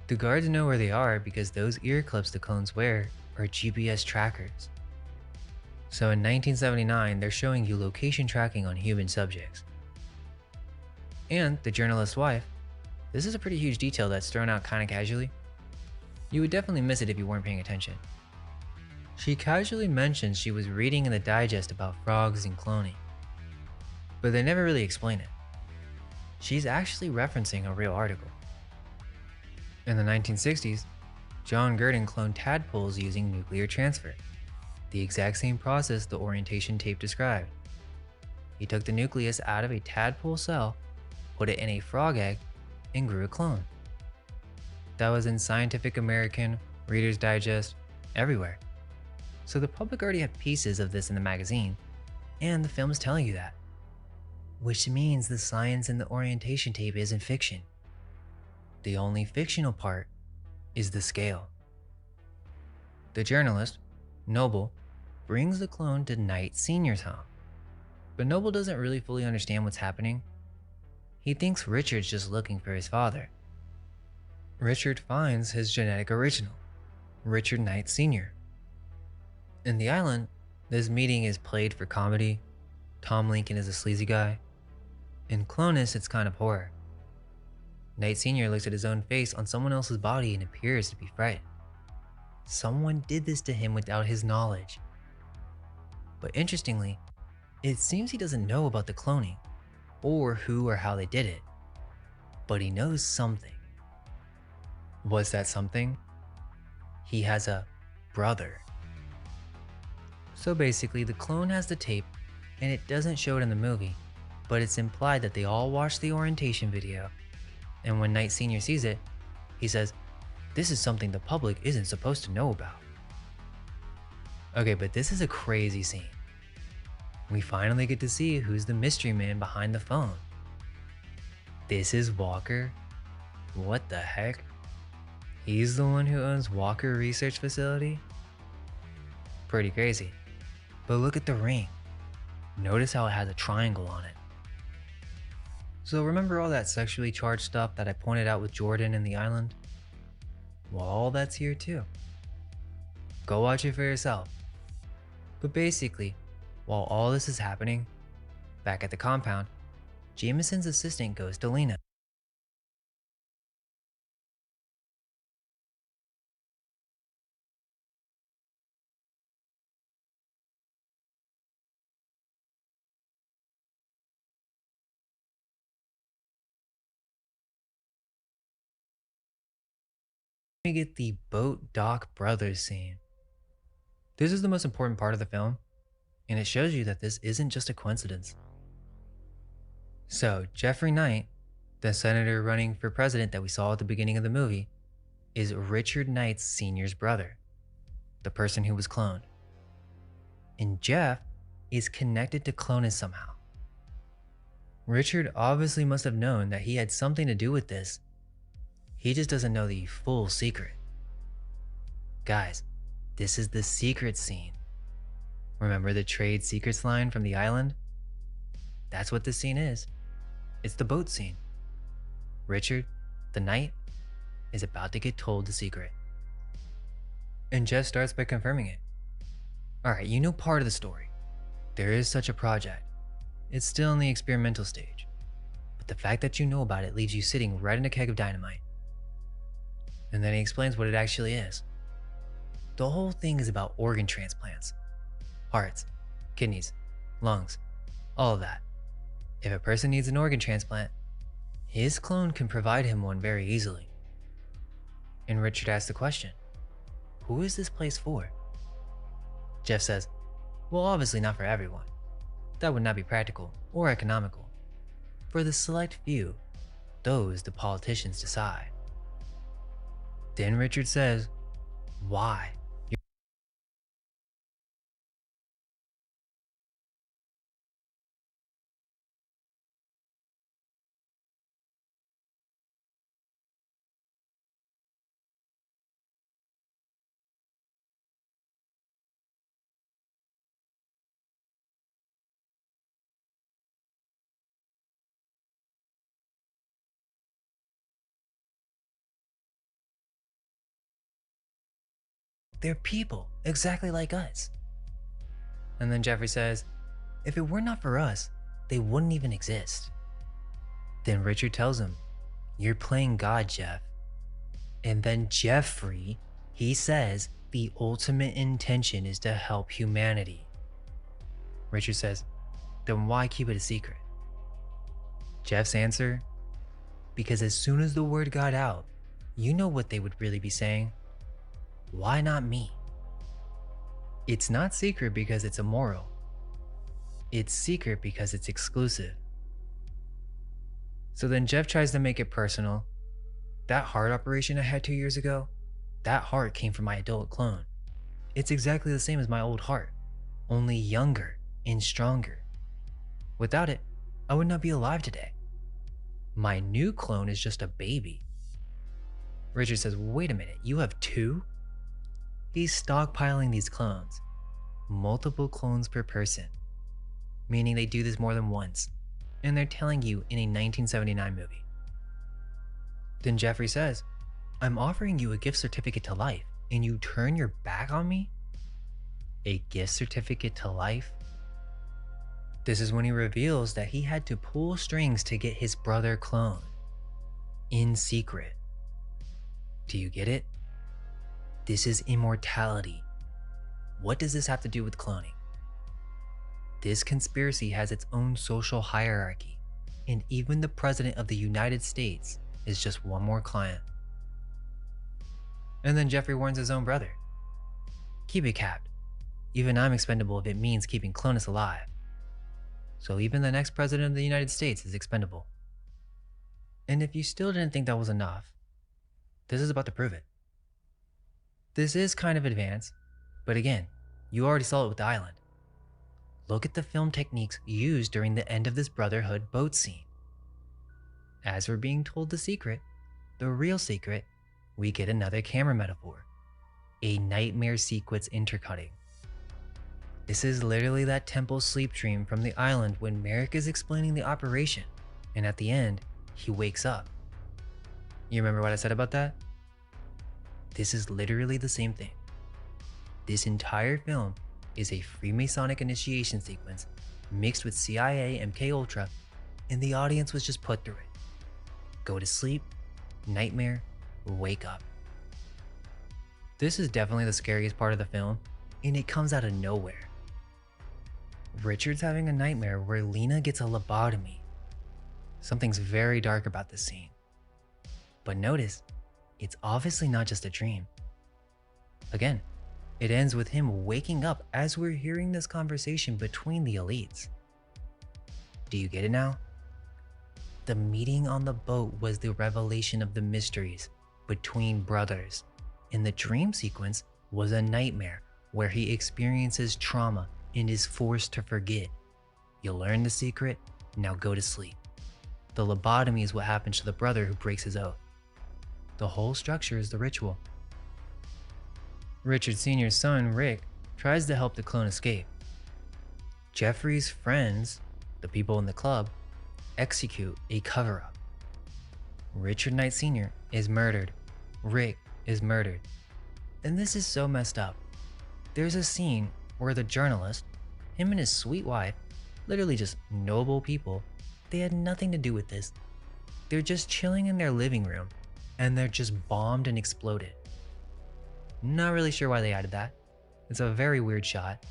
The guards know where they are because those ear clips the clones wear are GPS trackers. So in 1979, they're showing you location tracking on human subjects. And the journalist's wife, this is a pretty huge detail that's thrown out kinda casually. You would definitely miss it if you weren't paying attention. She casually mentions she was reading in the digest about frogs and cloning, but they never really explain it. She's actually referencing a real article. In the 1960s, John Gurdon cloned tadpoles using nuclear transfer, the exact same process the orientation tape described. He took the nucleus out of a tadpole cell, put it in a frog egg, and grew a clone. That was in Scientific American, Reader's Digest, everywhere. So the public already had pieces of this in the magazine, and the film is telling you that. Which means the science in the orientation tape isn't fiction. The only fictional part is the scale. The journalist, Noble, brings the clone to Knight Sr.'s home. But Noble doesn't really fully understand what's happening. He thinks Richard's just looking for his father. Richard finds his genetic original, Richard Knight Sr. In The Island, this meeting is played for comedy. Tom Lincoln is a sleazy guy. In Clonus, it's kind of horror. Knight Sr. looks at his own face on someone else's body and appears to be frightened. Someone did this to him without his knowledge. But interestingly, it seems he doesn't know about the cloning, or who or how they did it. But he knows something. What's that something? He has a brother. So basically, the clone has the tape, and it doesn't show it in the movie, but it's implied that they all watched the orientation video, and when Knight Sr. sees it, he says, "This is something the public isn't supposed to know about." Okay, but this is a crazy scene. We finally get to see who's the mystery man behind the phone. This is Walker? What the heck? He's the one who owns Walker Research Facility? Pretty crazy. But look at the ring. Notice how it has a triangle on it. So remember all that sexually charged stuff that I pointed out with Jordan in The Island? Well, all that's here too. Go watch it for yourself. But basically, while all this is happening, back at the compound, Jameson's assistant goes to Lena. We get the Boat Dock Brothers scene. This is the most important part of the film, and it shows you that this isn't just a coincidence. So, Jeffrey Knight, the senator running for president that we saw at the beginning of the movie, is Richard Knight Sr.'s brother, the person who was cloned. And Jeff is connected to Clonus somehow. Richard obviously must have known that he had something to do with this. He just doesn't know the full secret. Guys, this is the secret scene. Remember the trade secrets line from The Island? That's what this scene is. It's the boat scene. Richard, the knight, is about to get told the secret. And Jeff starts by confirming it. Alright, you know part of the story. There is such a project. It's still in the experimental stage. But the fact that you know about it leaves you sitting right in a keg of dynamite. And then he explains what it actually is. The whole thing is about organ transplants. Hearts, kidneys, lungs, all of that. If a person needs an organ transplant, his clone can provide him one very easily. And Richard asks the question, who is this place for? Jeff says, well, obviously not for everyone. that would not be practical or economical. For the select few, those the politicians decide. Then Richard says, why? They're people, exactly like us. And then Jeffrey says, if it were not for us, they wouldn't even exist. Then Richard tells him, you're playing God, Jeff. And then Jeffrey, he says, the ultimate intention is to help humanity. Richard says, then why keep it a secret? Jeff's answer, because as soon as the word got out, you know what they would really be saying. Why not me? It's not secret because it's immoral. It's secret because it's exclusive. So then Jeff tries to make it personal. That heart operation I had 2 years ago, that heart came from my adult clone. It's exactly the same as my old heart, only younger and stronger. Without it, I would not be alive today. My new clone is just a baby. Richard says, wait a minute, you have two? He's stockpiling these clones. Multiple clones per person. Meaning they do this more than once. And they're telling you in a 1979 movie. Then Jeffrey says, I'm offering you a gift certificate to life, and you turn your back on me? A gift certificate to life? This is when he reveals that he had to pull strings to get his brother cloned. In secret. Do you get it? This is immortality. What does this have to do with cloning? This conspiracy has its own social hierarchy, and even the President of the United States is just one more client. And then Jeffrey warns his own brother. Keep it capped. Even I'm expendable if it means keeping Clonus alive. So even the next President of the United States is expendable. And if you still didn't think that was enough, this is about to prove it. This is kind of advanced, but again, you already saw it with the island. Look at the film techniques used during the end of this Brotherhood boat scene. As we're being told the secret, the real secret, we get another camera metaphor. A nightmare sequence intercutting. This is literally that temple sleep dream from the island when Merrick is explaining the operation, and at the end, he wakes up. You remember what I said about that? This is literally the same thing. This entire film is a Freemasonic initiation sequence mixed with CIA MK Ultra, and the audience was just put through it. Go to sleep, nightmare, wake up. This is definitely the scariest part of the film, and it comes out of nowhere. Richard's having a nightmare where Lena gets a lobotomy. Something's very dark about this scene. But notice, it's obviously not just a dream. Again, it ends with him waking up as we're hearing this conversation between the elites. Do you get it now? The meeting on the boat was the revelation of the mysteries between brothers, and the dream sequence was a nightmare where he experiences trauma and is forced to forget. You learn the secret, now go to sleep. The lobotomy is what happens to the brother who breaks his oath. The whole structure is the ritual. Richard Sr.'s son, Rick, tries to help the clone escape. Jeffrey's friends, the people in the club, execute a cover-up. Richard Knight Sr. is murdered. Rick is murdered. And this is so messed up. There's a scene where the journalist, him and his sweet wife, literally just noble people, they had nothing to do with this. They're just chilling in their living room, and they're just bombed and exploded. Not really sure why they added that. It's a very weird shot.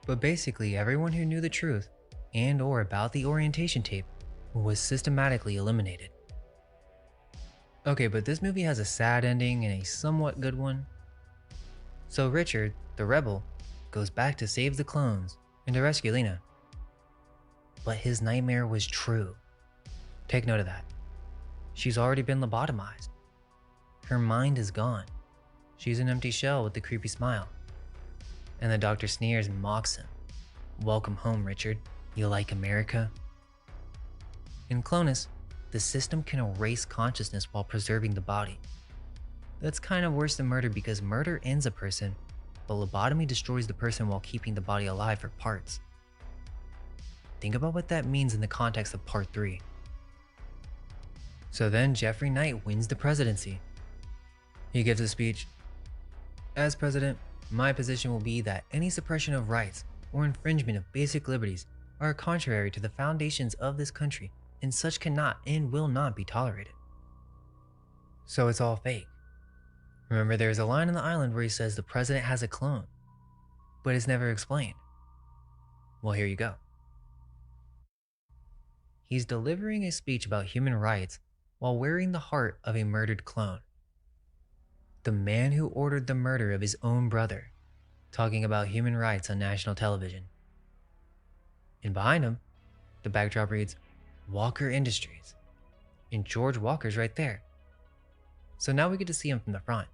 But basically everyone who knew the truth and or about the orientation tape was systematically eliminated. Okay, but this movie has a sad ending and a somewhat good one. So Richard, the rebel, goes back to save the clones and to rescue Lena. but his nightmare was true. Take note of that. She's already been lobotomized. Her mind is gone. She's an empty shell with a creepy smile. And the doctor sneers and mocks him. Welcome home, Richard. You like America? In Clonus, the system can erase consciousness while preserving the body. That's kind of worse than murder because murder ends a person, but lobotomy destroys the person while keeping the body alive for parts. Think about what that means in the context of Part 3. So then Jeffrey Knight wins the presidency. He gives a speech. As president, my position will be that any suppression of rights or infringement of basic liberties are contrary to the foundations of this country, and such cannot and will not be tolerated. So it's all fake. Remember, there's a line on the island where he says the president has a clone, but it's never explained. Well, here you go. He's delivering a speech about human rights while wearing the heart of a murdered clone. The man who ordered the murder of his own brother, talking about human rights on national television. And behind him, the backdrop reads, Walker Industries. And George Walker's right there. So now we get to see him from the front.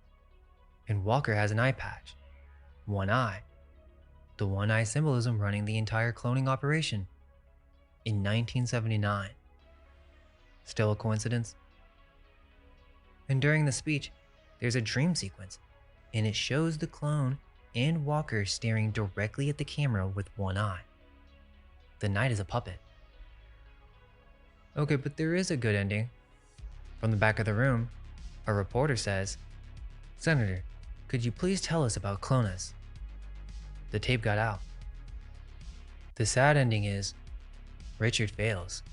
And Walker has an eye patch. One eye. The one eye symbolism running the entire cloning operation. In 1979. Still a coincidence? And during the speech, there's a dream sequence, and it shows the clone and Walker staring directly at the camera with one eye. The Knight is a puppet. Okay, but there is a good ending. From the back of the room, a reporter says, Senator, could you please tell us about Clonus? The tape got out. The sad ending is, Richard fails.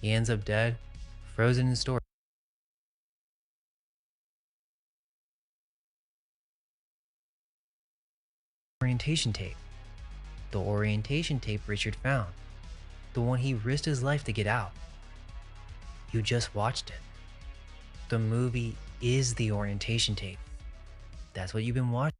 He ends up dead, frozen in storage. Orientation tape. The orientation tape Richard found. The one he risked his life to get out. You just watched it. The movie is the orientation tape. That's what you've been watching.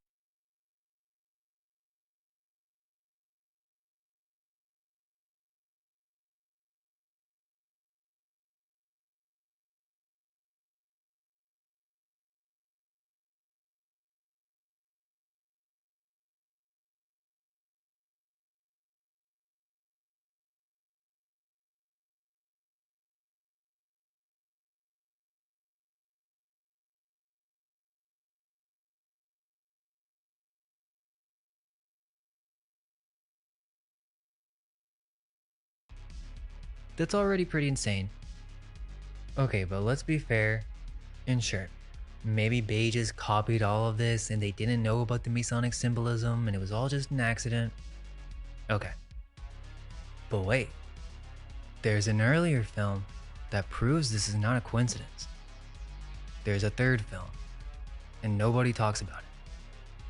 That's already pretty insane. Okay, but let's be fair, and sure, maybe Bages copied all of this and they didn't know about the Masonic symbolism and it was all just an accident. Okay. But wait, there's an earlier film that proves this is not a coincidence. There's a third film, and nobody talks about it.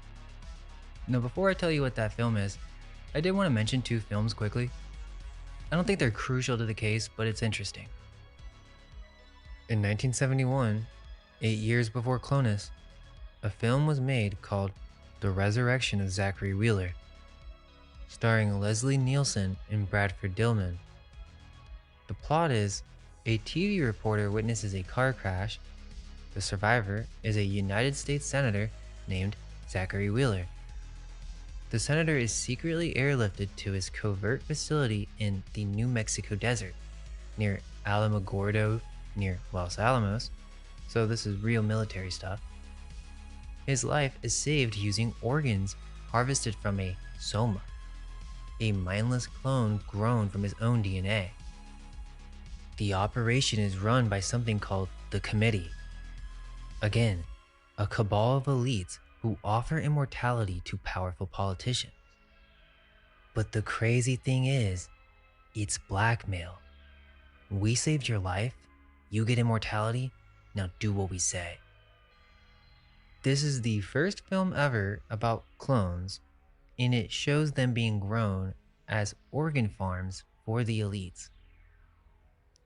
Now, before I tell you what that film is, I did want to mention two films quickly. I don't think they're crucial to the case, but it's interesting. In 1971, 8 years before Clonus, a film was made called The Resurrection of Zachary Wheeler, starring Leslie Nielsen and Bradford Dillman. The plot is, a TV reporter witnesses a car crash. The survivor is a United States Senator named Zachary Wheeler. The senator is secretly airlifted to his covert facility in the New Mexico desert, near Alamogordo, near Los Alamos, so this is real military stuff. His life is saved using organs harvested from a soma, a mindless clone grown from his own DNA. The operation is run by something called the Committee. Again, a cabal of elites who offer immortality to powerful politicians. But the crazy thing is, it's blackmail. We saved your life, you get immortality, now do what we say. This is the first film ever about clones, and it shows them being grown as organ farms for the elites.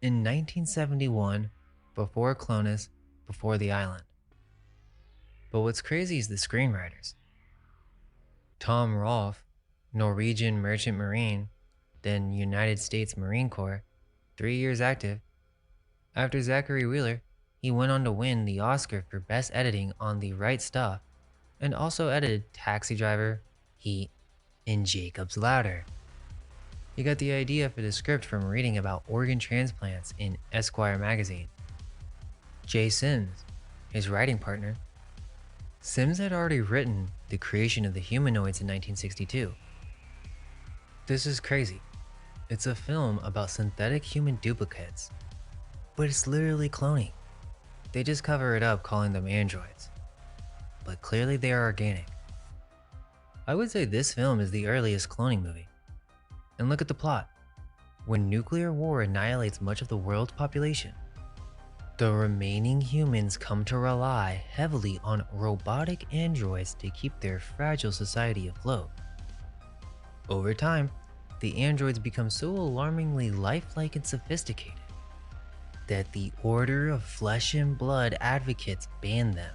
In 1971, before Clonus, before the island. But what's crazy is the screenwriters. Tom Rolfe, Norwegian merchant marine, then United States Marine Corps, 3 years active. After Zachary Wheeler, he went on to win the Oscar for Best Editing on The Right Stuff, and also edited Taxi Driver, Heat, and Jacob's Ladder. He got the idea for the script from reading about organ transplants in Esquire magazine. Jay Sims, his writing partner. Sims had already written The Creation of the Humanoids in 1962. This is crazy. It's a film about synthetic human duplicates, but it's literally cloning. They just cover it up calling them androids, but clearly they are organic. I would say this film is the earliest cloning movie. And look at the plot. When nuclear war annihilates much of the world's population, the remaining humans come to rely heavily on robotic androids to keep their fragile society afloat. Over time, the androids become so alarmingly lifelike and sophisticated that the Order of Flesh and Blood advocates ban them.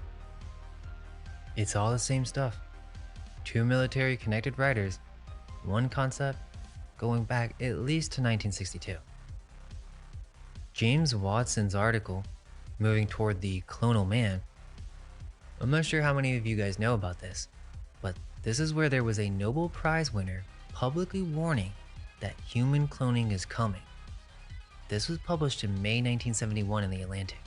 It's all the same stuff. 2 military connected writers, one concept, going back at least to 1962. James Watson's article, Moving Toward the Clonal Man. I'm not sure how many of you guys know about this, but this is where there was a Nobel Prize winner publicly warning that human cloning is coming. This was published in May 1971 in The Atlantic.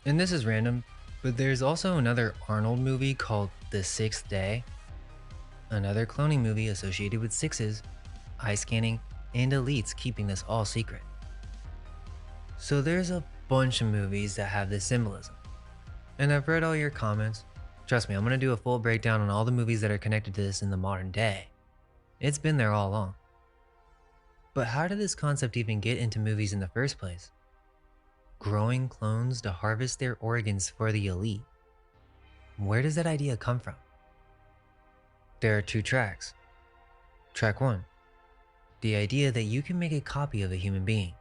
And this is random, but there's also another Arnold movie called The Sixth Day, another cloning movie associated with sixes, eye scanning, and elites keeping this all secret. So there's a bunch of movies that have this symbolism. And I've read all your comments. Trust me, I'm going to do a full breakdown on all the movies that are connected to this in the modern day. It's been there all along. But how did this concept even get into movies in the first place? Growing clones to harvest their organs for the elite. Where does that idea come from? There are 2 tracks. Track 1. The idea that you can make a copy of a human being.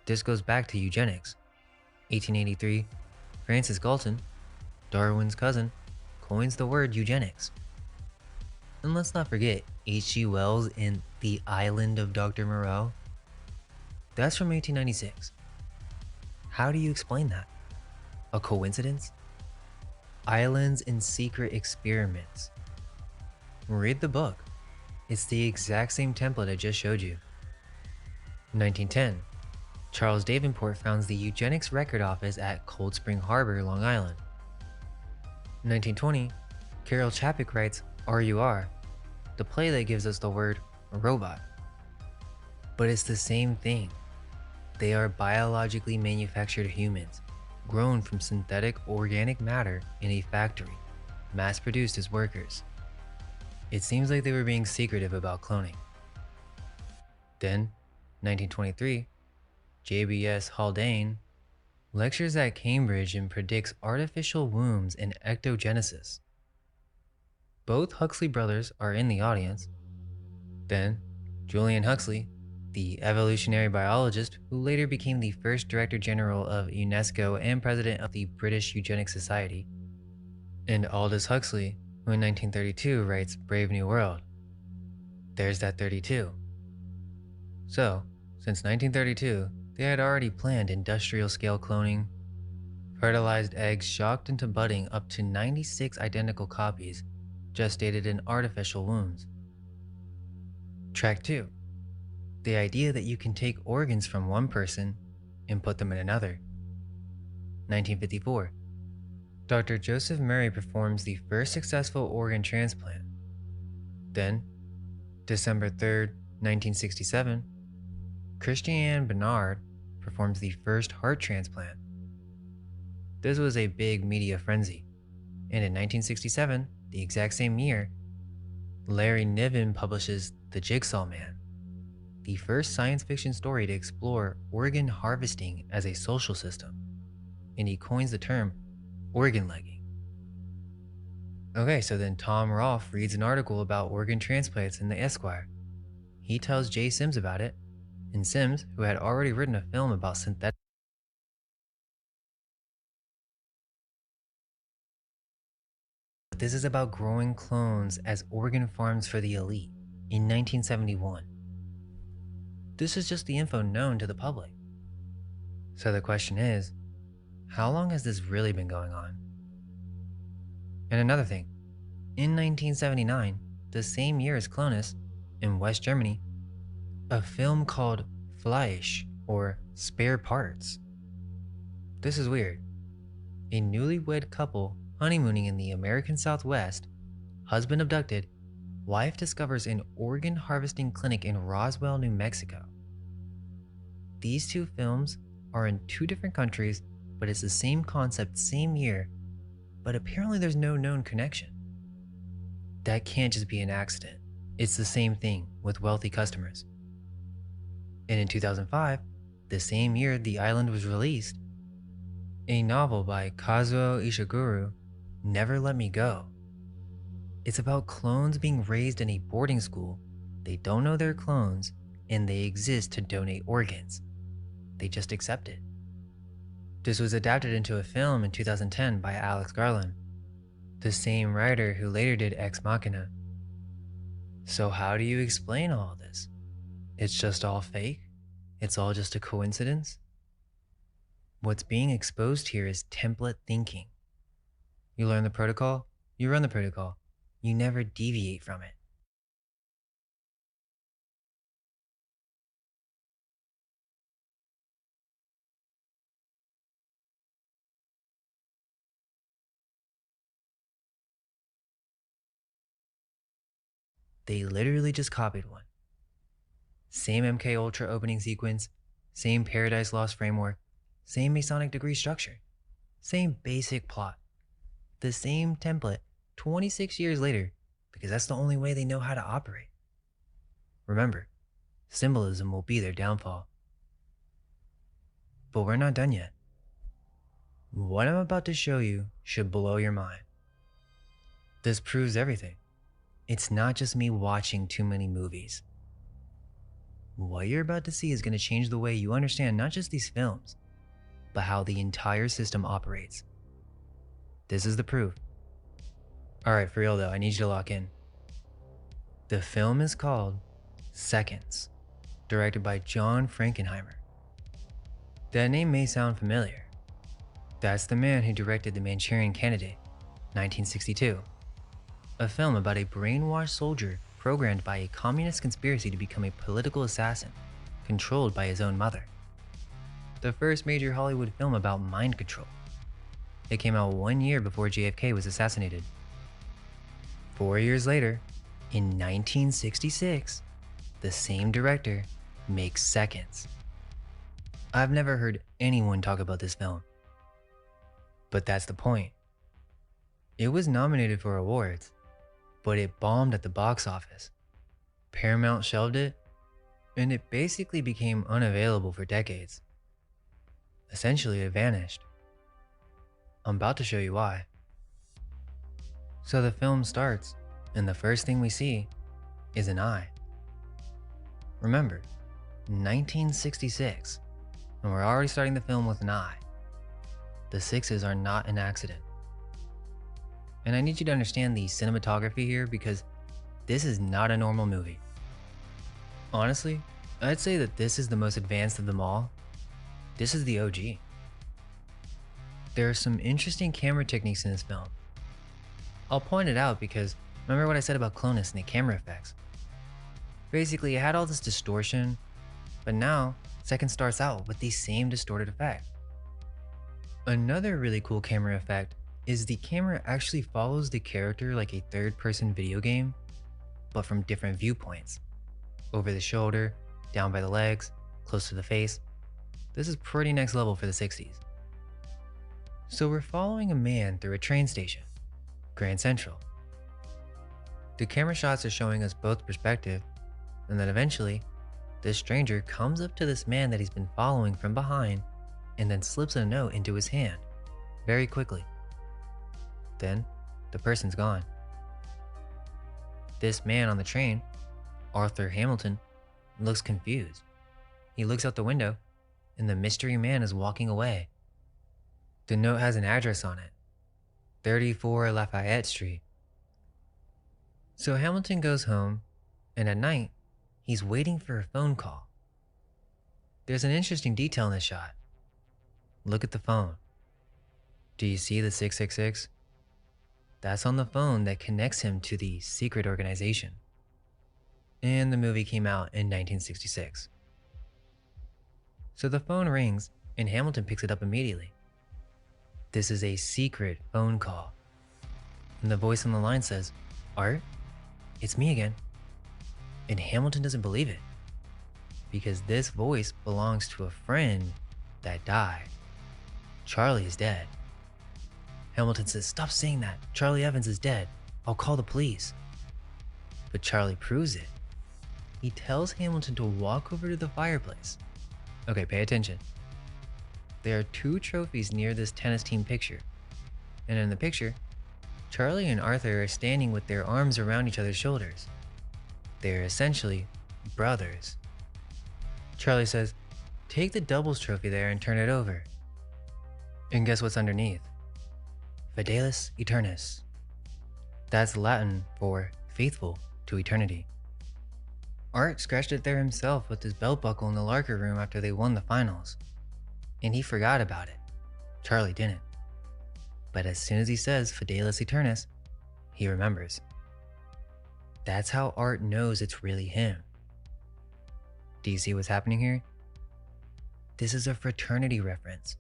This goes back to eugenics. 1883, Francis Galton, Darwin's cousin, coins the word eugenics. And let's not forget H.G. Wells in The Island of Dr. Moreau. That's from 1896. How do you explain that? A coincidence? Islands and Secret Experiments. Read the book. It's the exact same template I just showed you. 1910. Charles Davenport founds the Eugenics Record Office at Cold Spring Harbor, Long Island. 1920. Carol Chapek writes RUR, the play that gives us the word robot. But it's the same thing. They are biologically manufactured humans, grown from synthetic organic matter in a factory, mass-produced as workers. It seems like they were being secretive about cloning. Then, 1923, J.B.S. Haldane lectures at Cambridge and predicts artificial wombs and ectogenesis. Both Huxley brothers are in the audience. Then, Julian Huxley, the evolutionary biologist who later became the first Director General of UNESCO and President of the British Eugenics Society, and Aldous Huxley, who in 1932 writes Brave New World. There's that 32. So, since 1932, they had already planned industrial-scale cloning, fertilized eggs shocked into budding up to 96 identical copies, gestated in artificial wombs. Track 2. The idea that you can take organs from one person and put them in another. 1954. Dr. Joseph Murray performs the first successful organ transplant. Then, December 3rd, 1967, Christiane Barnard performs the first heart transplant. This was a big media frenzy, and in 1967, the exact same year, Larry Niven publishes The Jigsaw Man, the first science fiction story to explore organ harvesting as a social system, and he coins the term organ legging. Okay, so then Tom Rolfe reads an article about organ transplants in the Esquire. He tells Jay Sims about it, and Sims, who had already written a film about synthetic this is about growing clones as organ farms for the elite. in 1971. This is just the info known to the public. So the question is, how long has this really been going on? And another thing, in 1979, the same year as Clonus, in West Germany, a film called Fleisch, or Spare Parts. This is weird. A newlywed couple honeymooning in the American Southwest, husband abducted, wife discovers an organ harvesting clinic in Roswell, New Mexico. These two films are in two different countries, but it's the same concept, same year, but apparently there's no known connection. That can't just be an accident. It's the same thing with wealthy customers. And in 2005, the same year The Island was released, a novel by Kazuo Ishiguro, Never Let Me Go. It's about clones being raised in a boarding school. They don't know they're clones, and they exist to donate organs. They just accept it. This was adapted into a film in 2010 by Alex Garland, the same writer who later did Ex Machina. So how do you explain all this? It's just all fake? It's all just a coincidence? What's being exposed here is template thinking. You learn the protocol, you run the protocol. You never deviate from it. They literally just copied one. Same MK Ultra opening sequence, same Paradise Lost framework, same Masonic degree structure, same basic plot, the same template 26 years later, because that's the only way they know how to operate. Remember, symbolism will be their downfall. But we're not done yet. What I'm about to show you should blow your mind. This proves everything. It's not just me watching too many movies. What you're about to see is going to change the way you understand not just these films, but how the entire system operates. This is the proof. Alright, for real though, I need you to lock in. The film is called Seconds, directed by John Frankenheimer. That name may sound familiar. That's the man who directed The Manchurian Candidate, 1962. A film about a brainwashed soldier programmed by a communist conspiracy to become a political assassin, controlled by his own mother. The first major Hollywood film about mind control. It came out 1 year before JFK was assassinated. 4 years later, in 1966, the same director makes Seconds. I've never heard anyone talk about this film. But that's the point. It was nominated for awards, but it bombed at the box office. Paramount shelved it, and it basically became unavailable for decades. Essentially, it vanished. I'm about to show you why. So the film starts, and the first thing we see is an eye. Remember, 1966, and we're already starting the film with an eye. The sixes are not an accident. And I need you to understand the cinematography here because this is not a normal movie. Honestly, I'd say that this is the most advanced of them all. This is the OG. There are some interesting camera techniques in this film. I'll point it out because remember what I said about Clonus and the camera effects? Basically, it had all this distortion, but now Second starts out with the same distorted effect. Another really cool camera effect is the camera actually follows the character like a third-person video game, but from different viewpoints. Over the shoulder, down by the legs, close to the face. This is pretty next level for the 60s. So we're following a man through a train station, Grand Central. The camera shots are showing us both perspective, and then eventually, this stranger comes up to this man that he's been following from behind and then slips a note into his hand, very quickly. Then, the person's gone. This man on the train, Arthur Hamilton, looks confused. He looks out the window, and the mystery man is walking away. The note has an address on it, 34 Lafayette Street. So Hamilton goes home, And at night, he's waiting for a phone call. There's an interesting detail in this shot. Look at the phone. Do you see the 666? That's on the phone that connects him to the secret organization. And the movie came out in 1966. So the phone rings and Hamilton picks it up immediately. This is a secret phone call. And the voice on the line says, "Art, it's me again." And Hamilton doesn't believe it, because this voice belongs to a friend that died. Charlie is dead. Hamilton says, "Stop saying that. Charlie Evans is dead. I'll call the police." But Charlie proves it. He tells Hamilton to walk over to the fireplace. Okay, pay attention. There are 2 trophies near this tennis team picture. And in the picture, Charlie and Arthur are standing with their arms around each other's shoulders. They're essentially brothers. Charlie says, "Take the doubles trophy there and turn it over." And guess what's underneath? Fidelis Aeternis. That's Latin for faithful to eternity. Art scratched it there himself with his belt buckle in the locker room after they won the finals. And he forgot about it. Charlie didn't. But as soon as he says Fidelis Aeternis, he remembers. That's how Art knows it's really him. Do you see what's happening here? This is a fraternity reference.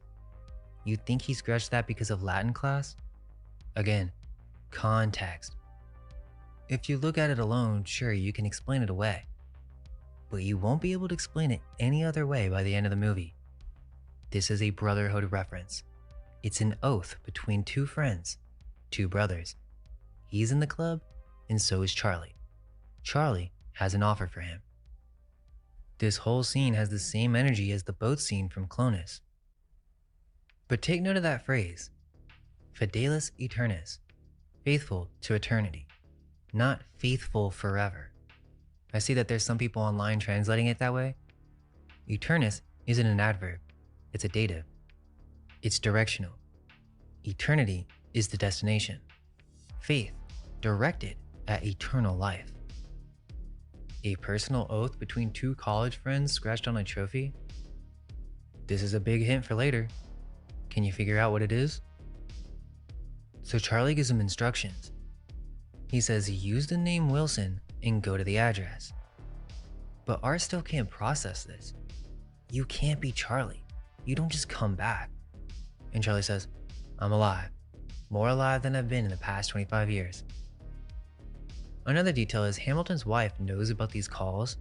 You think he scratched that because of Latin class? Again, context. If you look at it alone, sure, you can explain it away. But you won't be able to explain it any other way by the end of the movie. This is a brotherhood reference. It's an oath between 2 friends, 2 brothers. He's in the club, and so is Charlie. Charlie has an offer for him. This whole scene has the same energy as the boat scene from Clonus. But take note of that phrase, Fidelis Aeternis, faithful to eternity, not faithful forever. I see that there's some people online translating it that way. Aeternis isn't an adverb, it's a dative. It's directional. Eternity is the destination. Faith, directed at eternal life. A personal oath between 2 college friends scratched on a trophy? This is a big hint for later. Can you figure out what it is? So Charlie gives him instructions. He says use the name Wilson and go to the address. But Art still can't process this. You can't be Charlie. You don't just come back. And Charlie says, "I'm alive. More alive than I've been in the past 25 years. Another detail is Hamilton's wife knows about these calls.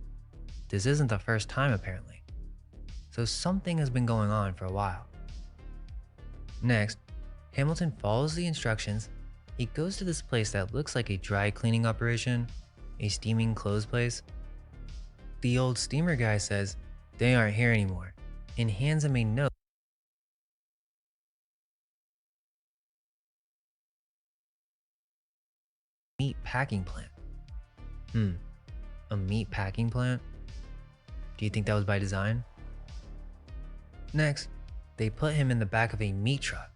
This isn't the first time apparently. So something has been going on for a while. Next, Hamilton follows the instructions. He goes to this place that looks like a dry cleaning operation, a steaming clothes place. The old steamer guy says they aren't here anymore and hands him a note. Meat packing plant. A meat packing plant? Do you think that was by design? Next, they put him in the back of a meat truck.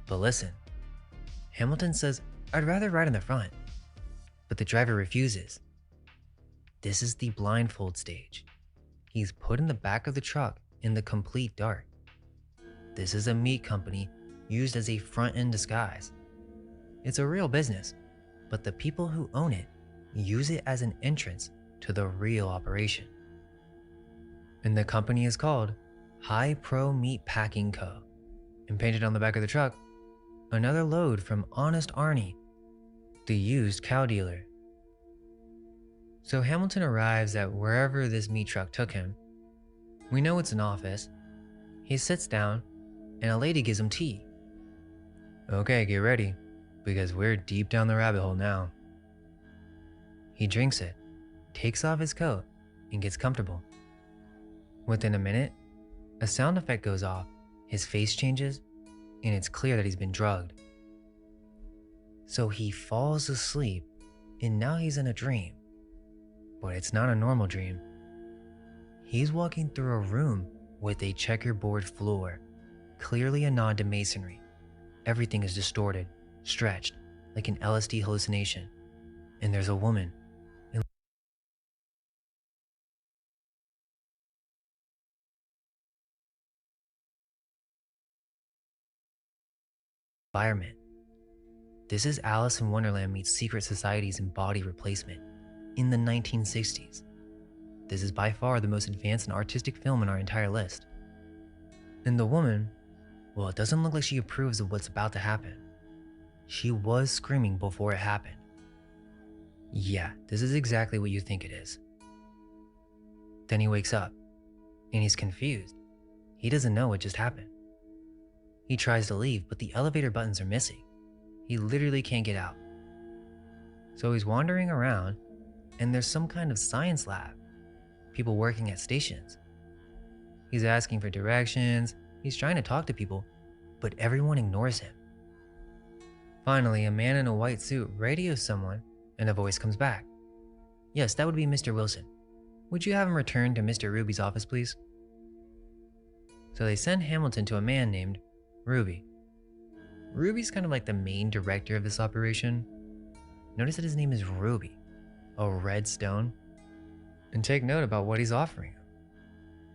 But listen, Hamilton says, "I'd rather ride in the front." But the driver refuses. This is the blindfold stage. He's put in the back of the truck in the complete dark. This is a meat company used as a front-end disguise. It's a real business, but the people who own it use it as an entrance to the real operation. And the company is called High Pro Meat Packing Co. And painted on the back of the truck, another load from Honest Arnie, the used cow dealer. So Hamilton arrives at wherever this meat truck took him. We know it's an office. He sits down, and a lady gives him tea. Okay, get ready, because we're deep down the rabbit hole now. He drinks it, takes off his coat, and gets comfortable. Within a minute, a sound effect goes off, his face changes, and it's clear that he's been drugged. So he falls asleep, and now he's in a dream. But it's not a normal dream. He's walking through a room with a checkerboard floor, clearly a nod to masonry. Everything is distorted, stretched, like an LSD hallucination. And there's a woman environment. This is Alice in Wonderland meets secret societies and body replacement in the 1960s. This is by far the most advanced and artistic film in our entire list. And the woman, well, it doesn't look like she approves of what's about to happen. She was screaming before it happened. Yeah, this is exactly what you think it is. Then he wakes up, and he's confused. He doesn't know what just happened. He tries to leave, but the elevator buttons are missing. He literally can't get out. So he's wandering around, and there's some kind of science lab. People working at stations. He's asking for directions, he's trying to talk to people, but everyone ignores him. Finally, a man in a white suit radios someone, and a voice comes back. Yes, that would be Mr. Wilson. Would you have him return to Mr. Ruby's office, please? So they send Hamilton to a man named Ruby. Ruby's kind of like the main director of this operation. Notice that his name is Ruby, a red stone. And take note about what he's offering him.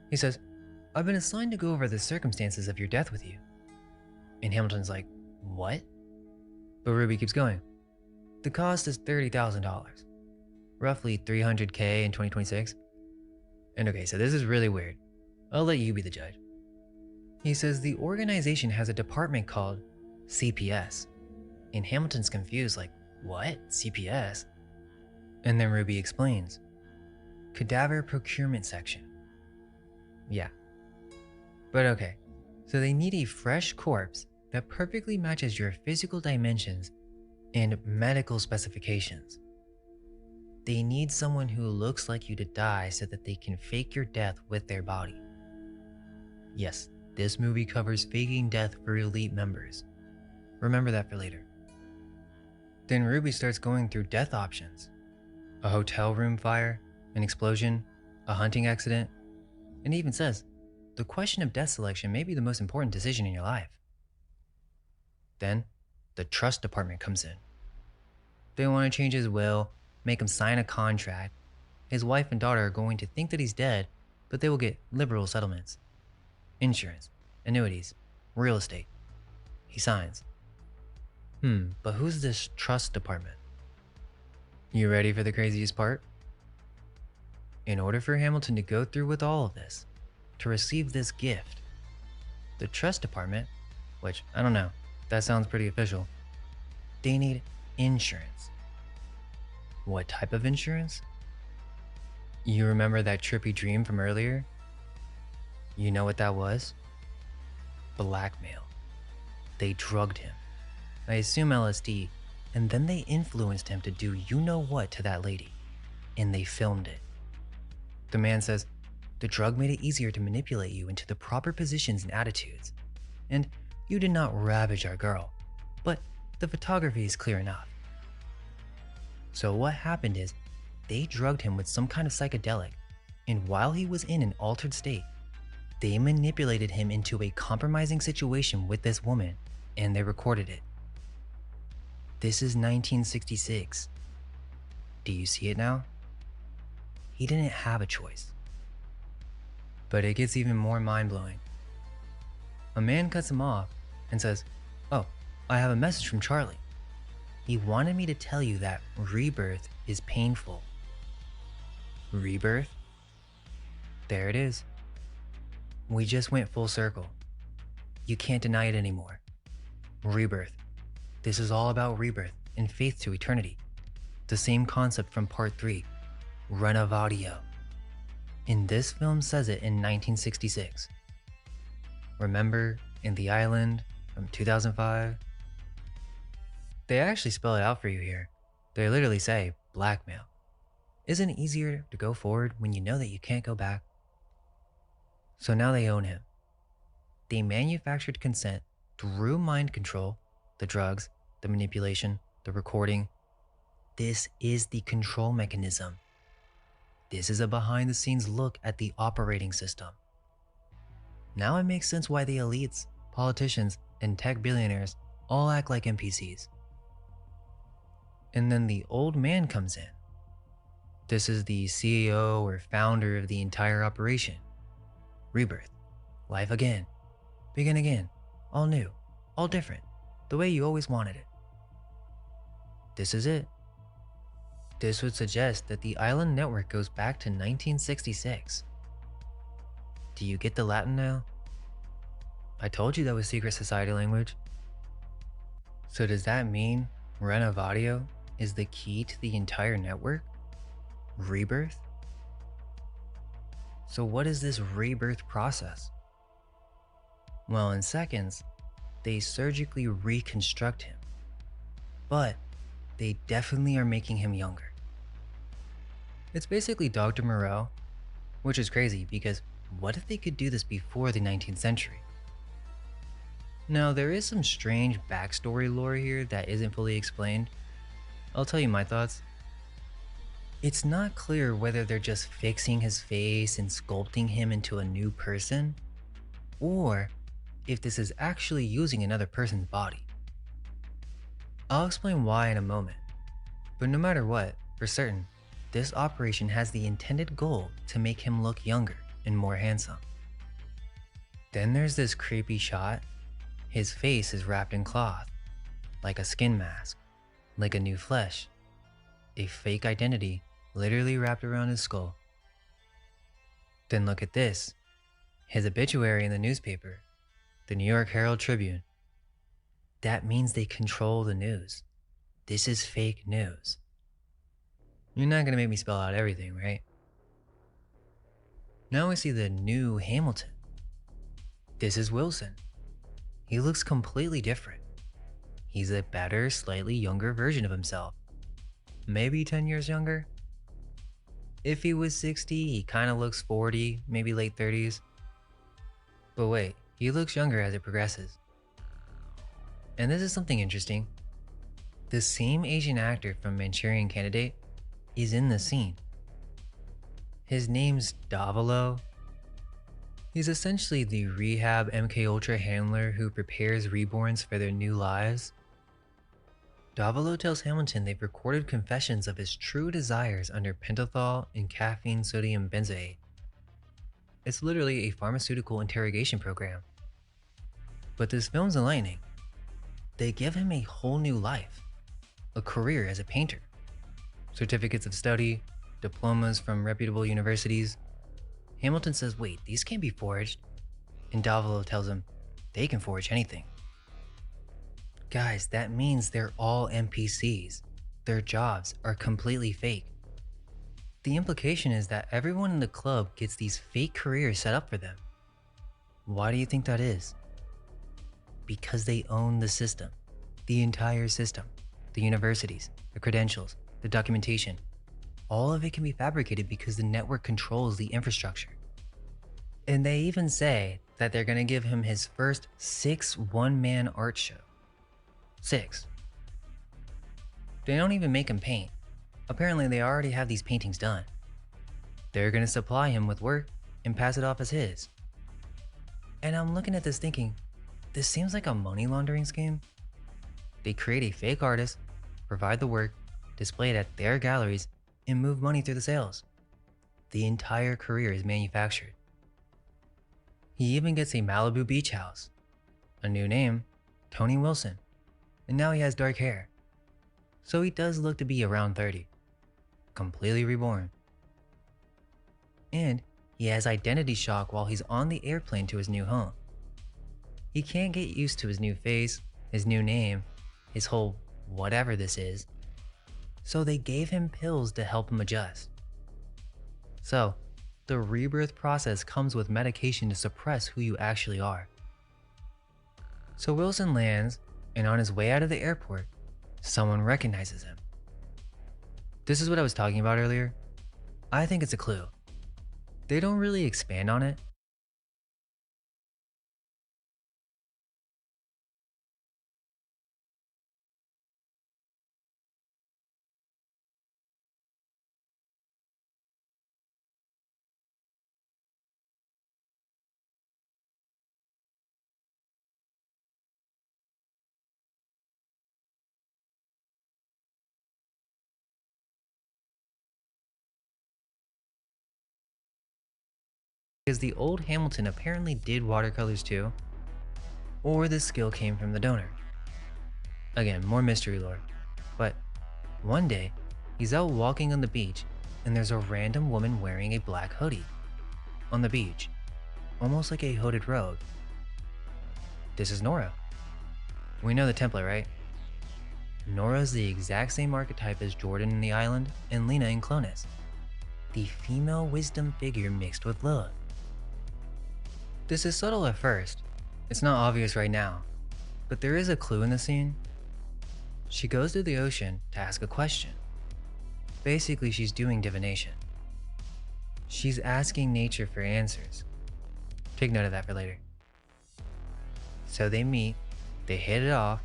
He says, I've been assigned to go over the circumstances of your death with you. And Hamilton's like, what? But Ruby keeps going. The cost is $30,000, roughly $300K in 2026. And okay, so this is really weird. I'll let you be the judge. He says the organization has a department called CPS. And Hamilton's confused, like, what? CPS? And then Ruby explains. Cadaver Procurement Section. Yeah. But okay, so they need a fresh corpse that perfectly matches your physical dimensions and medical specifications. They need someone who looks like you to die so that they can fake your death with their body. Yes, this movie covers faking death for elite members. Remember that for later. Then Ruby starts going through death options. A hotel room fire, an explosion, a hunting accident, and it even says, the question of death selection may be the most important decision in your life. Then, the trust department comes in. They want to change his will, make him sign a contract. His wife and daughter are going to think that he's dead, but they will get liberal settlements. Insurance, annuities, real estate. He signs. But who's this trust department? You ready for the craziest part? In order for Hamilton to go through with all of this, to receive this gift, the trust department, which, I don't know, that sounds pretty official, they need insurance. What type of insurance? You remember that trippy dream from earlier? You know what that was? Blackmail. They drugged him. I assume LSD, and then they influenced him to do you know what to that lady, and they filmed it. The man says, the drug made it easier to manipulate you into the proper positions and attitudes, and you did not ravage our girl, but the photography is clear enough. So what happened is, they drugged him with some kind of psychedelic, and while he was in an altered state, they manipulated him into a compromising situation with this woman, and they recorded it. This is 1966. Do you see it now? He didn't have a choice. But it gets even more mind-blowing. A man cuts him off and says, oh, I have a message from Charlie. He wanted me to tell you that rebirth is painful. Rebirth? There it is. We just went full circle. You can't deny it anymore. Rebirth. This is all about rebirth and faith to eternity. The same concept from part 3, Renovatio. And this film says it in 1966. Remember, in The Island from 2005? They actually spell it out for you here. They literally say, blackmail. Isn't it easier to go forward when you know that you can't go back? So now they own him. They manufactured consent through mind control, the drugs, the manipulation, the recording. This is the control mechanism. This is a behind-the-scenes look at the operating system. Now it makes sense why the elites, politicians, and tech billionaires all act like NPCs. And then the old man comes in. This is the CEO or founder of the entire operation. Rebirth. Life again. Begin again. All new. All different. the way you always wanted it. This is it. This would suggest that the island network goes back to 1966. Do you get the Latin now? I told you that was secret society language. So does that mean Renovatio is the key to the entire network? Rebirth? So what is this rebirth process? Well, in seconds, they surgically reconstruct him. But they definitely are making him younger. It's basically Dr. Moreau, which is crazy because what if they could do this before the 19th century? Now, there is some strange backstory lore here that isn't fully explained. I'll tell you my thoughts. It's not clear whether they're just fixing his face and sculpting him into a new person, or if this is actually using another person's body. I'll explain why in a moment, but no matter what, for certain, this operation has the intended goal to make him look younger and more handsome. Then there's this creepy shot. His face is wrapped in cloth, like a skin mask, like a new flesh, a fake identity literally wrapped around his skull. Then look at this, his obituary in the newspaper, the New York Herald Tribune. That means they control the news. This is fake news. You're not gonna make me spell out everything, right? Now we see the new Hamilton. This is Wilson. He looks completely different. He's a better, slightly younger version of himself. Maybe 10 years younger? If he was 60, he kinda looks 40, maybe late 30s. But wait, he looks younger as it progresses. And this is something interesting. The same Asian actor from Manchurian Candidate is in the scene. His name's Davilo. He's essentially the rehab MKUltra handler who prepares reborns for their new lives. Davilo tells Hamilton they've recorded confessions of his true desires under pentothal and caffeine sodium benzoate. It's literally a pharmaceutical interrogation program. But this film's enlightening. They give him a whole new life, a career as a painter, certificates of study, diplomas from reputable universities. Hamilton says, wait, these can't be forged. And Davilo tells him, they can forge anything. Guys, that means they're all NPCs. Their jobs are completely fake. The implication is that everyone in the club gets these fake careers set up for them. Why do you think that is? Because they own the system. The entire system. The universities, the credentials, the documentation. All of it can be fabricated because the network controls the infrastructure. And they even say that they're gonna give him his first 6 one-man art show. 6. They don't even make him paint. Apparently they already have these paintings done. They're gonna supply him with work and pass it off as his. And I'm looking at this thinking, this seems like a money laundering scheme. They create a fake artist, provide the work, display it at their galleries, and move money through the sales. The entire career is manufactured. He even gets a Malibu beach house, a new name, Tony Wilson, and now he has dark hair. So he does look to be around 30, completely reborn. And he has identity shock while he's on the airplane to his new home. He can't get used to his new face, his new name, his whole whatever this is. So they gave him pills to help him adjust. So, the rebirth process comes with medication to suppress who you actually are. So Wilson lands, and on his way out of the airport, someone recognizes him. This is what I was talking about earlier. I think it's a clue. They don't really expand on it. Because the old Hamilton apparently did watercolors too, or this skill came from the donor. Again, more mystery lore. But one day, he's out walking on the beach and there's a random woman wearing a black hoodie on the beach, almost like a hooded robe. This is Nora. We know the template, right? Nora's the exact same archetype as Jordan in The Island and Lena in Clonus. The female wisdom figure mixed with Lilith. This is subtle at first. It's not obvious right now, but there is a clue in the scene. She goes to the ocean to ask a question. Basically, she's doing divination. She's asking nature for answers. Take note of that for later. So they meet, they hit it off,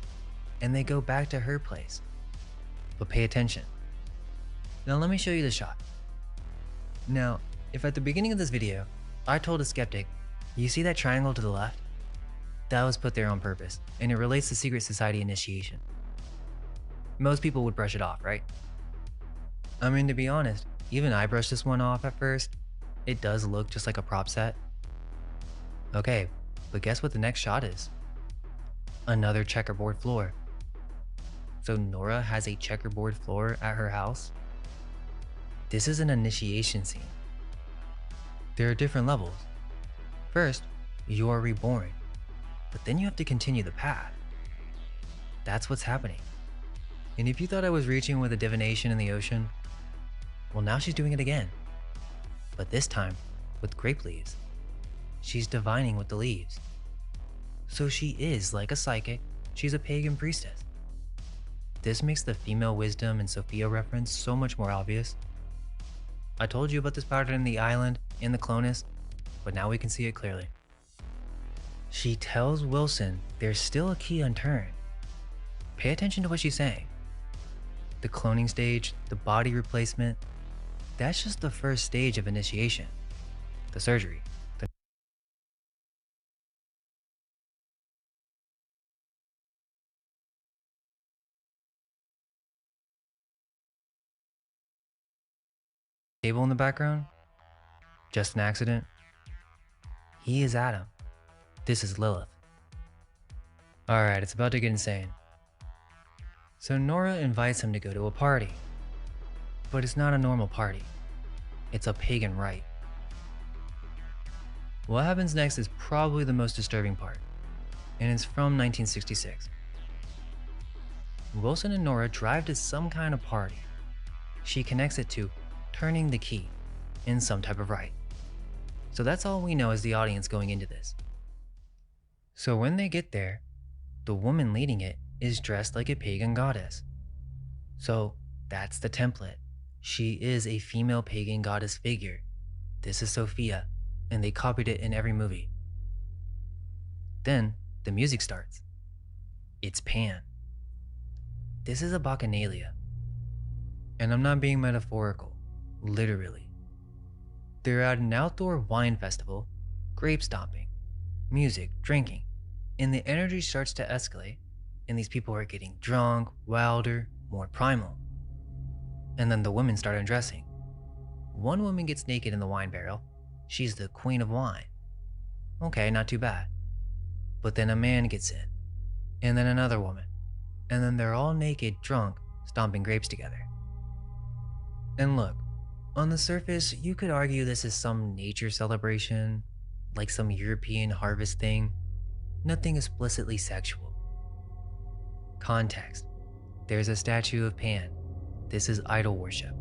and they go back to her place. But pay attention. Now let me show you the shot. Now, if at the beginning of this video, I told a skeptic, you see that triangle to the left? That was put there on purpose, and it relates to secret society initiation. Most people would brush it off, right? I mean, to be honest, even I brushed this one off at first. It does look just like a prop set. Okay, but guess what the next shot is? Another checkerboard floor. So Nora has a checkerboard floor at her house? This is an initiation scene. There are different levels. First, you are reborn, but then you have to continue the path. That's what's happening. And if you thought I was reaching with a divination in the ocean, well, now she's doing it again. But this time, with grape leaves. She's divining with the leaves. So she is like a psychic, she's a pagan priestess. This makes the female wisdom and Sophia reference so much more obvious. I told you about this pattern in The Island and the Clonus, but now we can see it clearly. She tells Wilson there's still a key unturned. Pay attention to what she's saying. The cloning stage, the body replacement, that's just the first stage of initiation. The surgery. Table in the background? Just an accident? He is Adam. This is Lilith. Alright, it's about to get insane. So Nora invites him to go to a party. But it's not a normal party. It's a pagan rite. What happens next is probably the most disturbing part, and it's from 1966. Wilson and Nora drive to some kind of party. She connects it to turning the key in some type of rite. So that's all we know as the audience going into this. So when they get there, the woman leading it is dressed like a pagan goddess. So that's the template. She is a female pagan goddess figure. This is Sophia, and they copied it in every movie. Then the music starts. It's Pan. This is a bacchanalia. And I'm not being metaphorical, literally. They're at an outdoor wine festival, grape stomping, music, drinking, and the energy starts to escalate, and these people are getting drunk, wilder, more primal. And then the women start undressing. One woman gets naked in the wine barrel. She's the queen of wine. Okay, not too bad. But then a man gets in, and then another woman, and then they're all naked, drunk, stomping grapes together. And look, on the surface, you could argue this is some nature celebration, like some European harvest thing. Nothing explicitly sexual. Context. There's a statue of Pan. This is idol worship,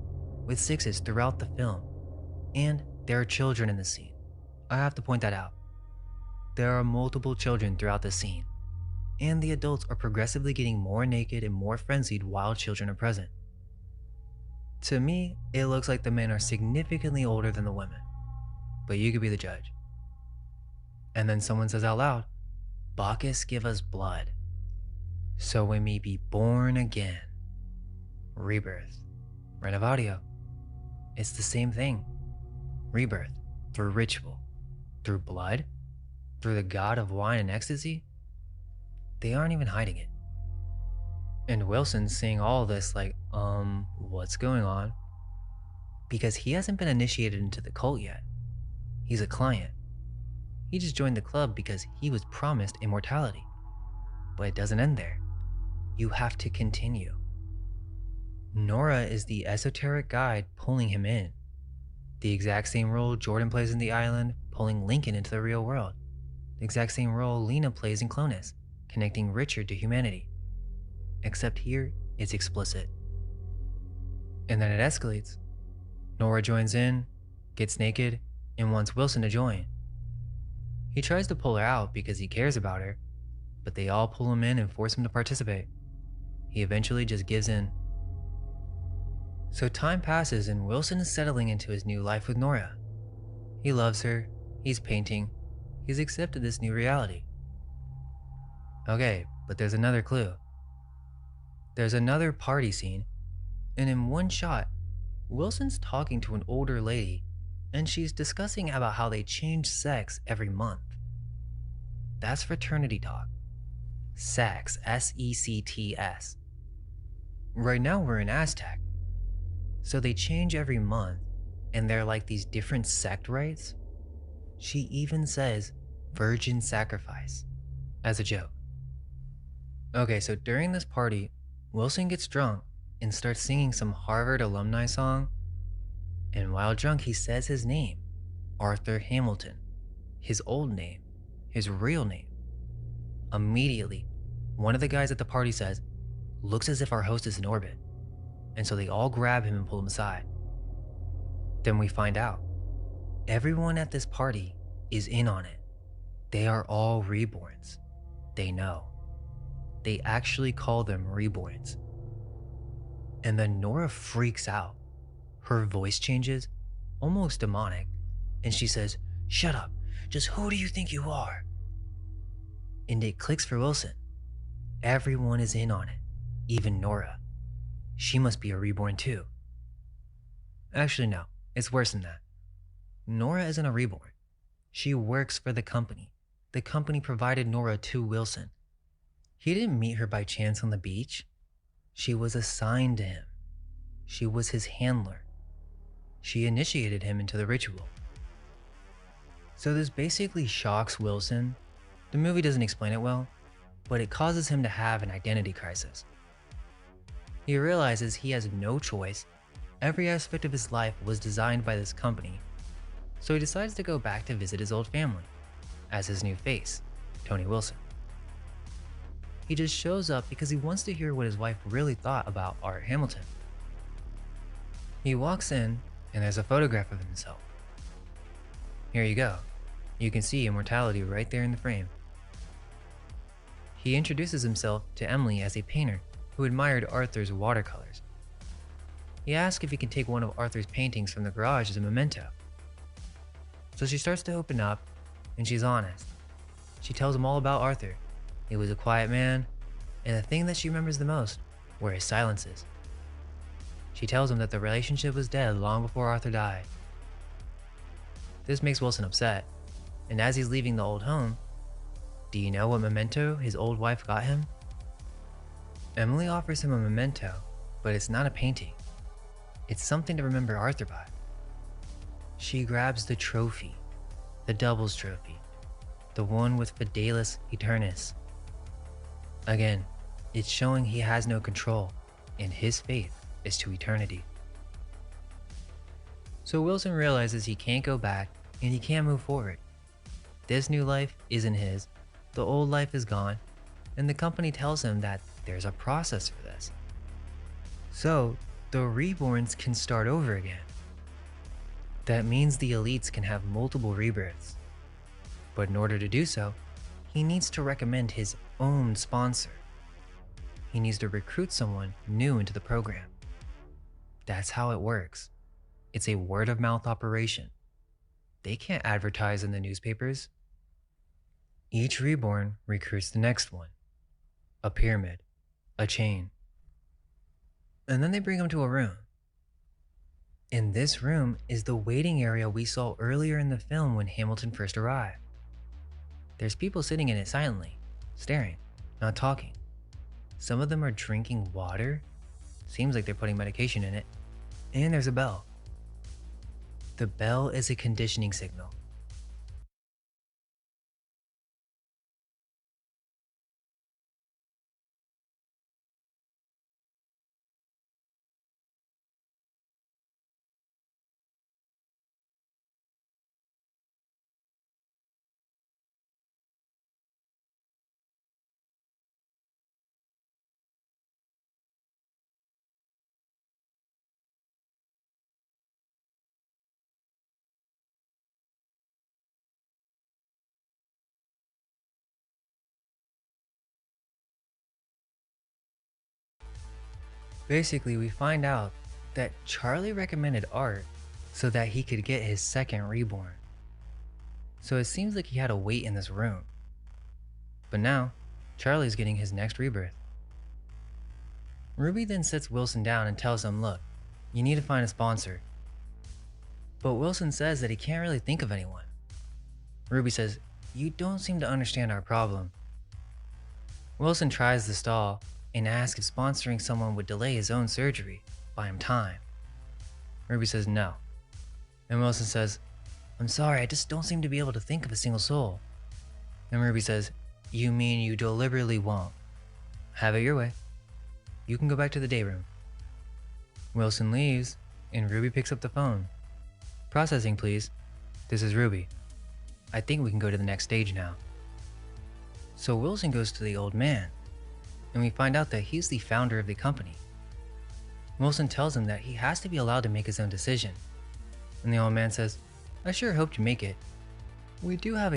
with sixes throughout the film. And there are children in the scene. I have to point that out. There are multiple children throughout the scene, and the adults are progressively getting more naked and more frenzied while children are present. To me, it looks like the men are significantly older than the women, but you could be the judge. And then someone says out loud, "Bacchus, give us blood, so we may be born again." Rebirth. Renovatio. It's the same thing. Rebirth. Through ritual. Through blood. Through the god of wine and ecstasy. They aren't even hiding it. And Wilson's seeing all this like, what's going on? Because he hasn't been initiated into the cult yet. He's a client. He just joined the club because he was promised immortality. But it doesn't end there. You have to continue. Nora is the esoteric guide pulling him in. The exact same role Jordan plays in The Island, pulling Lincoln into the real world. The exact same role Lena plays in Clonus, connecting Richard to humanity. Except here, it's explicit. And then it escalates. Nora joins in, gets naked, and wants Wilson to join. He tries to pull her out because he cares about her, but they all pull him in and force him to participate. He eventually just gives in. So time passes and Wilson is settling into his new life with Nora. He loves her, he's painting, he's accepted this new reality. Okay, but there's another clue. There's another party scene, and in one shot, Wilson's talking to an older lady, and she's discussing about how they change sex every month. That's fraternity talk. Sex, S-E-C-T-S. Right now we're in Aztec. So they change every month, and they're like these different sect rites. She even says virgin sacrifice as a joke. Okay, so during this party, Wilson gets drunk and starts singing some Harvard alumni song. And while drunk, he says his name, Arthur Hamilton, his old name, his real name. Immediately, one of the guys at the party says, "Looks as if our host is in orbit." And so they all grab him and pull him aside. Then we find out, everyone at this party is in on it. They are all reborns. They know. They actually call them reborns. And then Nora freaks out. Her voice changes, almost demonic, and she says, "Shut up, just who do you think you are?" And it clicks for Wilson. Everyone is in on it, even Nora. She must be a reborn too. Actually, no, it's worse than that. Nora isn't a reborn. She works for the company. The company provided Nora to Wilson. He didn't meet her by chance on the beach. She was assigned to him. She was his handler. She initiated him into the ritual. So this basically shocks Wilson. The movie doesn't explain it well, but it causes him to have an identity crisis. He realizes he has no choice. Every aspect of his life was designed by this company. So he decides to go back to visit his old family as his new face, Tony Wilson. He just shows up because he wants to hear what his wife really thought about Art Hamilton. He walks in and there's a photograph of himself. Here you go. You can see immortality right there in the frame. He introduces himself to Emily as a painter who admired Arthur's watercolors. He asks if he can take one of Arthur's paintings from the garage as a memento. So she starts to open up, and she's honest. She tells him all about Arthur. He was a quiet man, and the thing that she remembers the most were his silences. She tells him that the relationship was dead long before Arthur died. This makes Wilson upset, and as he's leaving the old home, do you know what memento his old wife got him? Emily offers him a memento, but it's not a painting. It's something to remember Arthur by. She grabs the trophy, the doubles trophy, the one with Fidelis Aeternis. Again, it's showing he has no control, and his faith is to eternity. So Wilson realizes he can't go back, and he can't move forward. This new life isn't his, the old life is gone, and the company tells him that there's a process for this. So, the reborns can start over again. That means the elites can have multiple rebirths. But in order to do so, he needs to recommend his own sponsor. He needs to recruit someone new into the program. That's how it works. It's a word-of-mouth operation. They can't advertise in the newspapers. Each reborn recruits the next one. A pyramid, a chain. And then they bring him to a room. In this room is the waiting area we saw earlier in the film when Hamilton first arrived. There's people sitting in it silently, staring, not talking. Some of them are drinking water. Seems like they're putting medication in it. And there's a bell. The bell is a conditioning signal. Basically, we find out that Charlie recommended Art so that he could get his second reborn. So it seems like he had to wait in this room. But now, Charlie's getting his next rebirth. Ruby then sits Wilson down and tells him, look, you need to find a sponsor. But Wilson says that he can't really think of anyone. Ruby says, you don't seem to understand our problem. Wilson tries to stall and asks if sponsoring someone would delay his own surgery, buy him time. Ruby says no. And Wilson says, I'm sorry, I just don't seem to be able to think of a single soul. And Ruby says, you mean you deliberately won't? Have it your way. You can go back to the day room. Wilson leaves, and Ruby picks up the phone. Processing, please. This is Ruby. I think we can go to the next stage now. So Wilson goes to the old man, and we find out that he's the founder of the company. Wilson tells him that he has to be allowed to make his own decision. And the old man says, I sure hope you make it. We do have a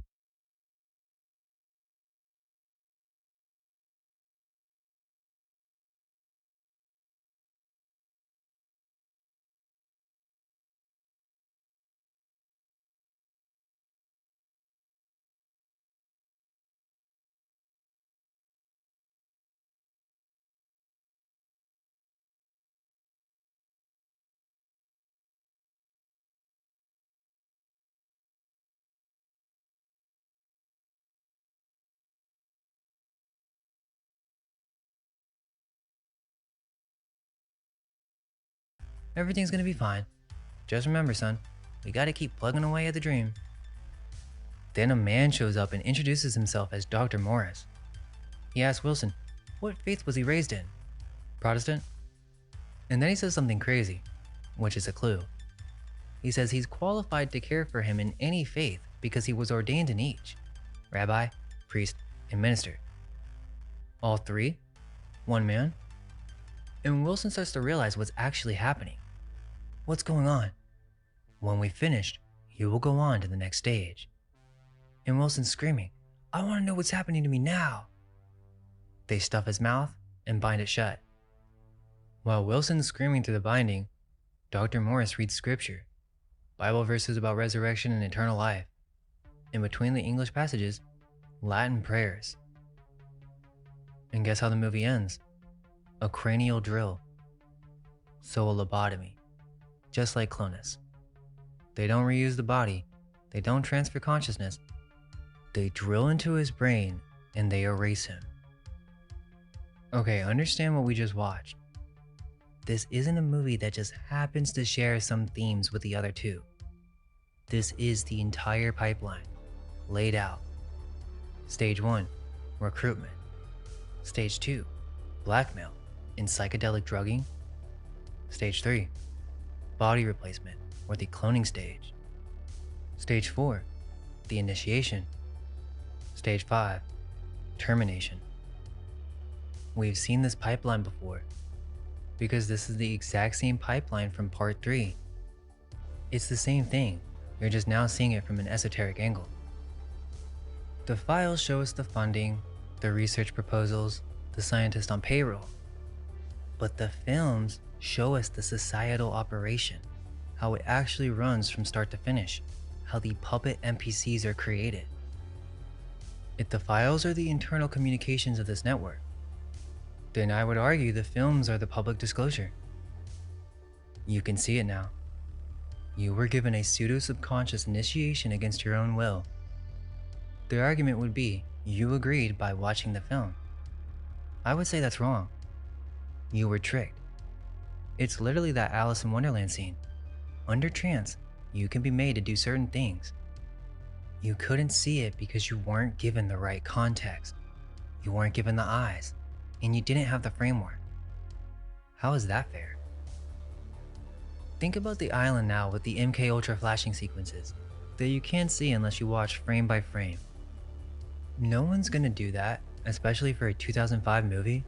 Everything's gonna be fine. Just remember, son, we gotta keep plugging away at the dream. Then a man shows up and introduces himself as Dr. Morris. He asks Wilson, what faith was he raised in? Protestant? And then he says something crazy, which is a clue. He says he's qualified to care for him in any faith because he was ordained in each: rabbi, priest, and minister. All three? One man? And Wilson starts to realize what's actually happening. What's going on? When we finished, you will go on to the next stage. And Wilson's screaming, I want to know what's happening to me now. They stuff his mouth and bind it shut. While Wilson's screaming through the binding, Dr. Morris reads scripture, Bible verses about resurrection and eternal life. In between the English passages, Latin prayers. And guess how the movie ends? A cranial drill. So a lobotomy. Just like Clonus. They don't reuse the body. They don't transfer consciousness. They drill into his brain and they erase him. Okay, understand what we just watched. This isn't a movie that just happens to share some themes with the other two. This is the entire pipeline, laid out. Stage 1, recruitment. Stage 2, blackmail and psychedelic drugging. Stage 3, body replacement, or the cloning stage. Stage 4, the initiation. Stage 5, termination. We've seen this pipeline before, because this is the exact same pipeline from part 3. It's the same thing, you're just now seeing it from an esoteric angle. The files show us the funding, the research proposals, the scientist on payroll. But the films show us the societal operation, how it actually runs from start to finish, how the puppet NPCs are created. If the files are the internal communications of this network, then I would argue the films are the public disclosure. You can see it now. You were given a pseudo-subconscious initiation against your own will. The argument would be, you agreed by watching the film. I would say that's wrong. You were tricked. It's literally that Alice in Wonderland scene. Under trance, you can be made to do certain things. You couldn't see it because you weren't given the right context. You weren't given the eyes, and you didn't have the framework. How is that fair? Think about the island now with the MK Ultra flashing sequences that you can't see unless you watch frame by frame. No one's gonna do that, especially for a 2005 movie.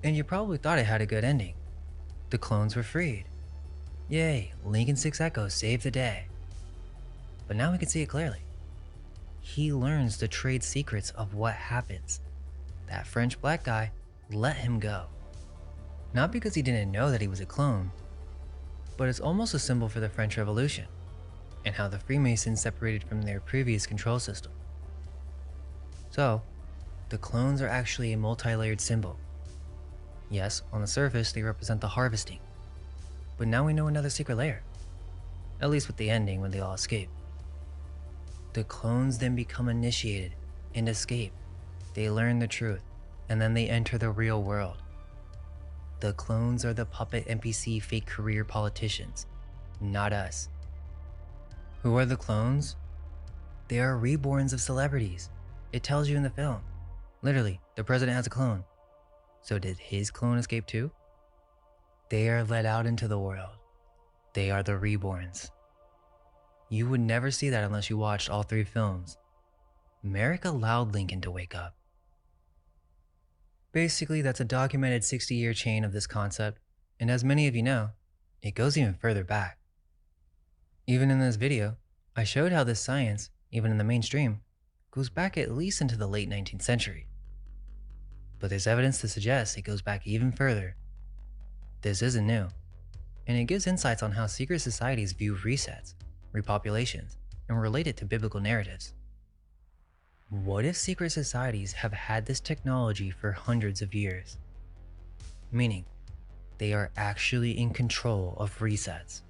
And you probably thought it had a good ending. The clones were freed. Yay, Lincoln 6 Echo saved the day. But now we can see it clearly. He learns the trade secrets of what happens. That French black guy let him go. Not because he didn't know that he was a clone, but it's almost a symbol for the French Revolution and how the Freemasons separated from their previous control system. So, the clones are actually a multi-layered symbol. Yes, on the surface they represent the harvesting, but now we know another secret layer, at least with the ending when they all escape. The clones then become initiated and escape. They learn the truth, and then they enter the real world. The clones are the puppet NPC fake career politicians, not us. Who are the clones? They are reborns of celebrities. It tells you in the film. Literally, the president has a clone. So did his clone escape too? They are let out into the world. They are the reborns. You would never see that unless you watched all 3 films. Merrick allowed Lincoln to wake up. Basically, that's a documented 60-year chain of this concept, and as many of you know, it goes even further back. Even in this video, I showed how this science, even in the mainstream, goes back at least into the late 19th century. But there's evidence to suggest it goes back even further. This isn't new, and it gives insights on how secret societies view resets, repopulations, and relate it to biblical narratives. What if secret societies have had this technology for hundreds of years? Meaning, they are actually in control of resets.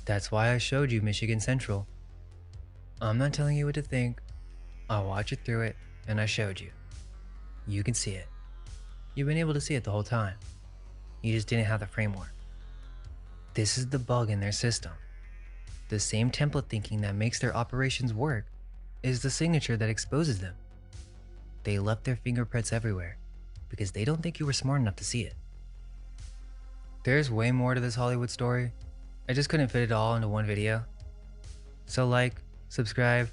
That's why I showed you Michigan Central. I'm not telling you what to think. I watched it through it, and I showed you. You can see it. You've been able to see it the whole time. You just didn't have the framework. This is the bug in their system. The same template thinking that makes their operations work is the signature that exposes them. They left their fingerprints everywhere because they don't think you were smart enough to see it. There's way more to this Hollywood story. I just couldn't fit it all into one video. So like, subscribe,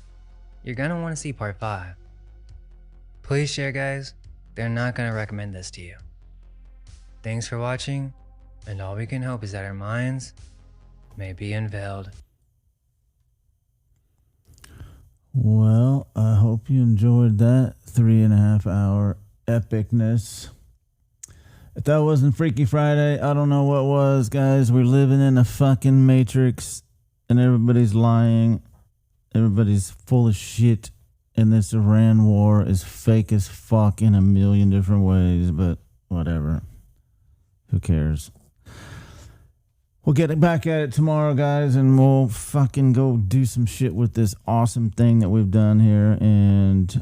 you're gonna want to see part 5. Please share, guys. They're not gonna recommend this to you. Thanks for watching, and all we can hope is that our minds may be unveiled. Well, I hope you enjoyed that 3.5 hour epicness. If that wasn't Freaky Friday, I don't know what was, guys. We're living in a fucking matrix, and everybody's lying. Everybody's full of shit, and this Iran war is fake as fuck in a million different ways, but whatever. Who cares? We'll get back at it tomorrow, guys, and we'll fucking go do some shit with this awesome thing that we've done here. And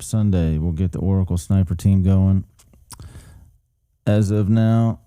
Sunday, we'll get the Oracle Sniper team going. As of now,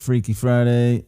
Freaky Friday.